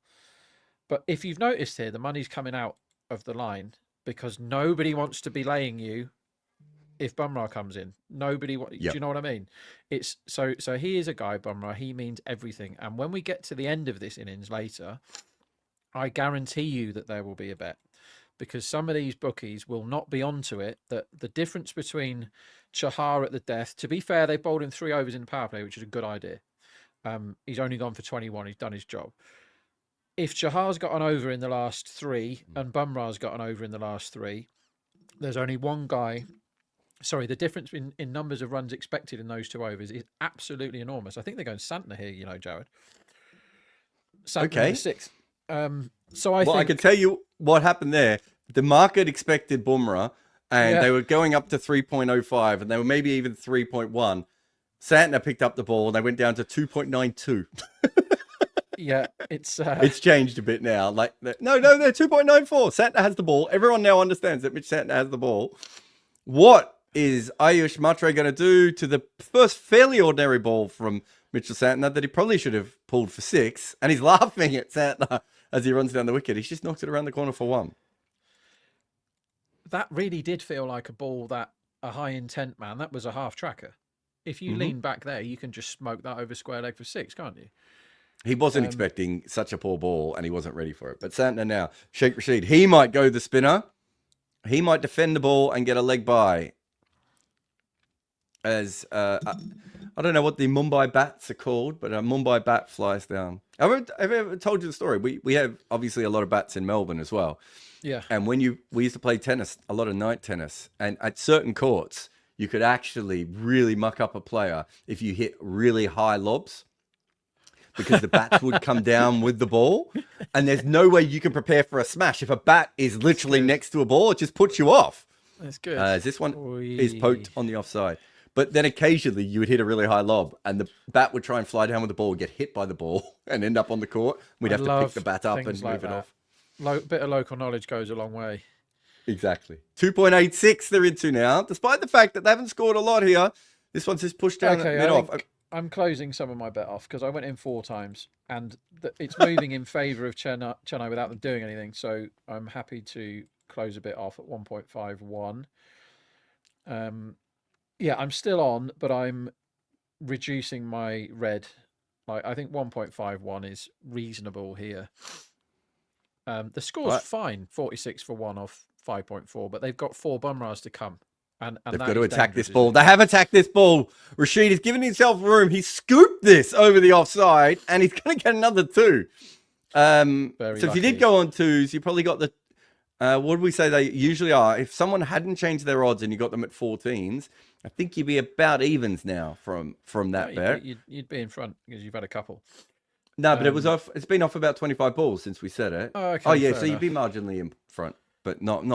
But if you've noticed here, the money's coming out of the line because nobody wants to be laying you if Bumrah comes in. Nobody do you know what I mean? It's so he is a guy, Bumrah, he means everything. And when we get to the end of this innings later, I guarantee you that there will be a bet, because some of these bookies will not be onto it, that the difference between Chahar at the death, to be fair, they bowled him 3 overs in the power play, which is a good idea. He's only gone for 21. He's done his job. If Chahar's got an over in the last 3 and Bumrah's got an over in the last 3, there's only one guy. Sorry, the difference in numbers of runs expected in those 2 overs is absolutely enormous. I think they're going Santner here, Jarrod. Santner in the 6th. So I can tell you what happened there. The market expected Bumrah, and they were going up to 3.05, and they were maybe even 3.1. Santner picked up the ball, and they went down to 2.92. Yeah, it's changed a bit now. Like, they're 2.94. Santner has the ball. Everyone now understands that Mitch Santner has the ball. What is Ayush Matre going to do to the first fairly ordinary ball from Mitchell Santner that he probably should have pulled for 6? And he's laughing at Santner as he runs down the wicket. He's just knocked it around the corner for 1. That really did feel like a ball that a high intent man. That was a half tracker. If you lean back there, you can just smoke that over square leg for 6, can't you? He wasn't expecting such a poor ball, and he wasn't ready for it. But Santner now, Sheikh Rashid, he might go the spinner. He might defend the ball and get a leg by. As I don't know what the Mumbai bats are called, but a Mumbai bat flies down. I've ever told you the story. We have obviously a lot of bats in Melbourne as well. Yeah. And we used to play tennis, a lot of night tennis, and at certain courts, you could actually really muck up a player if you hit really high lobs, because the bats would come down with the ball, and there's no way you can prepare for a smash. If a bat is literally next to a ball, it just puts you off. That's good. This one is poked on the offside. But then occasionally you would hit a really high lob, and the bat would try and fly down with the ball, get hit by the ball, and end up on the court. We'd have to pick the bat up and move it off. Bit of local knowledge goes a long way. Exactly. 2.86 they're into now, despite the fact that they haven't scored a lot here. This one's just pushed down mid off. I'm closing some of my bet off because I went in 4 times and it's moving in favour of Chennai without them doing anything. So I'm happy to close a bit off at 1.51. Yeah, I'm still on, but I'm reducing my red. Like, I think 1.51 is reasonable here. The score's fine, 46 for 1 off 5.4, but they've got 4 Bumrahs to come. And they've got to attack this ball. They have attacked this ball. Rashid has given himself room. He scooped this over the offside, and he's going to get another 2. So if you did go on 2s, you probably got the... what did we say they usually are? If someone hadn't changed their odds and you got them at 14s, I think you'd be about evens now from that bet. You'd be in front because you've had a couple. No, but it was off. It's been off about 25 balls since we said it. Oh, okay, yeah, so you'd be marginally in front, but not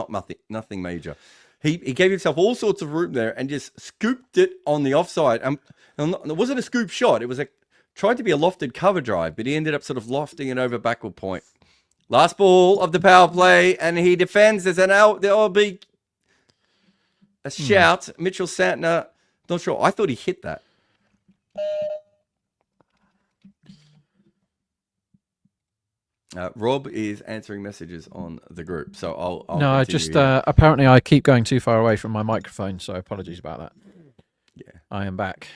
nothing major. He gave himself all sorts of room there and just scooped it on the offside. And it wasn't a scoop shot. It was tried to be a lofted cover drive, but he ended up sort of lofting it over backward point. Last ball of the power play, and he defends. There'll be a shout. Mitchell Santner, not sure. I thought he hit that. Rob is answering messages on the group, so I'll no, I just apparently I keep going too far away from my microphone, so apologies about that. Yeah, I am back.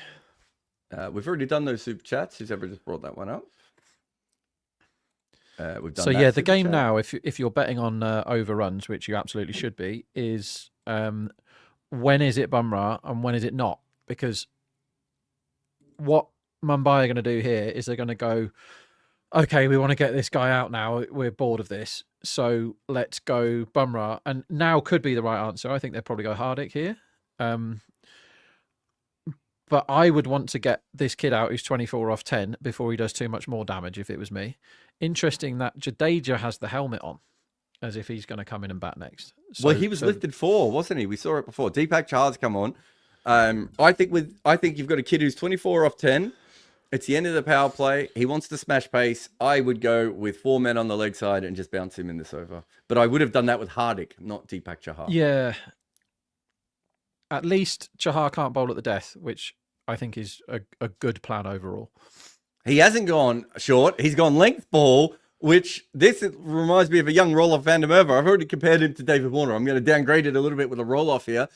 We've already done those super chats. Who's ever just brought that one up? We've done. So yeah, the game now, if you're betting on overruns, which you absolutely should be, is when is it Bumrah and when is it not? Because what Mumbai are going to do here is they're going to go, okay, we want to get this guy out now. We're bored of this, so let's go Bumrah. And now could be the right answer. I think they'll probably go Hardik here. But I would want to get this kid out who's 24 off 10 before he does too much more damage if it was me. Interesting that Jadeja has the helmet on, as if he's going to come in and bat next. So, well, he was lifted 4, wasn't he? We saw it before. Deepak Chahar's come on. I think you've got a kid who's 24 off 10. It's the end of the power play. He wants to smash pace. I would go with 4 men on the leg side and just bounce him in this over. But I would have done that with Hardik, not Deepak Chahar. Yeah. At least Chahar can't bowl at the death, which I think is a good plan overall. He hasn't gone short. He's gone length ball, which this reminds me of a young roll-off Van der Merwe. I've already compared him to David Warner. I'm going to downgrade it a little bit with a roll-off here.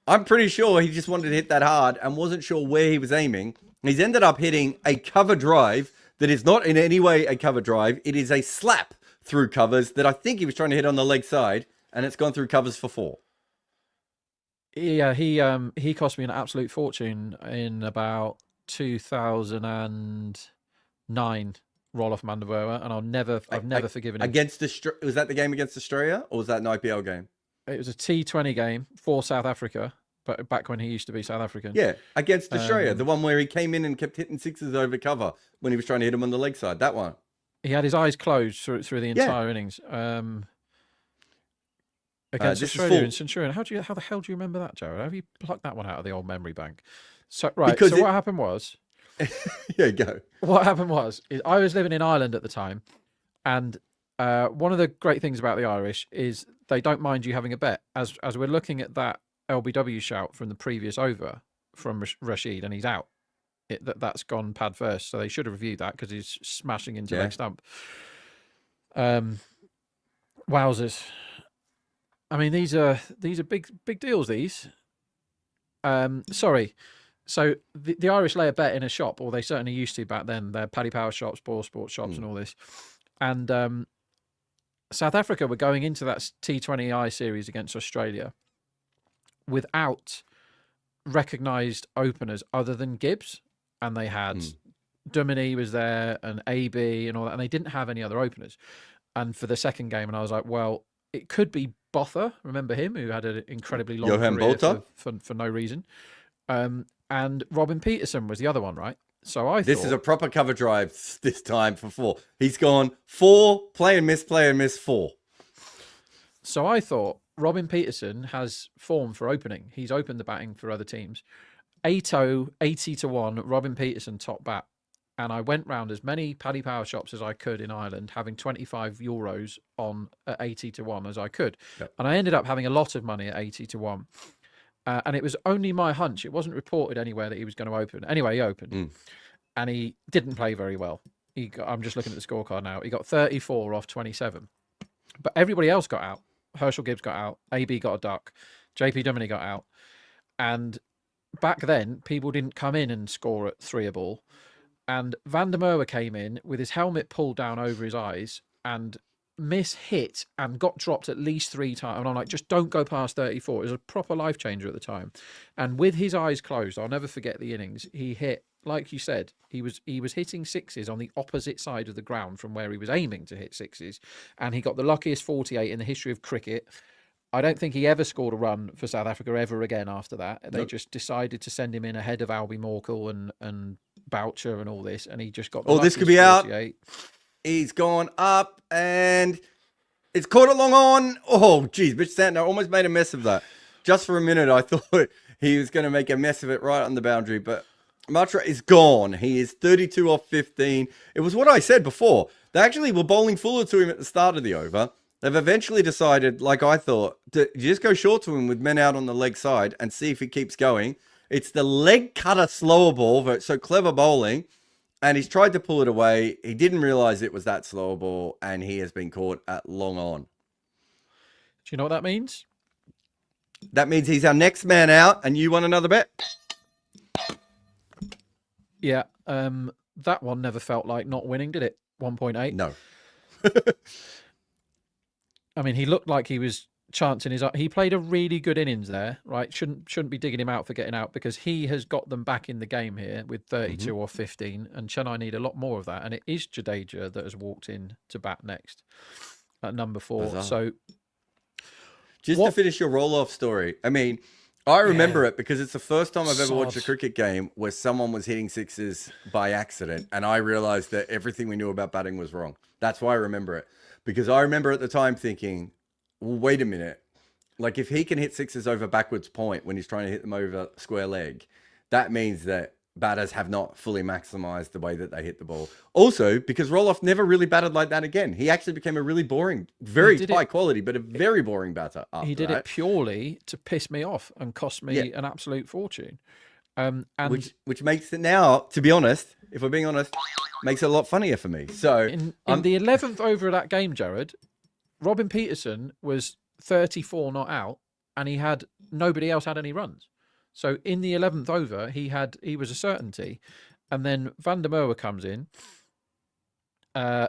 I'm pretty sure he just wanted to hit that hard and wasn't sure where he was aiming. He's ended up hitting a cover drive that is not in any way a cover drive. It is a slap through covers that I think he was trying to hit on the leg side, and it's gone through covers for 4. Yeah, he cost me an absolute fortune in about 2009 roll-off Van der Merwe, and I've never forgiven him. Was that the game against Australia, or was that an IPL game? It was a T20 game for South Africa, but back when he used to be South African. Yeah, against Australia, the one where he came in and kept hitting 6s over cover when he was trying to hit him on the leg side. That one. He had his eyes closed through the entire innings. Against Australia in Centurion. How the hell do you remember that, Jarrod? How have you plucked that one out of the old memory bank? So what happened was... Yeah, go. What happened was I was living in Ireland at the time, and one of the great things about the Irish is they don't mind you having a bet. As we're looking at that LBW shout from the previous over from Rashid, and he's out. That's gone pad first, so they should have reviewed that because he's smashing into leg stump. Wowzers! I mean, these are big deals. These. Sorry. So the Irish lay a bet in a shop, or they certainly used to back then. They're Paddy Power shops, Ball Sports shops, and all this. And South Africa were going into that T20I series against Australia without recognised openers other than Gibbs, and they had Duminy was there and AB and all that, and they didn't have any other openers. And for the second game, and I was like, well, it could be Botha. Remember him, who had an incredibly long career for no reason. And Robin Peterson was the other one, right? So I thought... This is a proper cover drive this time for 4. He's gone 4, play and miss, 4. So I thought Robin Peterson has form for opening. He's opened the batting for other teams. 80-1, Robin Peterson top bat. And I went round as many Paddy Power shops as I could in Ireland, having 25 euros on at 80-1 as I could. Yep. And I ended up having a lot of money at 80-1. And it was only my hunch. It wasn't reported anywhere that he was going to open. Anyway, he opened. And he didn't play very well. I'm just looking at the scorecard now. He got 34 off 27. But everybody else got out. Herschel Gibbs got out. AB got a duck. JP Duminy got out. And back then, people didn't come in and score at 3 a ball. And Van der Merwe came in with his helmet pulled down over his eyes and hit and got dropped at least 3 times. And I'm like, just don't go past 34. It was a proper life changer at the time. And with his eyes closed, I'll never forget the innings. He hit, like you said, he was hitting sixes on the opposite side of the ground from where he was aiming to hit sixes. And he got the luckiest 48 in the history of cricket. I don't think he ever scored a run for South Africa ever again after that. They just decided to send him in ahead of Albie Morkel and Boucher and all this. And he just got the this could be 48. out. He's gone up and it's caught it long on. Oh, geez, Mitch Santner almost made a mess of that. Just for a minute, I thought he was going to make a mess of it right on the boundary, but Matra is gone. He is 32 off 15. It was what I said before. They actually were bowling fuller to him at the start of the over. They've eventually decided, like I thought, to just go short to him with men out on the leg side and see if he keeps going. It's the leg cutter slower ball, but so clever bowling. And he's tried to pull it away. He didn't realize it was that slow ball, and he has been caught at long on. Do you know what that means? That means he's our next man out, and you won another bet? Yeah. That one never felt like not winning, did it? 1.8? No. I mean, he looked like he was chancing his... He played a really good innings there, right? Shouldn't be digging him out for getting out because he has got them back in the game here with 32 or 15, and Chennai need a lot more of that. And it is Jadeja that has walked in to bat next at number 4. Bizarre. So... Just to finish your roll-off story, I mean, I remember it because it's the first time I've ever watched a cricket game where someone was hitting sixes by accident, and I realized that everything we knew about batting was wrong. That's why I remember it. Because I remember at the time thinking, well, wait a minute. Like, if he can hit sixes over backwards point when he's trying to hit them over square leg, that means that batters have not fully maximized the way that they hit the ball. Also, because Roloff never really batted like that again. He actually became a really boring, very high quality, but a very boring batter. He did it purely to piss me off and cost me an absolute fortune. And which makes it now, to be honest, if we're being honest, makes it a lot funnier for me. So in the 11th over of that game, Jarrod, Robin Peterson was 34 not out, and nobody else had any runs. So in the 11th over, he was a certainty, and then Van der Merwe comes in. I'm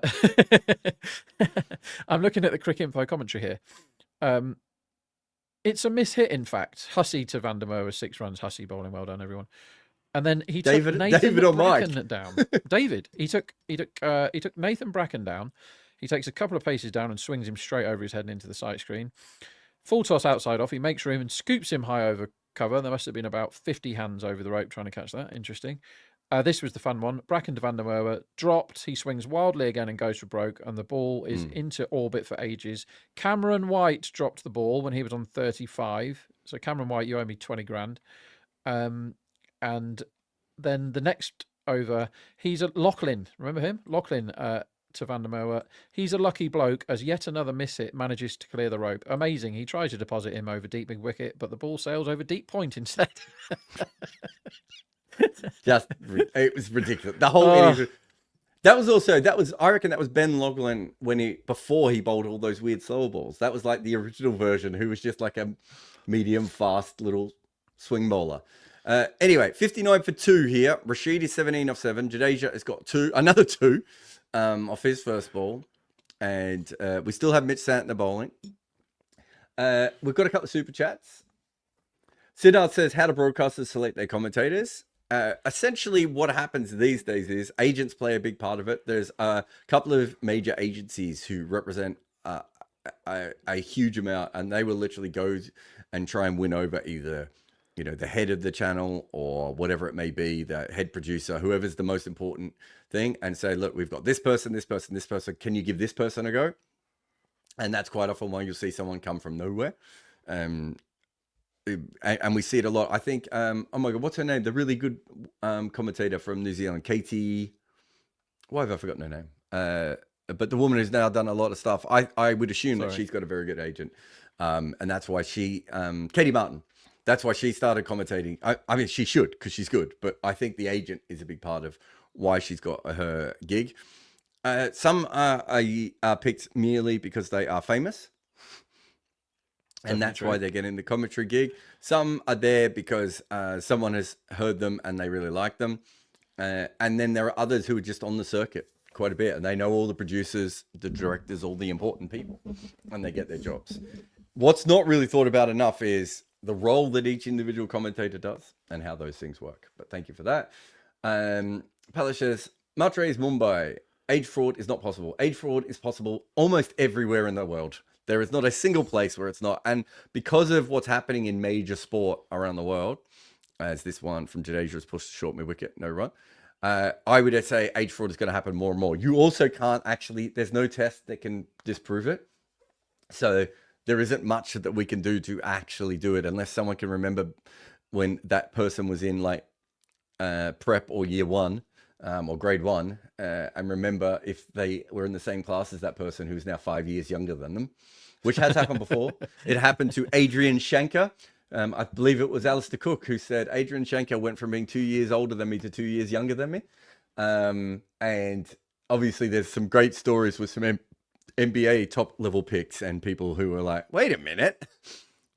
looking at the Cricket Info commentary here. It's a mishit, in fact. Hussey to Van der Merwe, 6 runs. Hussey bowling, well done, everyone. And then he took Nathan Bracken down. David, he took Nathan Bracken down. He takes a couple of paces down and swings him straight over his head and into the sight screen. Full toss outside off. He makes room and scoops him high over cover. There must have been about 50 hands over the rope trying to catch that. Interesting. This was the fun one. Bracken to Van der Merwe dropped. He swings wildly again and goes for broke, and the ball is into orbit for ages. Cameron White dropped the ball when he was on 35. So Cameron White, you owe me 20 grand. And then the next over, he's at Lachlan. Remember him? Lachlan to Van der Merwe. He's a lucky bloke as yet another miss hit manages to clear the rope. Amazing. He tries to deposit him over deep big wicket, but the ball sails over deep point instead. It was ridiculous. The whole innings. I reckon that was Ben Lachlan before he bowled all those weird slow balls. That was like the original version, who was just like a medium fast little swing bowler. Anyway, 59 for 2 here. Rashid is 17 off 7. Jadeja has got another 2 off his first ball. And we still have Mitch Santner bowling. We've got a couple of super chats. Siddharth says, how do broadcasters select their commentators? Essentially, what happens these days is agents play a big part of it. There's a couple of major agencies who represent a huge amount, and they will literally go and try and win over either, the head of the channel or whatever it may be, the head producer, whoever's the most important thing, and say, look, we've got this person, this person, this person. Can you give this person a go? And that's quite often why you'll see someone come from nowhere. And we see it a lot. I think, oh my God, what's her name? The really good commentator from New Zealand, Katie. Why have I forgotten her name? But the woman who's now done a lot of stuff, I would assume that she's got a very good agent. And that's why Katie Martin. That's why she started commentating. I mean, she should because she's good, but I think the agent is a big part of why she's got her gig. Some are picked merely because they are famous, and that's why they're getting the commentary gig. Some are there because someone has heard them and they really like them. And then there are others who are just on the circuit quite a bit, and they know all the producers, the directors, all the important people, and they get their jobs. What's not really thought about enough is the role that each individual commentator does and how those things work. But thank you for that. Palace says, Matre is Mumbai. Age fraud is not possible. Age fraud is possible almost everywhere in the world. There is not a single place where it's not. And because of what's happening in major sport around the world, as this one from Jadeja has pushed short mid-wicket, no run, I would say age fraud is going to happen more and more. You also can't actually, there's no test that can disprove it. So there isn't much that we can do to actually do it unless someone can remember when that person was in like prep or year one or grade one and remember if they were in the same class as that person who's now 5 years younger than them, which has happened before. It happened to Adrian Shankar. I believe it was Alistair Cook who said Adrian Shankar went from being 2 years older than me to 2 years younger than me. And obviously there's some great stories with some NBA top level picks and people who were like, wait a minute,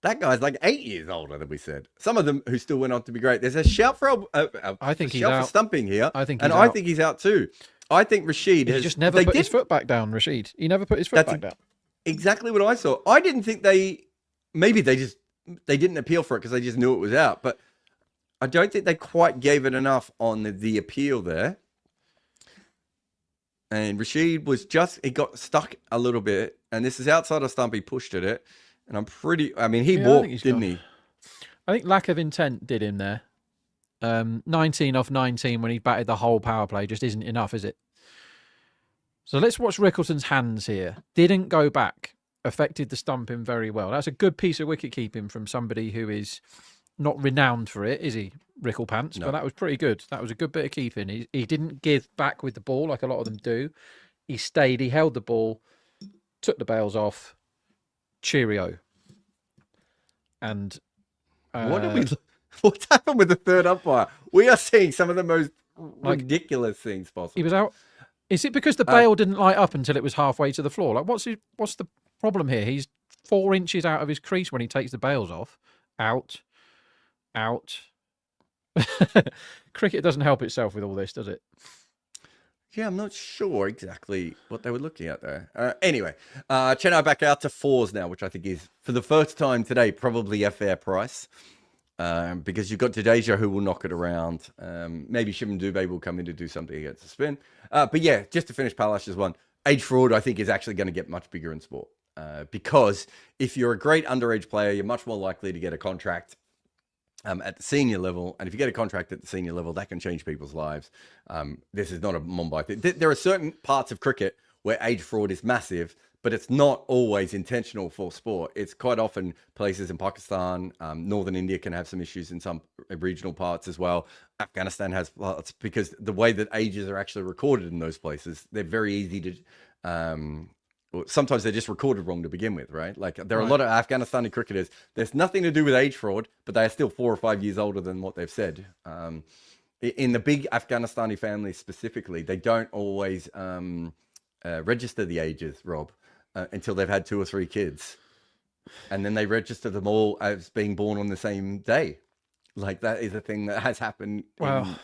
that guy's like 8 years older than we said. Some of them who still went on to be great. There's a shout for I think he's shout out. For stumping here. I think I think he's out too. I think Rashid he has just never put his foot back down, Rashid. He never put his foot back down. Exactly what I saw. I didn't think maybe they didn't appeal for it because they just knew it was out, but I don't think they quite gave it enough on the appeal there. And Rashid was he got stuck a little bit, and this is outside of stump. He pushed at it, and he walked, didn't he? I think lack of intent did him there. 19 off 19 when he batted the whole power play just isn't enough, is it? So let's watch Rickleton's hands here. Didn't go back. Affected the stumping very well. That's a good piece of wicket keeping from somebody who is not renowned for it, is he, Rickle Pants? No. But that was pretty good. That was a good bit of keeping. He didn't give back with the ball like a lot of them do. He stayed, he held the ball, took the bails off, cheerio. And what's happened with the third umpire? We are seeing some of the most ridiculous things possible. He was out. Is it because the bail didn't light up until it was halfway to the floor? Like, what's the problem here? He's 4 inches out of his crease when he takes the bails off. Out. Cricket doesn't help itself with all this, does it? Yeah, I'm not sure exactly what they were looking at there. Anyway, Chennai back out to 4s now, which I think is, for the first time today, probably a fair price. Because you've got Jadeja who will knock it around. Maybe Shivam Dubey will come in to do something against the spin. But yeah, just to finish Palash's one, age fraud, I think, is actually going to get much bigger in sport. Because if you're a great underage player, you're much more likely to get a contract at the senior level. And if you get a contract at the senior level, that can change people's lives. This is not a Mumbai thing. There are certain parts of cricket where age fraud is massive, but it's not always intentional for sport. It's quite often places in Pakistan, northern India can have some issues in some regional parts as well. Afghanistan has lots because the way that ages are actually recorded in those places, they're very easy to... sometimes they're just recorded wrong to begin with, right? Like there are a lot of Afghanistani cricketers. There's nothing to do with age fraud, but they are still 4 or 5 years older than what they've said. In the big Afghanistani families specifically, they don't always register the ages, Rob, until they've had 2 or 3 kids. And then they register them all as being born on the same day. Like that is a thing that has happened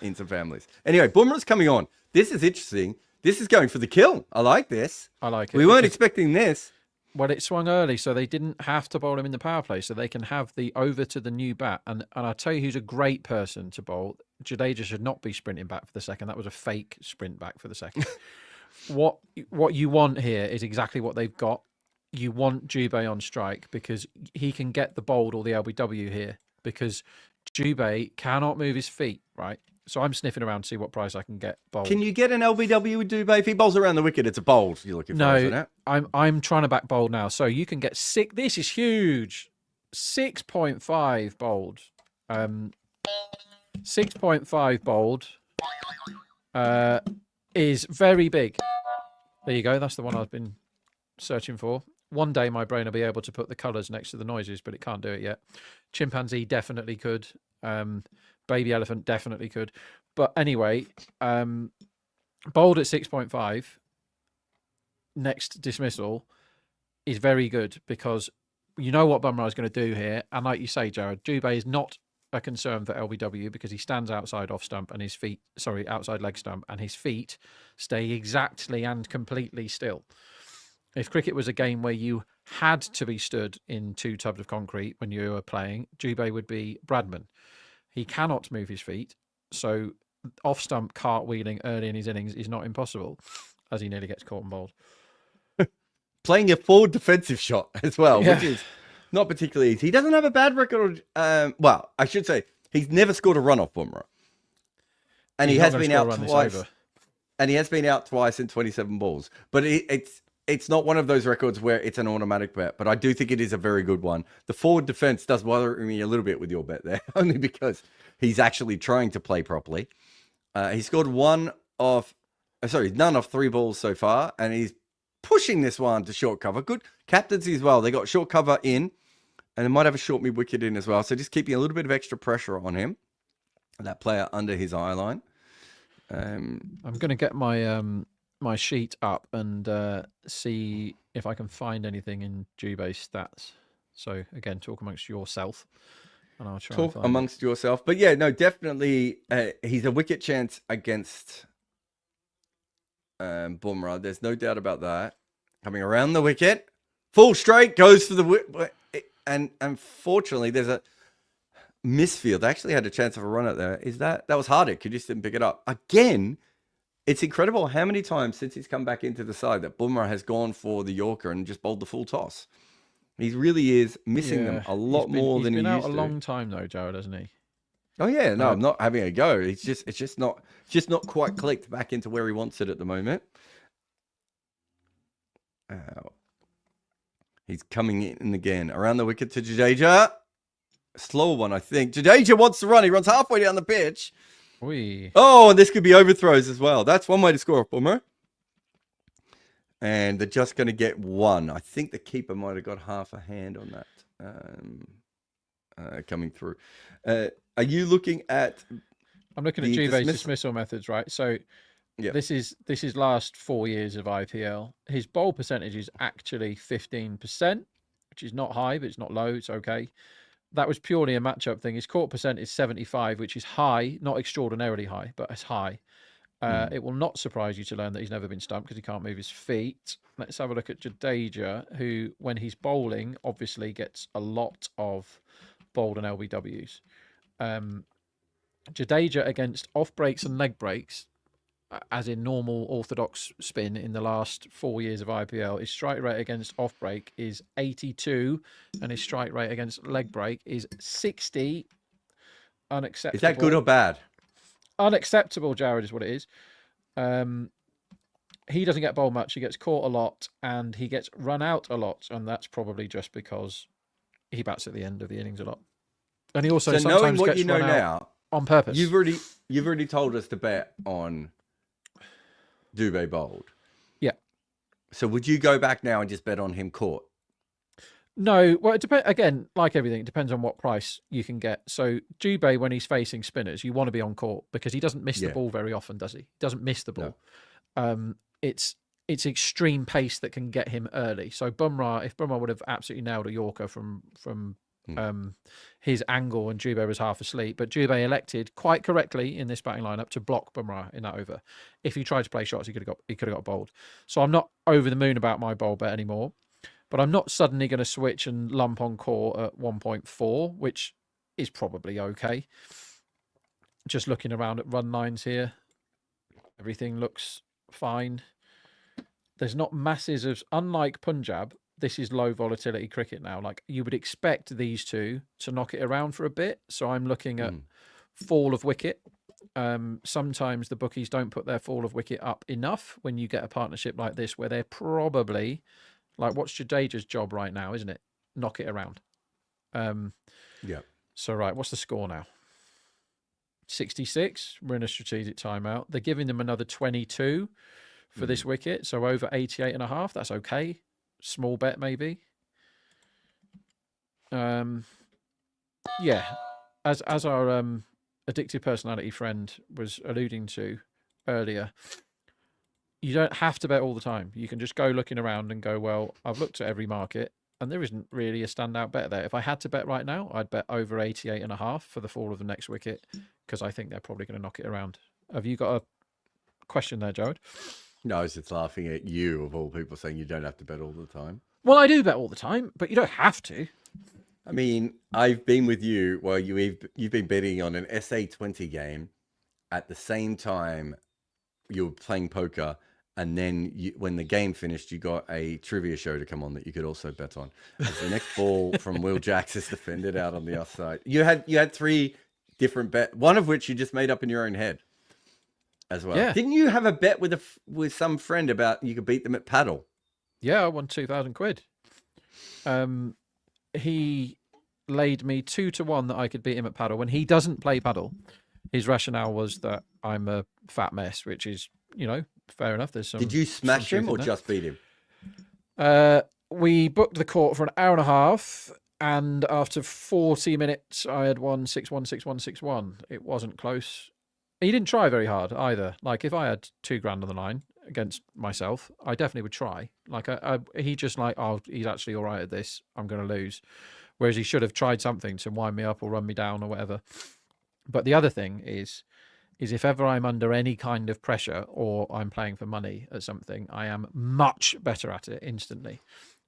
in some families. Anyway, Bumrah's coming on. This is interesting. This is going for the kill. I like this. I like it. We weren't expecting this. Well, it swung early, so they didn't have to bowl him in the power play, so they can have the over to the new bat. And I'll tell you who's a great person to bowl. Jadeja should not be sprinting back for the second. That was a fake sprint back for the second. What you want here is exactly what they've got. You want Dubey on strike because he can get the bowled or the LBW here because Dubey cannot move his feet, right? So I'm sniffing around to see what price I can get bowled. Can you get an LBW with Dubey? If he bowls around the wicket, it's a bowled you're looking for, isn't it? I'm trying to back bowled now. So you can get this is huge. 6.5 bowled. 6.5 bowled is very big. There you go. That's the one I've been searching for. one day my brain will be able to put the colours next to the noises, but it can't do it yet. Chimpanzee definitely could. Baby elephant definitely could. But anyway, bowled at 6.5 next dismissal is very good, because you know what Bumrah is going to do here. And like you say, Jarrod, Dubé is not a concern for LBW because he stands outside off stump and his feet, outside leg stump, and his feet stay exactly and completely still. If cricket was a game where you had to be stood in 2 tubs of concrete when you were playing, Dubé would be Bradman. He cannot move his feet, so off stump cartwheeling early in his innings is not impossible, as he nearly gets caught and bowled. Playing a forward defensive shot as well, which is not particularly easy. He doesn't have a bad record. Well, I should say he's never scored a run off Bumrah, and he has been out twice. And he has been out twice in 27 balls. But it's not one of those records where it's an automatic bet. But I do think it is a very good one. The forward defense does bother me a little bit with your bet there, only because he's actually trying to play properly. He scored none of 3 balls so far, and he's pushing this one to short cover. Good captaincy as well. They got short cover in, and they might have a short mid wicket in as well. So just keeping a little bit of extra pressure on him. That player under his eye line. I'm going to get my my sheet up and see if I can find anything in Dubé's stats. So again, talk amongst yourself, and I'll try. Talk amongst yourself, but yeah, no, definitely, he's a wicket chance against Bumrah. There's no doubt about that. Coming around the wicket, full straight, goes for the and unfortunately, there's a misfield. They actually had a chance of a run out there. That was Hardik who just didn't pick it up again? It's incredible how many times since he's come back into the side that Bumrah has gone for the Yorker and just bowled the full toss. He really is missing them a lot more than he used to. He's been out a long time though, Jarrod, hasn't he? Oh yeah, no, I'm not having a go. It's just not quite clicked back into where he wants it at the moment. He's coming in again around the wicket to Jadeja. Slow one, I think. Jadeja wants to run. He runs halfway down the pitch. Oy. Oh, and this could be overthrows as well. That's one way to score off Bumrah. And they're just going to get one. I think the keeper might have got half a hand on that coming through. Are you looking at? I'm looking at Dubé's dismissal methods, right? So this is last 4 years of IPL. His bowl percentage is actually 15%, which is not high, but it's not low. It's okay. That was purely a matchup thing. His caught percent is 75, which is high, not extraordinarily high, but it's high. It will not surprise you to learn that he's never been stumped because he can't move his feet. Let's have a look at Jadeja, who, when he's bowling, obviously gets a lot of bowled and LBWs. Jadeja against off breaks and leg breaks, as in normal orthodox spin in the last 4 years of IPL, his strike rate against off break is 82 and his strike rate against leg break is 60. Unacceptable. Is that good or bad? Unacceptable, Jarrod, is what it is. He doesn't get bowled much. He gets caught a lot and he gets run out a lot. And that's probably just because he bats at the end of the innings a lot. And he also sometimes knowing what gets you know run now out on purpose. You've already told us to bet on Dubé bowled. Yeah. So would you go back now and just bet on him caught? No, well, it depends. Again, like everything, it depends on what price you can get. So Dubé, when he's facing spinners, you want to be on court because he doesn't miss the ball very often, does he? He doesn't miss the ball. No. It's extreme pace that can get him early. So Bumrah, if Bumrah would have absolutely nailed a Yorker from his angle and Dubé was half asleep, but Dubé elected quite correctly in this batting lineup to block Bumrah in that over. If he tried to play shots, he could have got bowled. So I'm not over the moon about my bowl bet anymore. But I'm not suddenly going to switch and lump on core at 1.4, which is probably okay. Just looking around at run lines here, everything looks fine. There's not masses of, unlike Punjab, this is low volatility cricket now. Like you would expect these two to knock it around for a bit. So I'm looking at fall of wicket. Sometimes the bookies don't put their fall of wicket up enough when you get a partnership like this where they're probably... Like, what's Jadeja's job right now, isn't it? Knock it around. Yeah. So, right, what's the score now? 66. We're in a strategic timeout. They're giving them another 22 for this wicket. So, over 88.5. That's okay. small bet maybe. Yeah, as our addictive personality friend was alluding to earlier, you don't have to bet all the time. You can just go looking around and go, well, I've looked at every market and there isn't really a standout bet there. If I had to bet right now, I'd bet over 88.5 for the fall of the next wicket, because I think they're probably going to knock it around. Have you got a question there, Jarrod? No, I was just laughing at you, of all people, saying you don't have to bet all the time. Well, I do bet all the time, but you don't have to. I mean, I've been with you while you've been betting on an SA20 game at the same time you were playing poker, and then when the game finished, you got a trivia show to come on that you could also bet on. As the next ball from Will Jacks is defended out on the offside. You had 3 different bets, one of which you just made up in your own head as well. Yeah. Didn't you have a bet with some friend about you could beat them at paddle? Yeah, I won 2,000 quid. He laid me 2-1 that I could beat him at paddle. When he doesn't play paddle, his rationale was that I'm a fat mess, which is, fair enough. There's some. Did you smash him or just beat him? We booked the court for an hour and a half, and after 40 minutes, I had won 6-1, 6-1, 6-1. It wasn't close. He didn't try very hard either. Like, if I had $2,000 on the line against myself, I definitely would try. Like, he just like, oh, he's actually all right at this, I'm going to lose. Whereas he should have tried something to wind me up or run me down or whatever. But the other thing is if ever I'm under any kind of pressure or I'm playing for money at something, I am much better at it instantly,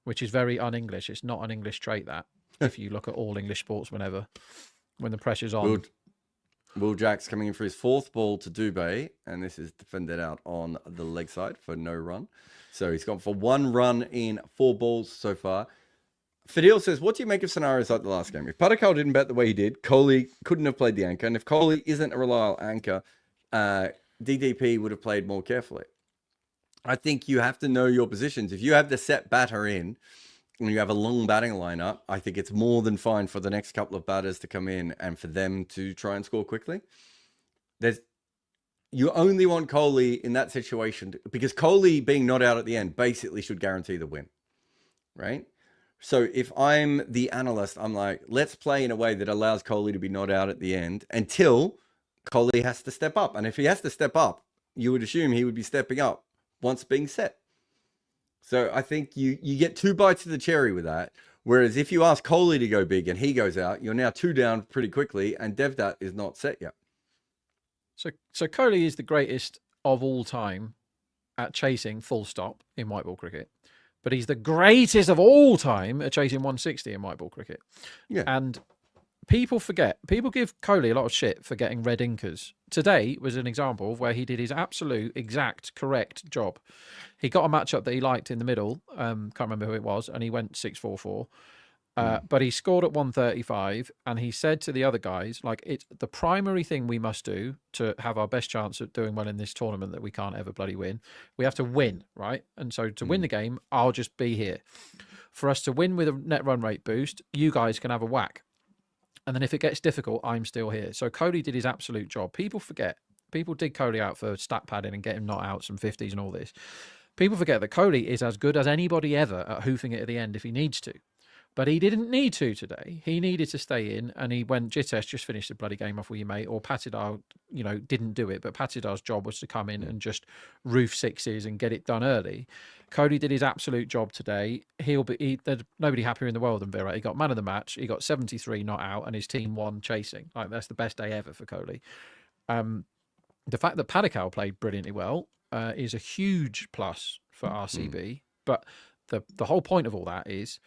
which is very un-English. It's not an English trait, that, if you look at all English sports, when the pressure's on. Will Jacks coming in for his 4th ball to Dubé, and this is defended out on the leg side for no run. So he's gone for 1 run in 4 balls so far. Fadil says, what do you make of scenarios like the last game? If Patakal didn't bet the way he did, Kohli couldn't have played the anchor. And if Kohli isn't a reliable anchor, DDP would have played more carefully. I think you have to know your positions. If you have the set batter in and you have a long batting lineup, I think it's more than fine for the next couple of batters to come in and for them to try and score quickly. You only want Kohli in that situation because Kohli being not out at the end basically should guarantee the win, right? So if I'm the analyst, I'm like, let's play in a way that allows Kohli to be not out at the end until Kohli has to step up. And if he has to step up, you would assume he would be stepping up once being set. So I think you get 2 bites of the cherry with that. Whereas if you ask Kohli to go big and he goes out, you're now 2 down pretty quickly, and Devdutt is not set yet. So Kohli is the greatest of all time at chasing full stop in white ball cricket. But he's the greatest of all time at chasing 160 in white ball cricket. Yeah. And people give Kohli a lot of shit for getting red inkers. Today was an example of where he did his absolute exact correct job. He got a matchup that he liked in the middle. Can't remember who it was. And he went 6-4-4. But he scored at 135, and he said to the other guys, like, it's the primary thing we must do to have our best chance of doing well in this tournament that we can't ever bloody win. We have to win, right? And so to win the game, I'll just be here. For us to win with a net run rate boost, you guys can have a whack. And then if it gets difficult, I'm still here. So Kohli did his absolute job. People forget. People dig Kohli out for stat padding and getting not out some 50s and all this. People forget that Kohli is as good as anybody ever at hoofing it at the end if he needs to. But he didn't need to today. He needed to stay in, and he went, Jitesh, just finish the bloody game off with you, mate. Or Patidar, didn't do it. But Patidar's job was to come in and just roof 6s and get it done early. Kohli did his absolute job today. There's nobody happier in the world than Virat. He got man of the match. He got 73 not out, and his team won chasing. Like, that's the best day ever for Kohli. The fact that Padikal played brilliantly well is a huge plus for RCB. But the whole point of all that is,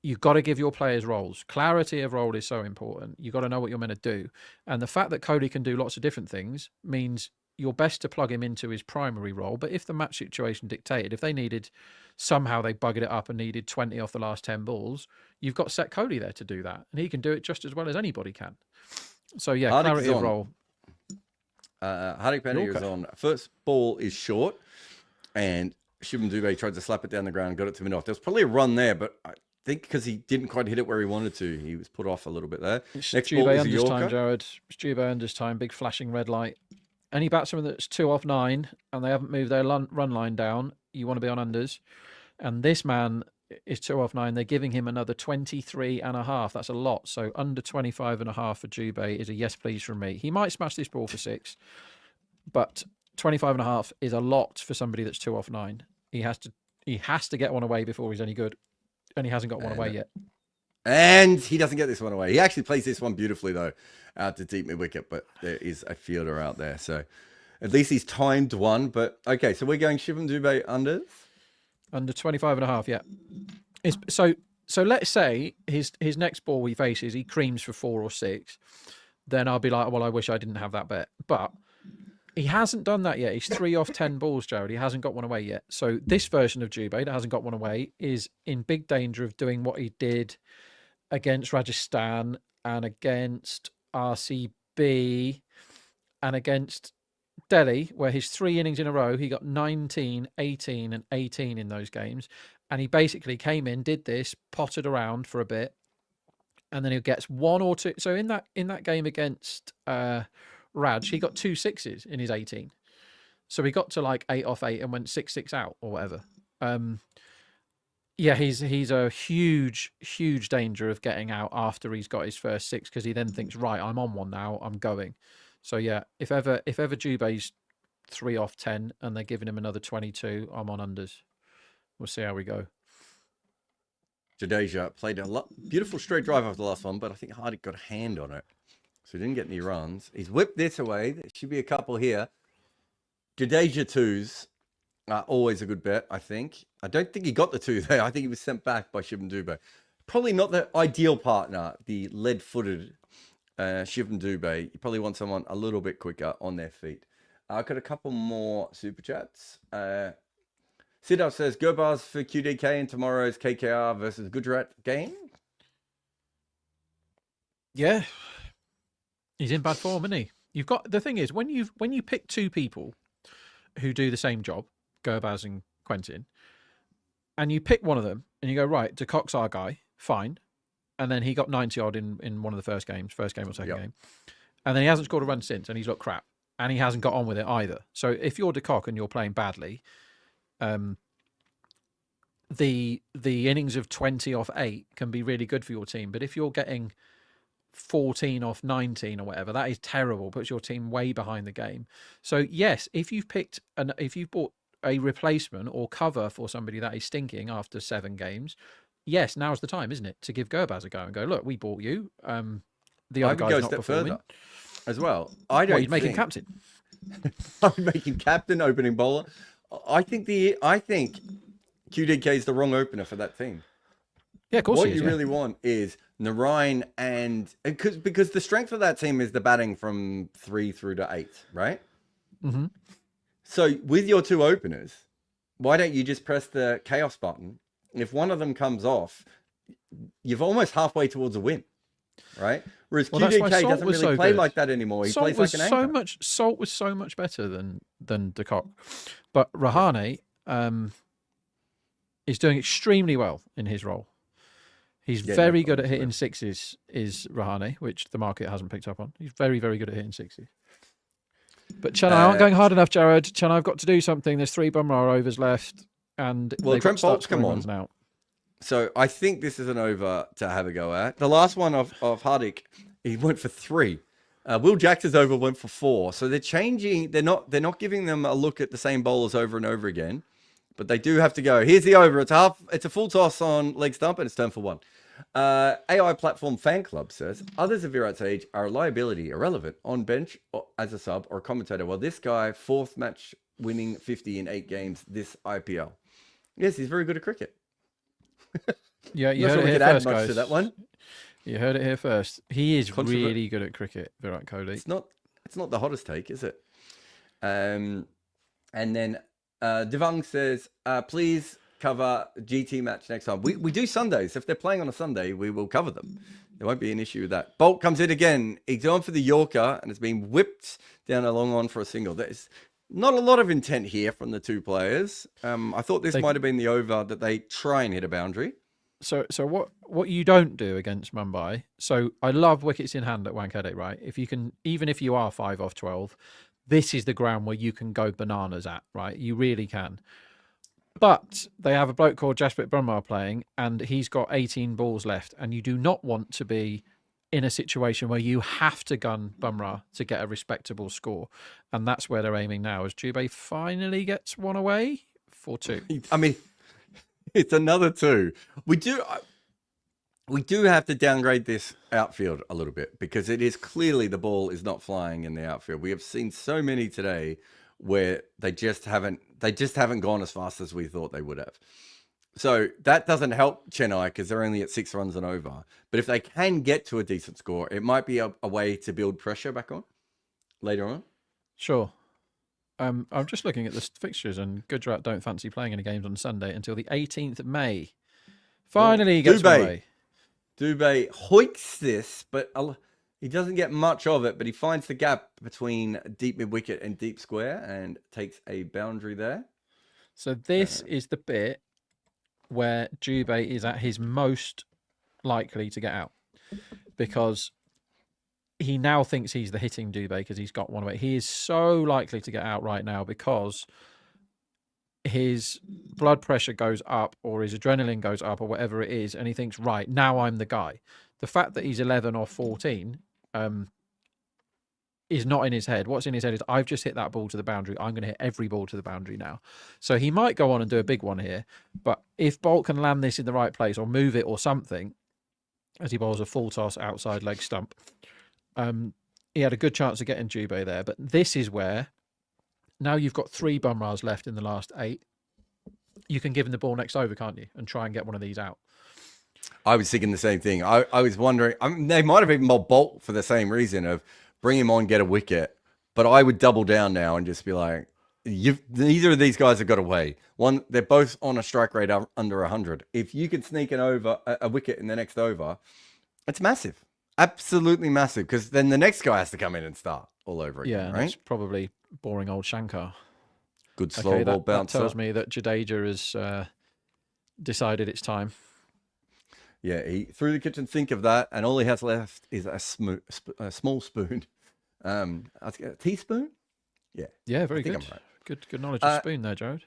you've got to give your players roles. Clarity of role is so important. You've got to know what you're meant to do. And the fact that Kohli can do lots of different things means you're best to plug him into his primary role. But if the match situation dictated, if they needed, somehow they buggered it up and needed 20 off the last 10 balls, you've got Set Kohli there to do that. And he can do it just as well as anybody can. So, yeah, clarity of role. Hardik Pandya is on. First ball is short, and Shubham Dubé tried to slap it down the ground and got it to mid-off. There was probably a run there, but I think because he didn't quite hit it where he wanted to, he was put off a little bit there. Next ball is a Yorker. Time, Jarrod. It's Dubé unders time, big flashing red light. Any batsman that's 2 off 9 and they haven't moved their run line down, you want to be on unders. And this man is 2 off 9. They're giving him another 23.5. That's a lot. So under 25.5 for Jubei is a yes, please from me. He might smash this ball for 6, but 25.5 is a lot for somebody that's 2 off 9. He has to get one away before he's any good, and he hasn't got one away yet. And he doesn't get this one away. He actually plays this one beautifully though, out to deep mid wicket, but there is a fielder out there, so at least he's timed one. But okay, so we're going Shivam Dube unders. Under 25.5, yeah. So let's say his next ball he faces, he creams for 4 or 6. Then I'll be like, well, I wish I didn't have that bet. But he hasn't done that yet. He's 3 off 10 balls, Jarrod. He hasn't got one away yet. So this version of Jubei that hasn't got one away is in big danger of doing what he did against Rajasthan and against RCB and against Delhi, where his 3 innings in a row, he got 19, 18 and 18 in those games. And he basically came in, did this, potted around for a bit, and then he gets 1 or 2. So in that game against Raj, he got 2 6s in his 18. So he got to like 8 off 8 and went 6-6 out or whatever. Yeah, he's a huge danger of getting out after he's got his first 6, because he then thinks, right, I'm on one now, I'm going. So yeah, if ever Jubei's 3 off 10 and they're giving him another 22, I'm on unders. We'll see how we go. Jadeja played a beautiful straight drive after the last one, but I think Hardik got a hand on it, so he didn't get any runs. He's whipped this away. There should be a couple here. Jadeja 2s are always a good bet, I think. I don't think he got the 2 there. I think he was sent back by Shivam Dube. Probably not the ideal partner, the lead-footed Shivam Dube. You probably want someone a little bit quicker on their feet. I've got a couple more super chats. Siddharth says, go bars for QDK in tomorrow's KKR versus Gujarat game. Yeah. He's in bad form, isn't he? You've got, the thing is, when you pick 2 people who do the same job, Gurbaz and Quentin, and you pick one of them and you go, right, De Kock's our guy, fine. And then he got 90 odd in one of the first game or second game. And then he hasn't scored a run since, and he's looked crap. And he hasn't got on with it either. So if you're De Kock and you're playing badly, the innings of 20 off 8 can be really good for your team. But if you're getting 14 off 19 or whatever, that is terrible. Puts your team way behind the game. So yes, if you've bought a replacement or cover for somebody that is stinking after 7 games, yes, now's the time, isn't it, to give Gurbaz a go and go, look, we bought you. The other guy's not performing. Further as well. I don't. You'd make him captain. I'm making captain, opening bowler. I think QDK is the wrong opener for that team. Yeah, of course. What you really want is Narayan because the strength of that team is the batting from 3 through to 8, right? Mm-hmm. So with your 2 openers, why don't you just press the chaos button? If one of them comes off, you've almost halfway towards a win, right? Whereas QDK doesn't really play like that anymore. He plays like an anchor. Salt was so much better than De Kock. But Rahane is doing extremely well in his role. He's very good at hitting 6s, is Rahane, which the market hasn't picked up on. He's very, very good at hitting 6s. But Chennai aren't going hard enough, Jarrod. Chennai have got to do something. There's 3 Bumrah overs left. And Trent Bolt's come on now. So I think this is an over to have a go at. The last one of Hardik, he went for 3. Will Jackson's over went for 4. So they're changing. They're not giving them a look at the same bowlers over and over again, but they do have to go. Here's the over. It's a full toss on leg stump and it's turned for 1. AI Platform Fan Club says others of Virat's age are a liability, irrelevant on bench or as a sub or a commentator. Well, this guy 4th match winning 50 in 8 games this IPL. Yes, he's very good at cricket. Yeah, you heard it here first, guys. To that one. You heard it here first. He is really good at cricket, Virat Kohli. It's not the hottest take, is it? And then Devang says, please cover GT match next time. We do Sundays. If they're playing on a Sunday, we will cover them. There won't be an issue with that. Bolt comes in again. He's going for the Yorker and it's been whipped down a long on for a single. There's not a lot of intent here from the 2 players. I thought this might have been the over that they try and hit a boundary. So what you don't do against Mumbai. So I love wickets in hand at Wankhede, right? If you can, even if you are 5 off 12, this is the ground where you can go bananas at, right? You really can. But they have a bloke called Jasprit Bumrah playing, and he's got 18 balls left. And you do not want to be in a situation where you have to gun Bumrah to get a respectable score. And that's where they're aiming now, as Dubé finally gets one away for 2. I mean, it's another 2. We do have to downgrade this outfield a little bit, because it is clearly the ball is not flying in the outfield. We have seen so many today where they just haven't gone as fast as we thought they would have. So that doesn't help Chennai, because they're only at 6 runs and over. But if they can get to a decent score, it might be a way to build pressure back on later on. Sure. I'm just looking at the fixtures, and Gujarat don't fancy playing any games on Sunday until the 18th of May. Finally, he gets away. Dubé hoiks this, but he doesn't get much of it, but he finds the gap between deep mid-wicket and deep square and takes a boundary there. So this is the bit where Dubé is at his most likely to get out, because he now thinks he's the hitting Dubé because he's got one away. He is so likely to get out right now because his blood pressure goes up or his adrenaline goes up or whatever it is, and he thinks, right, now I'm the guy. The fact that he's 11 or 14 is not in his head. What's in his head is, I've just hit that ball to the boundary. I'm going to hit every ball to the boundary now. So he might go on and do a big one here, but if Bolt can land this in the right place or move it or something, as he bowls a full toss outside leg stump, he had a good chance of getting Dubé there. But this is where, now you've got 3 Bumrahs left in the last 8. You can give him the ball next over, can't you? And try and get one of these out. I was thinking the same thing. I was wondering, they might have even mobbed Bolt for the same reason of bring him on, get a wicket. But I would double down now and just be like, neither of these guys have got away. One, they're both on a strike rate under 100. If you can sneak an over, a wicket in the next over, it's massive. Absolutely massive, because then the next guy has to come in and start all over again. Yeah, right? That's probably boring old Shankar. Good slow ball bouncer. That tells me that Jadeja has decided it's time. Yeah, he threw the kitchen sink of that, and all he has left is a small spoon. A teaspoon? Yeah. Yeah, very good. Right. Good knowledge of spoon there, Jarrod.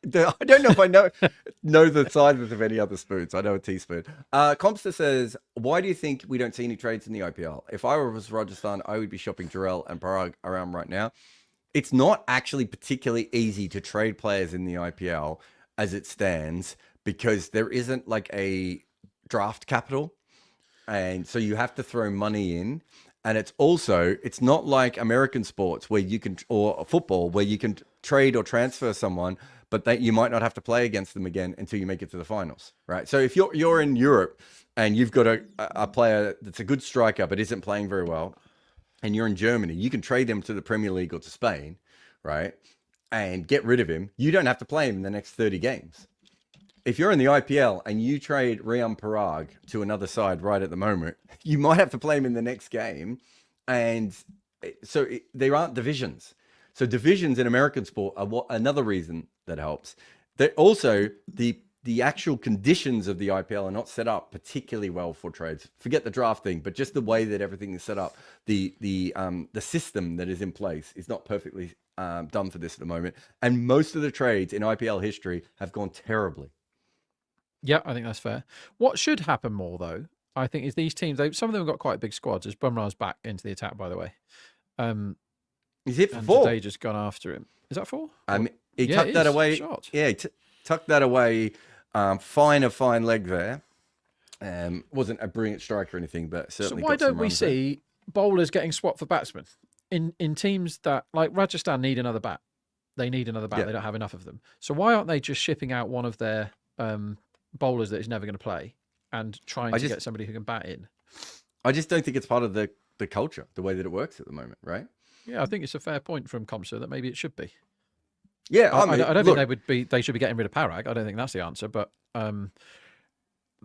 I don't know if I know the sizes of any other spoons. I know a teaspoon. Compster says, why do you think we don't see any trades in the IPL? If I was Rajasthan, I would be shopping Jarrell and Parag around right now. It's not actually particularly easy to trade players in the IPL as it stands, because there isn't like a draft capital. And so you have to throw money in. And it's not like American sports where you can, or football, where you can trade or transfer someone, but that you might not have to play against them again until you make it to the finals, right? So if you're in Europe and you've got a player that's a good striker but isn't playing very well, and you're in Germany, you can trade them to the Premier League or to Spain, right? And get rid of him. You don't have to play him in the next 30 games. If you're in the IPL and you trade Rian Parag to another side right at the moment, you might have to play him in the next game. And so there aren't divisions. So divisions in American sport are another reason that helps. That also, the actual conditions of the IPL are not set up particularly well for trades. Forget the draft thing, but just the way that everything is set up, the system that is in place is not perfectly done for this at the moment. And most of the trades in IPL history have gone terribly. Yeah, I think that's fair. What should happen more, though, I think, is these teams, some of them have got quite big squads, as Bumrah's back into the attack, by the way. He's hit for and 4. They just gone after him. Is that 4? He tucked that away. Shot. Yeah, he tucked that away. Fine leg there. Wasn't a brilliant strike or anything, but certainly. So why don't we see bowlers getting swapped for batsmen in teams that, like Rajasthan, need another bat? They need another bat. Yeah. They don't have enough of them. So why aren't they just shipping out one of their bowlers that is never going to play and trying to get somebody who can bat in? I just don't think it's part of the culture, the way that it works at the moment, right? Yeah, I think it's a fair point from Comser that maybe it should be. Yeah, I don't think they should be getting rid of Parag. I don't think that's the answer, but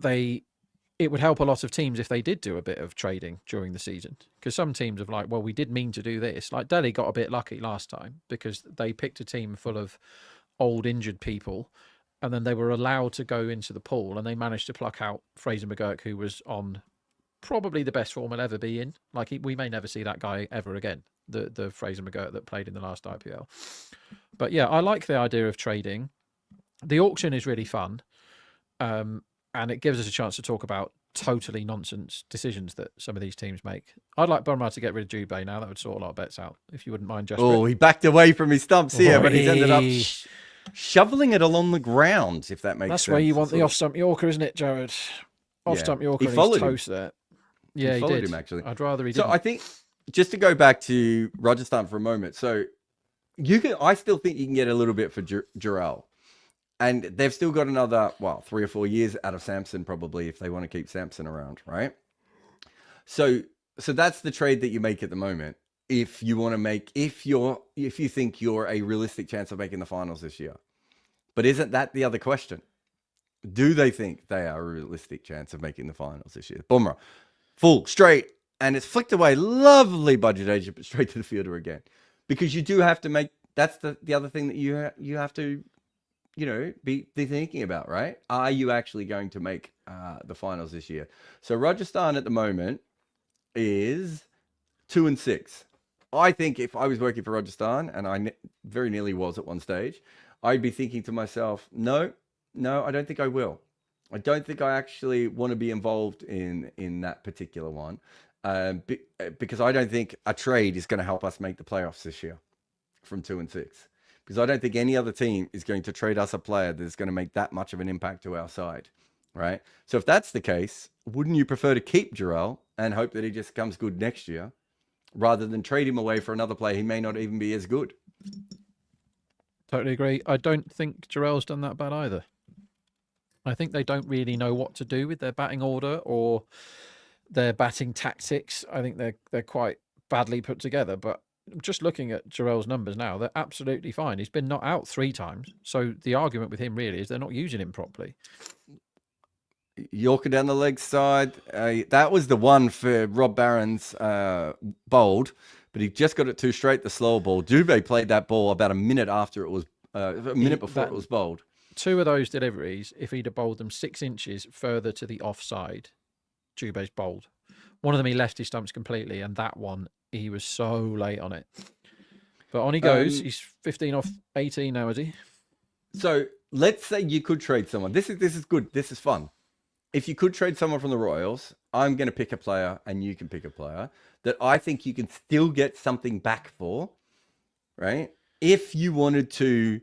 it would help a lot of teams if they did do a bit of trading during the season, because some teams have like, well, we did mean to do this. Like Delhi got a bit lucky last time because they picked a team full of old injured people, and then they were allowed to go into the pool, and they managed to pluck out Fraser McGurk, who was on probably the best form he'll ever be in. Like we may never see that guy ever again, the Fraser McGurk that played in the last IPL. But yeah, I like the idea of trading. The auction is really fun, and it gives us a chance to talk about totally nonsense decisions that some of these teams make. I'd like Burma to get rid of Dubé now. That would sort a lot of bets out, if you wouldn't mind, just. Oh, he backed away from his stumps here, but he's ended up shoveling it along the ground, if that makes sense. That's where you want the off-stump Yorker, isn't it, Jarrod? Off-stump Yorker, he followed him. There. Yeah, he followed did. him, actually. I'd rather he didn't. So I think, just to go back to Rajasthan for a moment, so I still think you can get a little bit for Jarrod. And they've still got another, 3 or 4 years out of Samson, probably, if they want to keep Samson around, right? So that's the trade that you make at the moment. If you want to make, if you think you're a realistic chance of making the finals this year. But isn't that the other question? Do they think they are a realistic chance of making the finals this year? Bumrah, full, straight, and it's flicked away. Lovely budget agent, but straight to the fielder again. Because you do have to make, that's the other thing that you have to, be thinking about, right? Are you actually going to make the finals this year? So Rajasthan at the moment is 2-6. I think if I was working for Rajasthan, and I very nearly was at one stage, I'd be thinking to myself, no, I don't think I will. I don't think I actually want to be involved in that particular one, because I don't think a trade is going to help us make the playoffs this year from 2-6. Because I don't think any other team is going to trade us a player that's going to make that much of an impact to our side, right? So if that's the case, wouldn't you prefer to keep Jarrod and hope that he just comes good next year, rather than trade him away for another player he may not even be as good? Totally agree. I don't think Jarrell's done that bad either. I think they don't really know what to do with their batting order or their batting tactics. I think they're quite badly put together, but just looking at Jarrell's numbers now, they're absolutely fine. He's been not out 3 times. So the argument with him really is they're not using him properly. Yorker down the leg side. That was the one for Rob Barron's bowled, but he just got it too straight, the slow ball. Dubé played that ball about a minute after it was, before it was bowled. 2 of those deliveries, if he'd have bowled them 6 inches further to the offside, Dubé's bowled. One of them he left his stumps completely, and that one, he was so late on it. But on he goes. He's 15 off 18 now, is he? So let's say you could trade someone. This is good. This is fun. If you could trade someone from the Royals, I'm going to pick a player and you can pick a player that I think you can still get something back for, right? If you wanted to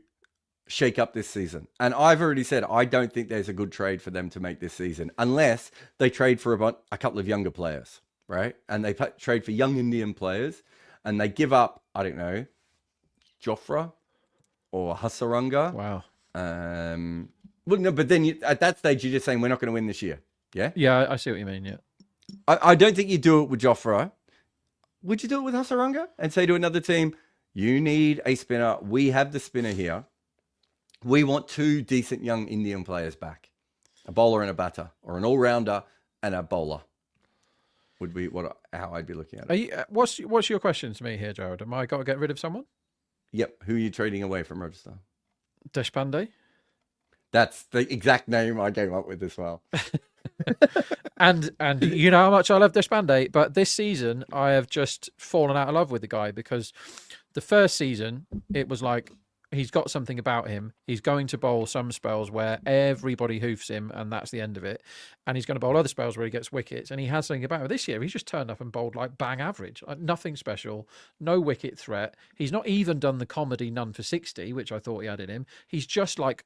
shake up this season. And I've already said, I don't think there's a good trade for them to make this season, unless they trade for a couple of younger players, right? And they trade for young Indian players and they give up, I don't know, Jofra or Hasaranga. Wow. Well, no, but then at that stage, you're just saying we're not going to win this year. Yeah? Yeah, I see what you mean, yeah. I don't think you do it with Jofra. Would you do it with Hasaranga and say to another team, you need a spinner. We have the spinner here. We want 2 decent young Indian players back. A bowler and a batter, or an all-rounder and a bowler would be how I'd be looking at it. What's your question to me here, Jarrod? Am I got to get rid of someone? Yep. Who are you trading away from Rajasthan? Deshpande. That's the exact name I came up with as well. and you know how much I love Deshpande, but this season I have just fallen out of love with the guy, because the first season it was like, he's got something about him. He's going to bowl some spells where everybody hoofs him and that's the end of it. And he's going to bowl other spells where he gets wickets. And he has something about him. This year, he's just turned up and bowled like bang average. Like nothing special. No wicket threat. He's not even done the comedy none for 60, which I thought he had in him. He's just like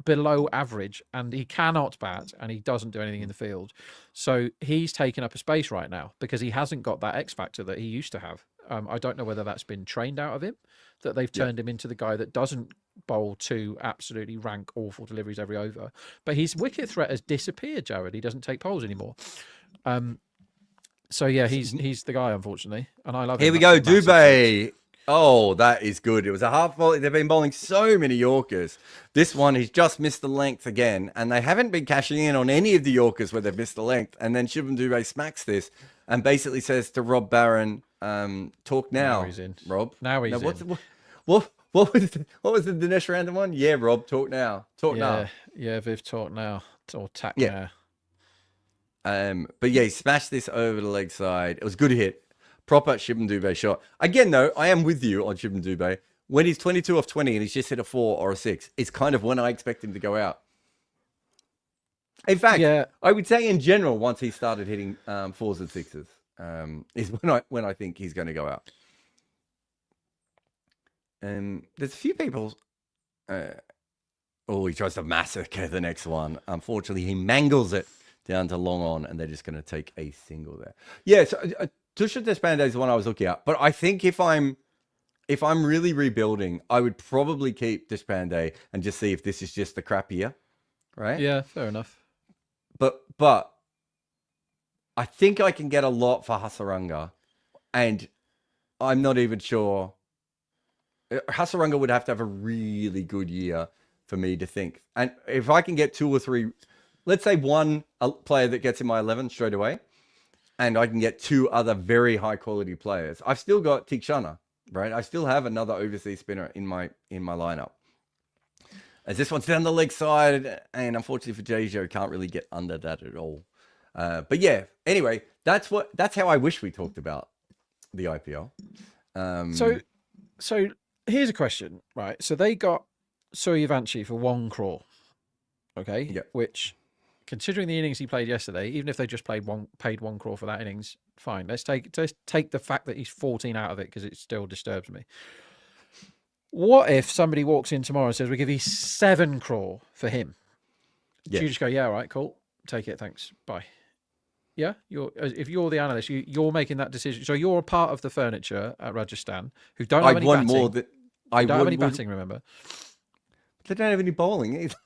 below average, and he cannot bat and he doesn't do anything in the field. So he's taken up a space right now because he hasn't got that X factor that he used to have. I don't know whether that's been trained out of him, that they've turned him into the guy that doesn't bowl 2 absolutely rank awful deliveries every over. But his wicket threat has disappeared, Jarrod. He doesn't take poles anymore. So yeah, he's the guy, unfortunately, and I love him. Here we go, Dubé. Oh, that is good. It was a half volley. They've been bowling so many Yorkers. This one, he's just missed the length again, and they haven't been cashing in on any of the Yorkers where they've missed the length. And then Shivam Dubé smacks this and basically says to Rob Barron, talk now, he's in. Rob. Now he's in. What was the Dinesh Random one? Yeah, Rob, talk now. Talk now. Yeah, Viv, talk now. Or tack now. But yeah, he smashed this over the leg side. It was a good hit. Proper Shivam Dubé shot. Again, though, I am with you on Shivam Dubé. when he's 22 off 20 and he's just hit a 4 or a 6, it's kind of when I expect him to go out. In fact, I would say in general, once he started hitting 4s and 6s, is when I think he's going to go out. And there's a few people. He tries to massacre the next one. Unfortunately, he mangles it down to long on, and they're just going to take a single there. Yeah, so Tusha Deshpande is the one I was looking at. But I think if I'm really rebuilding, I would probably keep Deshpande and just see if this is just the crap year, right? Yeah, fair enough. But I think I can get a lot for Hasaranga, and I'm not even sure. Hasaranga would have to have a really good year for me to think. And if I can get 2 or 3, let's say one player that gets in my 11 straight away, and I can get 2 other very high quality players, I've still got Tikshana, right? I still have another overseas spinner in my lineup. As this one's down the leg side, and unfortunately for Jajo, can't really get under that at all. But yeah, anyway, that's how I wish we talked about the IPL. So here's a question, right? So they got Suryavanshi for 1 crore, okay? Yeah. Which, considering the innings he played yesterday, even if they just paid 1 crore for that innings, fine. Let's take the fact that he's 14 out of it because it still disturbs me. What if somebody walks in tomorrow and says, we give you 7 crore for him? Yeah. Do you just go, yeah, all right, cool. Take it, thanks, bye. Yeah, if you're the analyst, you're making that decision. So you're a part of the furniture at Rajasthan who don't have any batting. Don't have any batting, remember? They don't have any bowling either.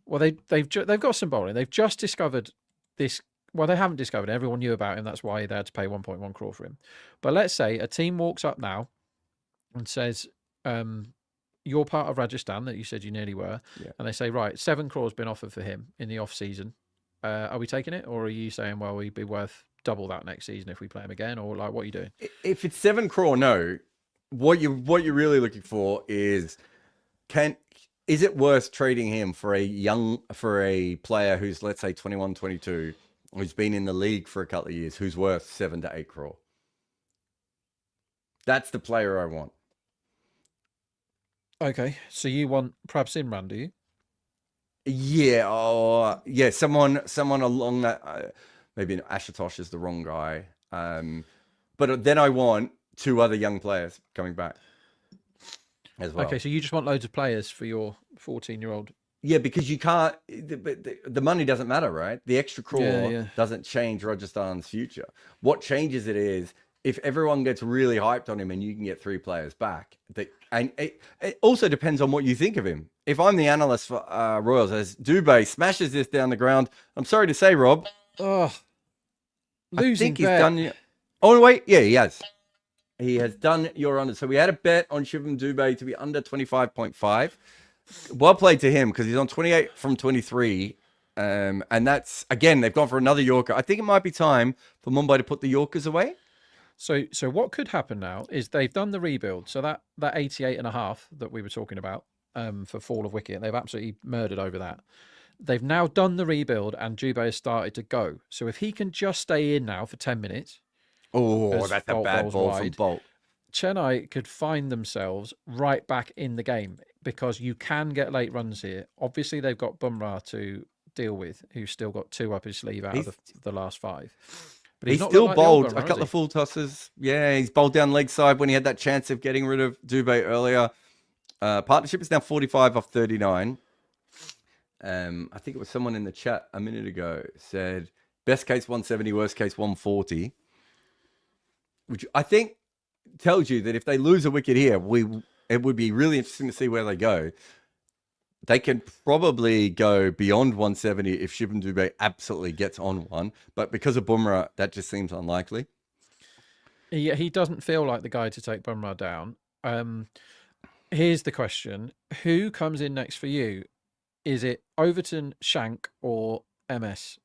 Well, they've got some bowling. They've just discovered this. Well, they haven't discovered it. Everyone knew about him. That's why they had to pay 1.1 crore for him. But let's say a team walks up now and says, you're part of Rajasthan that you said you nearly were. Yeah. And they say, right, 7 crore has been offered for him in the off season. Are we taking it? Or are you saying, well, we'd be worth double that next season if we play him again? Or like, what are you doing? If it's 7 crore, no. What you're really looking for is is it worth trading him for a player who's, let's say, 21, 22, who's been in the league for a couple of years, who's worth 7 to 8 crore? That's the player I want. Okay, so you want Prabhsimran, do you? Yeah, yeah, someone along that. Maybe Ashutosh is the wrong guy. But then I want 2 other young players coming back as well. Okay, so you just want loads of players for your 14-year-old. Yeah, because you can't. The money doesn't matter, right? The extra crore doesn't change Rajasthan's future. What changes it is if everyone gets really hyped on him and you can get 3 players back. And it also depends on what you think of him. If I'm the analyst for Royals, as Dubé smashes this down the ground, I'm sorry to say, Rob. Oh, losing I think he's done. Oh, wait. Yeah, he has. He has done your under. So we had a bet on Shivam Dubé to be under 25.5. Well played to him because he's on 28 from 23. And that's, again, they've gone for another Yorker. I think it might be time for Mumbai to put the Yorkers away. So what could happen now is they've done the rebuild. So that 88.5 that we were talking about for fall of Wicket, they've absolutely murdered over that. They've now done the rebuild and Dubé has started to go. So if he can just stay in now for 10 minutes. Oh, that's a bad ball from Bolt. Chennai could find themselves right back in the game because you can get late runs here. Obviously, they've got Bumrah to deal with, who's still got 2 up his sleeve out of the last 5. But he's still bowled a couple of full tosses. Yeah, he's bowled down leg side when he had that chance of getting rid of Dubé earlier. Partnership is now 45 off 39. I think it was someone in the chat a minute ago said best case 170, worst case 140. Which I think tells you that if they lose a wicket here, it would be really interesting to see where they go. They can probably go beyond 170 if Shivam Dubé absolutely gets on one. But because of Bumrah, that just seems unlikely. He doesn't feel like the guy to take Bumrah down. Here's the question. Who comes in next for you? Is it Overton, Shank, or MS?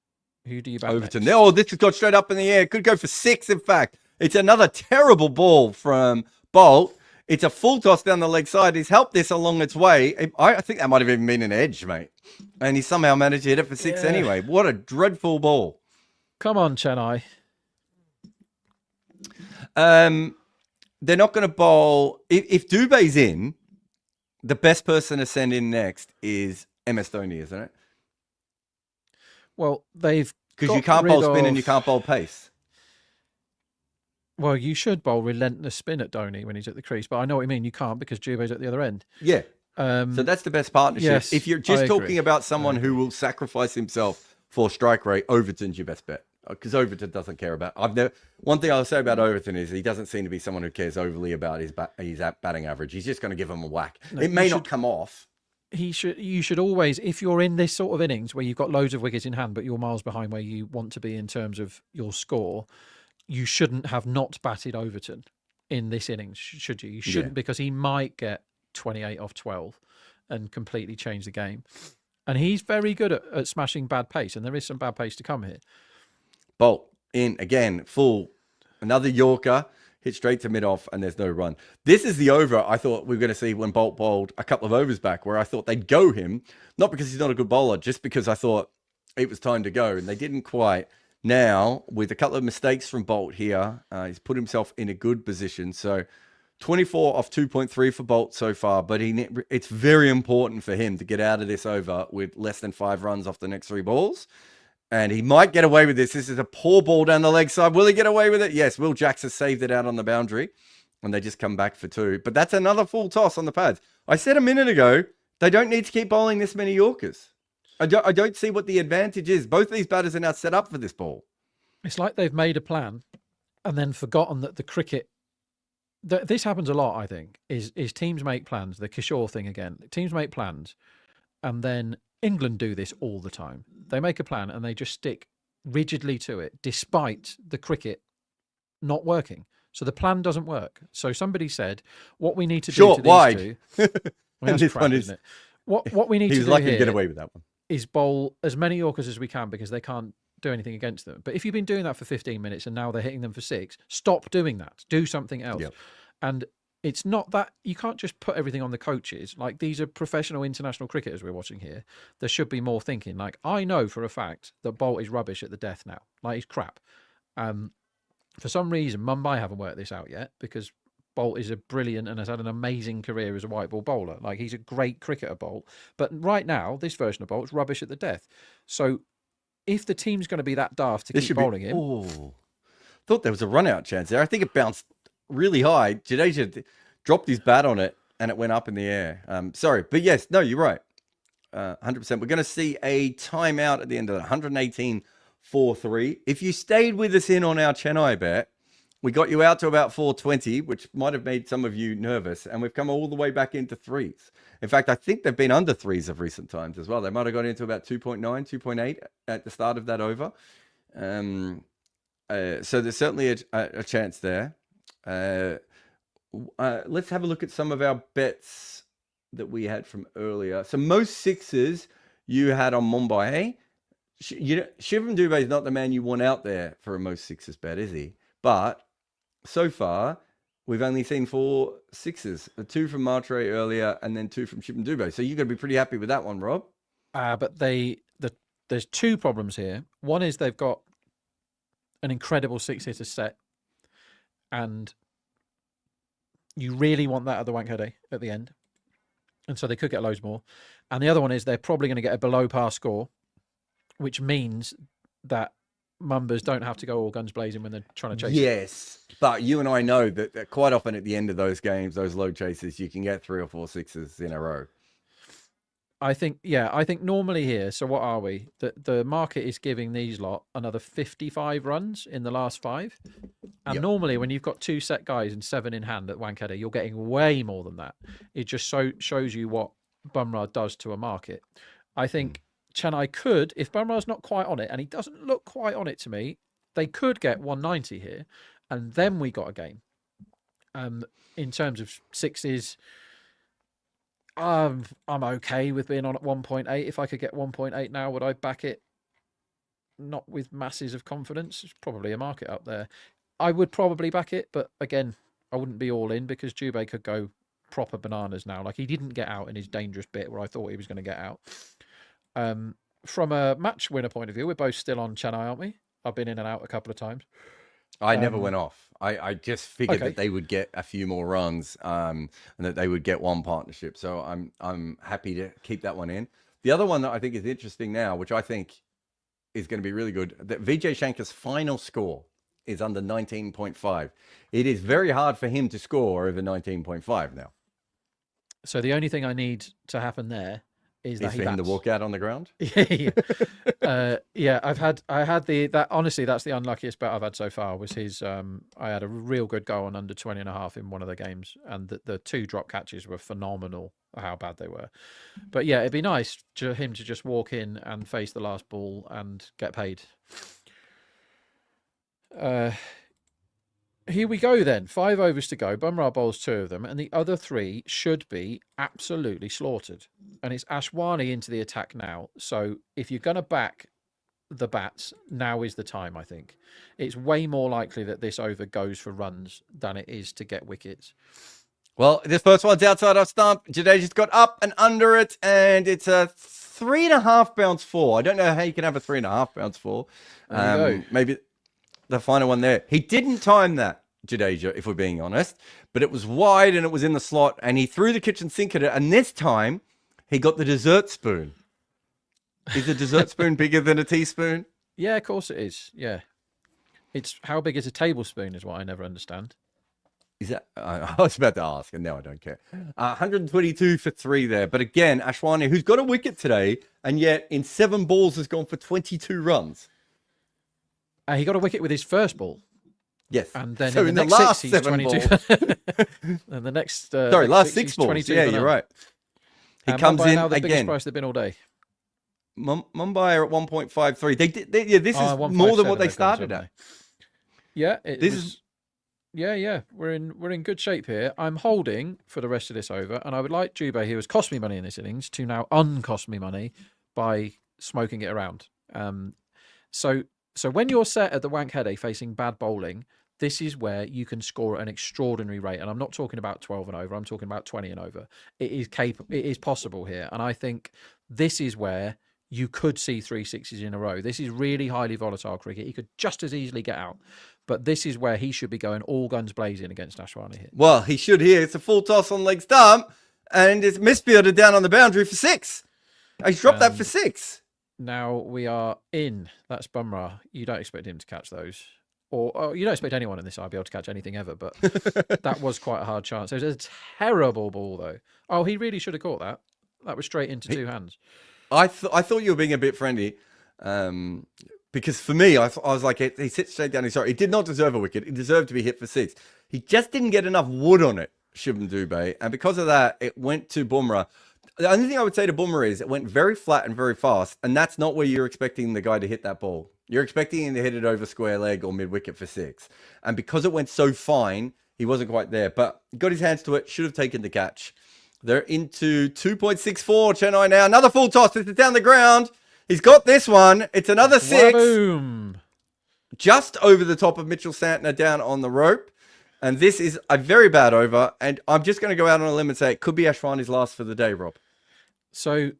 Who do you back Overton. next? Oh, this has got straight up in the air. Could go for 6, in fact. It's another terrible ball from Bolt. It's a full toss down the leg side. He's helped this along its way. I think that might have even been an edge, mate. And he somehow managed to hit it for 6 anyway. What a dreadful ball. Come on, Chennai. They're not going to bowl. If Dubé's in, the best person to send in next is MS Dhoni, isn't it? Well, they've because you can't bowl spin and you can't bowl pace. Well, you should bowl relentless spin at Dhoni when he's at the crease, but I know what you mean. You can't because Jube's at the other end. Yeah. So that's the best partnership. Yes, if you're just talking about someone who will sacrifice himself for strike rate, Overton's your best bet. Because Overton doesn't care about. One thing I'll say about Overton is he doesn't seem to be someone who cares overly about his batting average. He's just going to give him a whack. No, it may not come off. You should always, if you're in this sort of innings where you've got loads of wickets in hand, but you're miles behind where you want to be in terms of your score, you shouldn't have not batted Overton in this innings, should you? You shouldn't, because he might get 28 off 12 and completely change the game. And he's very good at smashing bad pace, and there is some bad pace to come here. Bolt in again, full, another Yorker, hit straight to mid-off, and there's no run. This is the over I thought we were going to see when Bolt bowled a couple of overs back, where I thought they'd go him, not because he's not a good bowler, just because I thought it was time to go, and they didn't quite. Now, with a couple of mistakes from Bolt here, he's put himself in a good position. So 24 off 2.3 for Bolt so far, but it's very important for him to get out of this over with less than 5 runs off the next 3 balls. And he might get away with this. This is a poor ball down the leg side. Will he get away with it? Yes, Will Jacks has saved it out on the boundary, and they just come back for 2. But that's another full toss on the pads. I said a minute ago, they don't need to keep bowling this many Yorkers. I don't see what the advantage is. Both these batters are now set up for this ball. It's like they've made a plan and then forgotten that the cricket... This happens a lot, I think, is teams make plans. The Kishore thing again. Teams make plans, and then England do this all the time. They make a plan and they just stick rigidly to it, despite the cricket not working. So the plan doesn't work. So somebody said, what we need to do to wide. These two... Well, that's crap, isn't it? What we need to do He was lucky here to get away with that one. Is bowl as many Yorkers as we can, because they can't do anything against them. But if you've been doing that for 15 minutes and now they're hitting them for 6, stop doing that. Do something else. Yep. And it's not that you can't just put everything on the coaches. Like, these are professional international cricketers we're watching here. There should be more thinking. Like, I know for a fact that Bolt is rubbish at the death now. Like, he's crap. For some reason, Mumbai haven't worked this out yet, because Bolt is a brilliant and has had an amazing career as a white ball bowler. Like, he's a great cricketer, Bolt. But right now, this version of Bolt's rubbish at the death. So if the team's going to be that daft to keep bowling him... Oh, thought there was a run-out chance there. I think it bounced really high. Jadeja dropped his bat on it, and it went up in the air. Sorry. But yes, no, you're right. 100%. We're going to see a timeout at the end of that. 118-4-3. If you stayed with us in on our Chennai bet, we got you out to about 420, which might have made some of you nervous, and we've come all the way back into 3s. In fact, I think they've been under 3s of recent times as well. They might have gone into about 2.9, 2.8 at the start of that over. So there's certainly a chance there. Let's have a look at some of our bets that we had from earlier. So most 6s you had on Mumbai. Hey, Shivam Dubé is not the man you want out there for a most 6s bet, is he? But so far, we've only seen 4 6s. 2 from Matre earlier, and then 2 from Shivam Dubé. So you're going to be pretty happy with that one, Rob. But there's 2 problems here. One is they've got an incredible 6-hitter set, and you really want that at the Wankhede at the end. And so they could get loads more. And the other one is they're probably going to get a below par score, which means that Mumbers don't have to go all guns blazing when they're trying to chase. Yes, but you and I know that quite often at the end of those games, those low chases, you can get 3 or 4 6s in a row. I think normally here, so what are we? The market is giving these lot another 55 runs in the last 5. And normally when you've got 2 set guys and 7 in hand at Wankhede, you're getting way more than that. It just shows you what Bumrah does to a market. I think Chennai could, if Bumrah's not quite on it, and he doesn't look quite on it to me, they could get 190 here, and then we got a game. In terms of 6s, I'm okay with being on at 1.8. If I could get 1.8 now, would I back it? Not with masses of confidence. It's probably a market up there. I would probably back it, but again, I wouldn't be all in, because Dubé could go proper bananas now. Like, he didn't get out in his dangerous bit where I thought he was going to get out. From a match winner point of view, we're both still on Chennai, aren't we? I've been in and out a couple of times. I never went off. I just figured that they would get a few more runs, and that they would get one partnership. So I'm happy to keep that one in. The other one that I think is interesting now, which I think is going to be really good, that Vijay Shankar's final score is under 19.5. It is very hard for him to score over 19.5 now. So the only thing I need to happen there is that for him to walk out on the ground. Yeah, I had that. Honestly, that's the unluckiest bet I've had so far. Was his? I had a real good go on under 20.5 in one of the games, and the 2 drop catches were phenomenal. How bad they were, but yeah, it'd be nice for him to just walk in and face the last ball and get paid. Here we go then. 5 overs to go. Bumrah bowls 2 of them, and the other 3 should be absolutely slaughtered. And it's Ashwani into the attack now. So if you're going to back the bats, now is the time, I think. It's way more likely that this over goes for runs than it is to get wickets. Well, this first one's outside our stump. Jadeja's got up and under it, and it's a 3.5 bounce 4. I don't know how you can have a 3.5 bounce 4. Maybe the final one there. He didn't time that, Jadeja, if we're being honest, but it was wide and it was in the slot, and he threw the kitchen sink at it, and this time he got the dessert spoon. Is a dessert spoon bigger than a teaspoon? Yeah, of course it is. Yeah. It's how big is a tablespoon is what I never understand. Is that? I was about to ask, and now I don't care. 122 for 3 there. But again, Ashwani, who's got a wicket today, and yet in 7 balls has gone for 22 runs. He got a wicket with his first ball. Yes. And then so in the next last 6, he's 22. And the next... last 6 balls. Yeah, you're right. He comes in now the again. biggest price they've been all day. Mumbai are at 1.53. This is more than what they started at. Yeah, Yeah, we're in good shape here. I'm holding for the rest of this over, and I would like Dubé, who has cost me money in this innings, to now uncost me money by smoking it around. So when you're set at the Wankhede facing bad bowling, this is where you can score at an extraordinary rate. And I'm not talking about 12 and over. I'm talking about 20 and over. It is possible here, and I think this is where you could see 3 sixes in a row. This is really highly volatile cricket. He could just as easily get out. But this is where he should be going all guns blazing against Ashwani here. Well, he should here. It's a full toss on leg stump, and it's misfielded down on the boundary for 6. He's dropped that for 6. Now we are in. That's Bumrah. You don't expect him to catch those. Or you don't expect anyone in this side to be able to catch anything ever, but that was quite a hard chance. It was a terrible ball, though. Oh, he really should have caught that. That was straight into 2 hands. I thought you were being a bit friendly, because for me, I was like, he sits straight down. He did not deserve a wicket. He deserved to be hit for 6. He just didn't get enough wood on it, Shubham Dubé, and because of that, it went to Bumrah. The only thing I would say to Bumrah is it went very flat and very fast, and that's not where you're expecting the guy to hit that ball. You're expecting him to hit it over square leg or mid-wicket for 6. And because it went so fine, he wasn't quite there. But got his hands to it, should have taken the catch. They're into 2.64, Chennai now. Another full toss. This is down the ground. He's got this one. It's another 6. Boom. Just over the top of Mitchell Santner down on the rope. And this is a very bad over. And I'm just going to go out on a limb and say it could be Ashwani's last for the day, Rob. So,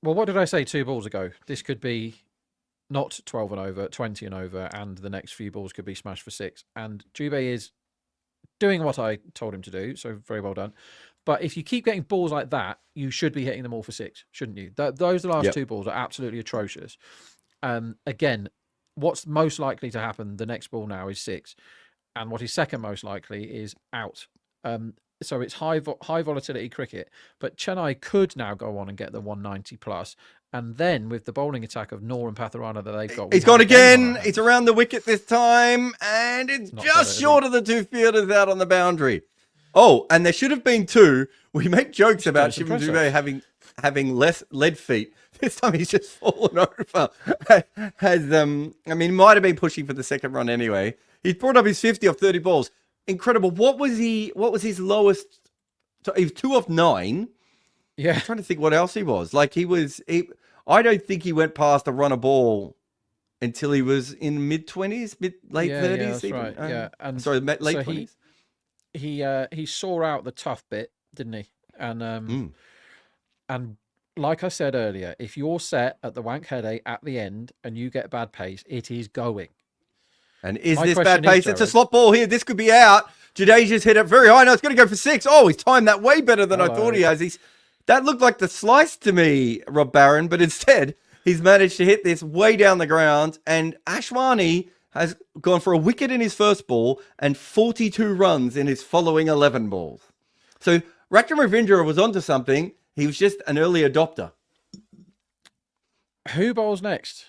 well, what did I say 2 balls ago? This could be not 12 and over, 20 and over, and the next few balls could be smashed for 6. And Dubé is doing what I told him to do, so very well done. But if you keep getting balls like that, you should be hitting them all for 6, shouldn't you? Those last 2 balls are absolutely atrocious. Again, what's most likely to happen, the next ball now is 6. And what is second most likely is out. So it's high volatility cricket. But Chennai could now go on and get the 190 plus. And then with the bowling attack of Noor and Patharana that they've got. He's gone again. It's around the wicket this time. And it's just short of the 2 fielders out on the boundary. Oh, and there should have been 2. We make jokes about Shubham Dubé having less lead feet. This time he's just fallen over. He might have been pushing for the second run anyway. He's brought up his 50 off 30 balls. Incredible. What was his lowest? He was 2 off 9. Yeah. I'm trying to think what else he was. I don't think he went past a run a ball until he was in mid-20s, late 30s. Yeah, that's right. Yeah. And sorry, late 20s. He saw out the tough bit, didn't he? And like I said earlier, if you're set at the Wankhede at the end and you get bad pace, it is going. And is My this question bad pace? is, It's a Jarrod- slot ball here. This could be out. Jadasia's hit it very high. No, it's going to go for 6. Oh, he's timed that way better than I thought he has. That looked like the slice to me, Rob Barron, but instead he's managed to hit this way down the ground. And Ashwani has gone for a wicket in his first ball and 42 runs in his following 11 balls. So Raktam Ravindra was onto something. He was just an early adopter. Who bowls next?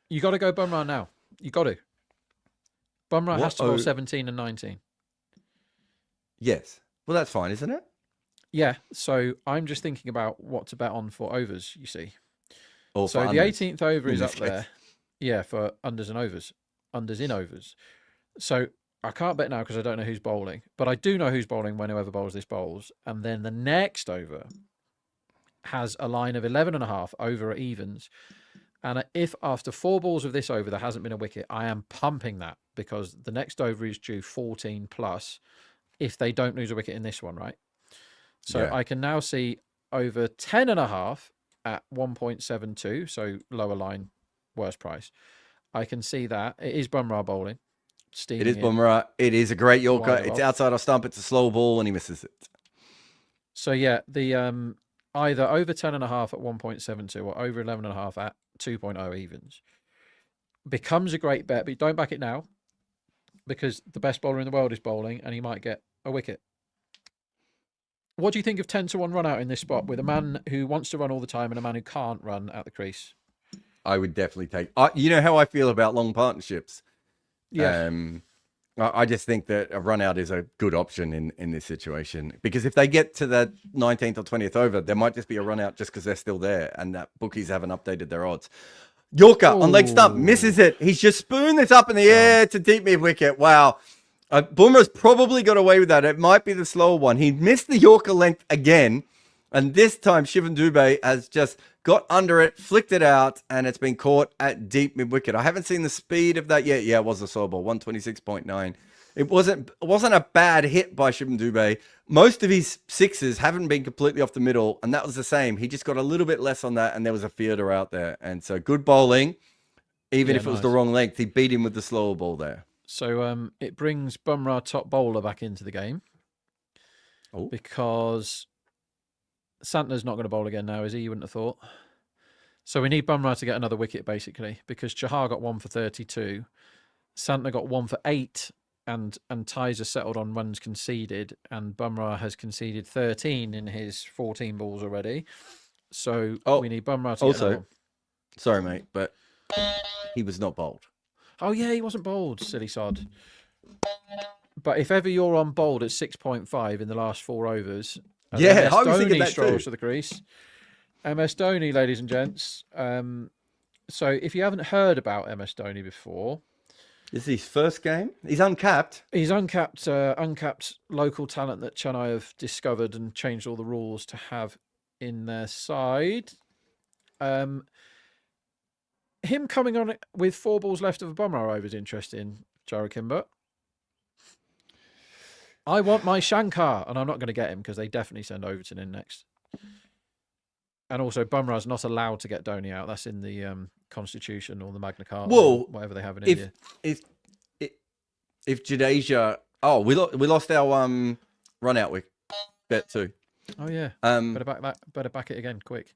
You got to go Bumrah now. You got to. Bumrah has to bowl 17 and 19. Yes. Well, that's fine, isn't it? Yeah. So I'm just thinking about what to bet on for overs, you see. Or so for the unders, 18th over in is this up case. there. Yeah, for unders and overs. Unders in overs. So I can't bet now because I don't know who's bowling. But I do know who's bowling when whoever bowls this bowls. And then the next over has a line of 11.5 over at evens. And if after 4 balls of this over there hasn't been a wicket, I am pumping that because the next over is due 14 plus if they don't lose a wicket in this one, right? So Yeah. I can now see over 10.5 at 1.72, so lower line, worst price. I can see that. It is Bumrah bowling. It is Bumrah. It is a great Yorker. Wide It's off. outside our stump. It's a slow ball and he misses it. So yeah, the either over 10.5 at 1.72 or over 11.5 at 2.0 evens becomes a great bet, but don't back it now because the best bowler in the world is bowling and he might get a wicket. What do you think of 10-1 run out in this spot with a man who wants to run all the time and a man who can't run at the crease? I would definitely take. You know how I feel about long partnerships. Yeah. I just think that a run out is a good option in this situation because if they get to the 19th or 20th over, there might just be a run out just because they're still there and that bookies haven't updated their odds. Yorker on leg stump misses it. He's just spooned this up in the air to deep mid wicket. Wow. Boomer's probably got away with that. It might be the slower one. He missed the Yorker length again. And this time, Shivan Dubey has just got under it, flicked it out, and it's been caught at deep mid-wicket. I haven't seen the speed of that yet. Yeah, it was a slow ball, 126.9. It wasn't a bad hit by Shivan Dubey. Most of his sixes haven't been completely off the middle, and that was the same. He just got a little bit less on that, and there was a fielder out there. And so good bowling, even if it was the wrong length. He beat him with the slower ball there. So it brings Bumrah top bowler back into the game because Santner's not going to bowl again now, is he? You wouldn't have thought. So we need Bumrah to get another wicket, basically, because Chahar got 1 for 32. Santner got 1 for 8, and ties are settled on runs conceded, and Bumrah has conceded 13 in his 14 balls already. So we need Bumrah to get another one. Sorry, mate, but he was not bowled. Oh, yeah, he wasn't bowled, silly sod. But if ever you're on bowled at 6.5 in the last 4 overs... Yeah, I was thinking that strolls too. to the crease. MS Dhoni, ladies and gents. So if you haven't heard about MS Dhoni before... This is his first game? He's uncapped? He's uncapped local talent that Chennai have discovered and changed all the rules to have in their side. Him coming on with 4 balls left of a Bumrah over is interesting, Jarrod Kimber. I want my Shankar, and I'm not going to get him because they definitely send Overton in next. And also, Bumrah's not allowed to get Dhoni out. That's in the Constitution or the Magna Carta, or whatever they have in India. If Jadeja... Oh, we lost our run out wicket bet too. Oh, yeah. Better back it again, quick.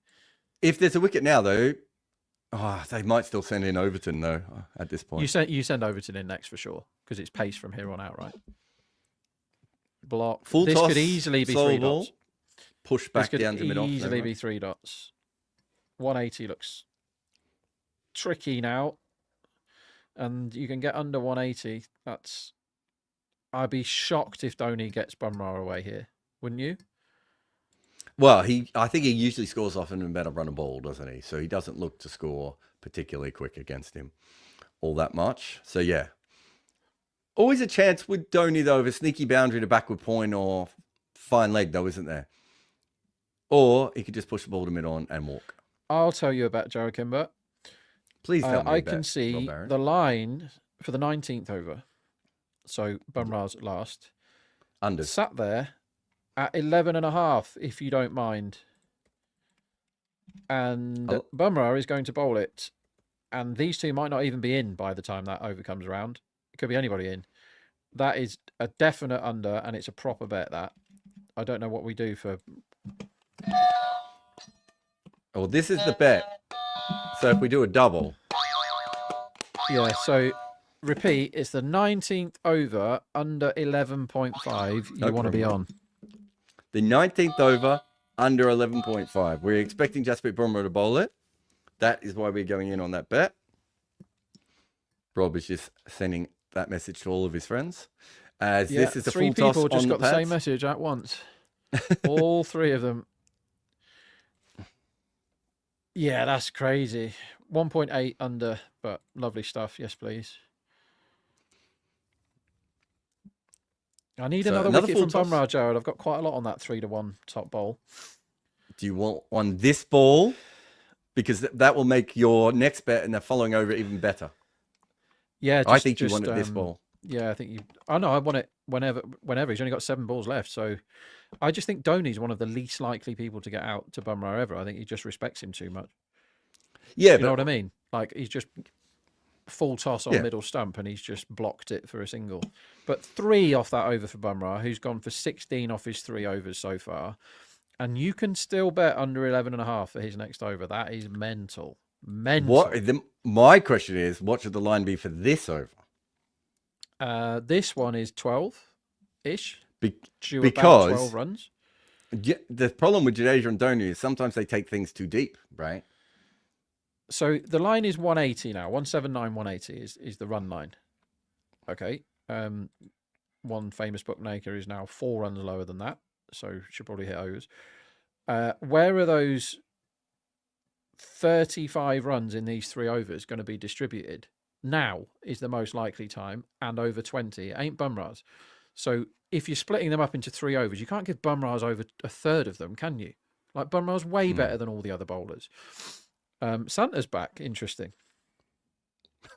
If there's a wicket now, though... Oh, they might still send in Overton, though, at this point. You send Overton in next for sure, because it's pace from here on out, right? Block. Full this toss, could easily be slow 3 ball, dots. push back This down to could mid off. easily be 3 dots. 180 looks tricky now. And you can get under 180. I'd be shocked if Dhoni gets Bumrah away here. Wouldn't you? Well, I think he usually scores often and better run a ball, doesn't he? So he doesn't look to score particularly quick against him all that much. So, yeah. Always a chance with Dhoni, though, of a sneaky boundary to backward point or fine leg, though, isn't there? Or he could just push the ball to mid-on and walk. I'll tell you about Jarrod Kimber. Please tell me I about can see Barron. the line for the 19th over. So Bumrah's last. Under. Sat there at 11.5, if you don't mind. And Bumrah is going to bowl it and these two might not even be in by the time that over comes around. It could be anybody in. That is a definite under, and it's a proper bet. That I don't know what we do for. Oh, this is the bet. So if we do a double. Yeah, so repeat, it's the 19th over under 11.5 you want to be on. The 19th over under 11.5. We're expecting Jasprit Bumrah to bowl it. That is why we're going in on that bet. Rob is just sending that message to all of his friends. As this is the full toss on the pads. 3 people just got the same message at once. All 3 of them. Yeah, that's crazy. 1.8 under, but lovely stuff. Yes, please. I need another wicket from Bumrah, Jarrod. I've got quite a lot on that 3-1 top bowl. Do you want on this ball? Because that will make your next bet and the following over even better. Yeah, I think you want it this ball. Yeah, I think you. Oh no, I want it whenever. He's only got 7 balls left, so I just think Dhoni's one of the least likely people to get out to Bumrah ever. I think he just respects him too much. Yeah, you know what I mean? Like he's just full toss on middle stump, and he's just blocked it for a single. But 3 off that over for Bumrah, who's gone for 16 off his 3 overs so far, and you can still bet under 11.5 for his next over. That is mental. Mental. My question is, what should the line be for this over? This one is 12-ish. Because about 12 runs. The problem with Jadeja and Dhoni is sometimes they take things too deep, right? So the line is 180 now. 179, 180 is the run line. Okay. One famous bookmaker is now 4 runs lower than that, so should probably hit overs. Where are those 35 runs in these 3 overs going to be distributed? Now is the most likely time, and over 20. It ain't Bumrah's. So if you're splitting them up into 3 overs, you can't give Bumrah's over a third of them, can you? Like Bumrah's way better than all the other bowlers. Santa's back. Interesting.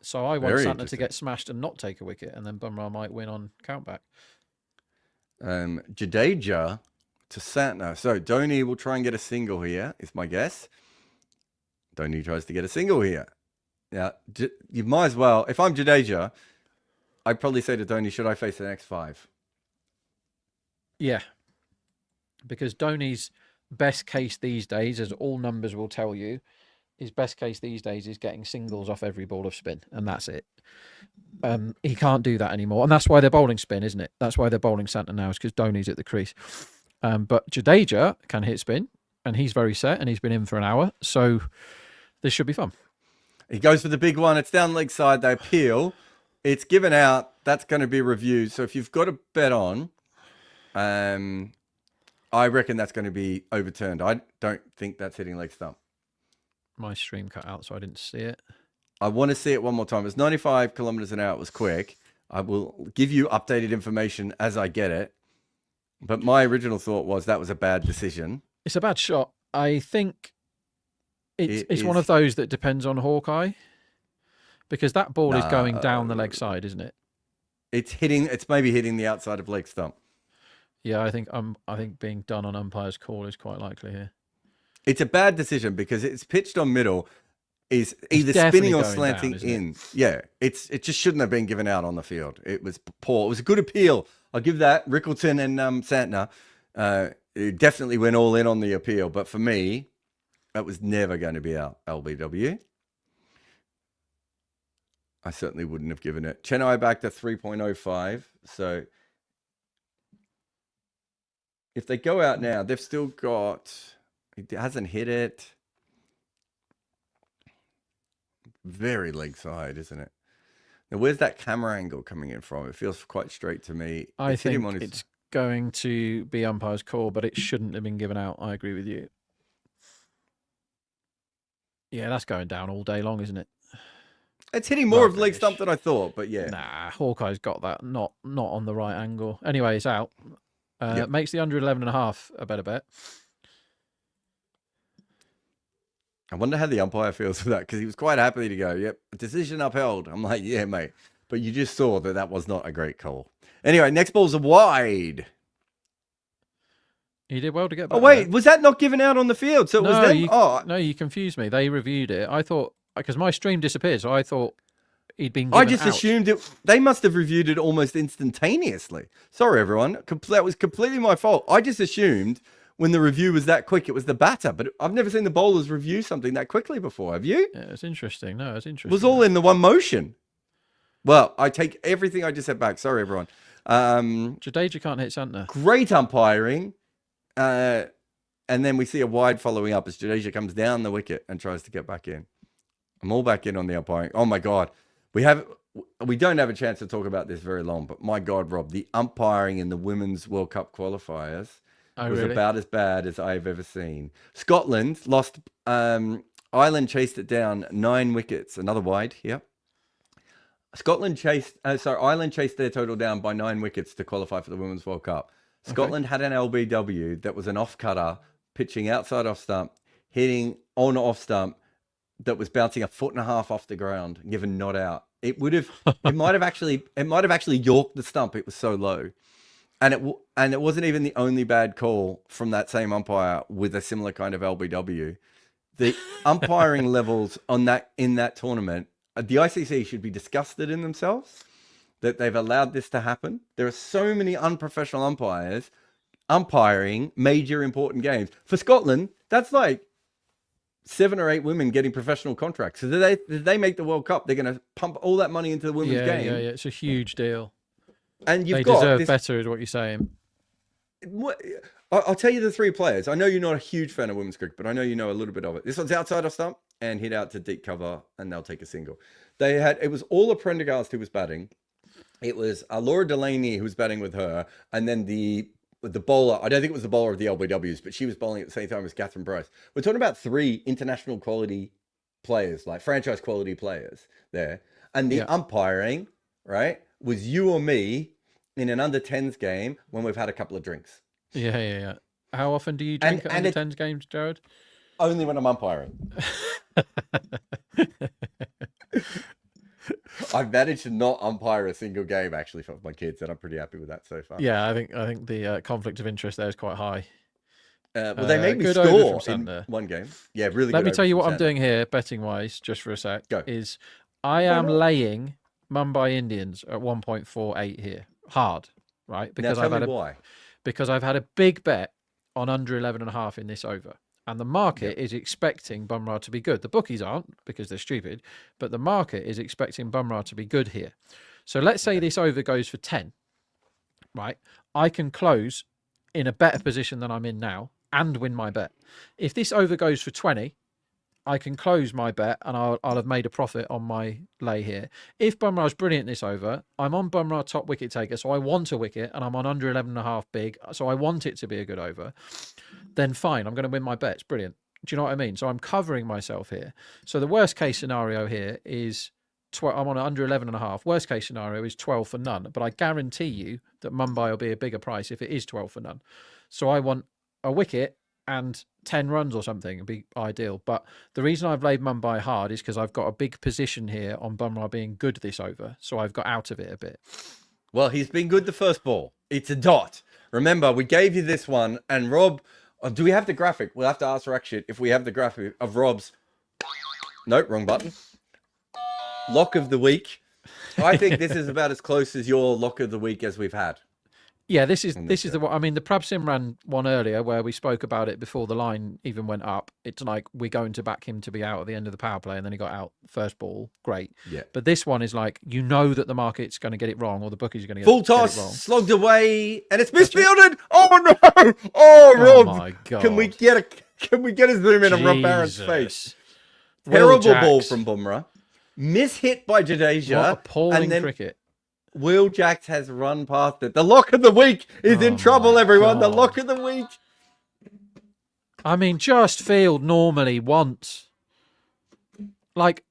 So I want Santa to get smashed and not take a wicket, and then Bumrah might win on countback. Jadeja to Santa. So Dhoni will try and get a single here, is my guess. Dhoni tries to get a single here. Now, you might as well, if I'm Jadeja, I'd probably say to Dhoni, should I face the next 5? Yeah. Because Dhoni's best case these days, as all numbers will tell you, his best case these days is getting singles off every ball of spin, and that's it. He can't do that anymore, and that's why they're bowling spin, isn't it? That's why they're bowling Santa now, is because Dhoni's at the crease. But Jadeja can hit spin, and he's very set, and he's been in for an hour, so this should be fun. He goes for the big one. It's down leg side. They appeal. It's given out. That's going to be reviewed. So if you've got a bet on, I reckon that's going to be overturned. I don't think that's hitting leg stump. My stream cut out, so I didn't see it. I want to see it one more time. It's 95 kilometers an hour. It was quick. I will give you updated information as I get it. But my original thought was that was a bad decision. It's a bad shot. I think it's one of those that depends on Hawkeye, because that ball is going down the leg side, isn't it? It's maybe hitting the outside of leg stump. Yeah, I think being done on umpire's call is quite likely here. It's a bad decision because it's pitched on middle, is either spinning or slanting in. Yeah, it just shouldn't have been given out on the field. It was poor. It was a good appeal. I'll give that. Rickleton and Santner definitely went all in on the appeal, but for me, that was never going to be out. LBW. I certainly wouldn't have given it. Chennai back to 3.05. So if they go out now, they've still got. It hasn't hit it. Very leg side, isn't it? Now, where's that camera angle coming in from? It feels quite straight to me. I think it's going to be umpire's call, but it shouldn't have been given out. I agree with you. Yeah, that's going down all day long, isn't it? It's hitting more of leg stump than I thought, but yeah. Nah, Hawkeye's got that. Not on the right angle. Anyway, it's out. Makes the under 11.5 a better bet. I wonder how the umpire feels with that, because he was quite happy to go, yep, decision upheld. I'm like, yeah, mate. But you just saw that was not a great call. Anyway, next ball's a wide. He did well to get back. Oh, wait, was that not given out on the field? So it was them? No, you confused me. They reviewed it. I thought because my stream disappeared, so I thought he'd been. I given just out. assumed they must have reviewed it almost instantaneously. Sorry, everyone. That was completely my fault. I just assumed when the review was that quick, it was the batter. But I've never seen the bowlers review something that quickly before. Have you? Yeah, it's interesting. No, it's interesting. It was all in the one motion. Well, I take everything I just said back. Sorry, everyone. Jadeja can't hit centre. Great umpiring. And then we see a wide following up as Jadeja comes down the wicket and tries to get back in. I'm all back in on the umpiring. Oh, my God. We don't have a chance to talk about this very long, but my God, Rob, the umpiring in the Women's World Cup qualifiers was about as bad as I've ever seen. Scotland lost. Ireland chased it down 9 wickets. Another wide. Yep. Ireland chased their total down by 9 wickets to qualify for the Women's World Cup. Scotland had an LBW that was an off-cutter, pitching outside off stump, hitting on off stump, that was bouncing 1.5 foot off the ground, given not out. It might have actually yorked the stump. It was so low, and it wasn't even the only bad call from that same umpire with a similar kind of LBW. The umpiring levels in that tournament, the ICC should be disgusted in themselves that they've allowed this to happen. There are so many unprofessional umpires umpiring major important games. For Scotland, that's like 7 or 8 women getting professional contracts. So if they make the World Cup, they're going to pump all that money into the women's game. Yeah, it's a huge deal. And they deserve better, is what you're saying. I'll tell you the 3 players. I know you're not a huge fan of women's cricket, but I know you know a little bit of it. This one's outside of stump and hit out to deep cover, and they'll take a single. It was all a Prendergast who was batting. It was Laura Delaney who was batting with her, and then the bowler, I don't think it was the bowler of the LBWs, but she was bowling at the same time as Catherine Bryce. We're talking about 3 international quality players, like franchise quality players there. And the umpiring, right, was you or me in an under-10s game when we've had a couple of drinks. Yeah. How often do you drink at under-10s games, Jarrod? Only when I'm umpiring. I've managed to not umpire a single game actually for my kids, and I'm pretty happy with that so far. Yeah, I think the conflict of interest there is quite high. Well, they made me score in one game. Yeah, really good. Let me tell you what I'm doing here, betting wise, just for a sec. Go. Is I am laying Mumbai Indians at 1.48 here, hard, right? Because I've had a big bet on under 11.5 in this over. And the market is expecting Bumrah to be good. The bookies aren't, because they're stupid, but the market is expecting Bumrah to be good here. So let's say this over goes for 10, right? I can close in a better position than I'm in now and win my bet. If this over goes for 20, I can close my bet and I'll have made a profit on my lay here. If Bumrah's brilliant this over, I'm on Bumrah top wicket taker, so I want a wicket, and I'm on under 11.5 big, so I want it to be a good over, then fine, I'm going to win my bet. It's brilliant. Do you know what I mean? So I'm covering myself here. So the worst case scenario here is I'm on under 11.5. Worst case scenario is 12 for none, but I guarantee you that Mumbai will be a bigger price if it is 12 for none. So I want a wicket and 10 runs or something would be ideal. But the reason I've laid Mumbai hard is because I've got a big position here on Bumrah being good this over. So I've got out of it a bit. Well, he's been good the first ball. It's a dot. Remember, we gave you this one, and Rob, do we have the graphic? We'll have to ask Rakshit if we have the graphic of Rob's. Nope, wrong button. Lock of the week. I think this is about as close as your lock of the week as we've had. Yeah, this is the one. I mean, the Prabhsimran one earlier, where we spoke about it before the line even went up. It's like we're going to back him to be out at the end of the power play, and then he got out first ball. Great. Yeah. But this one is like, you know that the market's going to get it wrong, or the bookies are going to full toss, get it wrong. Slogged away, and it's misfielded. Oh no! Oh, Rob! Oh my God! Can we get a zoom in on Rob Barron's face? Terrible ball from Bumrah. Mishit by Jadeja. What appalling cricket. Will Jacks has run past it. The lock of the week is in trouble, everyone. God. The lock of the week. I mean, just field normally once. Like,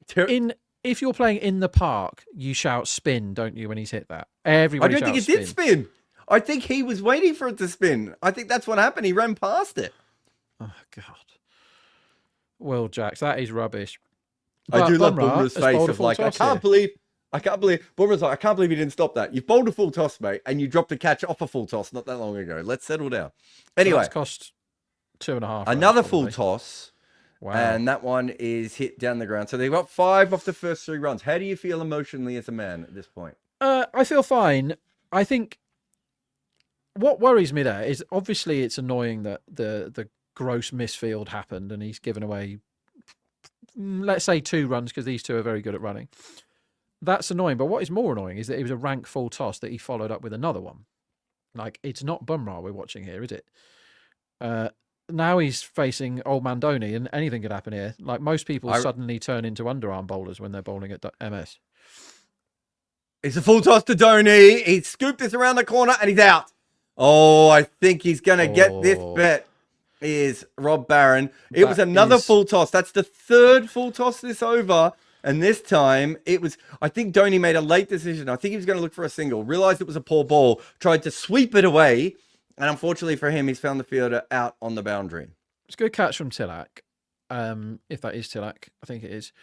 if you're playing in the park, you shout spin, don't you, when he's hit that? Everybody I don't think it did spin. I think he was waiting for it to spin. I think that's what happened. He ran past it. Oh, God. Will Jacks, that is rubbish. I do love Bumrah's face of like, I can't believe Bumrah's like, I can't believe you didn't stop that. You bowled a full toss, mate, and you dropped a catch off a full toss not that long ago. Let's settle down. Anyway, that's cost 2.5. another full toss, Wow. And that one is hit down the ground. So they've got 5 off the first 3 runs. How do you feel emotionally as a man at this point? I feel fine. I think what worries me there is obviously it's annoying that the gross misfield happened and he's given away, let's say, 2 runs because these 2 are very good at running. That's annoying. But what is more annoying is that it was a rank full toss that he followed up with another one. Like, it's not Bumrah we're watching here, is it? Now he's facing old man Dhoni, and anything could happen here. Like, most people suddenly turn into underarm bowlers when they're bowling at MS. It's a full toss to Dhoni. He scooped this around the corner, and he's out. Oh, I think he's going to get this bet. Is Rob Barron. It was another full toss. That's the 3rd full toss this over. And this time, it was, I think Dhoni made a late decision. I think he was going to look for a single, realized it was a poor ball, tried to sweep it away. And unfortunately for him, he's found the fielder out on the boundary. It's a good catch from Tilak. If that is Tilak, I think it is.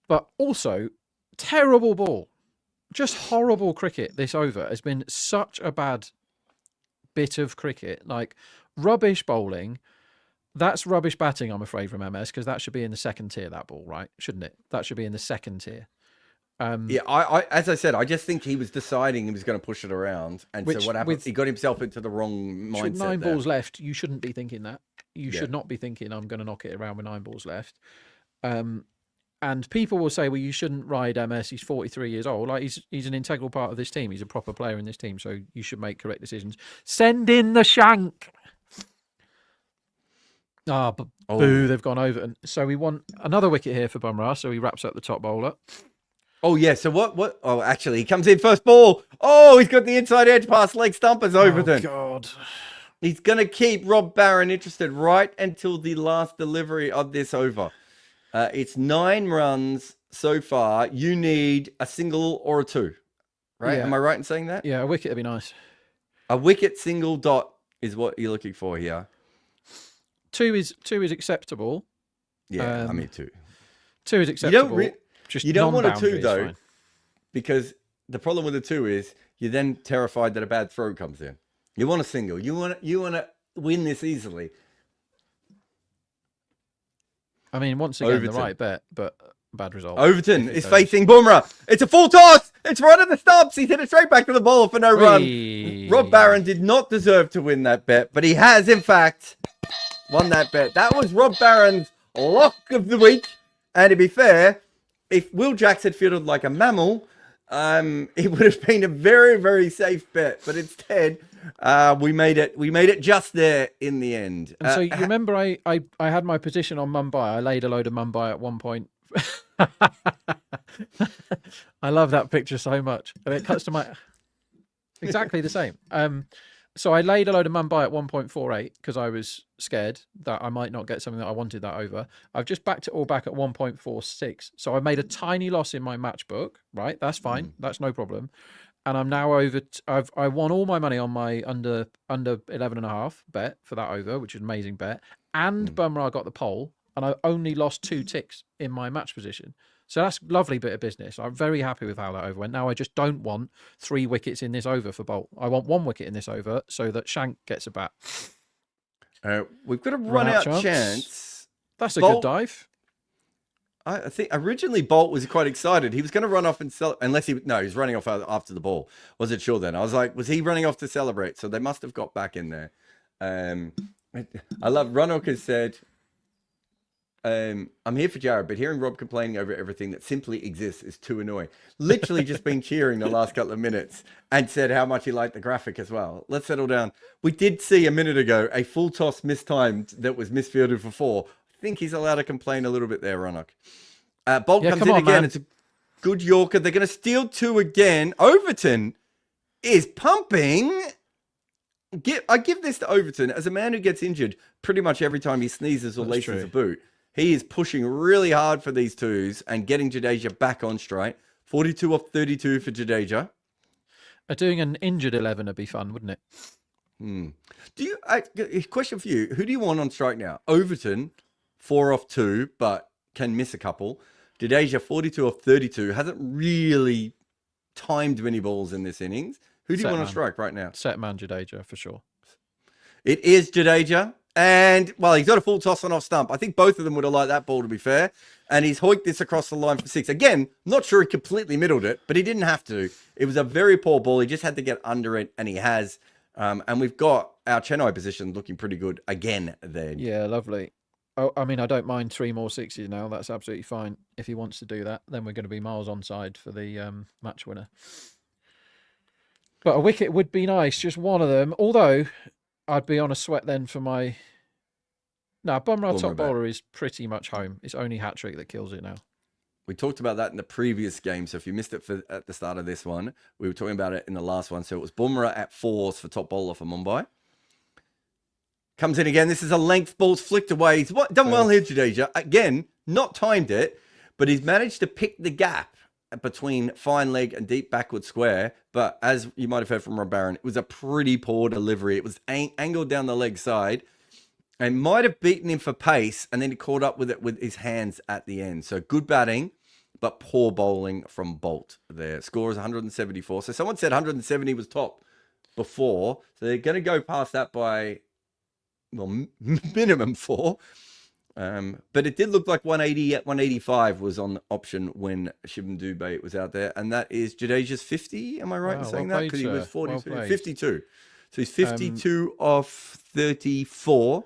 But also, terrible ball. Just horrible cricket this over. Has been such a bad bit of cricket. Like, rubbish bowling. That's rubbish batting, I'm afraid, from MS, because that should be in the 2nd tier, that ball, right? Shouldn't it? That should be in the 2nd tier. Yeah, I as I said, I just think he was deciding he was going to push it around. And so what happened? He got himself into the wrong mindset. With 9 balls left, you shouldn't be thinking that. You should not be thinking, I'm going to knock it around with 9 balls left. And people will say, well, you shouldn't ride MS. He's 43 years old. Like, he's an integral part of this team. He's a proper player in this team. So you should make correct decisions. Send in the shank. Boo, they've gone over. And so we want another wicket here for Bumrah. So he wraps up the top bowler. Oh, yeah. So what? Oh, actually, he comes in first ball. Oh, he's got the inside edge past leg stumpers Overton. Oh, God. He's going to keep Rob Barron interested right until the last delivery of this over. It's 9 runs so far. You need a single or a 2, right? Yeah. Am I right in saying that? Yeah, a wicket would be nice. A wicket single dot is what you're looking for here. 2 is acceptable. Yeah, I mean 2. 2 is acceptable. You don't want a 2 though, because the problem with a 2 is you're then terrified that a bad throw comes in. You want a single. You want to win this easily. I mean, once again, the right bet, but bad result. Overton is facing Bumrah. It's a full toss. It's right at the stumps. He's hit it straight back to the ball for no run. Rob Barron did not deserve to win that bet, but he has, in fact, won that bet. That was Rob Barron's lock of the week. And to be fair, if Will Jacks had fielded like a mammal, it would have been a very, very safe bet. But instead, we made it just there in the end. And so you remember I had my position on Mumbai. I laid a load of Mumbai at one point. I love that picture so much. And it cuts to my exactly the same. So I laid a load of Mumbai at 1.48 because I was scared that I might not get something that I wanted that over. I've just backed it all back at 1.46. So I made a tiny loss in my match book, right? That's fine. That's no problem. And I'm now over. I won all my money on my under 11.5 bet for that over, which is an amazing bet. And Bumrah got the pole, and I only lost 2 ticks in my match position. So that's a lovely bit of business. I'm very happy with how that over went. Now I just don't want 3 wickets in this over for Bolt. I want 1 wicket in this over so that Shank gets a bat. We've got a run out chance. That's a good dive. I think originally Bolt was quite excited. He was going to run off and he's running off after the ball. Wasn't sure then. I was like, was he running off to celebrate? So they must have got back in there. I love Ronok has said, I'm here for Jarrod, but hearing Rob complaining over everything that simply exists is too annoying. Literally just been cheering the last couple of minutes and said how much he liked the graphic as well. Let's settle down. We did see a minute ago a full toss mistimed that was misfielded for 4. I think he's allowed to complain a little bit there, Ronok. Bolt comes in again. Man. It's a good Yorker. They're going to steal 2 again. Overton is pumping. I give this to Overton. As a man who gets injured pretty much every time he sneezes or laces a boot, he is pushing really hard for these 2s and getting Jadeja back on straight. 42 off 32 for Jadeja. Doing an injured 11 would be fun, wouldn't it? Do you? Question for you: who do you want on strike now? Overton, 4 off 2, but can miss a couple. Jadeja, 42 off 32, hasn't really timed many balls in this innings. Who do you want on strike right now? Set man Jadeja for sure. It is Jadeja. And, well, he's got a full toss on off stump. I think both of them would have liked that ball, to be fair. And he's hoiked this across the line for 6. Again, not sure he completely middled it, but he didn't have to. It was a very poor ball. He just had to get under it, and he has. And we've got our Chennai position looking pretty good again there. Yeah, lovely. Oh, I mean, I don't mind 3 more 60s now. That's absolutely fine. If he wants to do that, then we're going to be miles onside for the match winner. But a wicket would be nice, just one of them. Although, I'd be on a sweat then for my... No, Bumrah top bowler is pretty much home. It's only hat-trick that kills it now. We talked about that in the previous game, so if you missed it at the start of this one, we were talking about it in the last one. So it was Bumrah at 4s for top bowler for Mumbai. Comes in again. This is a length ball's flicked away. He's done well here, Jadeja. Again, not timed it, but he's managed to pick the gap between fine leg and deep backward square. But as you might have heard from Barron, it was a pretty poor delivery. It was angled down the leg side and might have beaten him for pace, and then he caught up with it with his hands at the end. So good batting, but poor bowling from Bolt there. Score is 174. So someone said 170 was top before. So they're going to go past that by... well, minimum 4. But it did look like 180 at 185 was on option when Shivam Dubey was out there. And that is Jadeja's 50. Am I right in saying that? Because he was 42. 52. So he's 52 off 34.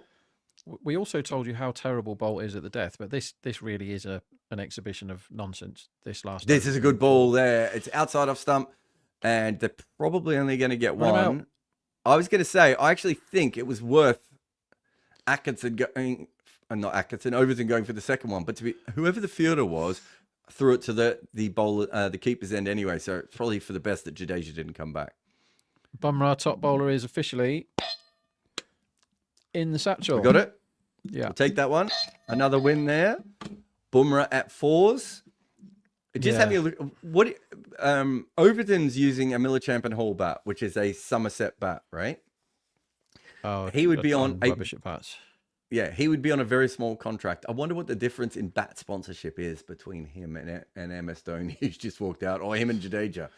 We also told you how terrible Bolt is at the death, but this really is an exhibition of nonsense. This is a good ball there. It's outside off stump, and they're probably only going to get one. I was going to say, I actually think it was worth Atkinson going, not Atkinson, Overton going for the second one, but to be whoever the fielder was, threw it to the bowler, the keeper's end anyway. So it's probably for the best that Jadeja didn't come back. Bumrah top bowler is officially in the satchel. We got it. Yeah, we'll take that one. Another win there. Bumrah at 4s. Just having a look. What Overton's using a Millichamp and Hall bat, which is a Somerset bat, right? Oh, he would be on rubbish at bats. Yeah, he would be on a very small contract. I wonder what the difference in bat sponsorship is between him and MS Dhoni, who's just walked out, or him and Jadeja.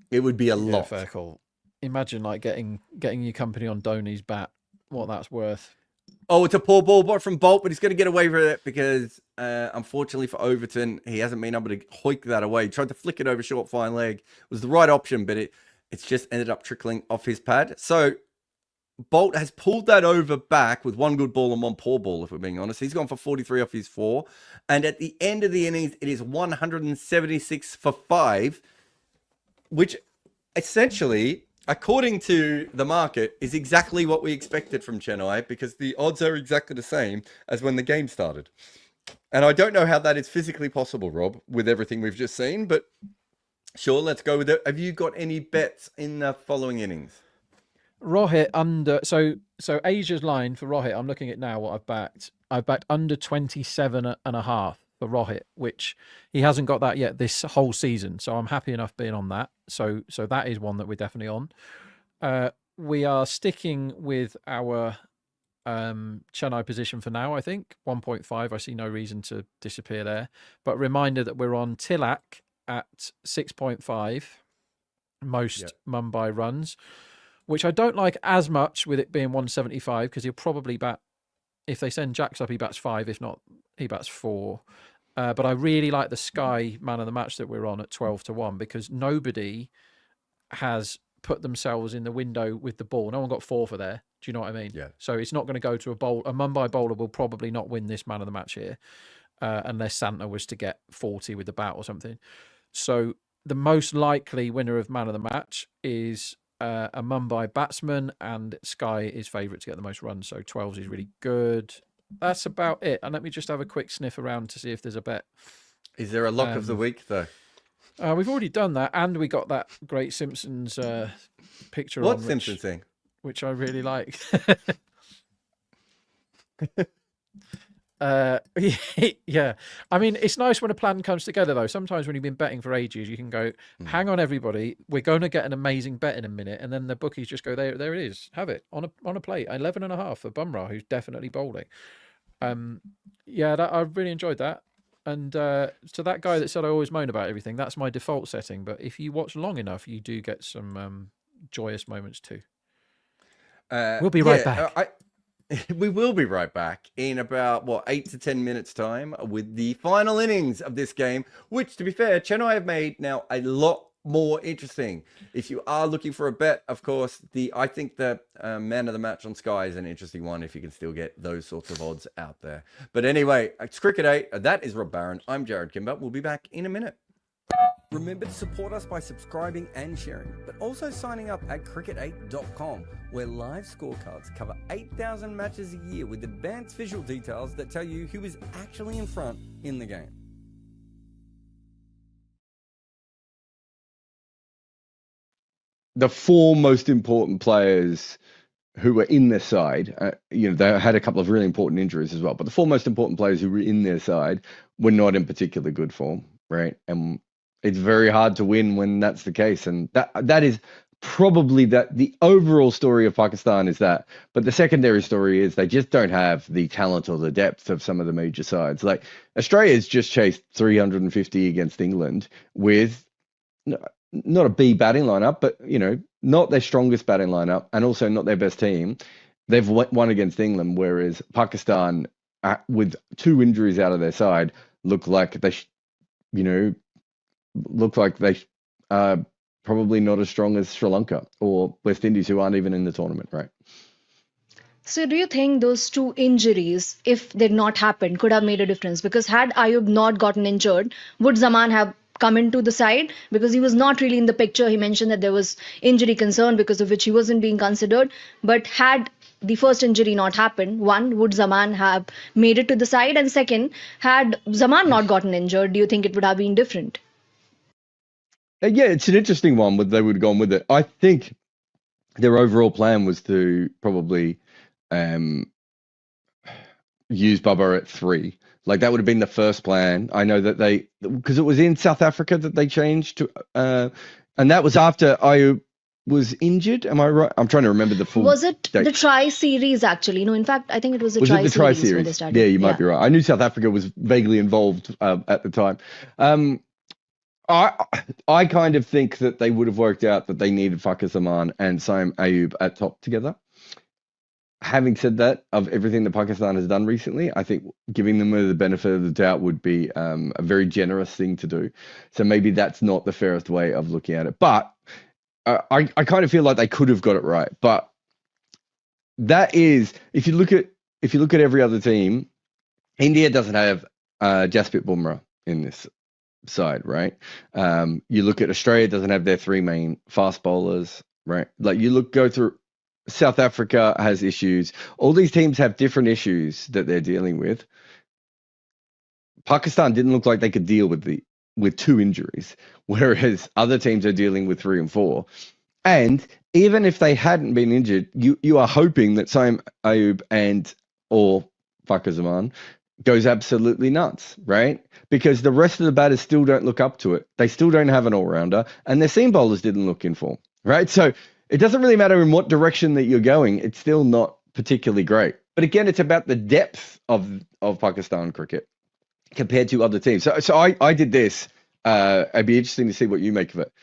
It would be a lot. Fair call. Imagine like getting your company on Dhoni's bat. What that's worth. Oh, it's a poor ball from Bolt, but he's going to get away with it because, unfortunately for Overton, he hasn't been able to hoik that away. He tried to flick it over short fine leg. It was the right option, but it's just ended up trickling off his pad. So Bolt has pulled that over back with one good ball and one poor ball, if we're being honest. He's gone for 43 off his 4. And at the end of the innings, it is 176 for 5, which essentially, according to the market, is exactly what we expected from Chennai, because the odds are exactly the same as when the game started. And I don't know how that is physically possible, Rob, with everything we've just seen, but sure, let's go with it. Have you got any bets in the following innings? Rohit under... So Asia's line for Rohit, I'm looking at now what I've backed. I've backed under 27.5 for Rohit, which he hasn't got that yet this whole season. So I'm happy enough being on that. So that is one that we're definitely on. We are sticking with our Chennai position for now, I think. 1.5. I see no reason to disappear there. But reminder that we're on Tilak at 6.5. Most Mumbai runs, which I don't like as much with it being 175, because he'll probably bat, if they send Jacks up, he bats 5. If not, he bats 4. But I really like the Sky man of the match that we're on at 12-1, because nobody has put themselves in the window with the ball. No one got 4 for there. Do you know what I mean? Yeah. So it's not going to go to a bowl. A Mumbai bowler will probably not win this man of the match here, unless Santa was to get 40 with the bat or something. So the most likely winner of man of the match is a Mumbai batsman, and Sky is favourite to get the most runs. So 12s is really good. That's about it. And let me just have a quick sniff around to see if there's a bet. Is there a lock of the week, though? We've already done that, and we got that great Simpsons picture. What Simpsons thing? Which I really like. Yeah. I mean, it's nice when a plan comes together, though. Sometimes when you've been betting for ages, you can go, hang on, everybody, we're going to get an amazing bet in a minute. And then the bookies just go, there it is. Have it on a plate. 11.5 for Bumrah, who's definitely bowling. Yeah, I really enjoyed that. And to that guy that said I always moan about everything, that's my default setting. But if you watch long enough, you do get some joyous moments too. We'll be right back. We will be right back in about, 8 to 10 minutes time with the final innings of this game, which, to be fair, Chennai have made now a lot more interesting. If you are looking for a bet, of course, I think the man of the match on Sky is an interesting one if you can still get those sorts of odds out there. But anyway, it's Cricket8. That is Rob Barron. I'm Jarrod Kimber. We'll be back in a minute. Remember to support us by subscribing and sharing, but also signing up at cricket8.com, where live scorecards cover 8,000 matches a year with advanced visual details that tell you who is actually in front in the game. The four most important players who were in their side, they had a couple of really important injuries as well, but the four most important players who were in their side were not in particular good form, right? And it's very hard to win when that's the case. And that is probably the overall story of Pakistan is that. But the secondary story is they just don't have the talent or the depth of some of the major sides. Like Australia's just chased 350 against England with not a B batting lineup, but, not their strongest batting lineup and also not their best team. They've won against England, whereas Pakistan, with two injuries out of their side, look like they are probably not as strong as Sri Lanka or West Indies, who aren't even in the tournament, right? So do you think those two injuries, if they'd not happened, could have made a difference? Because had Ayub not gotten injured, would Zaman have come into the side? Because he was not really in the picture. He mentioned that there was injury concern because of which he wasn't being considered. But had the first injury not happened, one, would Zaman have made it to the side? And second, had Zaman not gotten injured, do you think it would have been different? Yeah, it's an interesting one. They would have gone with it. I think their overall plan was to probably use Bubba at 3. Like that would have been the first plan. I know that because it was in South Africa that they changed to, and that was after Ayub was injured. Am I right? I'm trying to remember the full. Was it date. The tri-series actually? No, in fact, I think it was the tri-series. tri-series. Yeah, you might be right. I knew South Africa was vaguely involved at the time. I kind of think that they would have worked out that they needed Fakhar Zaman and Saim Ayub at top together. Having said that, of everything that Pakistan has done recently, I think giving them the benefit of the doubt would be a very generous thing to do. So maybe that's not the fairest way of looking at it. But I kind of feel like they could have got it right. But that is, if you look at every other team, India doesn't have Jasprit Bumrah in this side, right? You look at Australia, doesn't have their 3 main fast bowlers, right? Like go through. South Africa has issues. All these teams have different issues that they're dealing with. Pakistan didn't look like they could deal with 2 injuries, whereas other teams are dealing with 3 and 4. And even if they hadn't been injured, you are hoping that Saim Ayub or Fakhar Zaman goes absolutely nuts, right? Because the rest of the batters still don't look up to it. They still don't have an all-rounder, and their seam bowlers didn't look in form, right? So it doesn't really matter in what direction that you're going. It's still not particularly great. But again, it's about the depth of Pakistan cricket compared to other teams. So I did this. It'd be interesting to see what you make of it.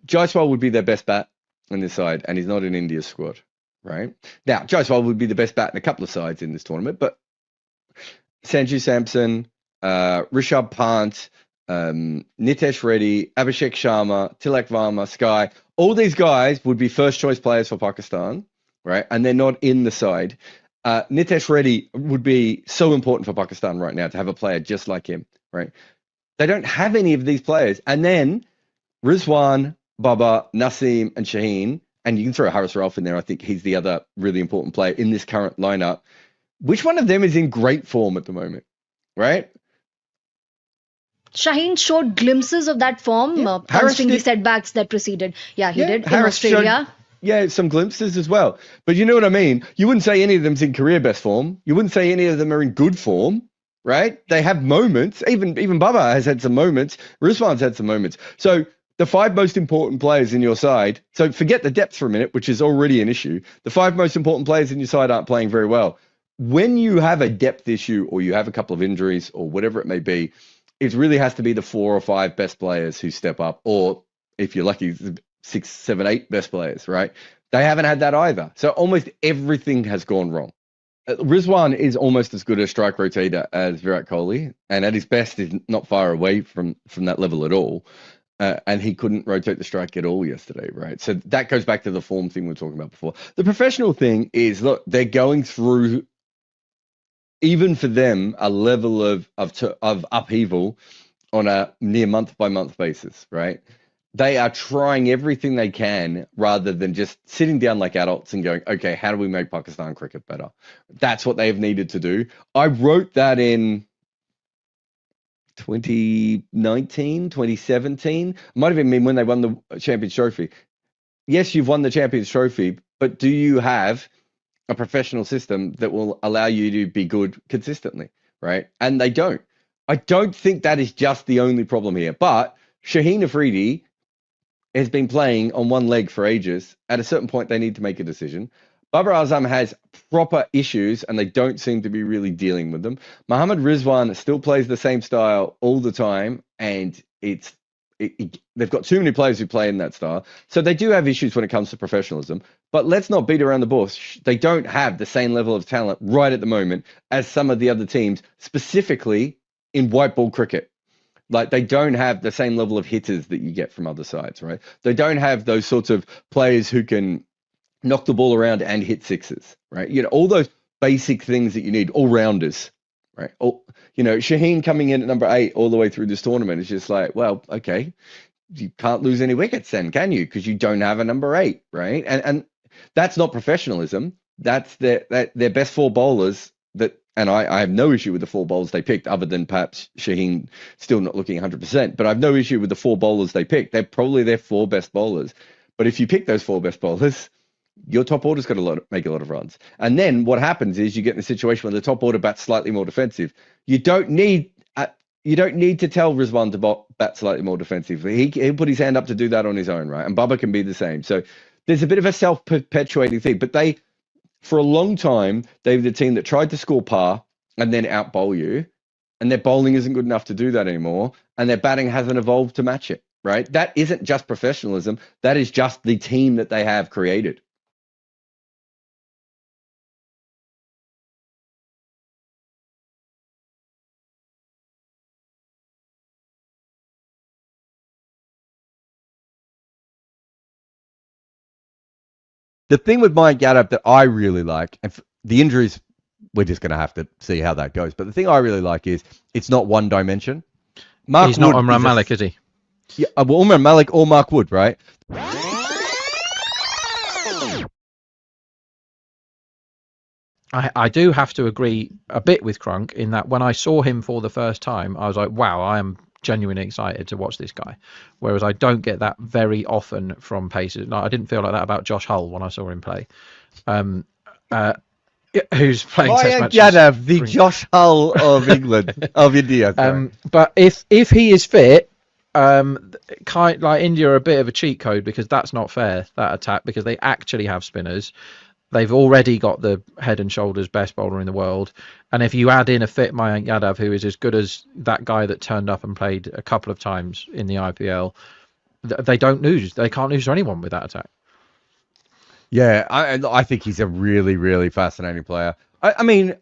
Jaiswal would be their best bat on this side, and he's not in India's squad, right? Now, Jaiswal would be the best bat in a couple of sides in this tournament, but Sanju Samson, Rishabh Pant, Nitesh Reddy, Abhishek Sharma, Tilak Varma, Sky, all these guys would be first choice players for Pakistan, right? And they're not in the side. Nitesh Reddy would be so important for Pakistan right now to have a player just like him, right? They don't have any of these players. And then Rizwan, Baba, Naseem, and Shaheen, and you can throw Haris Rauf in there. I think he's the other really important player in this current lineup. Which one of them is in great form at the moment, right? Shaheen showed glimpses of that form, considering the setbacks that preceded. Yeah, he did Harris in Australia. Some glimpses as well. But you know what I mean? You wouldn't say any of them's in career best form. You wouldn't say any of them are in good form, right? They have moments. Even Baba has had some moments. Rizwan's had some moments. So the 5 most important players in your side, so forget the depth for a minute, which is already an issue. The 5 most important players in your side aren't playing very well. When you have a depth issue or you have a couple of injuries or whatever it may be, it really has to be the 4 or 5 best players who step up, or if you're lucky, 6, 7, 8 best players, right? They haven't had that either. So almost everything has gone wrong. Rizwan is almost as good a strike rotator as Virat Kohli, and at his best is not far away from that level at all. And he couldn't rotate the strike at all yesterday, right? So that goes back to the form thing we were talking about before. The professional thing is, look, they're going through, even for them, a level of upheaval on a near month-by-month basis, right? They are trying everything they can rather than just sitting down like adults and going, okay, how do we make Pakistan cricket better? That's what they've needed to do. I wrote that in 2019, 2017. Might have even been when they won the Champions Trophy. Yes, you've won the Champions Trophy, but do you have a professional system that will allow you to be good consistently, right? And they don't. I don't think that is just the only problem here, but Shaheen Afridi has been playing on one leg for ages. At a certain point, they need to make a decision. Babar Azam has proper issues, and they don't seem to be really dealing with them. Mohammad Rizwan still plays the same style all the time, and they've got too many players who play in that style. So they do have issues when it comes to professionalism. But let's not beat around the bush. They don't have the same level of talent right at the moment as some of the other teams, specifically in white ball cricket. Like, they don't have the same level of hitters that you get from other sides, right? They don't have those sorts of players who can knock the ball around and hit sixes, right? You know, all those basic things that you need, all-rounders, right? Shaheen coming in at number 8 all the way through this tournament is just like, well, okay, you can't lose any wickets then, can you? Because you don't have a number 8, right? And that's not professionalism. That's their best 4 bowlers that. And I have no issue with the 4 bowlers they picked, other than perhaps Shaheen still not looking 100%. But I have no issue with the 4 bowlers they picked. They're probably their 4 best bowlers. But if you pick those 4 best bowlers, your top order's got to make a lot of runs. And then what happens is you get in a situation where the top order bats slightly more defensive. You don't need to tell Rizwan to bat slightly more defensively. He'll put his hand up to do that on his own, right? And Bubba can be the same. So there's a bit of a self-perpetuating thing. But for a long time, they were the team that tried to score par and then out-bowl you, and their bowling isn't good enough to do that anymore, and their batting hasn't evolved to match it, right? That isn't just professionalism. That is just the team that they have created. The thing with Mayank Yadav that I really like, and the injuries, we're just going to have to see how that goes. But the thing I really like is it's not one dimension. He's not Umran Malik, is he? Yeah, well, Umran Malik or Mark Wood, right? I do have to agree a bit with Crunk in that when I saw him for the first time, I was like, wow, I am genuinely excited to watch this guy. Whereas I don't get that very often from Pacers. No, I didn't feel like that about Josh Hull when I saw him play. Who's playing Test matches. Yadav, the Josh Hull of England, of India. But if he is fit, kind like India are a bit of a cheat code, because that's not fair, that attack, because they actually have spinners. They've already got the head and shoulders best bowler in the world. And if you add in a fit Mayank Yadav, who is as good as that guy that turned up and played a couple of times in the IPL, they don't lose. They can't lose to anyone with that attack. Yeah, I think he's a really, really fascinating player. I mean,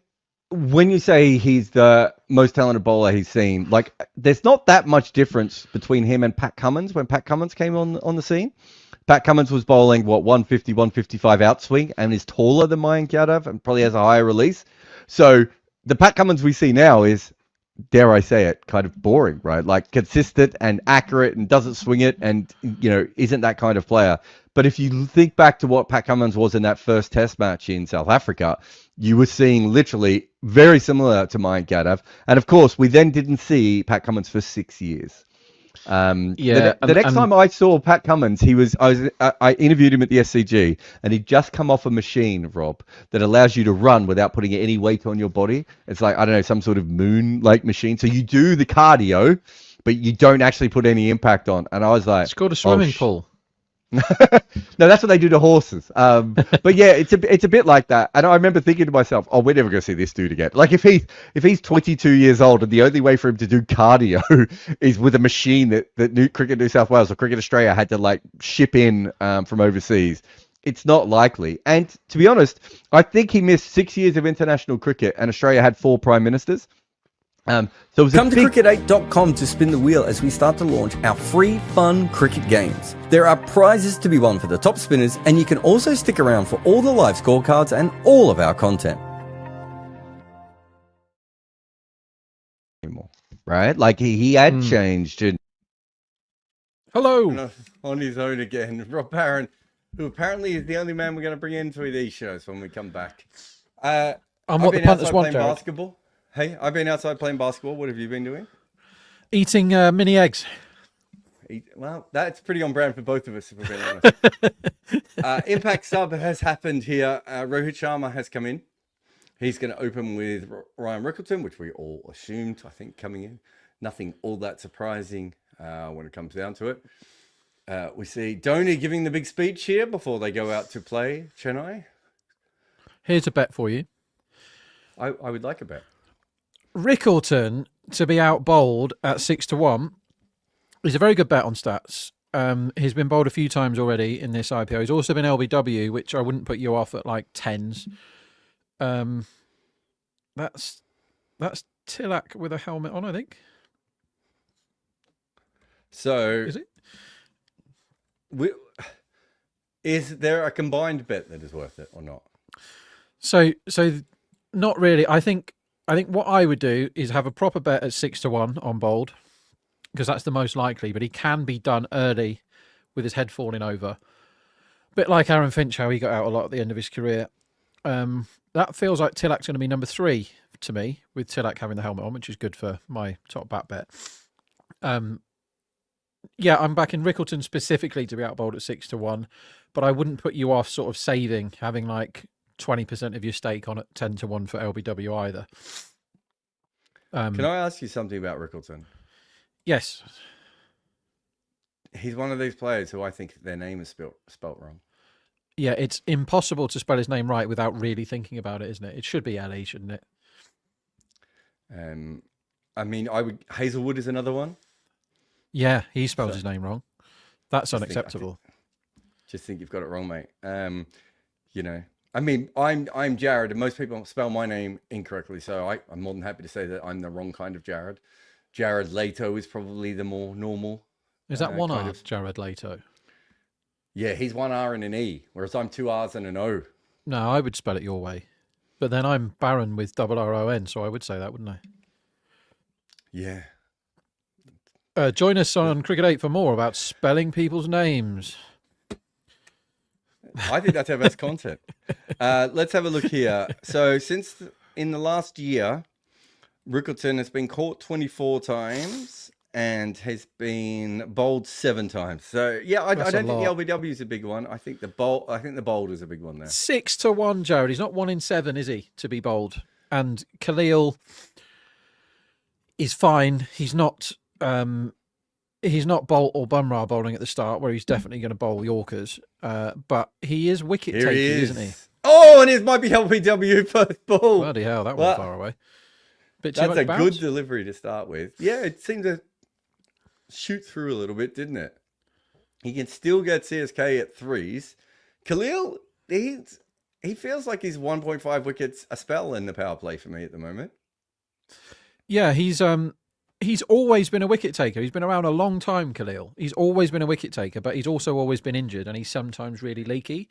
when you say he's the most talented bowler he's seen, like, there's not that much difference between him and Pat Cummins when Pat Cummins came on the scene. Pat Cummins was bowling, 150, 155 outswing, and is taller than Mayank Yadav and probably has a higher release. So the Pat Cummins we see now is, dare I say it, kind of boring, right? Like, consistent and accurate and doesn't swing it and, isn't that kind of player. But if you think back to what Pat Cummins was in that first test match in South Africa, you were seeing literally very similar to Mayank Yadav. And of course, we then didn't see Pat Cummins for 6 years. The next time I saw Pat Cummins, I interviewed him at the SCG, and he'd just come off a machine, Rob, that allows you to run without putting any weight on your body. It's like, I don't know, some sort of moon-like machine. So you do the cardio, but you don't actually put any impact on. And I was like, it's called a swimming pool. No, that's what they do to horses. But yeah, it's a bit like that. And I remember thinking to myself, oh, we're never going to see this dude again. Like, if he's 22 years old and the only way for him to do cardio is with a machine that Cricket New South Wales or Cricket Australia had to like ship in from overseas, it's not likely. And to be honest, I think he missed 6 years of international cricket, and Australia had 4 prime ministers. So it was Come to cricket8.com to spin the wheel as we start to launch our free, fun cricket games. There are prizes to be won for the top spinners, and you can also stick around for all the live scorecards and all of our content. Right? Like he had changed. And Hello. On his own again. Rob Barron, who apparently is the only man we're going to bring into these shows when we come back. I'm what the punters want, Jarrod. Basketball. Hey, I've been outside playing basketball. What have you been doing? Eating mini eggs. Well, that's pretty on brand for both of us, if we're being honest. Impact sub has happened here. Rohit Sharma has come in. He's going to open with Ryan Rickleton, which we all assumed, I think, coming in. Nothing all that surprising when it comes down to it. We see Dhoni giving the big speech here before they go out to play Chennai. Here's a bet for you. I would like a bet. Rickleton to be out bowled at 6-1 is a very good bet on stats. He's been bowled a few times already in this IPO. He's also been LBW, which I wouldn't put you off at like 10s. That's Tilak with a helmet on, I think. So is it? Is there a combined bet that is worth it or not? So not really. I think what I would do is have a proper bet at 6-1 on bowled, because that's the most likely. But he can be done early with his head falling over. Bit like Aaron Finch, how he got out a lot at the end of his career. That feels like Tilak's going to be number 3 to me, with Tilak having the helmet on, which is good for my top bat bet. Yeah, I'm backing Rickleton specifically to be out bowled at 6-1, but I wouldn't put you off sort of having like 20% of your stake on at 10-1 for LBW either. Can I ask you something about Rickleton? Yes. He's one of these players who I think their name is spelt wrong. Yeah, it's impossible to spell his name right without really thinking about it, isn't it? It should be Ellie, shouldn't it? I mean, Hazelwood is another one. Yeah, he spells his name wrong. That's unacceptable. Just think you've got it wrong, mate. You know, I mean, I'm Jarrod, and most people spell my name incorrectly, so I'm more than happy to say that I'm the wrong kind of Jarrod. Jarrod Leto is probably the more normal. Is that one R, Jarrod Leto? Yeah, he's 1 R and an E, whereas I'm 2 R's and an O. No, I would spell it your way. But then I'm Barron with RRON, so I would say that, wouldn't I? Yeah. Join us on Cricket8 for more about spelling people's names. I think that's our best content. Let's have a look here. So in the last year, Rickleton has been caught 24 times and has been bowled 7 times. So yeah, I don't think the LBW is a big one. I think the bowled is a big one there. 6-1, Jarrod. He's not 1 in 7, is he, to be bowled? And Khalil is fine. He's not Bolt or Bumrah bowling at the start, where he's definitely going to bowl Yorkers. But he is wicket taking, isn't he? Oh, and it might be LBW first ball. Bloody hell, that was far away. That's a good delivery to start with. Yeah, it seemed to shoot through a little bit, didn't it? He can still get CSK at 3s. Khalil, he feels like he's 1.5 wickets a spell in the power play for me at the moment. Yeah, he's always been a wicket taker. He's been around a long time, Khalil. He's always been a wicket taker, but he's also always been injured, and he's sometimes really leaky.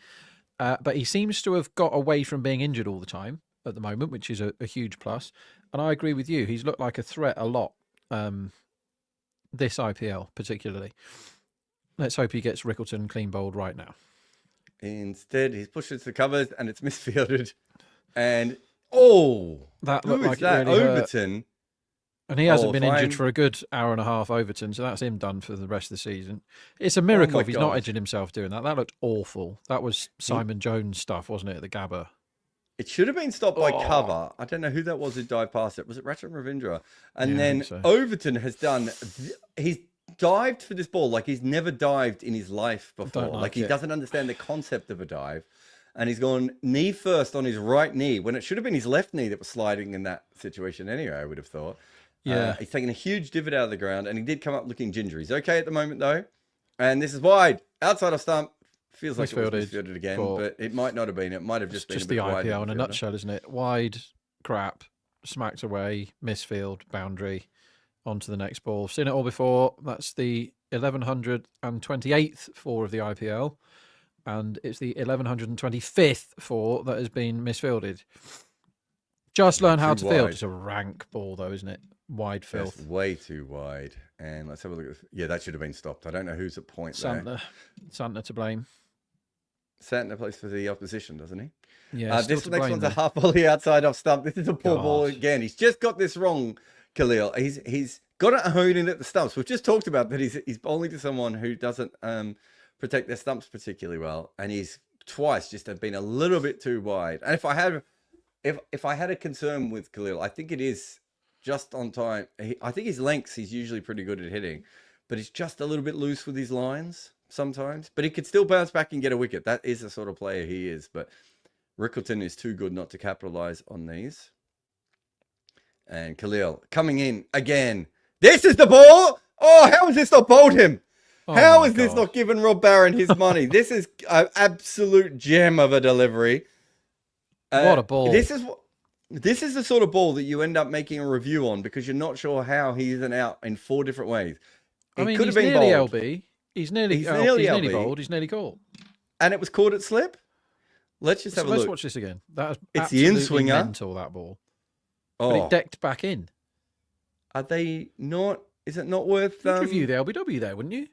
But he seems to have got away from being injured all the time at the moment, which is a huge plus. And I agree with you. He's looked like a threat a lot this IPL, particularly. Let's hope he gets Rickleton clean bowled right now. Instead, he's pushed into the covers, and it's misfielded. And, that looked like that? Really Overton. Hurt. And he hasn't been injured for a good hour and a half, Overton, so that's him done for the rest of the season. It's a miracle if he's not injured himself doing that. That looked awful. That was Simon Jones stuff, wasn't it, at the Gabba? It should have been stopped by cover. I don't know who that was who dived past it. Was it Ratchet Ravindra? And then Overton has done... He's dived for this ball like he's never dived in his life before. Like he doesn't understand the concept of a dive. And he's gone knee first on his right knee, when it should have been his left knee that was sliding in that situation anyway, I would have thought. Yeah, he's taken a huge divot out of the ground, and he did come up looking ginger. He's okay at the moment, though. And this is wide. Outside of stump. Feels like it was misfielded again, but it might not have been. It might have just been just a bit the wide IPL in a nutshell, isn't it? Wide, crap, smacked away, misfield, boundary, on to the next ball. Seen it all before. That's the 1128th four of the IPL, and it's the 1125th four that has been misfielded. Just learn how to field. It's a rank ball, though, isn't it? Wide filth. That's way too wide. And let's have a look at this. Yeah, that should have been stopped. I don't know who's at point there. Santner to blame. Santner plays for the opposition, doesn't he? Yeah. This next one's a half volley outside off stump. This is a poor ball again. He's just got this wrong, Khalil. He's got it honed in at the stumps. We've just talked about that. He's bowling to someone who doesn't protect their stumps particularly well, and he's twice just have been a little bit too wide. And if I had a concern with Khalil, I think it is just on time. I think his lengths he's usually pretty good at hitting, but he's just a little bit loose with his lines sometimes. But he could still bounce back and get a wicket. That is the sort of player he is. But Rickleton is too good not to capitalize on these. And Khalil coming in again. This is the ball. Oh, how has this not bowled him? How has this not given Rob Barron his money? This is an absolute gem of a delivery. What a ball. This is the sort of ball that you end up making a review on because you're not sure how he's an out in 4 different ways. I mean, he's nearly LB. He's nearly bowled. He's nearly caught. And it was caught at slip? Let's just have a look. Let's watch this again. That it's the in-swinger. Mental, that ball. But it decked back in. Are they not? Is it not worth... You'd review the LBW there, wouldn't you?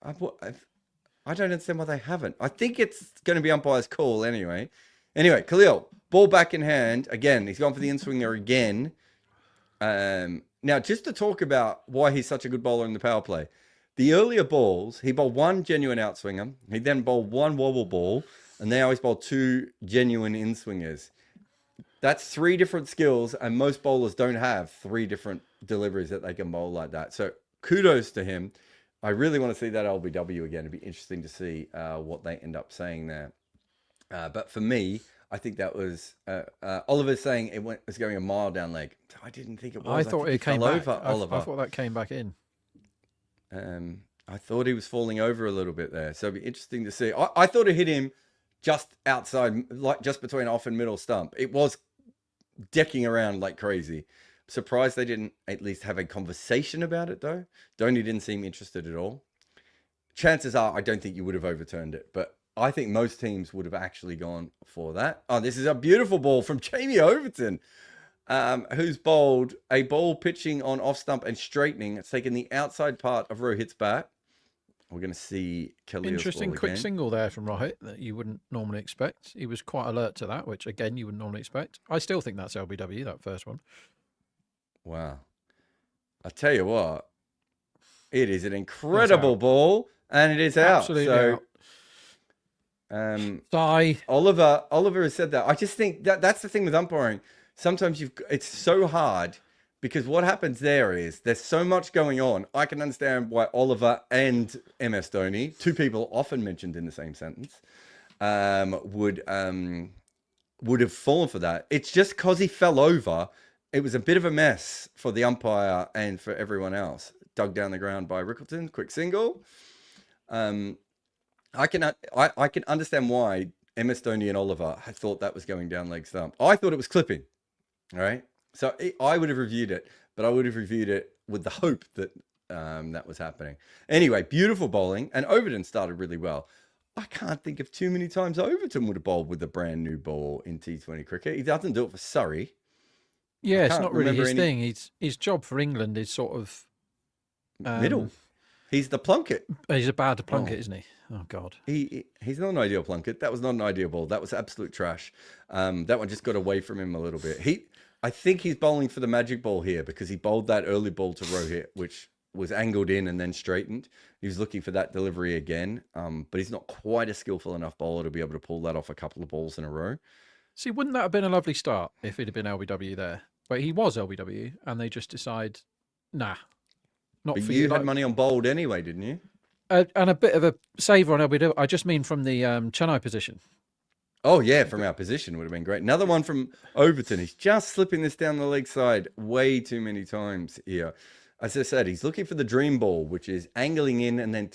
I don't understand why they haven't. I think it's going to be umpire's call anyway. Anyway, Khalil, ball back in hand. Again, he's gone for the in-swinger again. Now, just to talk about why he's such a good bowler in the power play. The earlier balls, he bowled 1 genuine outswinger. He then bowled 1 wobble ball. And now he's bowled 2 genuine in-swingers. That's 3 different skills. And most bowlers don't have 3 different deliveries that they can bowl like that. So kudos to him. I really want to see that LBW again. It'd be interesting to see what they end up saying there. But for me, I think that was Oliver's saying it was going a mile down leg. I didn't think it was. I thought it came back. Over, Oliver. I thought that came back in. I thought he was falling over a little bit there. So it'd be interesting to see. I thought it hit him just outside, like just between off and middle stump. It was decking around like crazy. Surprised they didn't at least have a conversation about it, though. Dhoni didn't seem interested at all. Chances are, I don't think you would have overturned it, but I think most teams would have actually gone for that. Oh, this is a beautiful ball from Jamie Overton, who's bowled a ball pitching on off stump and straightening. It's taken the outside part of Rohit's bat. We're going to see Khalil's interesting ball quick again. Single there from Rohit that you wouldn't normally expect. He was quite alert to that, which again you wouldn't normally expect. I still think that's LBW, that first one. Wow. I tell you what, it is an incredible ball, and it is out. Absolutely out. Oliver has said that. I just think that's the thing with umpiring. Sometimes it's so hard because what happens there is there's so much going on. I can understand why Oliver and MS Dhoni, 2 people often mentioned in the same sentence, would have fallen for that. It's just because he fell over. It was a bit of a mess for the umpire and for everyone else. Dug down the ground by Rickleton, quick single. I can understand why MS Dhoni and Oliver had thought that was going down leg stump. I thought it was clipping. All right. So I would have reviewed it, but I would have reviewed it with the hope that that was happening. Anyway, beautiful bowling. And Overton started really well. I can't think of too many times Overton would have bowled with a brand new ball in T20 cricket. He doesn't do it for Surrey. Yeah, it's not really his thing. His job for England is sort of... middle. He's the Plunkett. He's a bad Plunkett, isn't he? Oh, God. He's not an ideal Plunkett. That was not an ideal ball. That was absolute trash. That one just got away from him a little bit. I think he's bowling for the magic ball here because he bowled that early ball to Rohit, which was angled in and then straightened. He was looking for that delivery again, but he's not quite a skillful enough bowler to be able to pull that off a couple of balls in a row. See, wouldn't that have been a lovely start if it had been LBW there? But he was LBW, and they just decide, nah, not but for you. You had money on bowled anyway, didn't you? And a bit of a saver on LBW. I just mean from the Chennai position. Oh, yeah, from our position would have been great. Another one from Overton. He's just slipping this down the leg side way too many times here. as I said, he's looking for the dream ball, which is angling in and then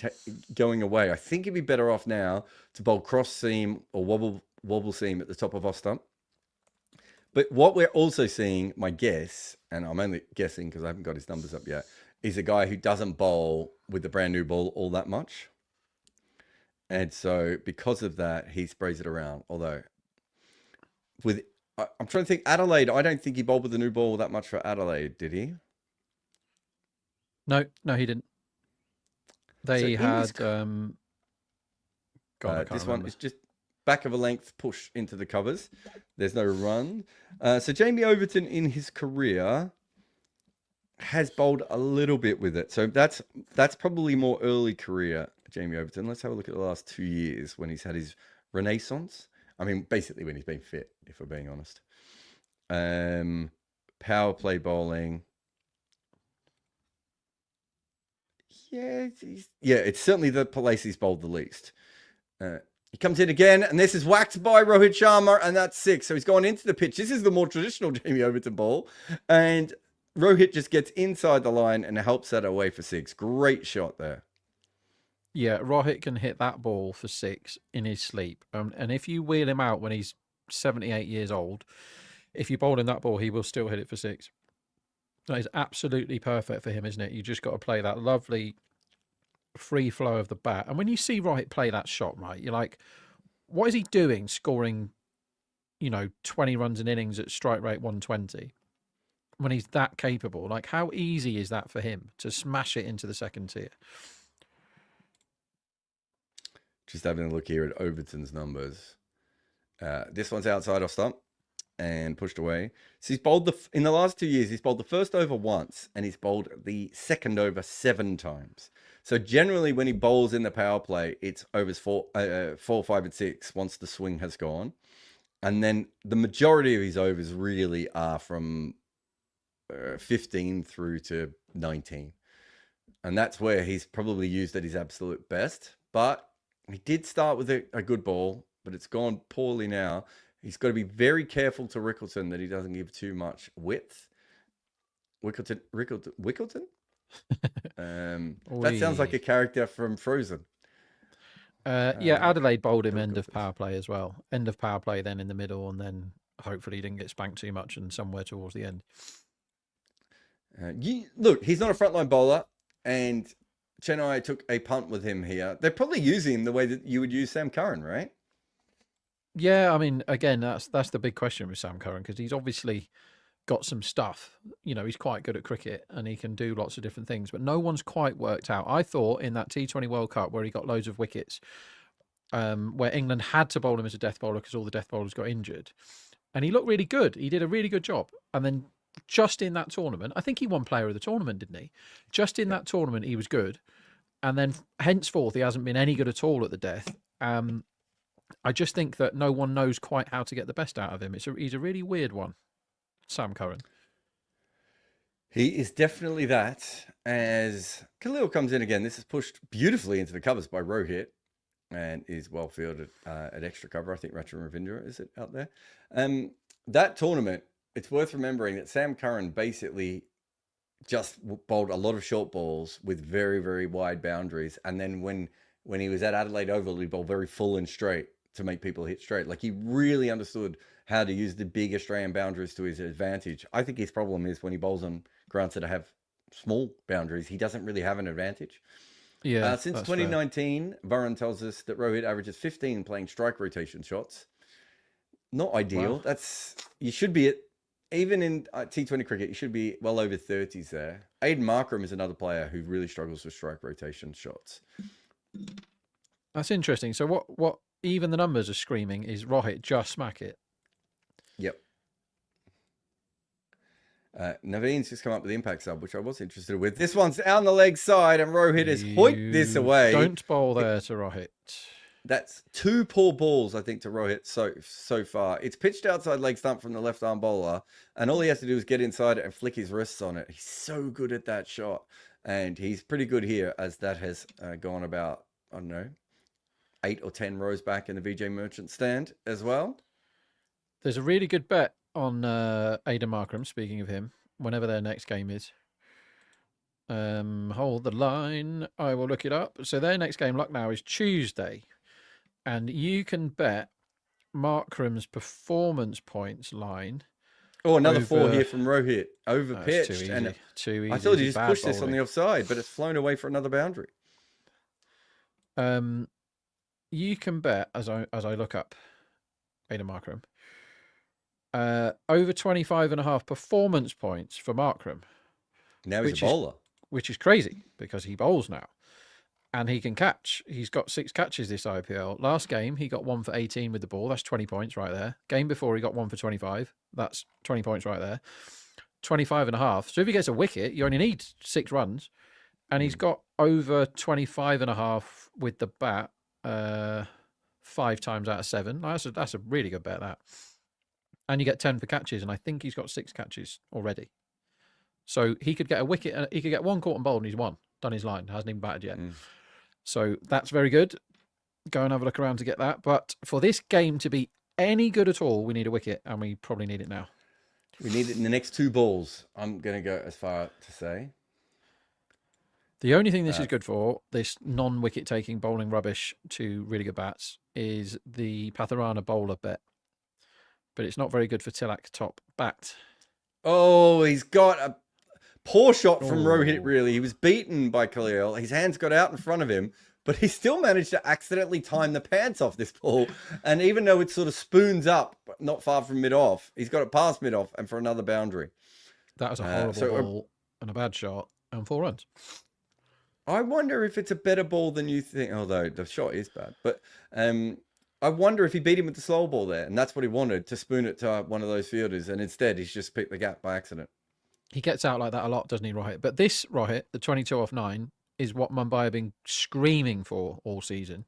going away. I think he'd be better off now to bowl cross seam or wobble seam at the top of off stump. But what we're also seeing, my guess, and I'm only guessing because I haven't got his numbers up yet, is a guy who doesn't bowl with the brand new ball all that much. And so because of that, he sprays it around. Although I'm trying to think, Adelaide, I don't think he bowled with the new ball that much for Adelaide, did he? No, he didn't. They had this one is just back of a length push into the covers. There's no run. So Jamie Overton in his career has bowled a little bit with it. So that's probably more early career, Jamie Overton. Let's have a look at the last 2 years when he's had his renaissance. I mean, basically when he's been fit, if we're being honest. Power play bowling. Yeah, it's certainly the place he's bowled the least. He comes in again, and this is whacked by Rohit Sharma, and that's 6. So he's gone into the pitch. This is the more traditional Jamie Overton ball. And Rohit just gets inside the line and helps that away for 6. Great shot there. Yeah, Rohit can hit that ball for 6 in his sleep. And if you wheel him out when he's 78 years old, if you bowl him that ball, he will still hit it for 6. That is absolutely perfect for him, isn't it? You just got to play that lovely free flow of the bat. And when you see Rohit play that shot, right, you're like, what is he doing scoring, 20 runs in innings at strike rate 120 when he's that capable? Like, how easy is that for him to smash it into the second tier? Just having a look here at Overton's numbers. This one's outside off stump and pushed away. So he's bowled in the last 2 years, he's bowled the first over once and he's bowled the second over 7 times. So generally when he bowls in the power play, it's overs 4, 5 and 6 once the swing has gone. And then the majority of his overs really are from 15 through to 19. And that's where he's probably used at his absolute best. But he did start with a good ball, but it's gone poorly now. He's got to be very careful to Rickleton that he doesn't give too much width. Wickleton? That sounds like a character from Frozen. Adelaide bowled him end of power play as well. End of power play, then in the middle, and then hopefully he didn't get spanked too much and somewhere towards the end. Look, he's not a frontline bowler, and Chennai took a punt with him here. They're probably using him the way that you would use Sam Curran, right? Yeah, I mean, again, that's the big question with Sam Curran, because he's obviously got some stuff. He's quite good at cricket and he can do lots of different things, but no one's quite worked out. I thought in that T20 World Cup where he got loads of wickets, where England had to bowl him as a death bowler because all the death bowlers got injured, and he looked really good. He did a really good job. And then just in that tournament, I think he won player of the tournament, didn't he? Just in that tournament, he was good. And then henceforth, he hasn't been any good at all at the death. I just think that no one knows quite how to get the best out of him. He's a really weird one, Sam Curran. He is definitely that. As Khalil comes in again, this is pushed beautifully into the covers by Rohit and is well fielded at extra cover. I think Rachin Ravindra is it out there. That tournament, it's worth remembering that Sam Curran basically just bowled a lot of short balls with very, very wide boundaries. And then when he was at Adelaide Oval, he bowled very full and straight to make people hit straight. Like, he really understood how to use the big Australian boundaries to his advantage. I think his problem is when he bowls on grounds that have small boundaries, he doesn't really have an advantage. Yeah. Since 2019, Barron tells us that Rohit averages 15 playing strike rotation shots. Not ideal. Wow. You should be at, even in T20 cricket, you should be well over 30s there. Aiden Markram is another player who really struggles with strike rotation shots. That's interesting. So what even the numbers are screaming is Rohit just smack it. Yep. Naveen's just come up with the impact sub, which I was interested with. This one's out on the leg side, and Rohit has hoiked this away. Don't bowl there to Rohit. That's 2 poor balls, I think, to Rohit so far. It's pitched outside leg stump from the left arm bowler, and all he has to do is get inside it and flick his wrists on it. He's so good at that shot, and he's pretty good here, as that has gone about, I don't know, 8 or 10 rows back in the VJ Merchant stand as well. There's a really good bet on Aiden Markram, speaking of him, whenever their next game is. Hold the line. I will look it up. So their next game, Lucknow, is Tuesday. And you can bet Markram's performance points line. Oh, another 4 here from Rohit. Over pitched. Too easy. And too easy. I thought he just Bad pushed this on bowling. the offside, but it's flown away for another boundary. You can bet, as I look up Aidan Markram, over 25.5 performance points for Markram. Now he's a bowler. Which is crazy because he bowls now. And he can catch. He's got 6 catches this IPL. Last game, he got 1 for 18 with the ball. That's 20 points right there. Game before, he got 1 for 25. That's 20 points right there. 25.5. So if he gets a wicket, you only need 6 runs. And he's got over 25.5 with the bat 5 times out of 7. That's a really good bet, that. And you get 10 for catches. And I think he's got 6 catches already. So he could get a wicket. He could get 1 caught and bowled and he's won. Done his line. Hasn't even batted yet. So that's very good. Go and have a look around to get that. But for this game to be any good at all, we need a wicket, and we probably need it now. We need it in the next 2 balls. I'm going to go as far to say. The only thing this is good for, this non-wicket taking bowling rubbish to really good bats, is the Patharana bowler bet. But it's not very good for Tilak top bat. Oh, he's got a poor shot from Rohit, really. He was beaten by Khalil. His hands got out in front of him, but he still managed to accidentally time the pants off this ball. And even though it sort of spoons up, not far from mid-off, he's got it past mid-off and for another boundary. That was a horrible ball and a bad shot and 4 runs. I wonder if it's a better ball than you think, although the shot is bad. But I wonder if he beat him with the slow ball there, and that's what he wanted, to spoon it to one of those fielders, and instead he's just picked the gap by accident. He gets out like that a lot, doesn't he, Rohit? But this Rohit, the 22 off 9, is what Mumbai have been screaming for all season.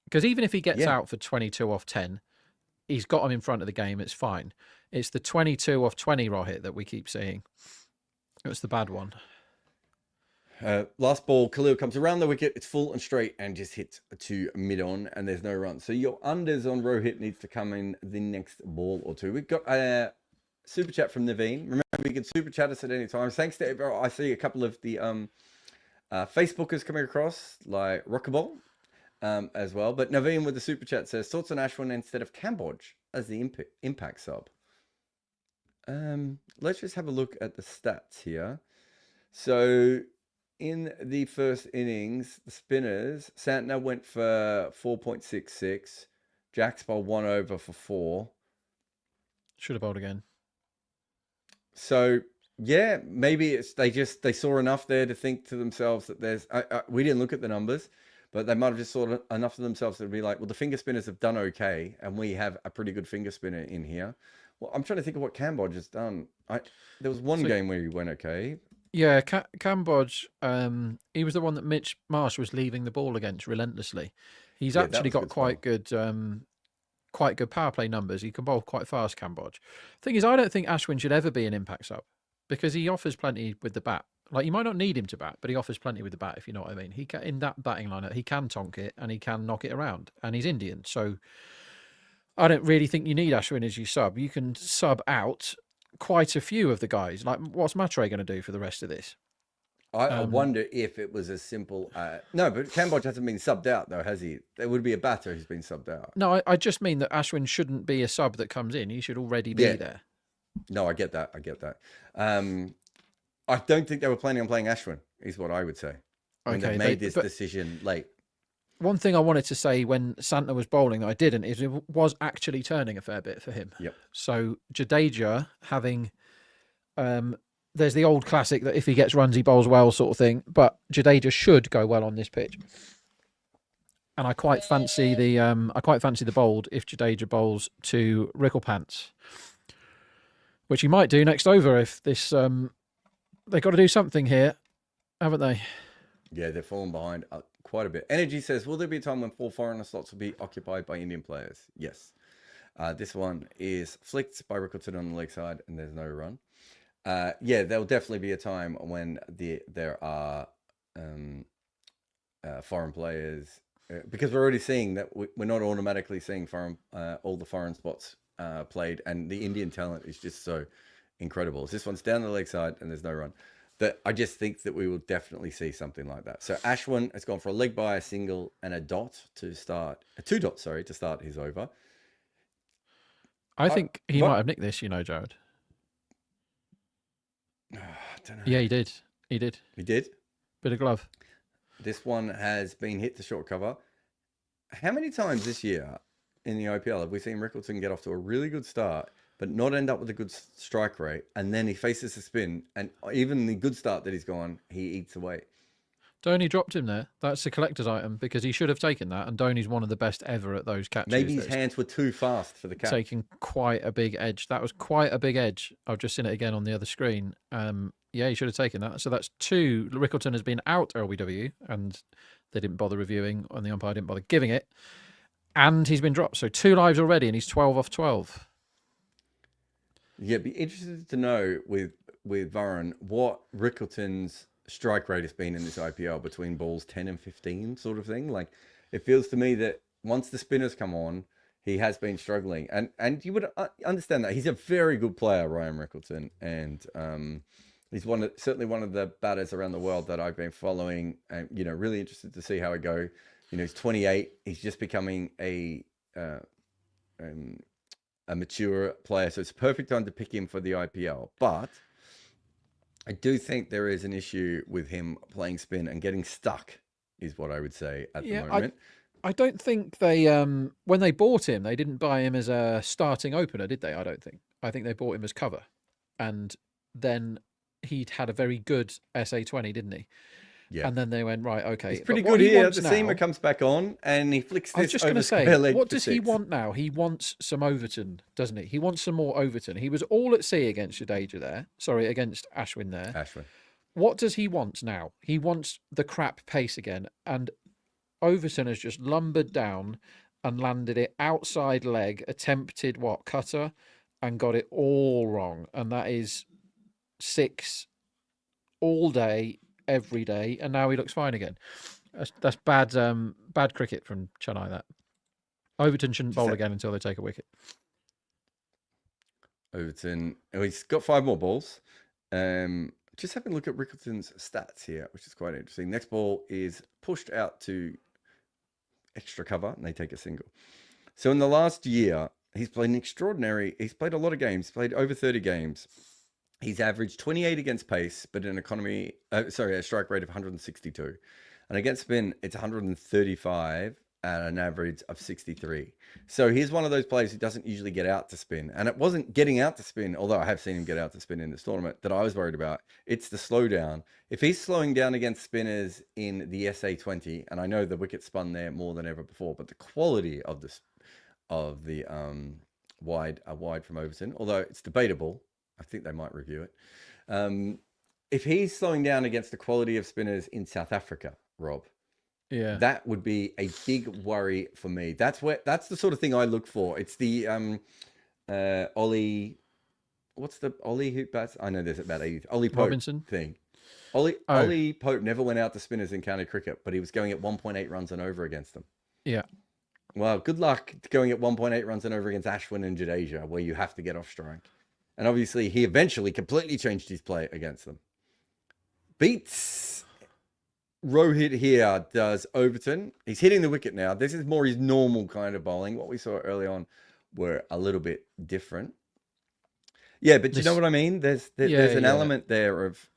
Because even if he gets out for 22 off 10, he's got him in front of the game. It's fine. It's the 22 off 20 Rohit that we keep seeing. It's the bad one. Last ball, Khalil comes around the wicket. It's full and straight and just hits to mid-on, and there's no run. So your unders on Rohit needs to come in the next ball or 2. We've got a super chat from Naveen. Remember, you can super chat us at any time. Thanks to everyone. I see a couple of the Facebookers coming across, like Rockaball as well. But Naveen with the super chat says, thoughts on Ashwin instead of Cambodge as the impact sub. Let's just have a look at the stats here. So in the first innings, the spinners, Santner went for 4.66. Jax bowled 1 over for 4. Should have bowled again. So yeah, maybe it's they saw enough there to think to themselves that there's. We didn't look at the numbers, but they might have just saw enough to themselves to be like, well, the finger spinners have done okay, and we have a pretty good finger spinner in here. Well, I'm trying to think of what Cambodge has done. There was one game where he went okay. Yeah, Cambodge, he was the one that Mitch Marsh was leaving the ball against relentlessly. He's actually got quite good power play numbers. He can bowl quite fast, Cambodge. Thing is, I don't think Ashwin should ever be an impact sub because he offers plenty with the bat. Like, you might not need him to bat, but he offers plenty with the bat, if you know what I mean. He can, in that batting lineup, he can tonk it and he can knock it around. And he's Indian, so I don't really think you need Ashwin as your sub. You can sub out quite a few of the guys. Like, what's Matre going to do for the rest of this? I wonder if it was as simple. No, but Cambodge hasn't been subbed out, though, has he? There would be a batter who's been subbed out. No, I just mean that Ashwin shouldn't be a sub that comes in. He should already be there. No, I get that. I don't think they were planning on playing Ashwin, is what I would say. When they made this decision late. One thing I wanted to say when Santner was bowling that I didn't is it was actually turning a fair bit for him. Yep. So Jadeja having... there's the old classic that if he gets runs, he bowls well sort of thing. But Jadeja should go well on this pitch. And I quite fancy the bowled if Jadeja bowls to Ricklepants, which he might do next over if this... they've got to do something here, haven't they? Yeah, they're falling behind quite a bit. Energy says, will there be a time when 4 foreigner slots will be occupied by Indian players? Yes. This one is flicked by Rickleton on the leg side and there's no run. Yeah, there'll definitely be a time when there are foreign players, because we're already seeing that we're not automatically seeing all the foreign spots played, and the Indian talent is just so incredible. So this one's down the leg side and there's no run. that I just think that we will definitely see something like that. So Ashwin has gone for a leg by, a single, and a dot to start, a 2 dot, sorry, to start his over. I think he might have nicked this, Jarrod. I don't know. Yeah, he did. He did. He did? Bit of glove. This one has been hit to short cover. How many times this year in the IPL have we seen Rickleton get off to a really good start, but not end up with a good strike rate, and then he faces a spin, and even the good start that he's gone, he eats away? Dhoni dropped him there. That's a collector's item because he should have taken that, and Dhoni's one of the best ever at those catches. Maybe his hands were too fast for the catch. Taking quite a big edge. That was quite a big edge. I've just seen it again on the other screen. Yeah, he should have taken that. So that's 2. Rickleton has been out LBW, and they didn't bother reviewing, and the umpire didn't bother giving it. And he's been dropped. So 2 lives already, and he's 12 off 12. Yeah, be interested to know with Barron what Rickleton's strike rate has been in this IPL between balls 10 and 15 sort of thing. Like, it feels to me that once the spinners come on, he has been struggling. And you would understand that. He's a very good player, Ryan Rickleton. And he's certainly one of the batters around the world that I've been following and, really interested to see how it go. He's 28. He's just becoming a mature player. So it's a perfect time to pick him for the IPL. But I do think there is an issue with him playing spin and getting stuck, is what I would say at the moment. I don't think they, when they bought him, they didn't buy him as a starting opener, did they? I don't think. I think they bought him as cover. And then he'd had a very good SA20, didn't he? Yeah. And then they went, right, okay. He's pretty good here. The seamer comes back on and he flicks this. I was just going to say, what does he want now? He wants some Overton, doesn't he? He wants some more Overton. He was all at sea against Jadeja there. Sorry, against Ashwin there. Ashwin. What does he want now? He wants the crap pace again. And Overton has just lumbered down and landed it outside leg, attempted cutter, and got it all wrong. And that is 6 all day, every day, and now he looks fine again. That's bad cricket from Chennai. That Overton shouldn't bowl again until they take a wicket. Overton, he's got 5 more balls. Just having a look at Rickleton's stats here, which is quite interesting. Next ball is pushed out to extra cover, and they take a single. So in the last year, he's played he's played a lot of games, played over 30 games. He's averaged 28 against pace, but a strike rate of 162. And against spin, it's 135 at an average of 63. So he's one of those players who doesn't usually get out to spin. And it wasn't getting out to spin, although I have seen him get out to spin in this tournament, that I was worried about. It's the slowdown. If he's slowing down against spinners in the SA20, and I know the wicket spun there more than ever before, but the quality of the wide from Overton, although it's debatable, I think they might review it. If he's slowing down against the quality of spinners in South Africa, Rob, yeah, that would be a big worry for me. That's the sort of thing I look for. It's the Ollie. What's the Ollie who bats? I know there's about 80. Ollie Pope Robinson thing. Ollie Pope never went out to spinners in county cricket, but he was going at 1.8 runs and over against them. Yeah. Well, good luck going at 1.8 runs and over against Ashwin and Jadeja, where you have to get off strike. And obviously, he eventually completely changed his play against them. Beats Rohit here does Overton. He's hitting the wicket now. This is more his normal kind of bowling. What we saw early on were a little bit different. Yeah, but you know what I mean? There's an element there of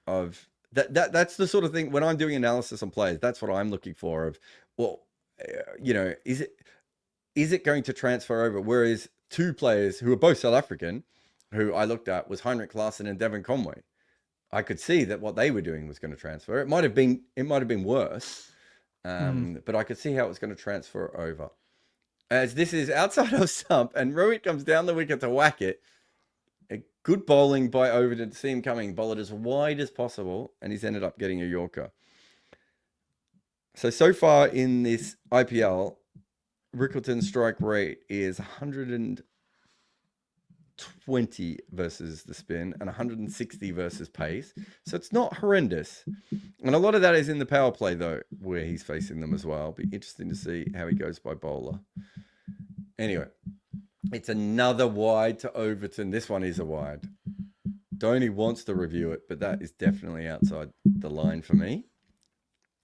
that's the sort of thing when I'm doing analysis on players, that's what I'm looking for of, well, is it going to transfer over? Whereas 2 players who are both South African, who I looked at was Heinrich Klaasen and Devon Conway. I could see that what they were doing was going to transfer. It might have been worse, but I could see how it was going to transfer over. As this is outside of stump, and Rohit comes down the wicket to whack it. A good bowling by Overton to see him coming, bowl it as wide as possible, and he's ended up getting a Yorker. So far in this IPL, Rickleton's strike rate is 120 versus the spin and 160 versus pace. So it's not horrendous. And a lot of that is in the power play, though, where he's facing them as well. Be interesting to see how he goes by bowler. Anyway, it's another wide to Overton. This one is a wide. Dhoni wants to review it, but that is definitely outside the line for me.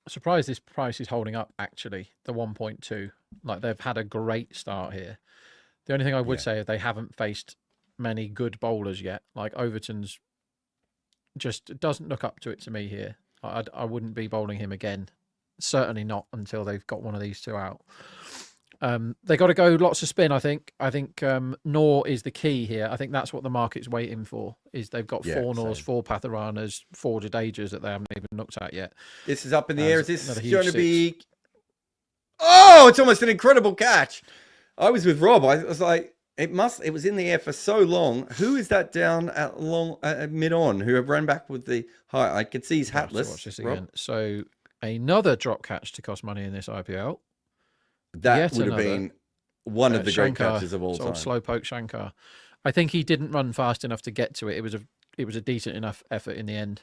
Surprised this price is holding up, actually, the 1.2. Like, they've had a great start here. The only thing I would say is they haven't faced many good bowlers yet. Like, Overton's just doesn't look up to it to me here. I wouldn't be bowling him again. Certainly not until they've got one of these two out. They got to go lots of spin, I think. I think Noor is the key here. I think that's what the market's waiting for, is they've got 4 Noors, 4 Pathiranas, 4 Jadejas that they haven't even looked at yet. This is up in the air. Is this going to be... Oh, it's almost an incredible catch. I was with Rob. I was like, it was in the air for so long. Who is that down at mid-on who ran back with the high? I could see he's hatless. Watch this again. So another drop catch to cost money in this IPL. That would have been one of the great catches of all time. Slow poke Shankar. I think he didn't run fast enough to get to it. It was a decent enough effort in the end.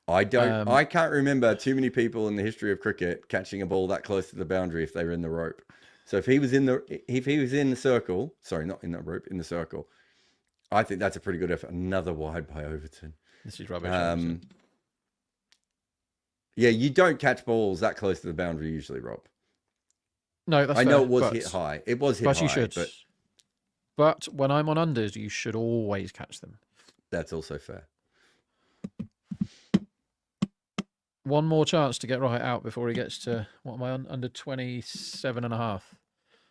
I can't remember too many people in the history of cricket catching a ball that close to the boundary if they were in the rope. So if he was in the circle, sorry, not in the rope, in the circle, I think that's a pretty good effort. Another wide by Overton. This is rubbish. Yeah, you don't catch balls that close to the boundary usually, Rob. No, that's I know it was hit high. It was hit high. You should. But when I'm on unders, you should always catch them. That's also fair. One more chance to get right out before he gets to, what am I on? Under 27.5.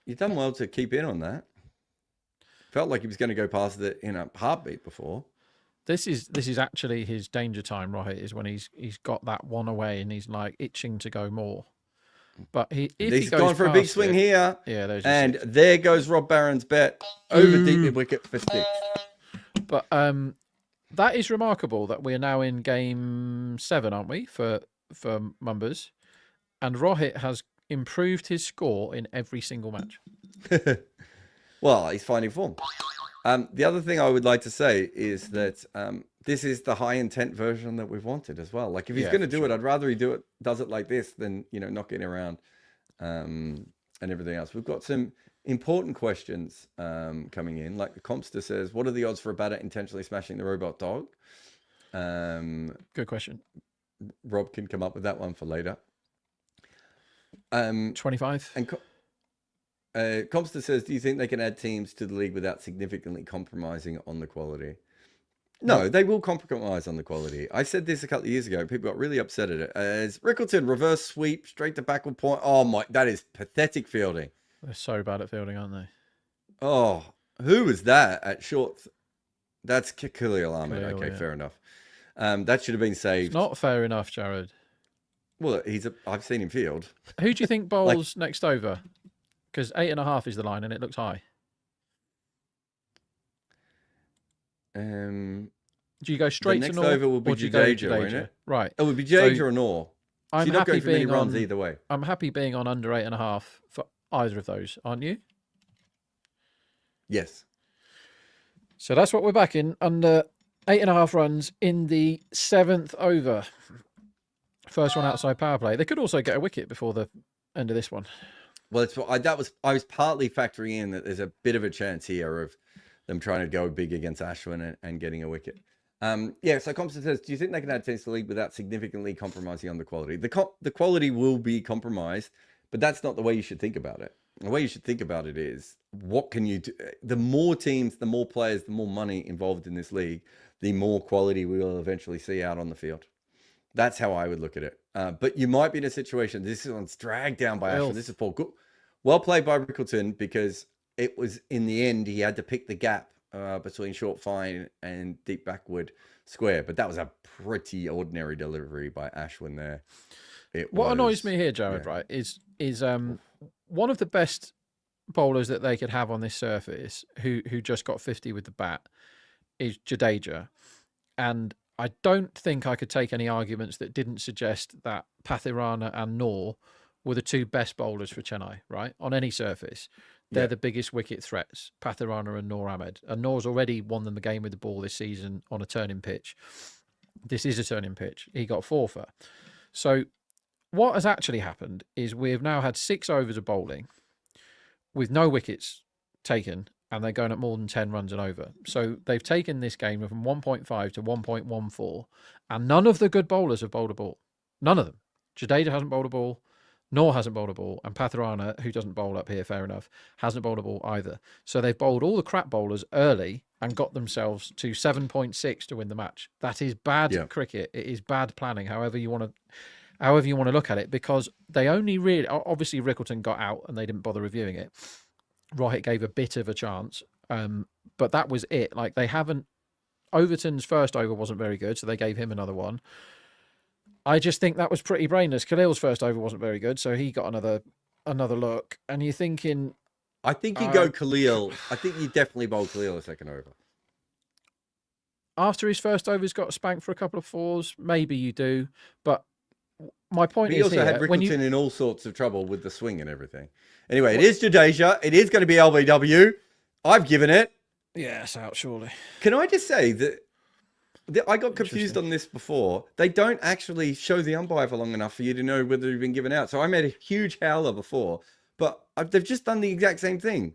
You've done well to keep in on that. Felt like he was going to go past it in a heartbeat before. This is actually his danger time, right? Is when he's got that one away and he's like itching to go more. But he's gone for a big swing here. Yeah, and there goes Rob Barron's bet over deep mid wicket for 6. But that is remarkable that we're now in game 7, aren't we, for Mumbers? And Rohit has improved his score in every single match. Well, he's finding form. The other thing I would like to say is that this is the high intent version that we've wanted as well. Like if he's going to do it, I'd rather he does it like this than, not getting around and everything else. We've got some important questions coming in. Like the Compster says, what are the odds for a batter intentionally smashing the robot dog? Good question. Rob can come up with that one for later. 25. And Compster says, do you think they can add teams to the league without significantly compromising on the quality? No, they will compromise on the quality. I said this a couple of years ago. People got really upset at it. As Rickleton, reverse sweep, straight to backward point. Oh, my, that is pathetic fielding. They're so bad at fielding, aren't they? Oh, who was that at short? That's Khalil Ahmed. Okay, fair enough. That should have been saved. It's not fair enough, Jarrod. Well, I've seen him field. Who do you think bowls next over? Because 8.5 is the line and it looks high. Do you go straight to Noor? Next over will be Jadeja, won't it? Right. It would be Jadeja or Noor. I'm not going for many runs either way. I'm happy being on under 8.5 for either of those, aren't you? Yes. So that's what we're back in, under 8.5 runs in the 7th over. First one outside power play. They could also get a wicket before the end of this one. Well, I was partly factoring in that there's a bit of a chance here of them trying to go big against Ashwin and getting a wicket. So Compton says, do you think they can add teams to the league without significantly compromising on the quality? The quality will be compromised, but that's not the way you should think about it. The way you should think about it is, what can you do? The more teams, the more players, the more money involved in this league, the more quality we will eventually see out on the field. That's how I would look at it. But you might be in a situation, this one's dragged down by Ashwin. This is Paul. Good. Well played by Rickleton, because it was, in the end, he had to pick the gap between short fine and deep backward square. But that was a pretty ordinary delivery by Ashwin there. What annoys me here, Jarrod, right, is one of the best bowlers that they could have on this surface who just got 50 with the bat is Jadeja. And I don't think I could take any arguments that didn't suggest that Pathirana and Noor were the 2 best bowlers for Chennai, right? On any surface. They're the biggest wicket threats, Pathirana and Noor Ahmed. And Noor's already won them the game with the ball this season on a turning pitch. This is a turning pitch. He got 4 for. So what has actually happened is we've now had 6 overs of bowling with no wickets taken and they're going at more than 10 runs and over. So they've taken this game from 1.5 to 1.14, and none of the good bowlers have bowled a ball. None of them. Jadeja hasn't bowled a ball, Noor hasn't bowled a ball, and Patharana, who doesn't bowl up here, fair enough, hasn't bowled a ball either. So they've bowled all the crap bowlers early and got themselves to 7.6 to win the match. That is bad cricket. It is bad planning, however you want to look at it, because they only really, obviously Rickleton got out and they didn't bother reviewing it. Rohit gave a bit of a chance, but that was it. Like, they haven't. Overton's first over wasn't very good, so they gave him another one. I just think that was pretty brainless. Khalil's first over wasn't very good, so he got another look. And you're thinking, I think you go Khalil. I think you definitely bowl Khalil a second over. After his first over, he's got spanked for a couple of fours. Maybe you do, but my point But is he also here, had Rickleton in all sorts of trouble with the swing and everything. Anyway, it is Jadeja. It is going to be LBW. I've given it. Yeah, it's out, surely. Can I just say that I got confused on this before. They don't actually show the umpire for long enough for you to know whether you've been given out. So I made a huge howler before, but they've just done the exact same thing.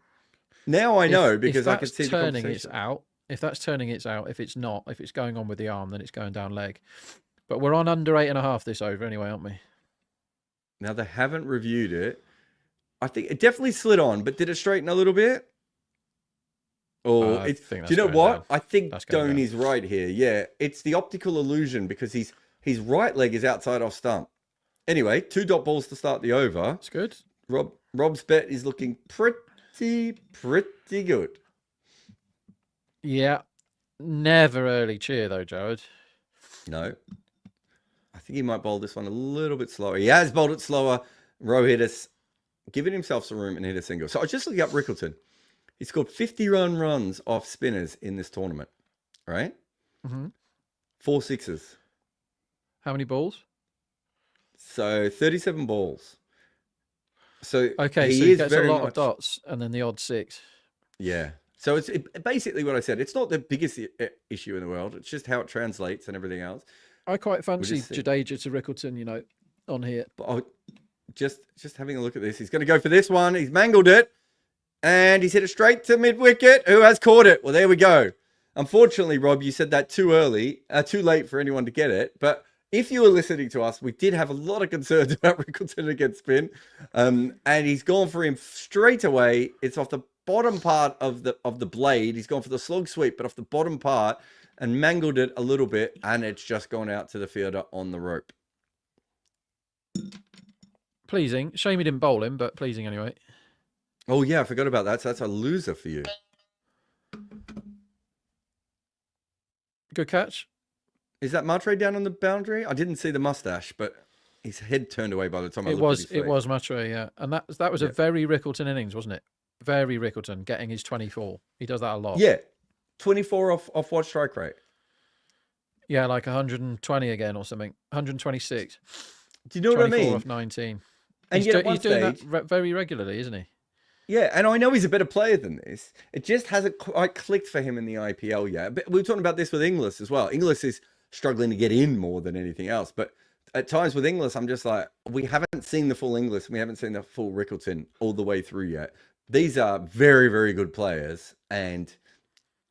Now I know because I can see the conversation. It's out. If that's turning, it's out. If it's not, if it's going on with the arm, then it's going down leg. But we're on under 8.5 this over anyway, aren't we? Now, they haven't reviewed it. I think it definitely slid on, but did it straighten a little bit? Or do you know what? Down. I think Dhoni's right here. Yeah, it's the optical illusion because his right leg is outside off stump. Anyway, 2 dot balls to start the over. It's good. Rob's bet is looking pretty good. Yeah. Never early cheer though, Jarrod. No. I think he might bowl this one a little bit slower. He has bowled it slower. Rohit has given himself some room and hit a single. So I was just looking up Rickleton. He scored 50 runs off spinners in this tournament, right? Mm-hmm. 4 sixes. How many balls? So 37 balls. So okay, so he gets a lot of dots and then the odd 6. Yeah. So it's basically what I said. It's not the biggest issue in the world. It's just how it translates and everything else. I quite fancy Jadeja to Rickleton, on here. But just having a look at this. He's going to go for this one. He's mangled it. And he's hit it straight to mid-wicket. Who has caught it? Well, there we go. Unfortunately, Rob, you said that too early, too late for anyone to get it. But if you were listening to us, we did have a lot of concerns about Rickleton against spin. And he's gone for him straight away. It's off the bottom part of the blade. He's gone for the slog sweep, but off the bottom part and mangled it a little bit. And it's just gone out to the fielder on the rope. Pleasing. Shame he didn't bowl him, but pleasing anyway. Oh, yeah, I forgot about that. So that's a loser for you. Good catch. Is that Matre down on the boundary? I didn't see the mustache, but his head turned away by the time I looked at his face. It was Matre, yeah. And that was a very Rickleton innings, wasn't it? Very Rickleton, getting his 24. He does that a lot. Yeah. 24 off what strike rate? Yeah, like 120 again or something. 126. Do you know what I mean? Off 19. And he's doing that very regularly, isn't he? Yeah, and I know he's a better player than this. It just hasn't quite clicked for him in the IPL yet. But we were talking about this with Inglis as well. Inglis is struggling to get in more than anything else. But at times with Inglis, I'm just like, we haven't seen the full Inglis and we haven't seen the full Rickleton all the way through yet. These are very, very good players, and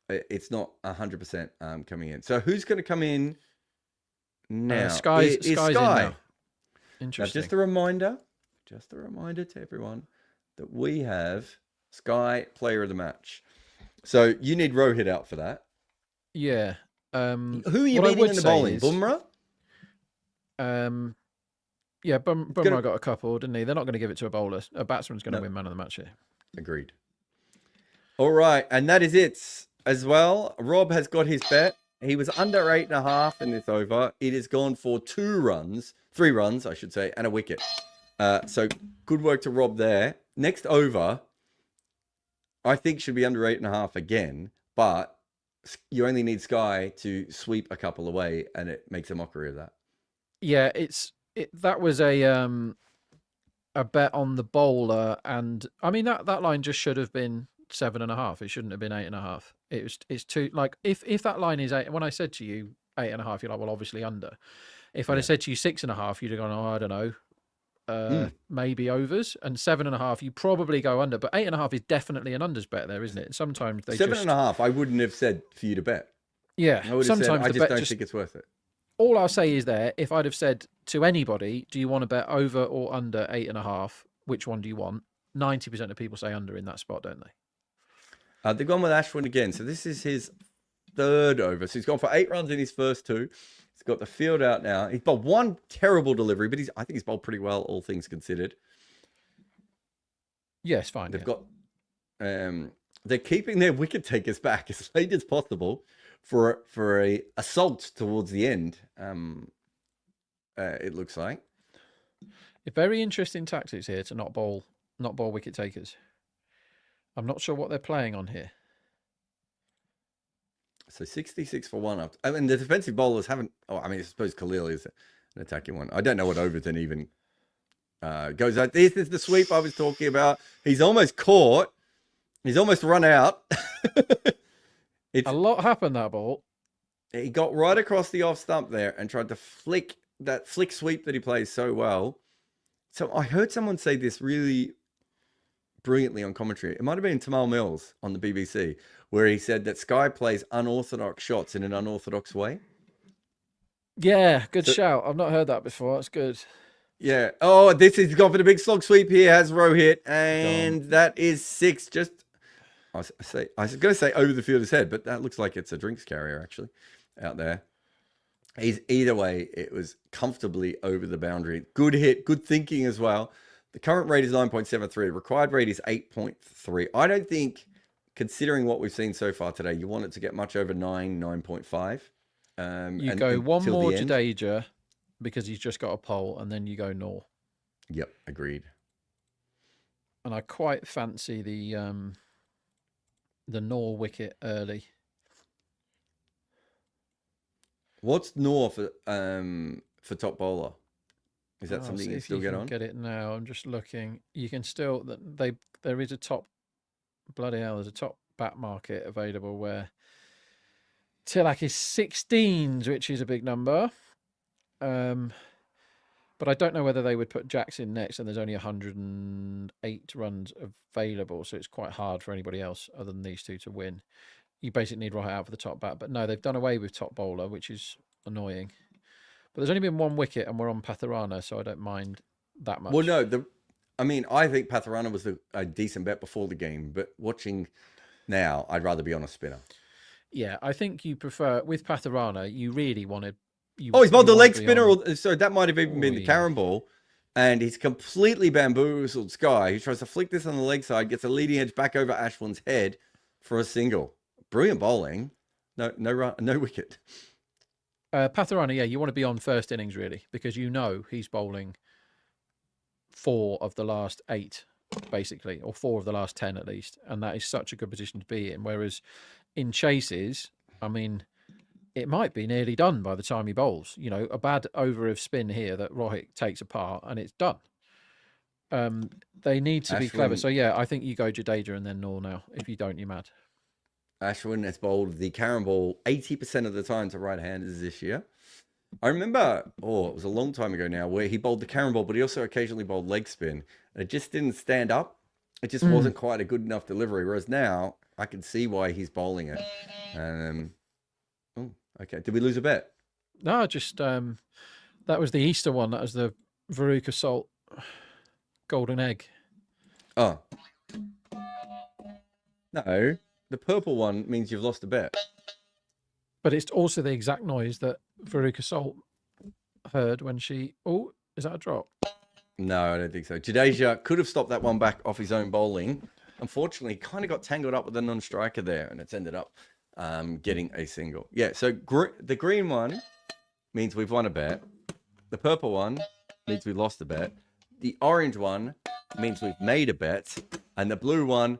it's not 100% coming in. So who's going to come in now? Sky's Sky. Now. Now, Interesting. just a reminder to everyone that we have Sky Player of the Match. So you need Rohit out for that. Yeah. Who are you beating in the bowling? Bumrah? Yeah, Bumrah got a couple, didn't he? They're not going to give it to a bowler. A batsman's going to win man of the match here. Agreed. All right, and that is it as well. Rob has got his bet. He was under 8.5 in this over. It has gone for 3 runs, I should say, and a wicket. So good work to Rob there. Next over, I think should be under 8.5 again, but you only need Sky to sweep a couple away, and it makes a mockery of that. Yeah, that was a bet on the bowler, and I mean that line just should have been 7.5. It shouldn't have been 8.5. It's too, like, if that line is 8. When I said to you 8.5, you're like, well, obviously under. If I'd have said to you 6.5, you'd have gone, oh, I don't know. maybe overs, and 7.5 you probably go under, but 8.5 is definitely an unders bet there, isn't it? Sometimes they 7.5 I wouldn't have said for you to bet. Yeah, I would have said sometimes I the just bet don't think it's worth it. All I'll say is there, if I'd have said to anybody, do you want to bet over or under 8.5? Which one do you want? 90% of people say under in that spot, don't they? They've gone with Ashwin again. So this is his third over. So he's gone for 8 runs in his first 2. He's got the field out now. He's bowled one terrible delivery, but I think he's bowled pretty well, all things considered. Yes, fine. They've got, they're keeping their wicket takers back as late as possible for a assault towards the end. It looks like. Very interesting tactics here to not bowl wicket takers. I'm not sure what they're playing on here. So 66 for 1 up. I mean, the defensive bowlers haven't. Oh, I mean, I suppose Khalil is an attacking one. I don't know what Overton even goes out. This is the sweep I was talking about. He's almost caught. He's almost run out. A lot happened that ball. He got right across the off stump there and tried to flick that flick sweep that he plays so well. So I heard someone say this really brilliantly on commentary. It might have been Tamal Mills on the BBC, where he said that Sky plays unorthodox shots in an unorthodox way. Yeah, good shout. I've not heard that before. That's good. Yeah. Oh, he's gone for the big slog sweep here. Has Rohit, and that is 6. Just I was going to say over the fielder's head, but that looks like it's a drinks carrier actually out there. Either way, it was comfortably over the boundary. Good hit, good thinking as well. The current rate is 9.73. Required rate is 8.3. I don't think, considering what we've seen so far today, you want it to get much over 9.5. You go one more Jadeja because he's just got a pole, and then you go Noor. Yep, agreed. And I quite fancy the Noor wicket early. What's Noor for top bowler? Is that something you can still get on? Get it now. I'm just looking. You can still. There is a top. Bloody hell! There's a top bat market available where Tilak is 16s, which is a big number. But I don't know whether they would put Jackson next, and there's only 108 runs available, so it's quite hard for anybody else other than these two to win. You basically need right out for the top bat. But no, they've done away with top bowler, which is annoying. But there's only been one wicket, and we're on Patharana, so I don't mind that much. Well, no, I think Patharana was a decent bet before the game, but watching now, I'd rather be on a spinner. Yeah, I think you prefer, with Patharana, you really wanted... he's bowled the leg spinner, so that might have even been the Karen ball, and he's completely bamboozled Sky. He tries to flick this on the leg side, gets a leading edge back over Ashwin's head for a single. Brilliant bowling. No wicket. Patharana, yeah, you want to be on first innings, really, because you know he's bowling 4 of the last 8, basically, or 4 of the last 10 at least, and that is such a good position to be in. Whereas in chases, I mean, it might be nearly done by the time he bowls. You know, a bad over of spin here that Rohit takes apart, and it's done. They need to be clever. So, yeah, I think you go Jadeja and then Noor now. If you don't, you're mad. Ashwin has bowled the Karen ball 80% of the time to right-handers this year. I remember, it was a long time ago now, where he bowled the Karen ball, but he also occasionally bowled leg spin. And it just didn't stand up. It just wasn't quite a good enough delivery. Whereas now, I can see why he's bowling it. Okay. Did we lose a bet? No, just that was the Easter one. That was the Veruca Salt golden egg. Oh. No. The purple one means you've lost a bet. But it's also the exact noise that Veruca Salt heard when she... Oh, is that a drop? No, I don't think so. Jadeja could have stopped that one back off his own bowling. Unfortunately, kind of got tangled up with a non-striker there, and it's ended up getting a single. Yeah, so the green one means we've won a bet. The purple one means we lost a bet. The orange one means we've made a bet. And the blue one,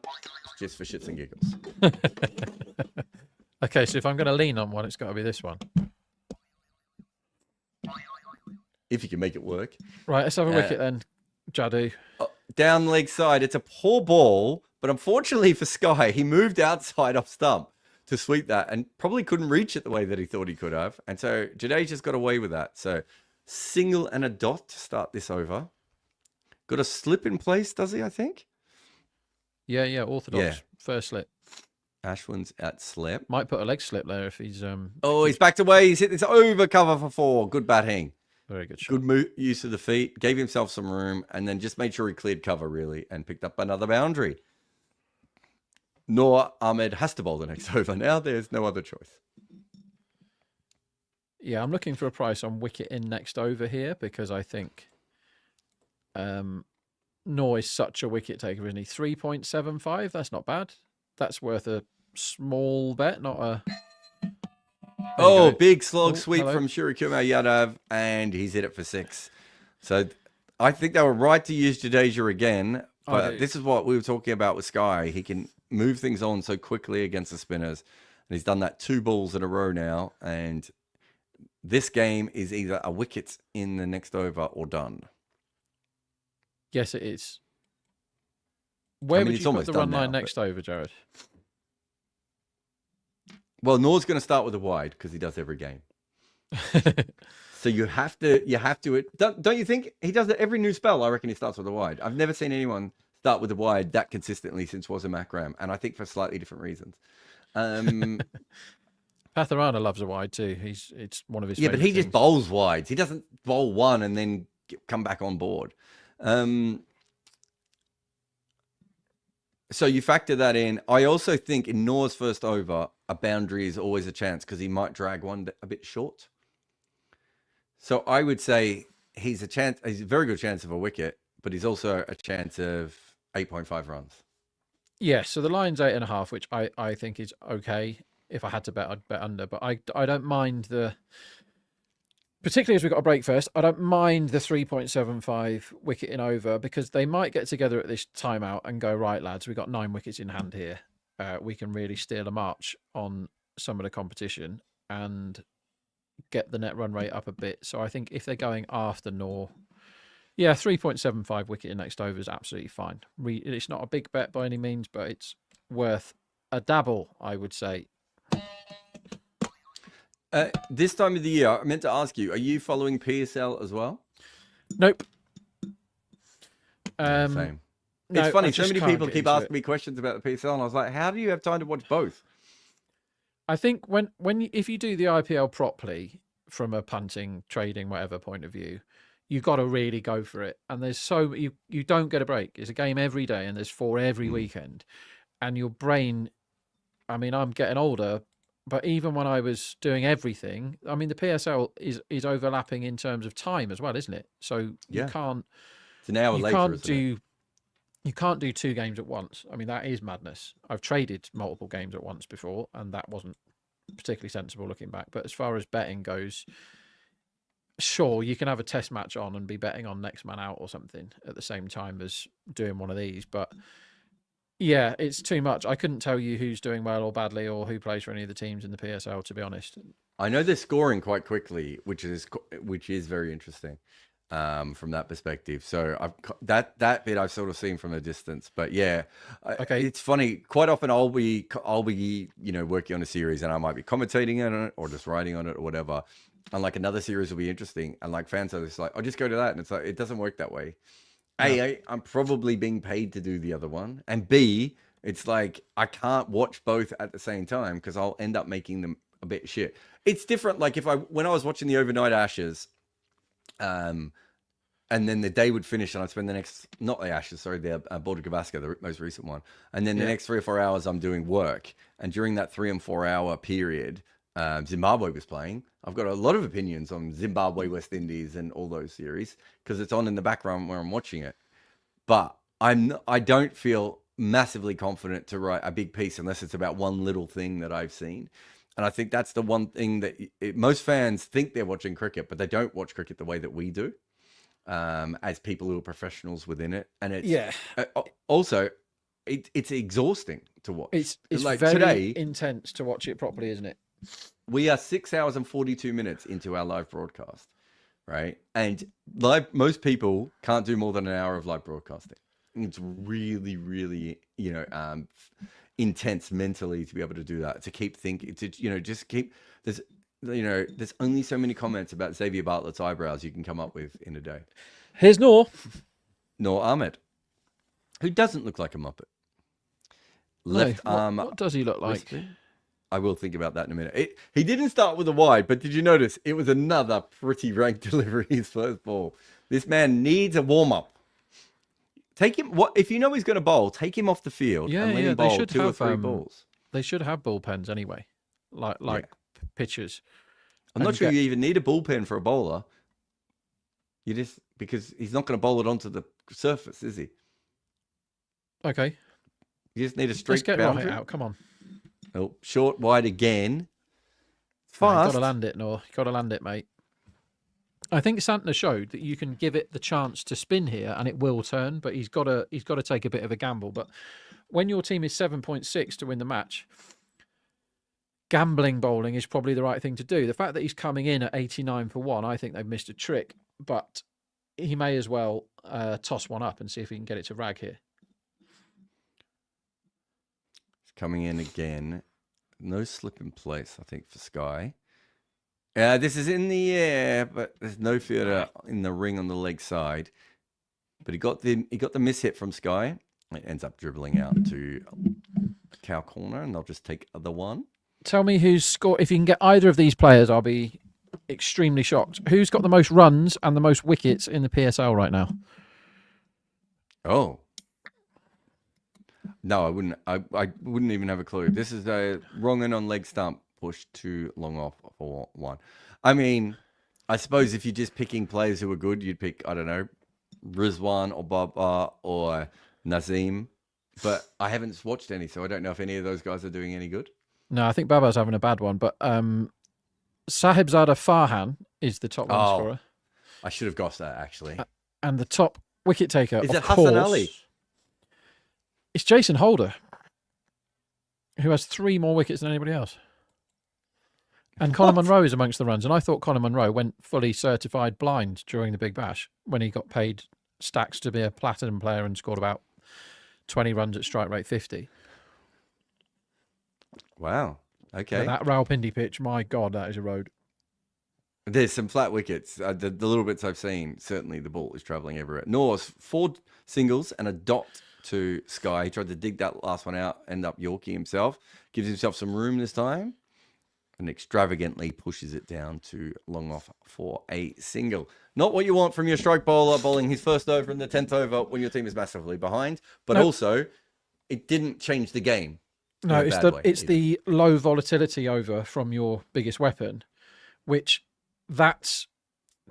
just for shits and giggles. Okay, so if I'm going to lean on one, it's got to be this one. If you can make it work. Right, let's have a wicket then, Jadu. Down leg side. It's a poor ball, but unfortunately for Sky, he moved outside off stump to sweep that and probably couldn't reach it the way that he thought he could have. And so Jadeja's got away with that. So single and a dot to start this over. Got a slip in place, does he? I think. Yeah, orthodox. Yeah. First slip. Ashwin's at slip. Might put a leg slip there if he's he's backed away. He's hit this over cover for 4. Good batting. Very good shot. Good use of the feet. Gave himself some room and then just made sure he cleared cover really and picked up another boundary. Noor Ahmed has to bowl the next over now. There's no other choice. Yeah, I'm looking for a price on Wicket in next over here because I think Noor is such a wicket taker, isn't he? 3.75. That's not bad. That's worth a small bet, not a. Big slog sweep from Shurikumar Yadav, and he's hit it for 6. So I think they were right to use Jadeja again. But this is what we were talking about with Sky. He can move things on so quickly against the spinners. And he's done that 2 balls in a row now. And this game is either a wicket in the next over or done. Yes, it is. Where would you put the run line next over, Jarrod? Well, Noor's going to start with a wide because he does every game. So you have to. Don't you think he does it every new spell? I reckon he starts with a wide. I've never seen anyone start with a wide that consistently since was a Makram, and I think for slightly different reasons. Patharana loves a wide too. It's one of his. Yeah, but he just bowls wides. He doesn't bowl one and then come back on board. So you factor that in. I also think in Noor's first over, a boundary is always a chance because he might drag one a bit short. So I would say he's a very good chance of a wicket, but he's also a chance of 8.5 runs. Yeah, so the line's 8.5, which I think is okay. If I had to bet, I'd bet under. But I don't mind particularly as we've got a break first, I don't mind the 3.75 wicket in over because they might get together at this timeout and go, right, lads, we've got 9 wickets in hand here. We can really steal a march on some of the competition and get the net run rate up a bit. So I think if they're going after Noor, 3.75 wicket in next over is absolutely fine. It's not a big bet by any means, but it's worth a dabble, I would say. This time of the year, I meant to ask you, are you following PSL as well? Nope. Same. No, it's funny, so many people keep asking me questions about the PSL, and I was like, how do you have time to watch both? I think if you do the IPL properly from a punting, trading, whatever point of view, you got to really go for it. And there's you don't get a break. It's a game every day, and there's 4 every weekend. And your brain, I mean, I'm getting older, but even when I was doing everything, I mean, the PSL is overlapping in terms of time as well, isn't it? So you can't. It's an hour later, isn't it? You can't do 2 games at once. I mean, that is madness. I've traded multiple games at once before, and that wasn't particularly sensible looking back. But as far as betting goes, sure, you can have a test match on and be betting on next man out or something at the same time as doing one of these. But yeah, it's too much. I couldn't tell you who's doing well or badly or who plays for any of the teams in the PSL, to be honest. I know they're scoring quite quickly, which is very interesting. From that perspective, so that bit I've sort of seen from a distance, but yeah, okay. It's funny. Quite often I'll be working on a series and I might be commentating on it or just writing on it or whatever, and like another series will be interesting, and like fans are just like, I'll just go to that, and it's like it doesn't work that way. No. A, I'm probably being paid to do the other one, and B, it's like I can't watch both at the same time because I'll end up making them a bit shit. It's different. Like when I was watching the overnight Ashes. And then the day would finish and I'd spend the next, not the Ashes, sorry, the Border Gavaskar, the most recent one. And then the next 3 or 4 hours I'm doing work. And during that 3 and 4 hour period, Zimbabwe was playing. I've got a lot of opinions on Zimbabwe, West Indies and all those series because it's on in the background where I'm watching it. But I don't feel massively confident to write a big piece unless it's about one little thing that I've seen. And I think that's the one thing that most fans think they're watching cricket, but they don't watch cricket the way that we do, as people who are professionals within it. And it's also it's exhausting to watch. It's like very today, intense to watch it properly, isn't it? We are 6 hours and 42 minutes into our live broadcast, right? And most people can't do more than an hour of live broadcasting. It's really, really, intense mentally to be able to do that, to keep thinking, to just keep there's only so many comments about Xavier Bartlett's eyebrows you can come up with in a day. Here's Noor. nor Ahmed, who doesn't look like a Muppet. Left arm. What does he look like? I will think about that in a minute. He didn't start with a wide, but did you notice it was another pretty rank delivery, his first ball? This man needs a warm-up. Take him. What if you know he's going to bowl? Take him off the field and let him bowl 2 or 3 balls. They should have bullpens anyway, like pitchers. I'm not sure you even need a bullpen for a bowler. You just because he's not going to bowl it onto the surface, is he? Okay. You just need a straight boundary. Rohit out. Come on. Oh, short, wide again. Fast. Got to land it, Noor. Got to land it, mate. I think Santner showed that you can give it the chance to spin here and it will turn, but he's got to take a bit of a gamble. But when your team is 7.6 to win the match, gambling bowling is probably the right thing to do. The fact that he's coming in at 89 for 1, I think they've missed a trick, but he may as well toss one up and see if he can get it to rag here. Coming in again. No slip in place, I think, for Sky. This is in the air, but there's no fielder in the ring on the leg side. But he got the miss hit from Sky. It ends up dribbling out to cow corner, and they'll just take the one. Tell me who's scored. If you can get either of these players, I'll be extremely shocked. Who's got the most runs and the most wickets in the PSL right now? Oh. No, I wouldn't even have a clue. This is a wrong and on leg stump, pushed too long off for 1. I mean, I suppose if you're just picking players who are good, you'd pick, I don't know, Rizwan or Baba or Nazim. But I haven't watched any, so I don't know if any of those guys are doing any good. No, I think Baba's having a bad one. But Sahibzada Farhan is the top run scorer. I should have guessed that, actually. And the top wicket taker, is it Hassan Ali? It's Jason Holder, who has 3 more wickets than anybody else. And Conor Munro is amongst the runs. And I thought Conor Munro went fully certified blind during the Big Bash when he got paid stacks to be a platinum player and scored about 20 runs at strike rate 50. Wow. Okay. But that Rawalpindi pitch, my God, that is a road. There's some flat wickets. The little bits I've seen, certainly the ball is travelling everywhere. Norse, 4 singles and a dot to Sky. He tried to dig that last one out, end up Yorkie himself. Gives himself some room this time and extravagantly pushes it down to long off for a single. Not what you want from your strike bowler bowling his first over in the 10th over when your team is massively behind, but also it didn't change the game. No, it's the low volatility over from your biggest weapon, which that's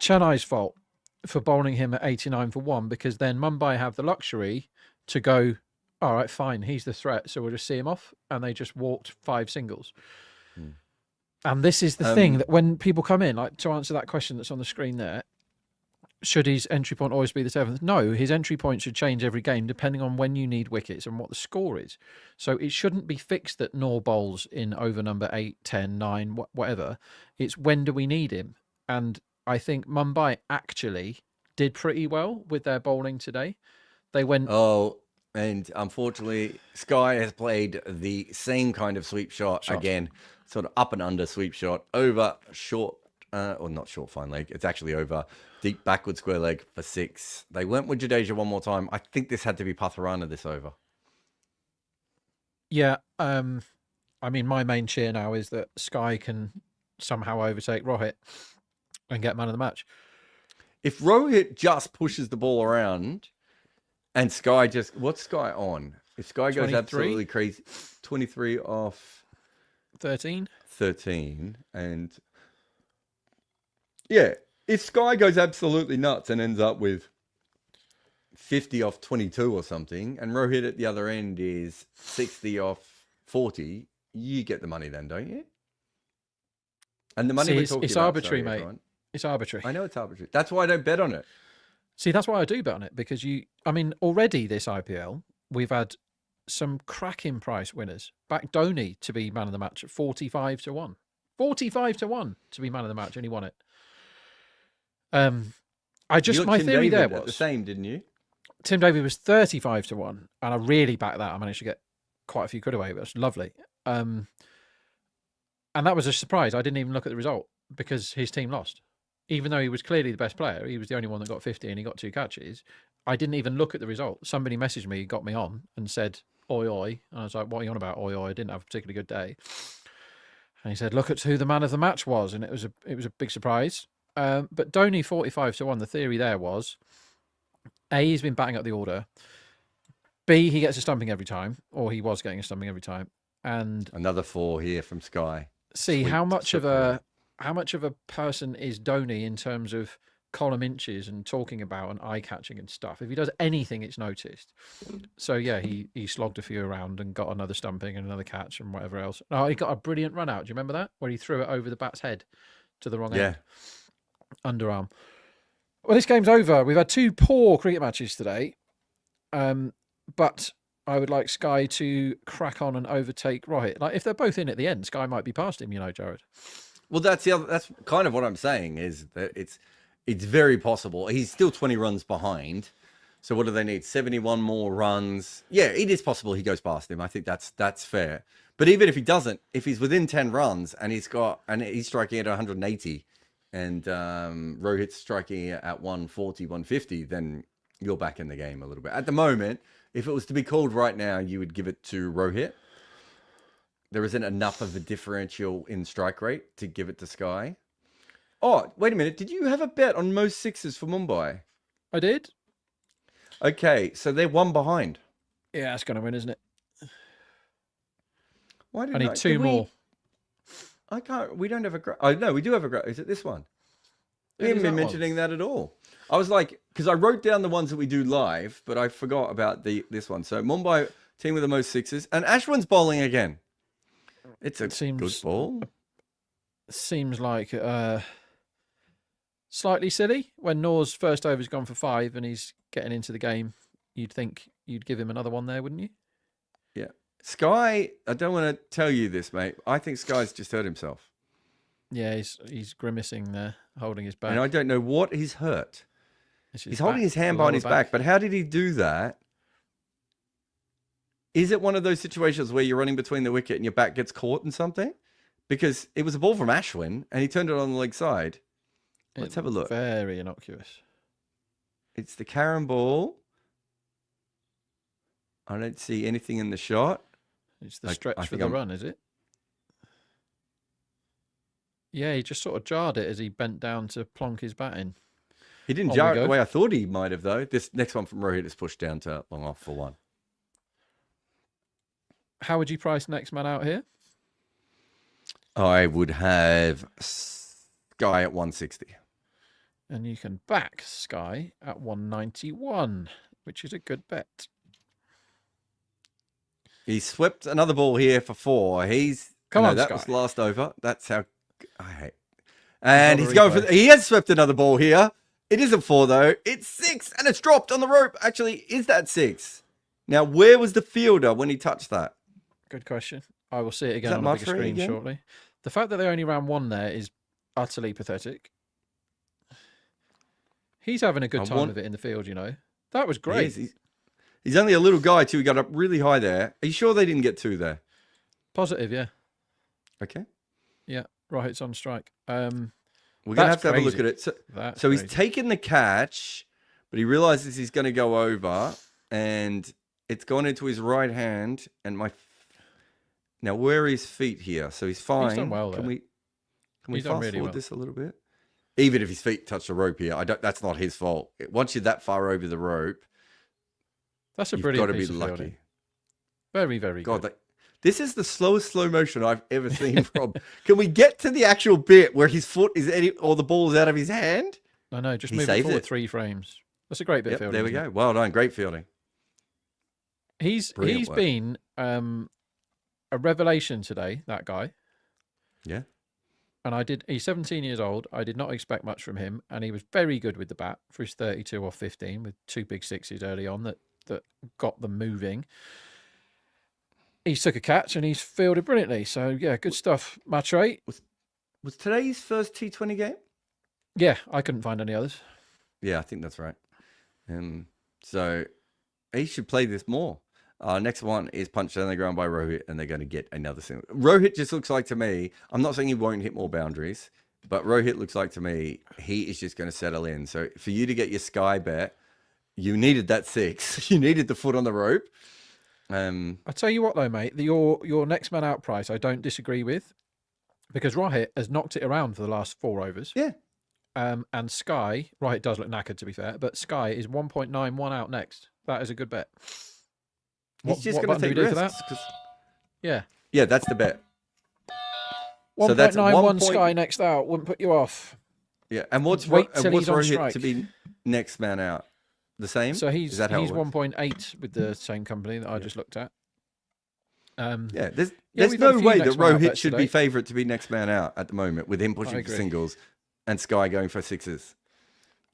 Chennai's fault for bowling him at 89 for 1, because then Mumbai have the luxury to go, all right, fine, he's the threat, so we'll just see him off. And they just walked 5 singles. And this is the thing, that when people come in, like to answer that question that's on the screen there, should his entry point always be the 7th? No, his entry point should change every game depending on when you need wickets and what the score is. So it shouldn't be fixed that Noor bowls in over number 8, 10, 9, whatever. It's when do we need him? And I think Mumbai actually did pretty well with their bowling today. They went... Oh, and unfortunately, Sky has played the same kind of sweep shot again. Sort of up and under sweep shot, over short, or not short fine leg. It's actually over deep backward square leg for 6. They went with Jadeja one more time. I think this had to be Patharana this over. Yeah, I mean, my main cheer now is that Sky can somehow overtake Rohit and get man of the match. If Rohit just pushes the ball around and Sky just... What's Sky on? If Sky goes 23? absolutely crazy... 23 off... 13? 13. And... Yeah, if Sky goes absolutely nuts and ends up with 50 off 22 or something, and Rohit at the other end is 60 off 40, you get the money then, don't you? And the money we're talking it's about, arbitrary, mate. Everyone. It's arbitrary. I know it's arbitrary. That's why I don't bet on it. See, that's why I do bet on it, because already this IPL, we've had some cracking price winners. Back Dhoni to be man of the match at 45 to 1. 45 to 1 to be man of the match, and he won it. My theory there was the same, didn't you? Tim David was 35 to 1, and I really backed that. I managed to get quite a few quid away. It was lovely. And that was a surprise. I didn't even look at the result because his team lost. Even though he was clearly the best player, he was the only one that got 50 and he got 2 catches. I didn't even look at the result. Somebody messaged me, got me on, and said, "Oi oi," and I was like, "What are you on about, oi oi? I didn't have a particularly good day." And he said, "Look at who the man of the match was," and it was a big surprise. But Dhoni 45-1. The theory there was, A, he's been batting up the order. B, he gets a stumping every time, or he was getting a stumping every time. And another 4 here from Sky. See, how much of a person is Dhoni in terms of column inches and talking about and eye catching and stuff? If he does anything, it's noticed. So yeah, he slogged a few around and got another stumping and another catch and whatever else. Oh, he got a brilliant run out. Do you remember that? Where he threw it over the bat's head to the wrong end. Underarm. Well, this game's over. We've had 2 poor cricket matches today. But I would like Sky to crack on and overtake Rohit. Like, if they're both in at the end, Sky might be past him, Jarrod. Well, that's kind of what I'm saying, is that it's very possible. He's still 20 runs behind. So what do they need? 71 more runs. Yeah, it is possible he goes past him. I think that's fair. But even if he doesn't, if he's within 10 runs and he's striking at 180 and Rohit's striking at 140, 150, then you're back in the game a little bit. At the moment, if it was to be called right now, you would give it to Rohit. There isn't enough of a differential in strike rate to give it to Sky. Oh, wait a minute. Did you have a bet on most sixes for Mumbai? I did. Okay, so they're 1 behind. Yeah, that's going to win, isn't it? Why I need 2 more. I can't. We don't have a. Oh no, we do have a. Is it this one? We haven't been mentioning that at all. I was like, because I wrote down the ones that we do live, but I forgot about this one. So Mumbai team with the most sixes, and Ashwin's bowling again. It's a good ball. Seems like slightly silly. When Noor's first over's gone for 5 and he's getting into the game, you'd think you'd give him another one there, wouldn't you? Yeah. Sky, I don't want to tell you this, mate. I think Sky's just hurt himself. Yeah, he's grimacing there, holding his back. And I don't know what he's hurt. He's holding his hand behind his back, but how did he do that? Is it one of those situations where you're running between the wicket and your back gets caught in something? Because it was a ball from Ashwin and he turned it on the leg side. Let's have a look. Very innocuous. It's the Karen ball. I don't see anything in the shot. It's the stretch for the run, is it? Yeah, he just sort of jarred it as he bent down to plonk his bat in. He didn't jar it the way I thought he might have, though. This next one from Rohit is pushed down to long off for 1. How would you price next man out here? I would have Sky at 160. And you can back Sky at 191, which is a good bet. He swept another ball here for 4. That was last over. That's how I hate. And he's going for. He has swept another ball here. It isn't 4 though. It's 6, and it's dropped on the rope. Actually, is that 6? Now, where was the fielder when he touched that? Good question. I will see it again on a bigger screen shortly. The fact that they only ran 1 there is utterly pathetic. He's having a good time of it in the field, That was great. He's only a little guy too. He got up really high there. Are you sure they didn't get 2 there? Positive, yeah. Okay. Yeah, Rohit's on strike. We're going to have a look at it. So he's taken the catch, but he realizes he's going to go over, and it's gone into his right hand. And now where are his feet here? So he's fine. He's done well there. Can we fast forward this a little bit? Even if his feet touch the rope here, that's not his fault. Once you're that far over the rope, that's a brilliant piece of lucky. Fielding. Very, very good. This is the slowest slow motion I've ever seen from. Can we get to the actual bit where his foot is or the ball is out of his hand? No, just move it forward 3 frames. That's a great bit of fielding. There we go. Well done. Great fielding. He's been a revelation today, that guy. Yeah. And he's 17 years old. I did not expect much from him. And he was very good with the bat for his 32 off 15 with 2 big sixes early on that got them moving. He took a catch and he's fielded brilliantly. So, yeah, good stuff. Match rate. Was today's first T20 game? Yeah, I couldn't find any others. Yeah, I think that's right. So he should play this more. Next one is punched down the ground by Rohit, and they're going to get another single. Rohit just looks like to me, I'm not saying he won't hit more boundaries, but Rohit looks like to me, he is just going to settle in. So for you to get your Sky bet, You needed that 6. You needed the foot on the rope. I tell you what, though, mate, your next man out price, I don't disagree with, because Rohit has knocked it around for the last 4 overs. Yeah. And Sky, Rohit does look knackered, to be fair, but Sky is 1.91 out next. That is a good bet. He's just going to button take do we do for risks. that? Yeah. Yeah, that's the bet. 1.91 So that's 1 Sky next out wouldn't put you off. Yeah, and what's Wait till he's on Rohit strike. to be next man out? The same? So he's Is that how it works? 1.8 with the same company that I just looked at. Yeah, there's we've no had a few way that next man out Rohit bets should today. be favourite to be next man out at the moment with him pushing for agree. singles and Sky going for 6s.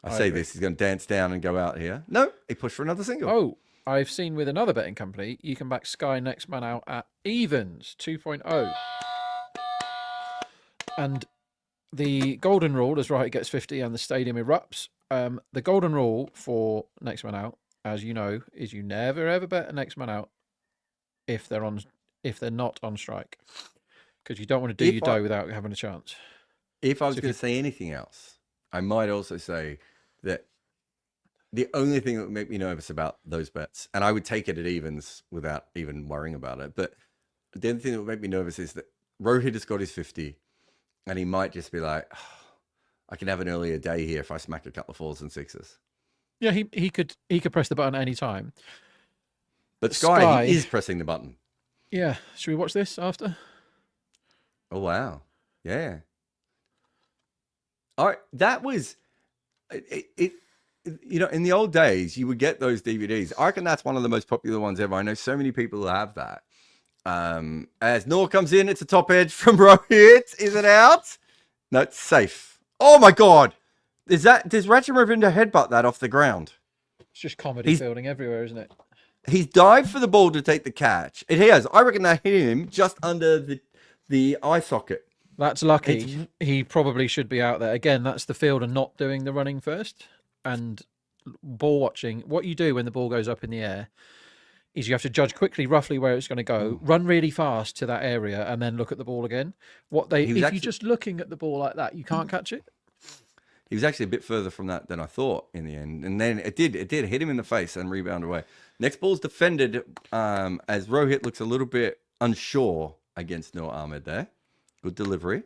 I say agree. this, he's going to dance down and go out here. No, he pushed for another single. Oh, I've seen with another betting company, you can back Sky next man out at evens 2.0. And the golden rule, as Rohit gets 50 and the stadium erupts, the golden rule for next man out, as you know, is you never ever bet a next man out if they're not on strike, because you don't want to do your dough without having a chance. If I was going to say anything else, I might also say that the only thing that would make me nervous about those bets, and I would take it at evens without even worrying about it, but the only thing that would make me nervous is that Rohit has got his 50, and he might just be like, oh, I can have an earlier day here if I smack a couple of 4s and 6s. Yeah, he could press the button at any time. But Sky, he is pressing the button. Yeah. Should we watch this after? Oh, wow. Yeah. All right. That was it. You know, in the old days, you would get those DVDs. I reckon that's one of the most popular ones ever. I know so many people who have that. As Noor comes in, it's a top edge from Rohit. Is it out? No, it's safe. Oh my God. Does Ratchamaravinda headbutt that off the ground? It's just comedy fielding everywhere, isn't it? He's dived for the ball to take the catch. It has. I reckon that hit him just under the eye socket. That's lucky. He probably should be out there. Again, that's the fielder not doing the running first. And ball watching, what you do when the ball goes up in the air is you have to judge quickly, roughly where it's going to go, run really fast to that area, and then look at the ball again. If you're just looking at the ball like that, you can't catch it. He was actually a bit further from that than I thought in the end. And then it did hit him in the face and rebound away. Next ball's defended as Rohit looks a little bit unsure against Noor Ahmed there. Good delivery.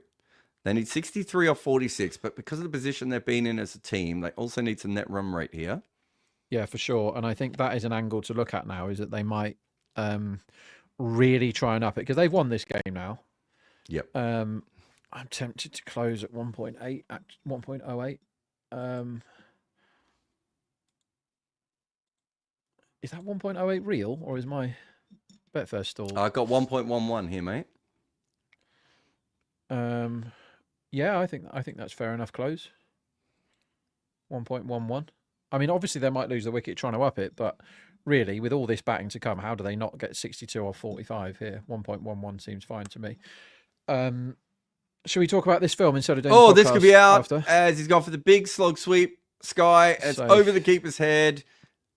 They need 63 off 46, but because of the position they've been in as a team, they also need some net run rate here. Yeah, for sure. And I think that is an angle to look at now, is that they might really try and up it, because they've won this game now. Yep. I'm tempted to close at 1.8, at 1.08. Is that 1.08 real, or is my Betfair stall? I got 1.11 here, mate. Yeah, I think that's fair enough close. 1.11. I mean, obviously they might lose the wicket trying to up it, but really, with all this batting to come, how do they not get 62 or 45 here? 1.11 seems fine to me. Should we talk about this film instead of doing the this could be out after? As he's gone for the big slog sweep. Sky, it's Safe. over the keeper's head,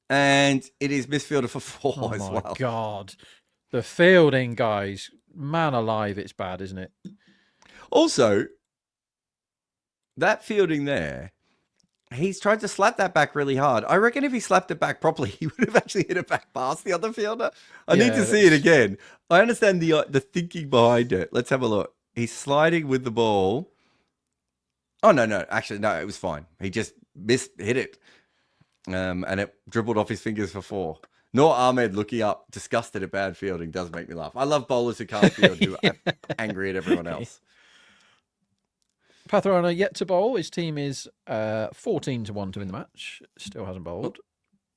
and it is misfielded for 4 as well. Oh my God. The fielding, guys. Man alive, it's bad, isn't it? Also, that fielding there, he's tried to slap that back really hard. I reckon if he slapped it back properly, he would have actually hit it back past the other fielder. I need to see it again. I understand the thinking behind it. Let's have a look. He's sliding with the ball. Oh, no. Actually, no, it was fine. He just hit it. And it dribbled off his fingers for 4. Noor Ahmed looking up, disgusted at bad fielding, does make me laugh. I love bowlers who can't field, who are angry at everyone else. Patharana yet to bowl. His team is 14 to 1 to win the match. Still hasn't bowled.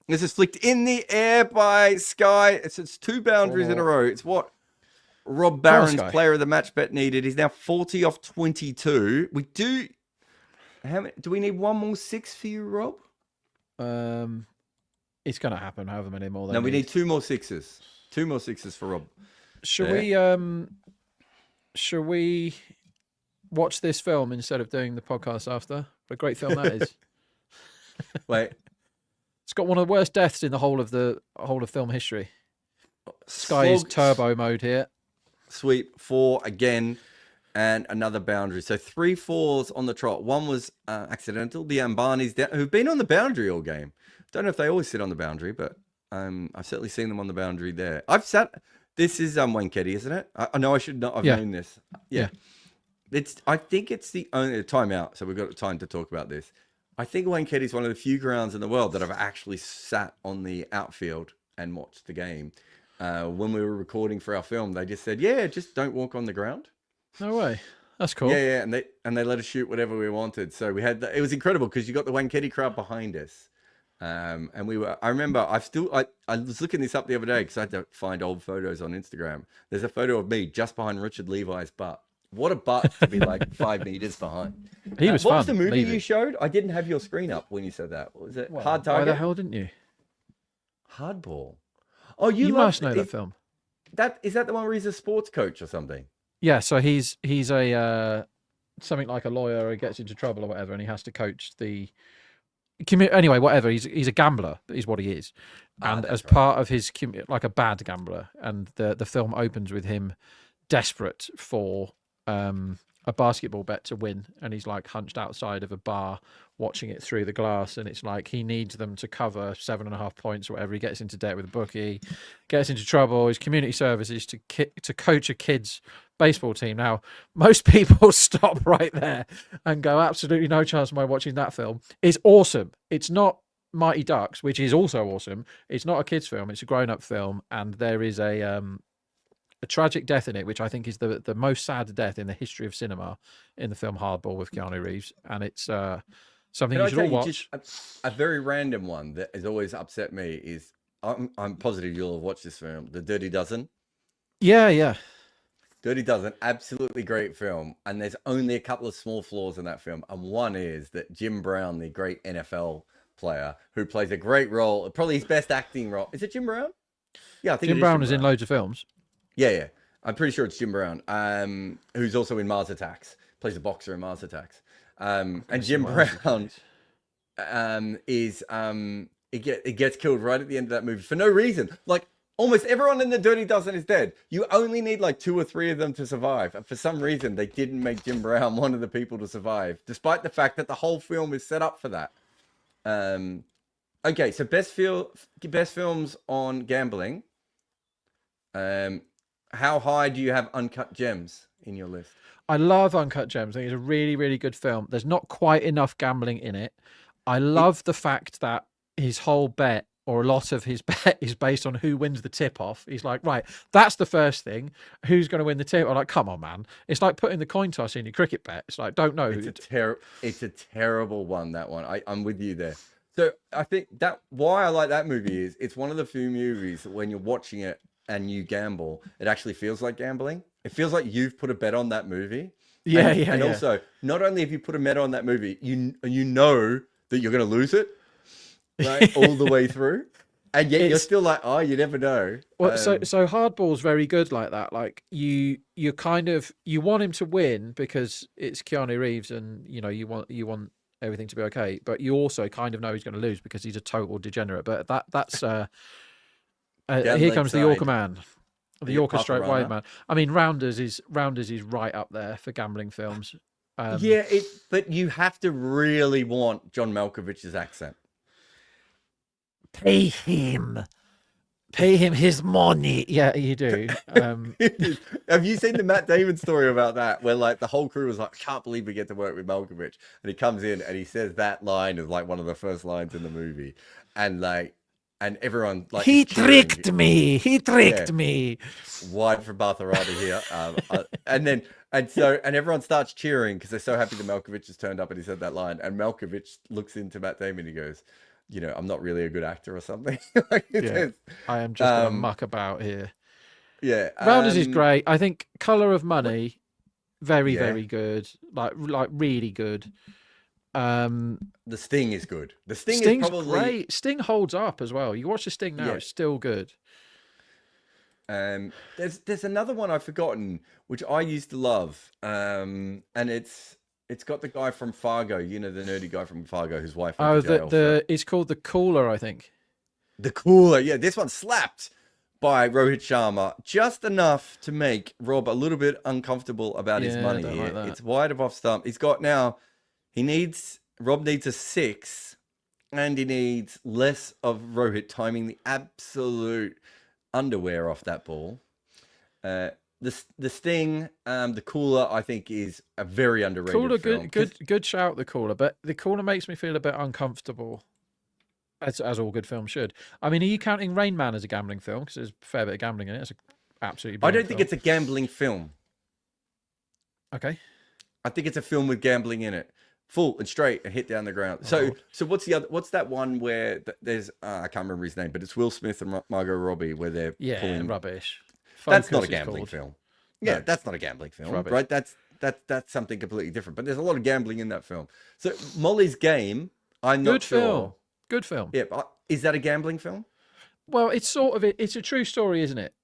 This is flicked in the air by Sky. It's 2 boundaries in a row. It's what Rob Barron's player of the match bet needed. He's now 40 off 22. We do. How many? Do we need 1 more 6 for you, Rob? It's going to happen. However many more. No, we need 2 more 6s. 2 more 6s for Rob. Should we watch this film instead of doing the podcast after? What a great film that is. Wait. It's got one of the worst deaths in the whole of film history. Sky is turbo mode here. Sweep 4 again. and another boundary. So 3 fours on the trot. One was accidental. The Ambanis, who've been on the boundary all game. Don't know if they always sit on the boundary, but I've certainly seen them on the boundary there. I've sat. This is Wicket, isn't it? I know I should not have known this. Yeah. I think it's the only timeout. So we've got time to talk about this. I think Wicket is one of the few grounds in the world that I've actually sat on the outfield and watched the game. When we were recording for our film, they just said, "Yeah, just don't walk on the ground." No way. That's cool. Yeah, and they let us shoot whatever we wanted. So we had it was incredible because you got the Wicket crowd behind us. And we were, I remember, I was looking this up the other day because I had to find old photos on Instagram. There's a photo of me just behind Richard Levi's butt. What a butt to be like 5 meters behind. He was What fun. was the movie Levy. you showed? I didn't have your screen up when you said that. What was it? Hard Target? Why the hell didn't you? Hardball. Oh, you must know that film. Is that the one where he's a sports coach or something? Yeah, so he's a something like a lawyer who gets into trouble or whatever, and he has to coach the anyway, whatever. He's a gambler, is what he is, and as part of his like a bad gambler, and the film opens with him desperate for a basketball bet to win, and he's like hunched outside of a bar watching it through the glass, and it's like he needs them to cover 7.5 points or whatever. He gets into debt with a bookie, gets into trouble. His community service is to coach a kid's baseball team. Now, most people stop right there and go, absolutely no chance of my watching that film. It's awesome. It's not Mighty Ducks, which is also awesome. It's not a kid's film. It's a grown-up film, and there is a tragic death in it, which I think is the most sad death in the history of cinema, in the film Hardball with Keanu Reeves, and it's something you should all watch. A very random one that has always upset me is I'm positive you'll have watched this film, The Dirty Dozen. Yeah. Dirty Dozen, absolutely great film, and there's only a couple of small flaws in that film, and one is that Jim Brown, the great NFL player who plays a great role, probably his best acting role. Is it Jim Brown? Yeah, I think Jim Brown is in loads of films. Yeah. I'm pretty sure it's Jim Brown, who's also in Mars Attacks, plays a boxer in Mars Attacks. And Jim Brown he gets killed right at the end of that movie for no reason. Like, almost everyone in The Dirty Dozen is dead. You only need like 2 or 3 of them to survive. And for some reason, they didn't make Jim Brown one of the people to survive, despite the fact that the whole film is set up for that. Okay, so best films on gambling. How high do you have Uncut Gems in your list? I love Uncut Gems. I think it's a really, really good film. There's not quite enough gambling in it. I love the fact that his whole bet, or a lot of his bet, is based on who wins the tip-off. He's like, right, that's the first thing. Who's going to win the tip? I'm like, come on, man. It's like putting the coin toss in your cricket bet. It's like, don't know. It's a terrible one, that one. I'm with you there. So I think that why I like that movie is it's one of the few movies that when you're watching it and you gamble, it actually feels like gambling. It feels like you've put a bet on that movie. And also, not only have you put a bet on that movie, you know that you're going to lose it, right, all the way through, and yet you're still like, oh, you never know. Well, so Hardball's very good like that. Like you want him to win because it's Keanu Reeves, and you want everything to be okay, but you also kind of know he's going to lose because he's a total degenerate. But that's here comes the Yorker man, the Yorker stroke wide man. I mean, Rounders is right up there for gambling films. But you have to really want John Malkovich's accent. Pay him his money. Yeah, you do. Have you seen the Matt Damon story about that, where like the whole crew was like, I can't believe we get to work with Malkovich, and he comes in and he says that line as like one of the first lines in the movie, and everyone like, he tricked me. Wide for Bartharada here, and everyone starts cheering because they're so happy that Malkovich has turned up and he said that line, and Malkovich looks into Matt Damon and he goes, I'm not really a good actor or something. I am just going to muck about here. Yeah. Rounders is great. I think Colour of Money, very, very good. Like really good. The Sting is good. The Sting's is probably great. Sting holds up as well. You watch the Sting now, it's still good. There's another one I've forgotten, which I used to love. And it's got the guy from Fargo, the nerdy guy from Fargo, whose wife went to jail. It's called The Cooler, I think. The Cooler, yeah. This one slapped. by Rohit Sharma, just enough to make Rob a little bit uncomfortable about his money here. Like It's wide of off stump. Rob needs a 6, and he needs less of Rohit timing the absolute underwear off that ball. The Sting, the Cooler, I think is a very underrated Cooler, film. good shout, the Cooler, but the Cooler makes me feel a bit uncomfortable. As all good films should. I mean, are you counting Rain Man as a gambling film? Because there's a fair bit of gambling in it. It's absolutely I don't think it's a gambling film. Okay. I think it's a film with gambling in it. Full and straight and hit down the ground. So what's the other? What's that one where there's I can't remember his name, but it's Will Smith and Margot Robbie where they're pulling rubbish. That's not a gambling film. Yeah, No. that's not a gambling film, Rubbish. right? That's something completely different. But there's a lot of gambling in that film. So Molly's Game, I'm not sure. Good film. Yeah, but is that a gambling film? Well, it's sort of it's a true story, isn't it?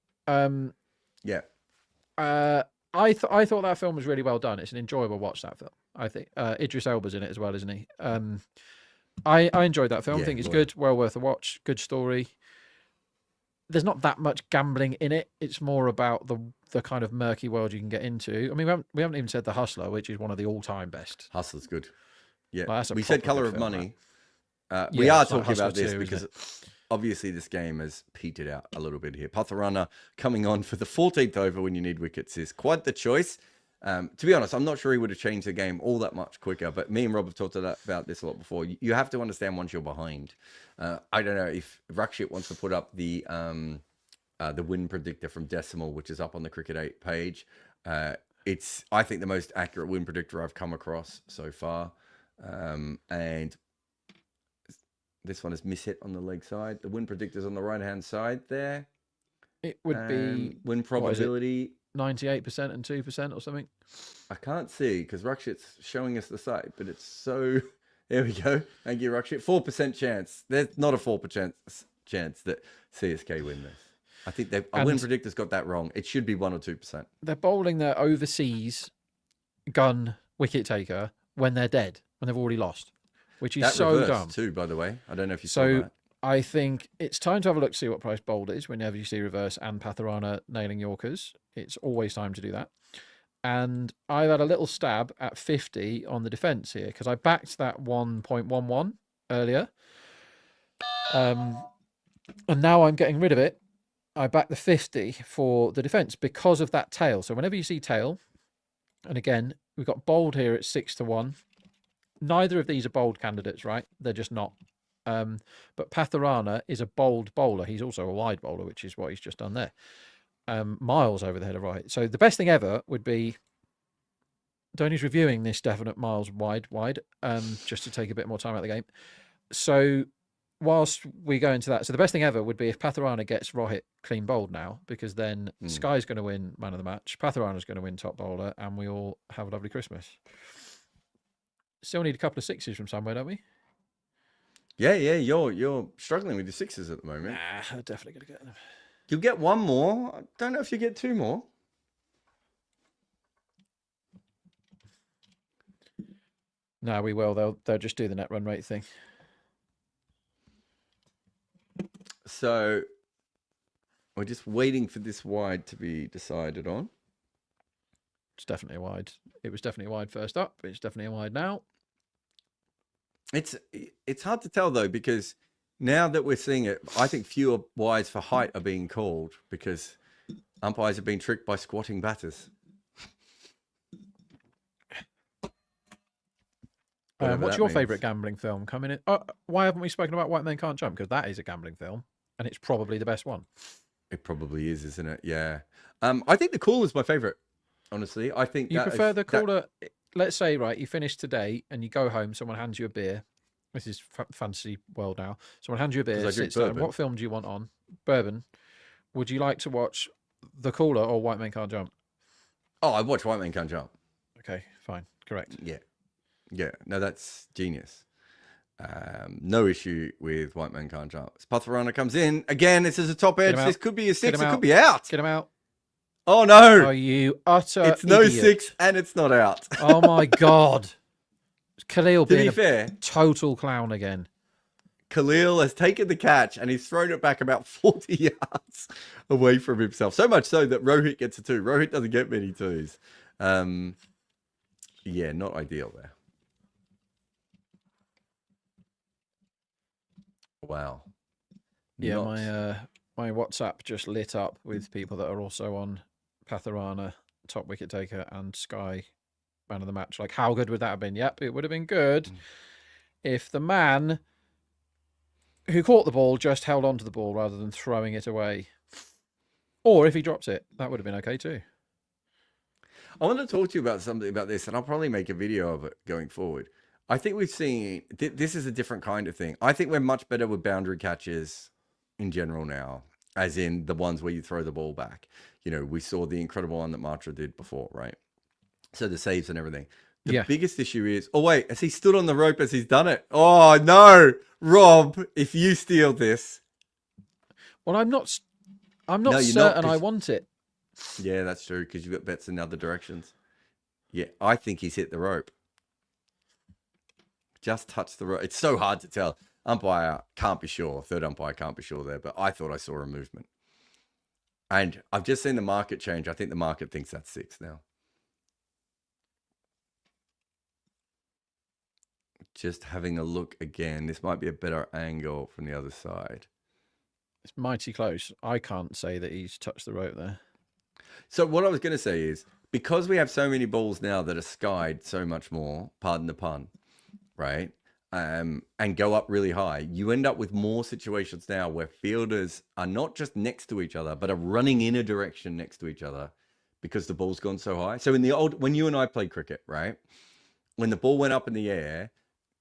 Yeah. I thought that film was really well done. It's an enjoyable watch, that film. I think Idris Elba's in it as well, isn't he? I enjoyed that film. Yeah, I think it's good, well worth a watch. Good story. There's not that much gambling in it. It's more about the kind of murky world you can get into. I mean, we haven't even said The Hustler, which is one of the all-time best. Hustler's good. Yeah. Like, that's a we said proper Color good of film, Money. right? We Yeah, are it's like talking about Hustler this 2, because isn't it? obviously this game has petered out a little bit here. Patharana coming on for the 14th over when you need wickets is quite the choice. To be honest, I'm not sure he would have changed the game all that much quicker, but me and Rob have talked about this a lot before. You have to understand once you're behind. I don't know if Rakshit wants to put up the win predictor from Decimal, which is up on the Cricket8 page. It's, I think, the most accurate win predictor I've come across so far. And this one is mishit on the leg side. The win predictor's on the right-hand side there. It would be win probability 98% and 2% or something. I can't see because Rakshit's showing us the site, but it's so. There we go. Thank you, Rakshit. 4% chance. There's not a 4% chance that CSK win this. I think a win predictor's got that wrong. It should be 1 or 2%. They're bowling their overseas gun wicket taker when they're dead, when they've already lost, which is so dumb. Too, by the way. I don't know if you saw that. I think it's time to have a look to see what price bowled is whenever you see reverse and Patharana nailing Yorkers. It's always time to do that. And I've had a little stab at 50 on the defence here because I backed that 1.11 earlier. And now I'm getting rid of it. I backed the 50 for the defence because of that tail. So whenever you see tail, and again, we've got bowled here at 6-1. Neither of these are bold candidates, right? They're just not. But Patharana is a bold bowler. He's also a wide bowler, which is what he's just done there. Miles over the head of right. So the best thing ever would be Dhoni's reviewing this definite miles wide, just to take a bit more time out of the game. So whilst we go into that, so the best thing ever would be if Patharana gets Rohit clean bowled now, because then Sky's going to win man of the match, Patharana's going to win top bowler, and we all have a lovely Christmas. Still need a couple of sixes from somewhere, don't we? Yeah, you're struggling with your sixes at the moment. Nah, I'm definitely going to get them. You'll get one more. I don't know if you get two more. No, we will. They'll just do the net run rate thing. So we're just waiting for this wide to be decided on. It's definitely a wide. It was definitely a wide first up. It's definitely a wide now. It's hard to tell though, because now that we're seeing it, I think fewer wides for height are being called because umpires have been tricked by squatting batters. What's your favourite gambling film coming in? Why haven't we spoken about White Men Can't Jump? Because that is a gambling film, and it's probably the best one. It probably is, isn't it? Yeah. I think The Cooler is my favourite. Honestly, I think you prefer The Cooler. Let's say, right, you finish today and you go home. Someone hands you a beer. This is fantasy world now. Someone hands you a beer. Sits down. What film do you want on? Bourbon. Would you like to watch The Cooler or White Men Can't Jump? Oh, I watch White Men Can't Jump. Okay, fine, correct. Yeah. No, that's genius. No issue with White Man Can't Jump. Patharana comes in again. This is a top edge. This could be a six. It could be out. Get him out. Oh no! Are you utter? It's no idiot. six and it's not out. Oh my god! Khalil being fair, total clown again. Khalil has taken the catch and he's thrown it back about 40 yards away from himself. So much so that Rohit gets a 2. Rohit doesn't get many 2s. Yeah, not ideal there. Wow. Yeah, my WhatsApp just lit up with people that are also on Patharana, top wicket taker, and Sky man of the match. Like, how good would that have been? Yep, it would have been good if the man who caught the ball just held on to the ball rather than throwing it away. Or if he drops it, that would have been okay too. I want to talk to you about something about this, and I'll probably make a video of it going forward. I think we've seen, this is a different kind of thing. I think we're much better with boundary catches in general now, as in the ones where you throw the ball back. You know, we saw the incredible one that Matra did before, right? So the saves and everything. The biggest issue is, oh wait, has he stood on the rope as he's done it? Oh no, Rob, if you steal this. Well, I'm not certain I want it. Yeah, that's true, because you've got bets in other directions. Yeah, I think he's hit the rope. Just touched the rope. It's so hard to tell. Umpire can't be sure. Third umpire can't be sure there, but I thought I saw a movement. And I've just seen the market change. I think the market thinks that's 6 now. Just having a look again. This might be a better angle from the other side. It's mighty close. I can't say that he's touched the rope there. So what I was going to say is, because we have so many balls now that are skied so much more, pardon the pun, right? And go up really high, you end up with more situations now where fielders are not just next to each other, but are running in a direction next to each other because the ball's gone so high. So in the old, when you and I played cricket, right? When the ball went up in the air,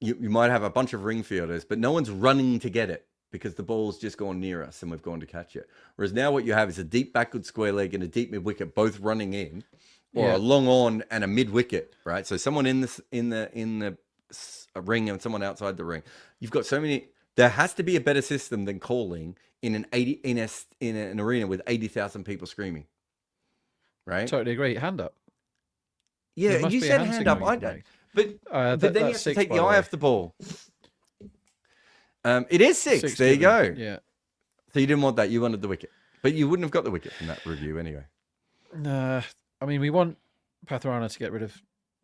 you might have a bunch of ring fielders, but no one's running to get it because the ball's just gone near us and we've gone to catch it. Whereas now what you have is a deep backward square leg and a deep mid wicket, both running in, or a long on and a mid wicket, right? So someone in the ring and someone outside the ring. You've got so many. There has to be a better system than calling in an an arena with 80,000 people screaming, right? Totally agree. Hand up. Yeah, you said hand up. I don't. But then you have to take the eye off the ball. It is 6. There you go. Yeah. So you didn't want that. You wanted the wicket, but you wouldn't have got the wicket from that review anyway. I mean, we want Patharana to get rid of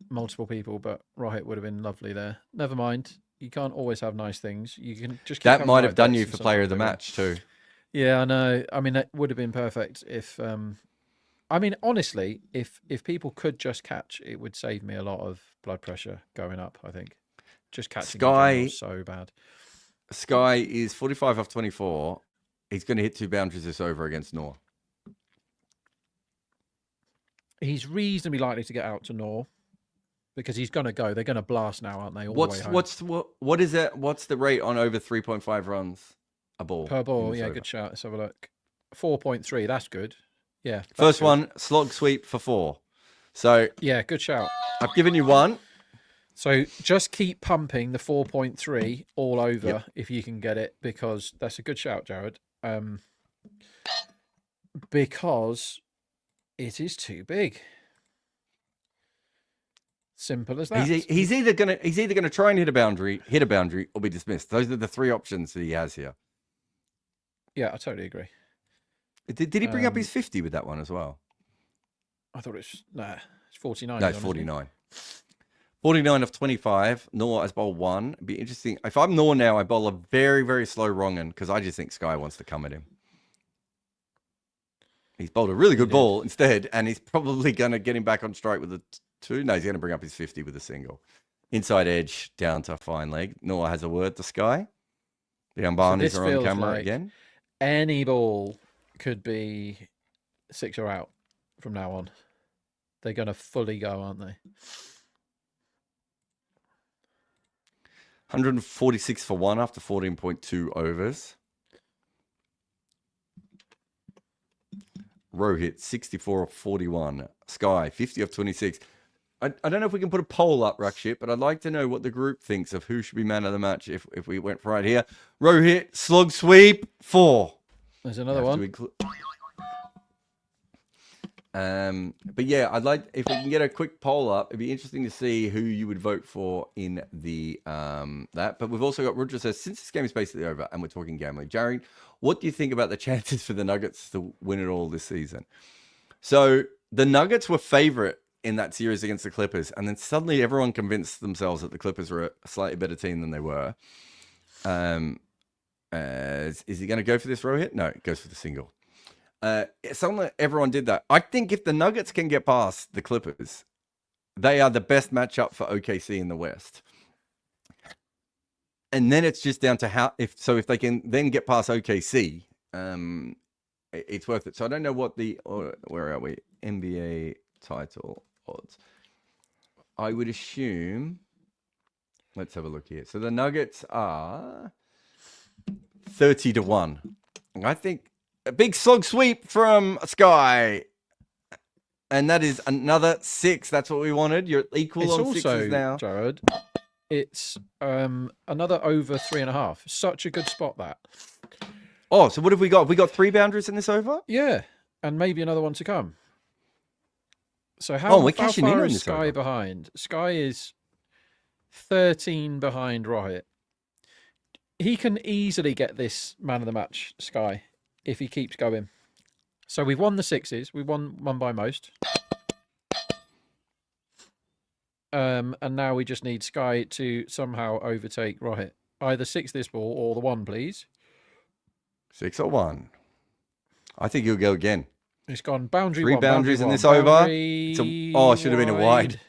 multiple people, but Rohit would have been lovely there. Never mind. You can't always have nice things. You can just keep that might have done you for player of the match too. Yeah, I know. I mean, that would have been perfect if. I mean, honestly, if people could just catch, it would save me a lot of blood pressure going up. I think just catching Sky so bad. Sky is 45 off 24. He's going to hit 2 boundaries this over against Noor. He's reasonably likely to get out to Noor because he's going to go. They're going to blast now, aren't they? What is it? What's the rate on over 3.5 runs a ball? Per ball, yeah, good shout. Let's have a look. 4.3, that's good. Yeah. First one, slog sweep for 4. So yeah, good shout. I've given you 1. So just keep pumping the 4.3 all over if you can get it, because that's a good shout, Jarrod. Because it is too big. Simple as that. He's either gonna try and hit a boundary, or be dismissed. Those are the 3 options that he has here. Yeah, I totally agree. Did he bring up his 50 with that one as well? I thought it's 49. No, it's 49. 49 of 25. Noor has bowled 1. It'd be interesting. If I'm Noor now, I bowl a very, very slow wrong-un because I just think Sky wants to come at him. He's bowled a really good ball instead, and he's probably going to get him back on strike with a 2. No, he's going to bring up his 50 with a single. Inside edge, down to fine leg. Noor has a word to Sky. The Ambanis are on camera like again. Any ball could be 6 or out from now on. They're going to fully go, aren't they? 146 for 1 after 14.2 overs. Rohit, 64 of 41. Sky, 50 of 26. I don't know if we can put a poll up, Rakshit, but I'd like to know what the group thinks of who should be man of the match if we went for right here. Rohit, slog sweep, 4. There's another one. But yeah, I'd like if we can get a quick poll up. It'd be interesting to see who you would vote for in the that. But we've also got Roger says, since this game is basically over and we're talking gambling, Jarrod, what do you think about the chances for the Nuggets to win it all this season? So the Nuggets were favorite in that series against the Clippers, and then suddenly everyone convinced themselves that the Clippers were a slightly better team than they were. Is he going to go for this row hit? No, it goes for the single. Suddenly everyone did that. I think if the Nuggets can get past the Clippers, they are the best matchup for OKC in the West. And then it's just down to if they can then get past OKC, it's worth it. So I don't know what where are we? NBA title odds. I would assume, let's have a look here. So the Nuggets are 30-1. I think a big slog sweep from Sky. And that is another 6. That's what we wanted. You're equal on sixes now. Jarrod, it's another over 3.5. Such a good spot, that. Oh, so what have we got? Have we got 3 boundaries in this over? Yeah, and maybe another one to come. So how far is Sky behind? Sky is 13 behind Rohit. He can easily get this man of the match, Sky, if he keeps going. So we've won the 6s. We won one by most. And now we just need Sky to somehow overtake Rohit. Either 6 this ball or the 1, please. 6 or 1. I think he'll go again. It's gone boundary 3 one, boundaries in one. this over. It should have been a wide.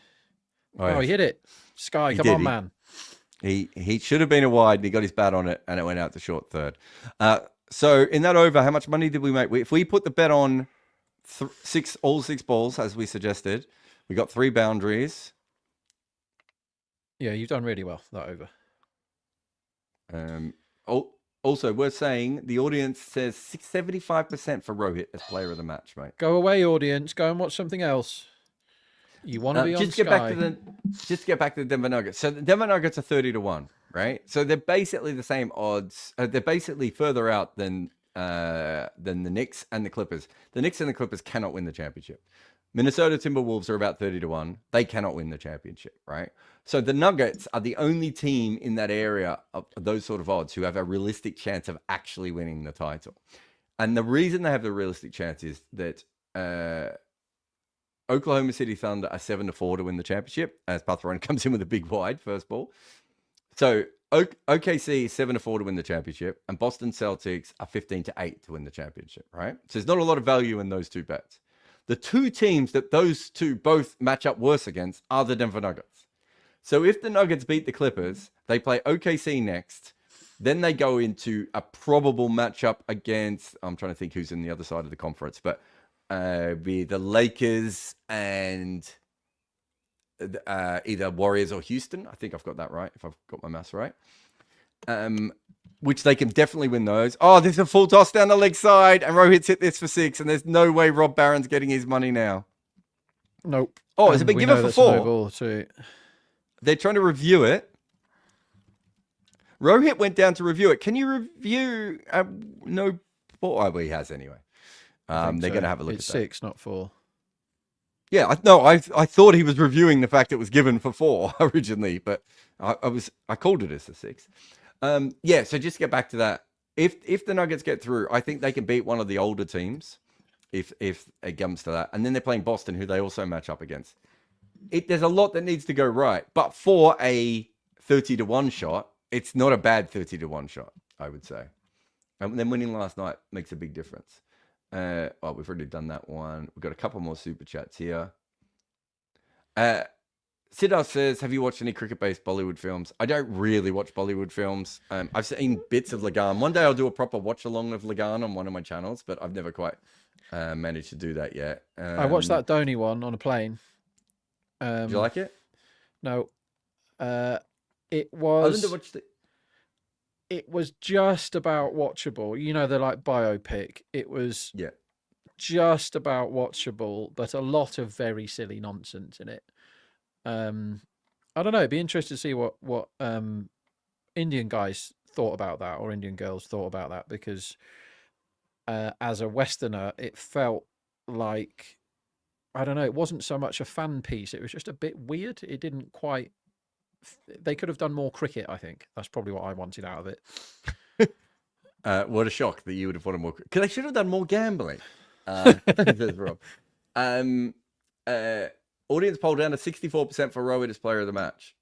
Oh, he hit it. Sky, come on, man. He should have been a wide, and he got his bat on it, and it went out to short third. So in that over, how much money did we make? If we put the bet on all 6 balls, as we suggested, we got 3 boundaries. Yeah, you've done really well, that over. Also, we're saying the audience says 75% for Rohit as player of the match, mate. Go away, audience. Go and watch something else. You want to be on just Sky. Get back to the Denver Nuggets. So the Denver Nuggets are 30-1, right? So they're basically the same odds. They're basically further out than the Knicks and the Clippers. The Knicks and the Clippers cannot win the championship. Minnesota Timberwolves are about 30-1. They cannot win the championship, right? So the Nuggets are the only team in that area of those sort of odds who have a realistic chance of actually winning the title. And the reason they have the realistic chance is that Oklahoma City Thunder are 7-4 to win the championship, as Pathron comes in with a big wide first ball. So OKC is 7-4 to win the championship, and Boston Celtics are 15-8 to win the championship, right? So there's not a lot of value in those 2 bets. The 2 teams that those 2 both match up worse against are the Denver Nuggets. So if the Nuggets beat the Clippers, they play OKC next. Then they go into a probable matchup against, I'm trying to think who's in the other side of the conference, but be the Lakers and either Warriors or Houston. I think I've got that right, if I've got my maths right. Which they can definitely win those. Oh, there's a full toss down the leg side, and Rohit's hit this for 6, and there's no way Rob Barron's getting his money now. Nope. Oh, it's a big giver for 4. Too. They're trying to review it. Rohit went down to review it. Can you review? No ball. Oh, he has anyway. They're going to have a look at that. It's 6, not 4. Yeah, I thought he was reviewing the fact it was given for 4 originally, but I called it as a 6. Yeah, so just to get back to that. If the Nuggets get through, I think they can beat one of the older teams if it comes to that. And then they're playing Boston, who they also match up against. There's a lot that needs to go right, but for a 30-1 shot, it's not a bad 30-1 shot, I would say. And then winning last night makes a big difference. We've already done that one. We've got a couple more super chats here. Siddharth says, have you watched any cricket-based Bollywood films? I don't really watch Bollywood films. I've seen bits of Lagan. One day I'll do a proper watch-along of Lagan on one of my channels, but I've never quite managed to do that yet. I watched that Dhoni one on a plane. Did you like it? No. It was... It was just about watchable. You know, they're like biopic. It was just about watchable, but a lot of very silly nonsense in it. I don't know. It'd be interesting to see what Indian guys thought about that, or Indian girls thought about that, because as a Westerner, it felt like I don't know. It wasn't so much a fan piece. It was just a bit weird. It didn't quite. They could have done more cricket. I think that's probably what I wanted out of it. What a shock that you would have wanted more. Because they should have done more gambling. Says Rob. Audience poll down to 64% for Rowan as player of the match.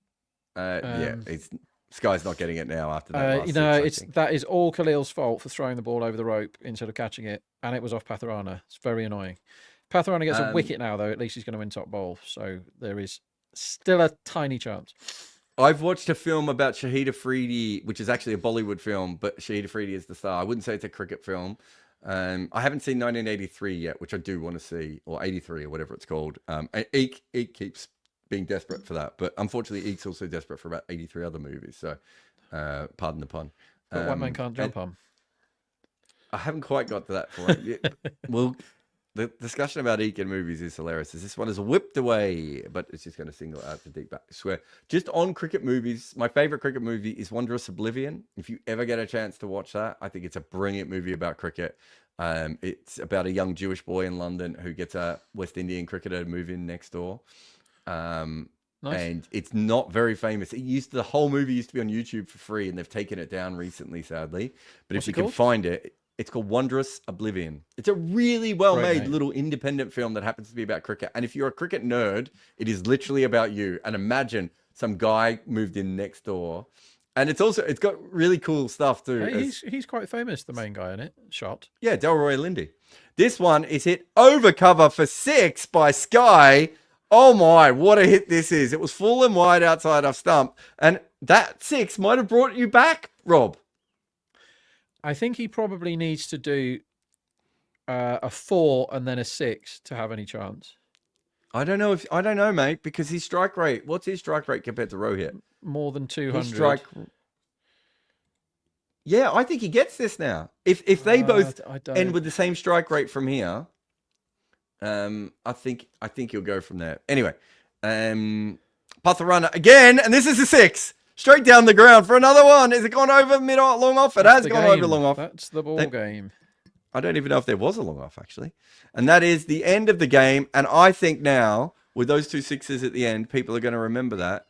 Sky's not getting it now after that. That is all Khalil's fault for throwing the ball over the rope instead of catching it, and it was off Patharana. It's very annoying. Patharana gets a wicket now, though. At least he's going to win top bowl, so there is still a tiny chance. I've watched a film about Shahid Afridi, which is actually a Bollywood film, but Shahid Afridi is the star. I wouldn't say it's a cricket film. I haven't seen 1983 yet, which I do want to see, or 83 or whatever it's called. Eek keeps being desperate for that, but unfortunately Eek's also desperate for about 83 other movies, so pardon the pun. But One Man Can't Jump on. I haven't quite got to that point. Well, the discussion about Eek in movies is hilarious. This one is whipped away, but it's just going to single out the deep back. I swear. Just on cricket movies, my favorite cricket movie is Wondrous Oblivion. If you ever get a chance to watch that, I think it's a brilliant movie about cricket. It's about a young Jewish boy in London who gets a West Indian cricketer to move in next door. Nice. And it's not very famous. The whole movie used to be on YouTube for free, and they've taken it down recently, sadly. But if you can find it, it's called Wondrous Oblivion. It's a really well-made little independent film that happens to be about cricket. And if you're a cricket nerd, it is literally about you. And imagine some guy moved in next door. And it's got really cool stuff too. Hey, he's quite famous, the main guy in it. Shot. Yeah, Delroy Lindy. This one is hit over cover for 6 by Sky. Oh my, what a hit this is. It was full and wide outside off stump. And that 6 might have brought you back, Rob. I think he probably needs to do a 4 and then a 6 to have any chance. I don't know, mate, because his strike rate. What's his strike rate compared to Rohit? More than 200. Yeah, I think he gets this now. If they both end with the same strike rate from here, I think he'll go from there. Anyway, Patharana again, and this is a 6. Straight down the ground for another one. Is it gone over long off? It has gone over long off. That's the ball game. I don't even know if there was a long off, actually. And that is the end of the game. And I think now, with those 2 6s at the end, people are going to remember that.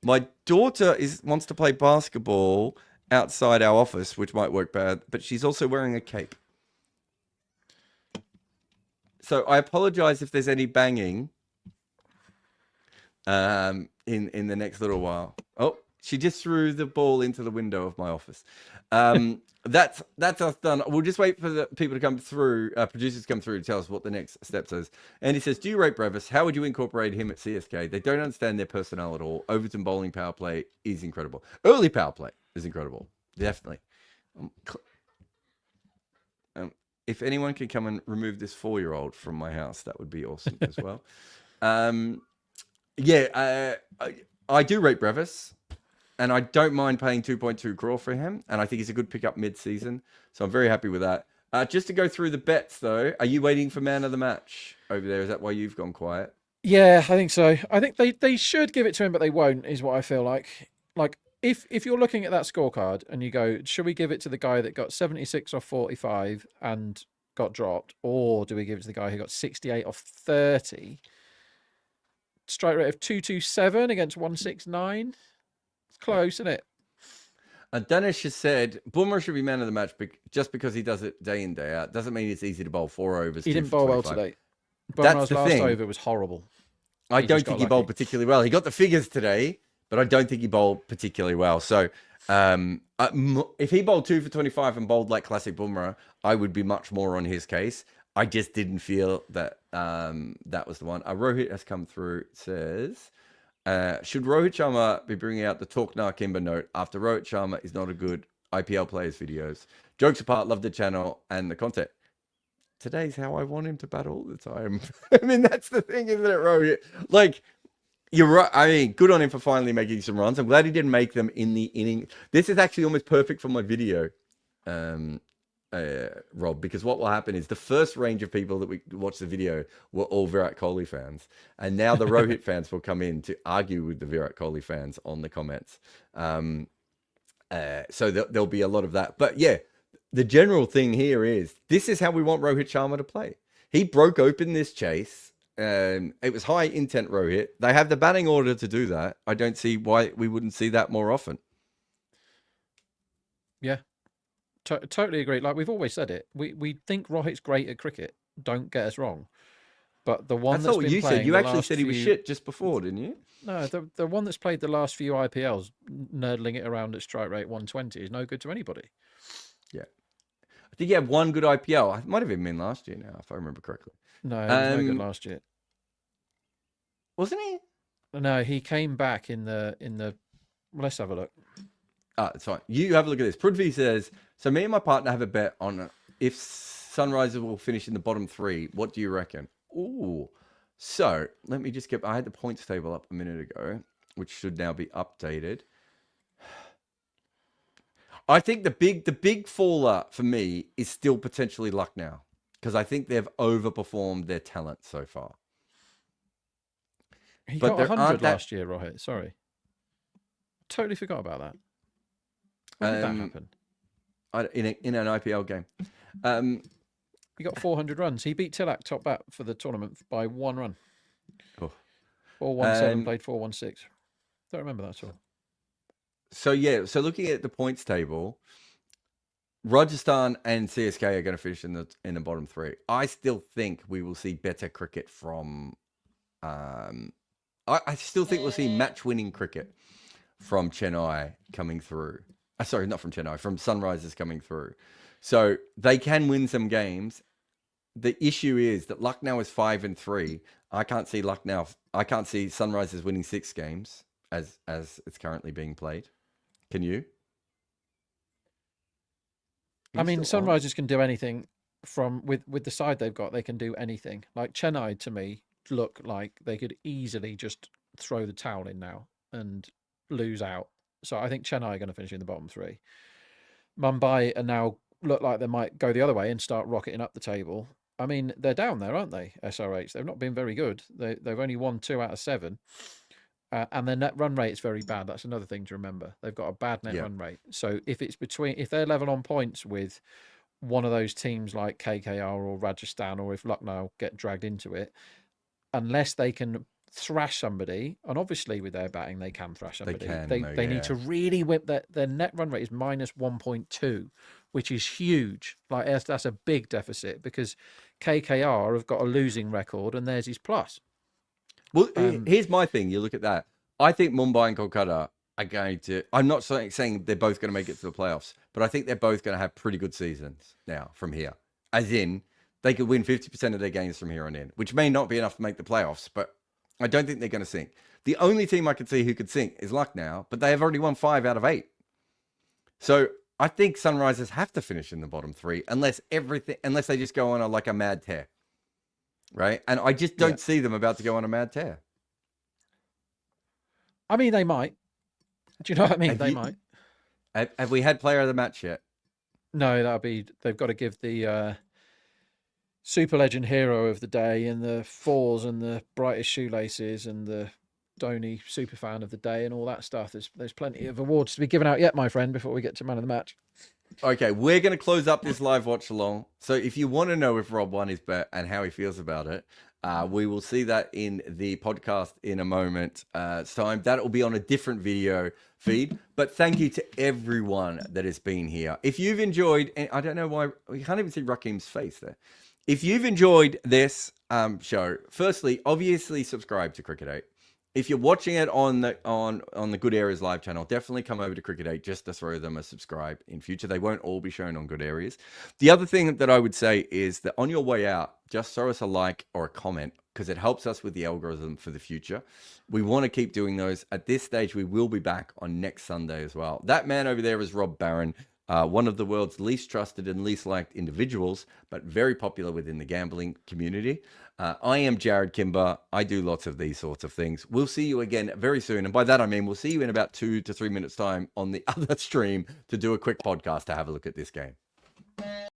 My daughter wants to play basketball outside our office, which might work bad, but she's also wearing a cape. So I apologize if there's any banging in the next little while. Oh, she just threw the ball into the window of my office. That's us done. We'll just wait for the people to come through, producers to come through to tell us what the next steps is. And he says, do you rate Brevis? How would you incorporate him at CSK? They don't understand their personnel at all. Overton bowling power play is incredible. Early power play is incredible. Definitely. If anyone can come and remove this 4-year-old from my house, that would be awesome as well. I do rate Brevis. And I don't mind paying 2.2 crore for him. And I think he's a good pickup mid-season. So I'm very happy with that. Just to go through the bets, though, are you waiting for man of the match over there? Is that why you've gone quiet? Yeah, I think so. I think they should give it to him, but they won't, is what I feel like. Like, if you're looking at that scorecard and you go, should we give it to the guy that got 76 off 45 and got dropped? Or do we give it to the guy who got 68 off 30? Strike rate of 227 against 169. Close, isn't it? Danish has said Bumrah should be man of the match just because he does it day in, day out. Doesn't mean it's easy to bowl 4 overs. He didn't bowl well today. Bumrah's last over was horrible. I don't think he bowled particularly well. He got the figures today, but I don't think he bowled particularly well. So if he bowled 2 for 25 and bowled like classic Bumrah, I would be much more on his case. I just didn't feel that that was the one. Rohit has come through. It says... should Rohit Sharma be bringing out the Talk Now Kimber note after Rohit Sharma is not a good IPL players videos? Jokes apart, love the channel and the content. Today's how I want him to bat all the time. I mean, that's the thing, isn't it, Rohit? Like, you're right. I mean, good on him for finally making some runs. I'm glad he didn't make them in the inning. This is actually almost perfect for my video, Rob, because what will happen is the first range of people that we watch the video were all Virat Kohli fans, and now the Rohit fans will come in to argue with the Virat Kohli fans on the comments. So there'll be a lot of that. But yeah, the general thing here is this is how we want Rohit Sharma to play. He broke open this chase It was high intent row hit. They have the batting order to do that. I don't see why we wouldn't see that more often. Yeah, totally agree. Like we've always said it, we think Rohit's great at cricket. Don't get us wrong, but the one that's what you said. You actually said he was shit just before, didn't you? No, the one that's played the last few IPLs, nerdling it around at strike rate 120, is no good to anybody. Yeah, I think he had one good IPL. It might have even been last year now, if I remember correctly. No, he was no good last year, wasn't he? No, he came back in the. Well, let's have a look. It's fine. You have a look at this. Prudvi says, so me and my partner have a bet on if Sunrisers will finish in the bottom 3. What do you reckon? Ooh. So let me just get, I had the points table up a minute ago, which should now be updated. I think the big faller for me is still potentially Lucknow, because I think they've overperformed their talent so far. He got 100 last year, Rohit. Sorry. Totally forgot about that. When did that happen? In an IPL game. He got 400 runs. He beat Tilak top bat for the tournament by 1 run. Oh. 4-1-7, played 4-1-6. Don't remember that at all. So, yeah. So, looking at the points table, Rajasthan and CSK are going to finish in the bottom 3. I still think we will see better cricket from... I still think we'll see match-winning cricket from Chennai coming through. Sorry, not from Chennai, from Sunrisers coming through. So they can win some games. The issue is that Lucknow is 5-3. I can't see Sunrisers winning 6 games as it's currently being played. Can you? I mean, Sunrisers can do anything with the side they've got. They can do anything. Like Chennai, to me, look like they could easily just throw the towel in now and lose out. So I think Chennai are going to finish in the bottom 3. Mumbai are now look like they might go the other way and start rocketing up the table. I mean, they're down there, aren't they? SRH. They've not been very good. They've only won 2 out of 7. And their net run rate is very bad. That's another thing to remember. They've got a bad net run rate. So if they're level on points with one of those teams like KKR or Rajasthan, or if Lucknow get dragged into it, unless they can thrash somebody, and obviously with their batting they can thrash somebody. They need to really whip their net run rate is minus 1.2, which is huge. Like that's a big deficit, because KKR have got a losing record and theirs is plus. Well, here's my thing. You look at that. I think Mumbai and Kolkata are going to... I'm not saying they're both going to make it to the playoffs, but I think they're both going to have pretty good seasons now from here. As in, they could win 50% of their games from here on in, which may not be enough to make the playoffs, but I don't think they're going to sink. The only team I could see who could sink is Lucknow, but they have already won 5 out of 8. So I think Sunrisers have to finish in the bottom 3 unless they just go on a mad tear. Right? And I just don't see them about to go on a mad tear. I mean, they might. Do you know what I mean? They might. Have we had player of the match yet? No, they've got to give the super legend hero of the day and the 4s and the brightest shoelaces and the Dhoni super fan of the day and all that stuff. There's plenty of awards to be given out yet, my friend, before we get to man of the match. Okay, we're going to close up this live watch along. So if you want to know if Rob won his bet and how he feels about it, we will see that in the podcast in a moment's time. That will be on a different video feed. But thank you to everyone that has been here. If you've enjoyed, and I don't know why, you can't even see Rakim's face there. If you've enjoyed this show, firstly, obviously subscribe to Cricket8. If you're watching it on the Good Areas live channel, definitely come over to Cricket8 just to throw them a subscribe in future. They won't all be shown on Good Areas. The other thing that I would say is that on your way out, just throw us a like or a comment, because it helps us with the algorithm for the future. We want to keep doing those. At this stage, we will be back on next Sunday as well. That man over there is Rob Barron, one of the world's least trusted and least liked individuals, but very popular within the gambling community. I am Jarrod Kimber. I do lots of these sorts of things. We'll see you again very soon. And by that, I mean, we'll see you in about 2 to 3 minutes time on the other stream to do a quick podcast to have a look at this game.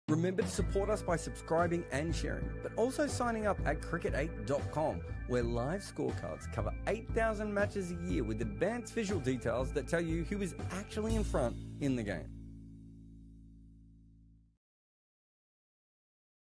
Remember to support us by subscribing and sharing, but also signing up at cricket8.com, where live scorecards cover 8,000 matches a year with advanced visual details that tell you who is actually in front in the game.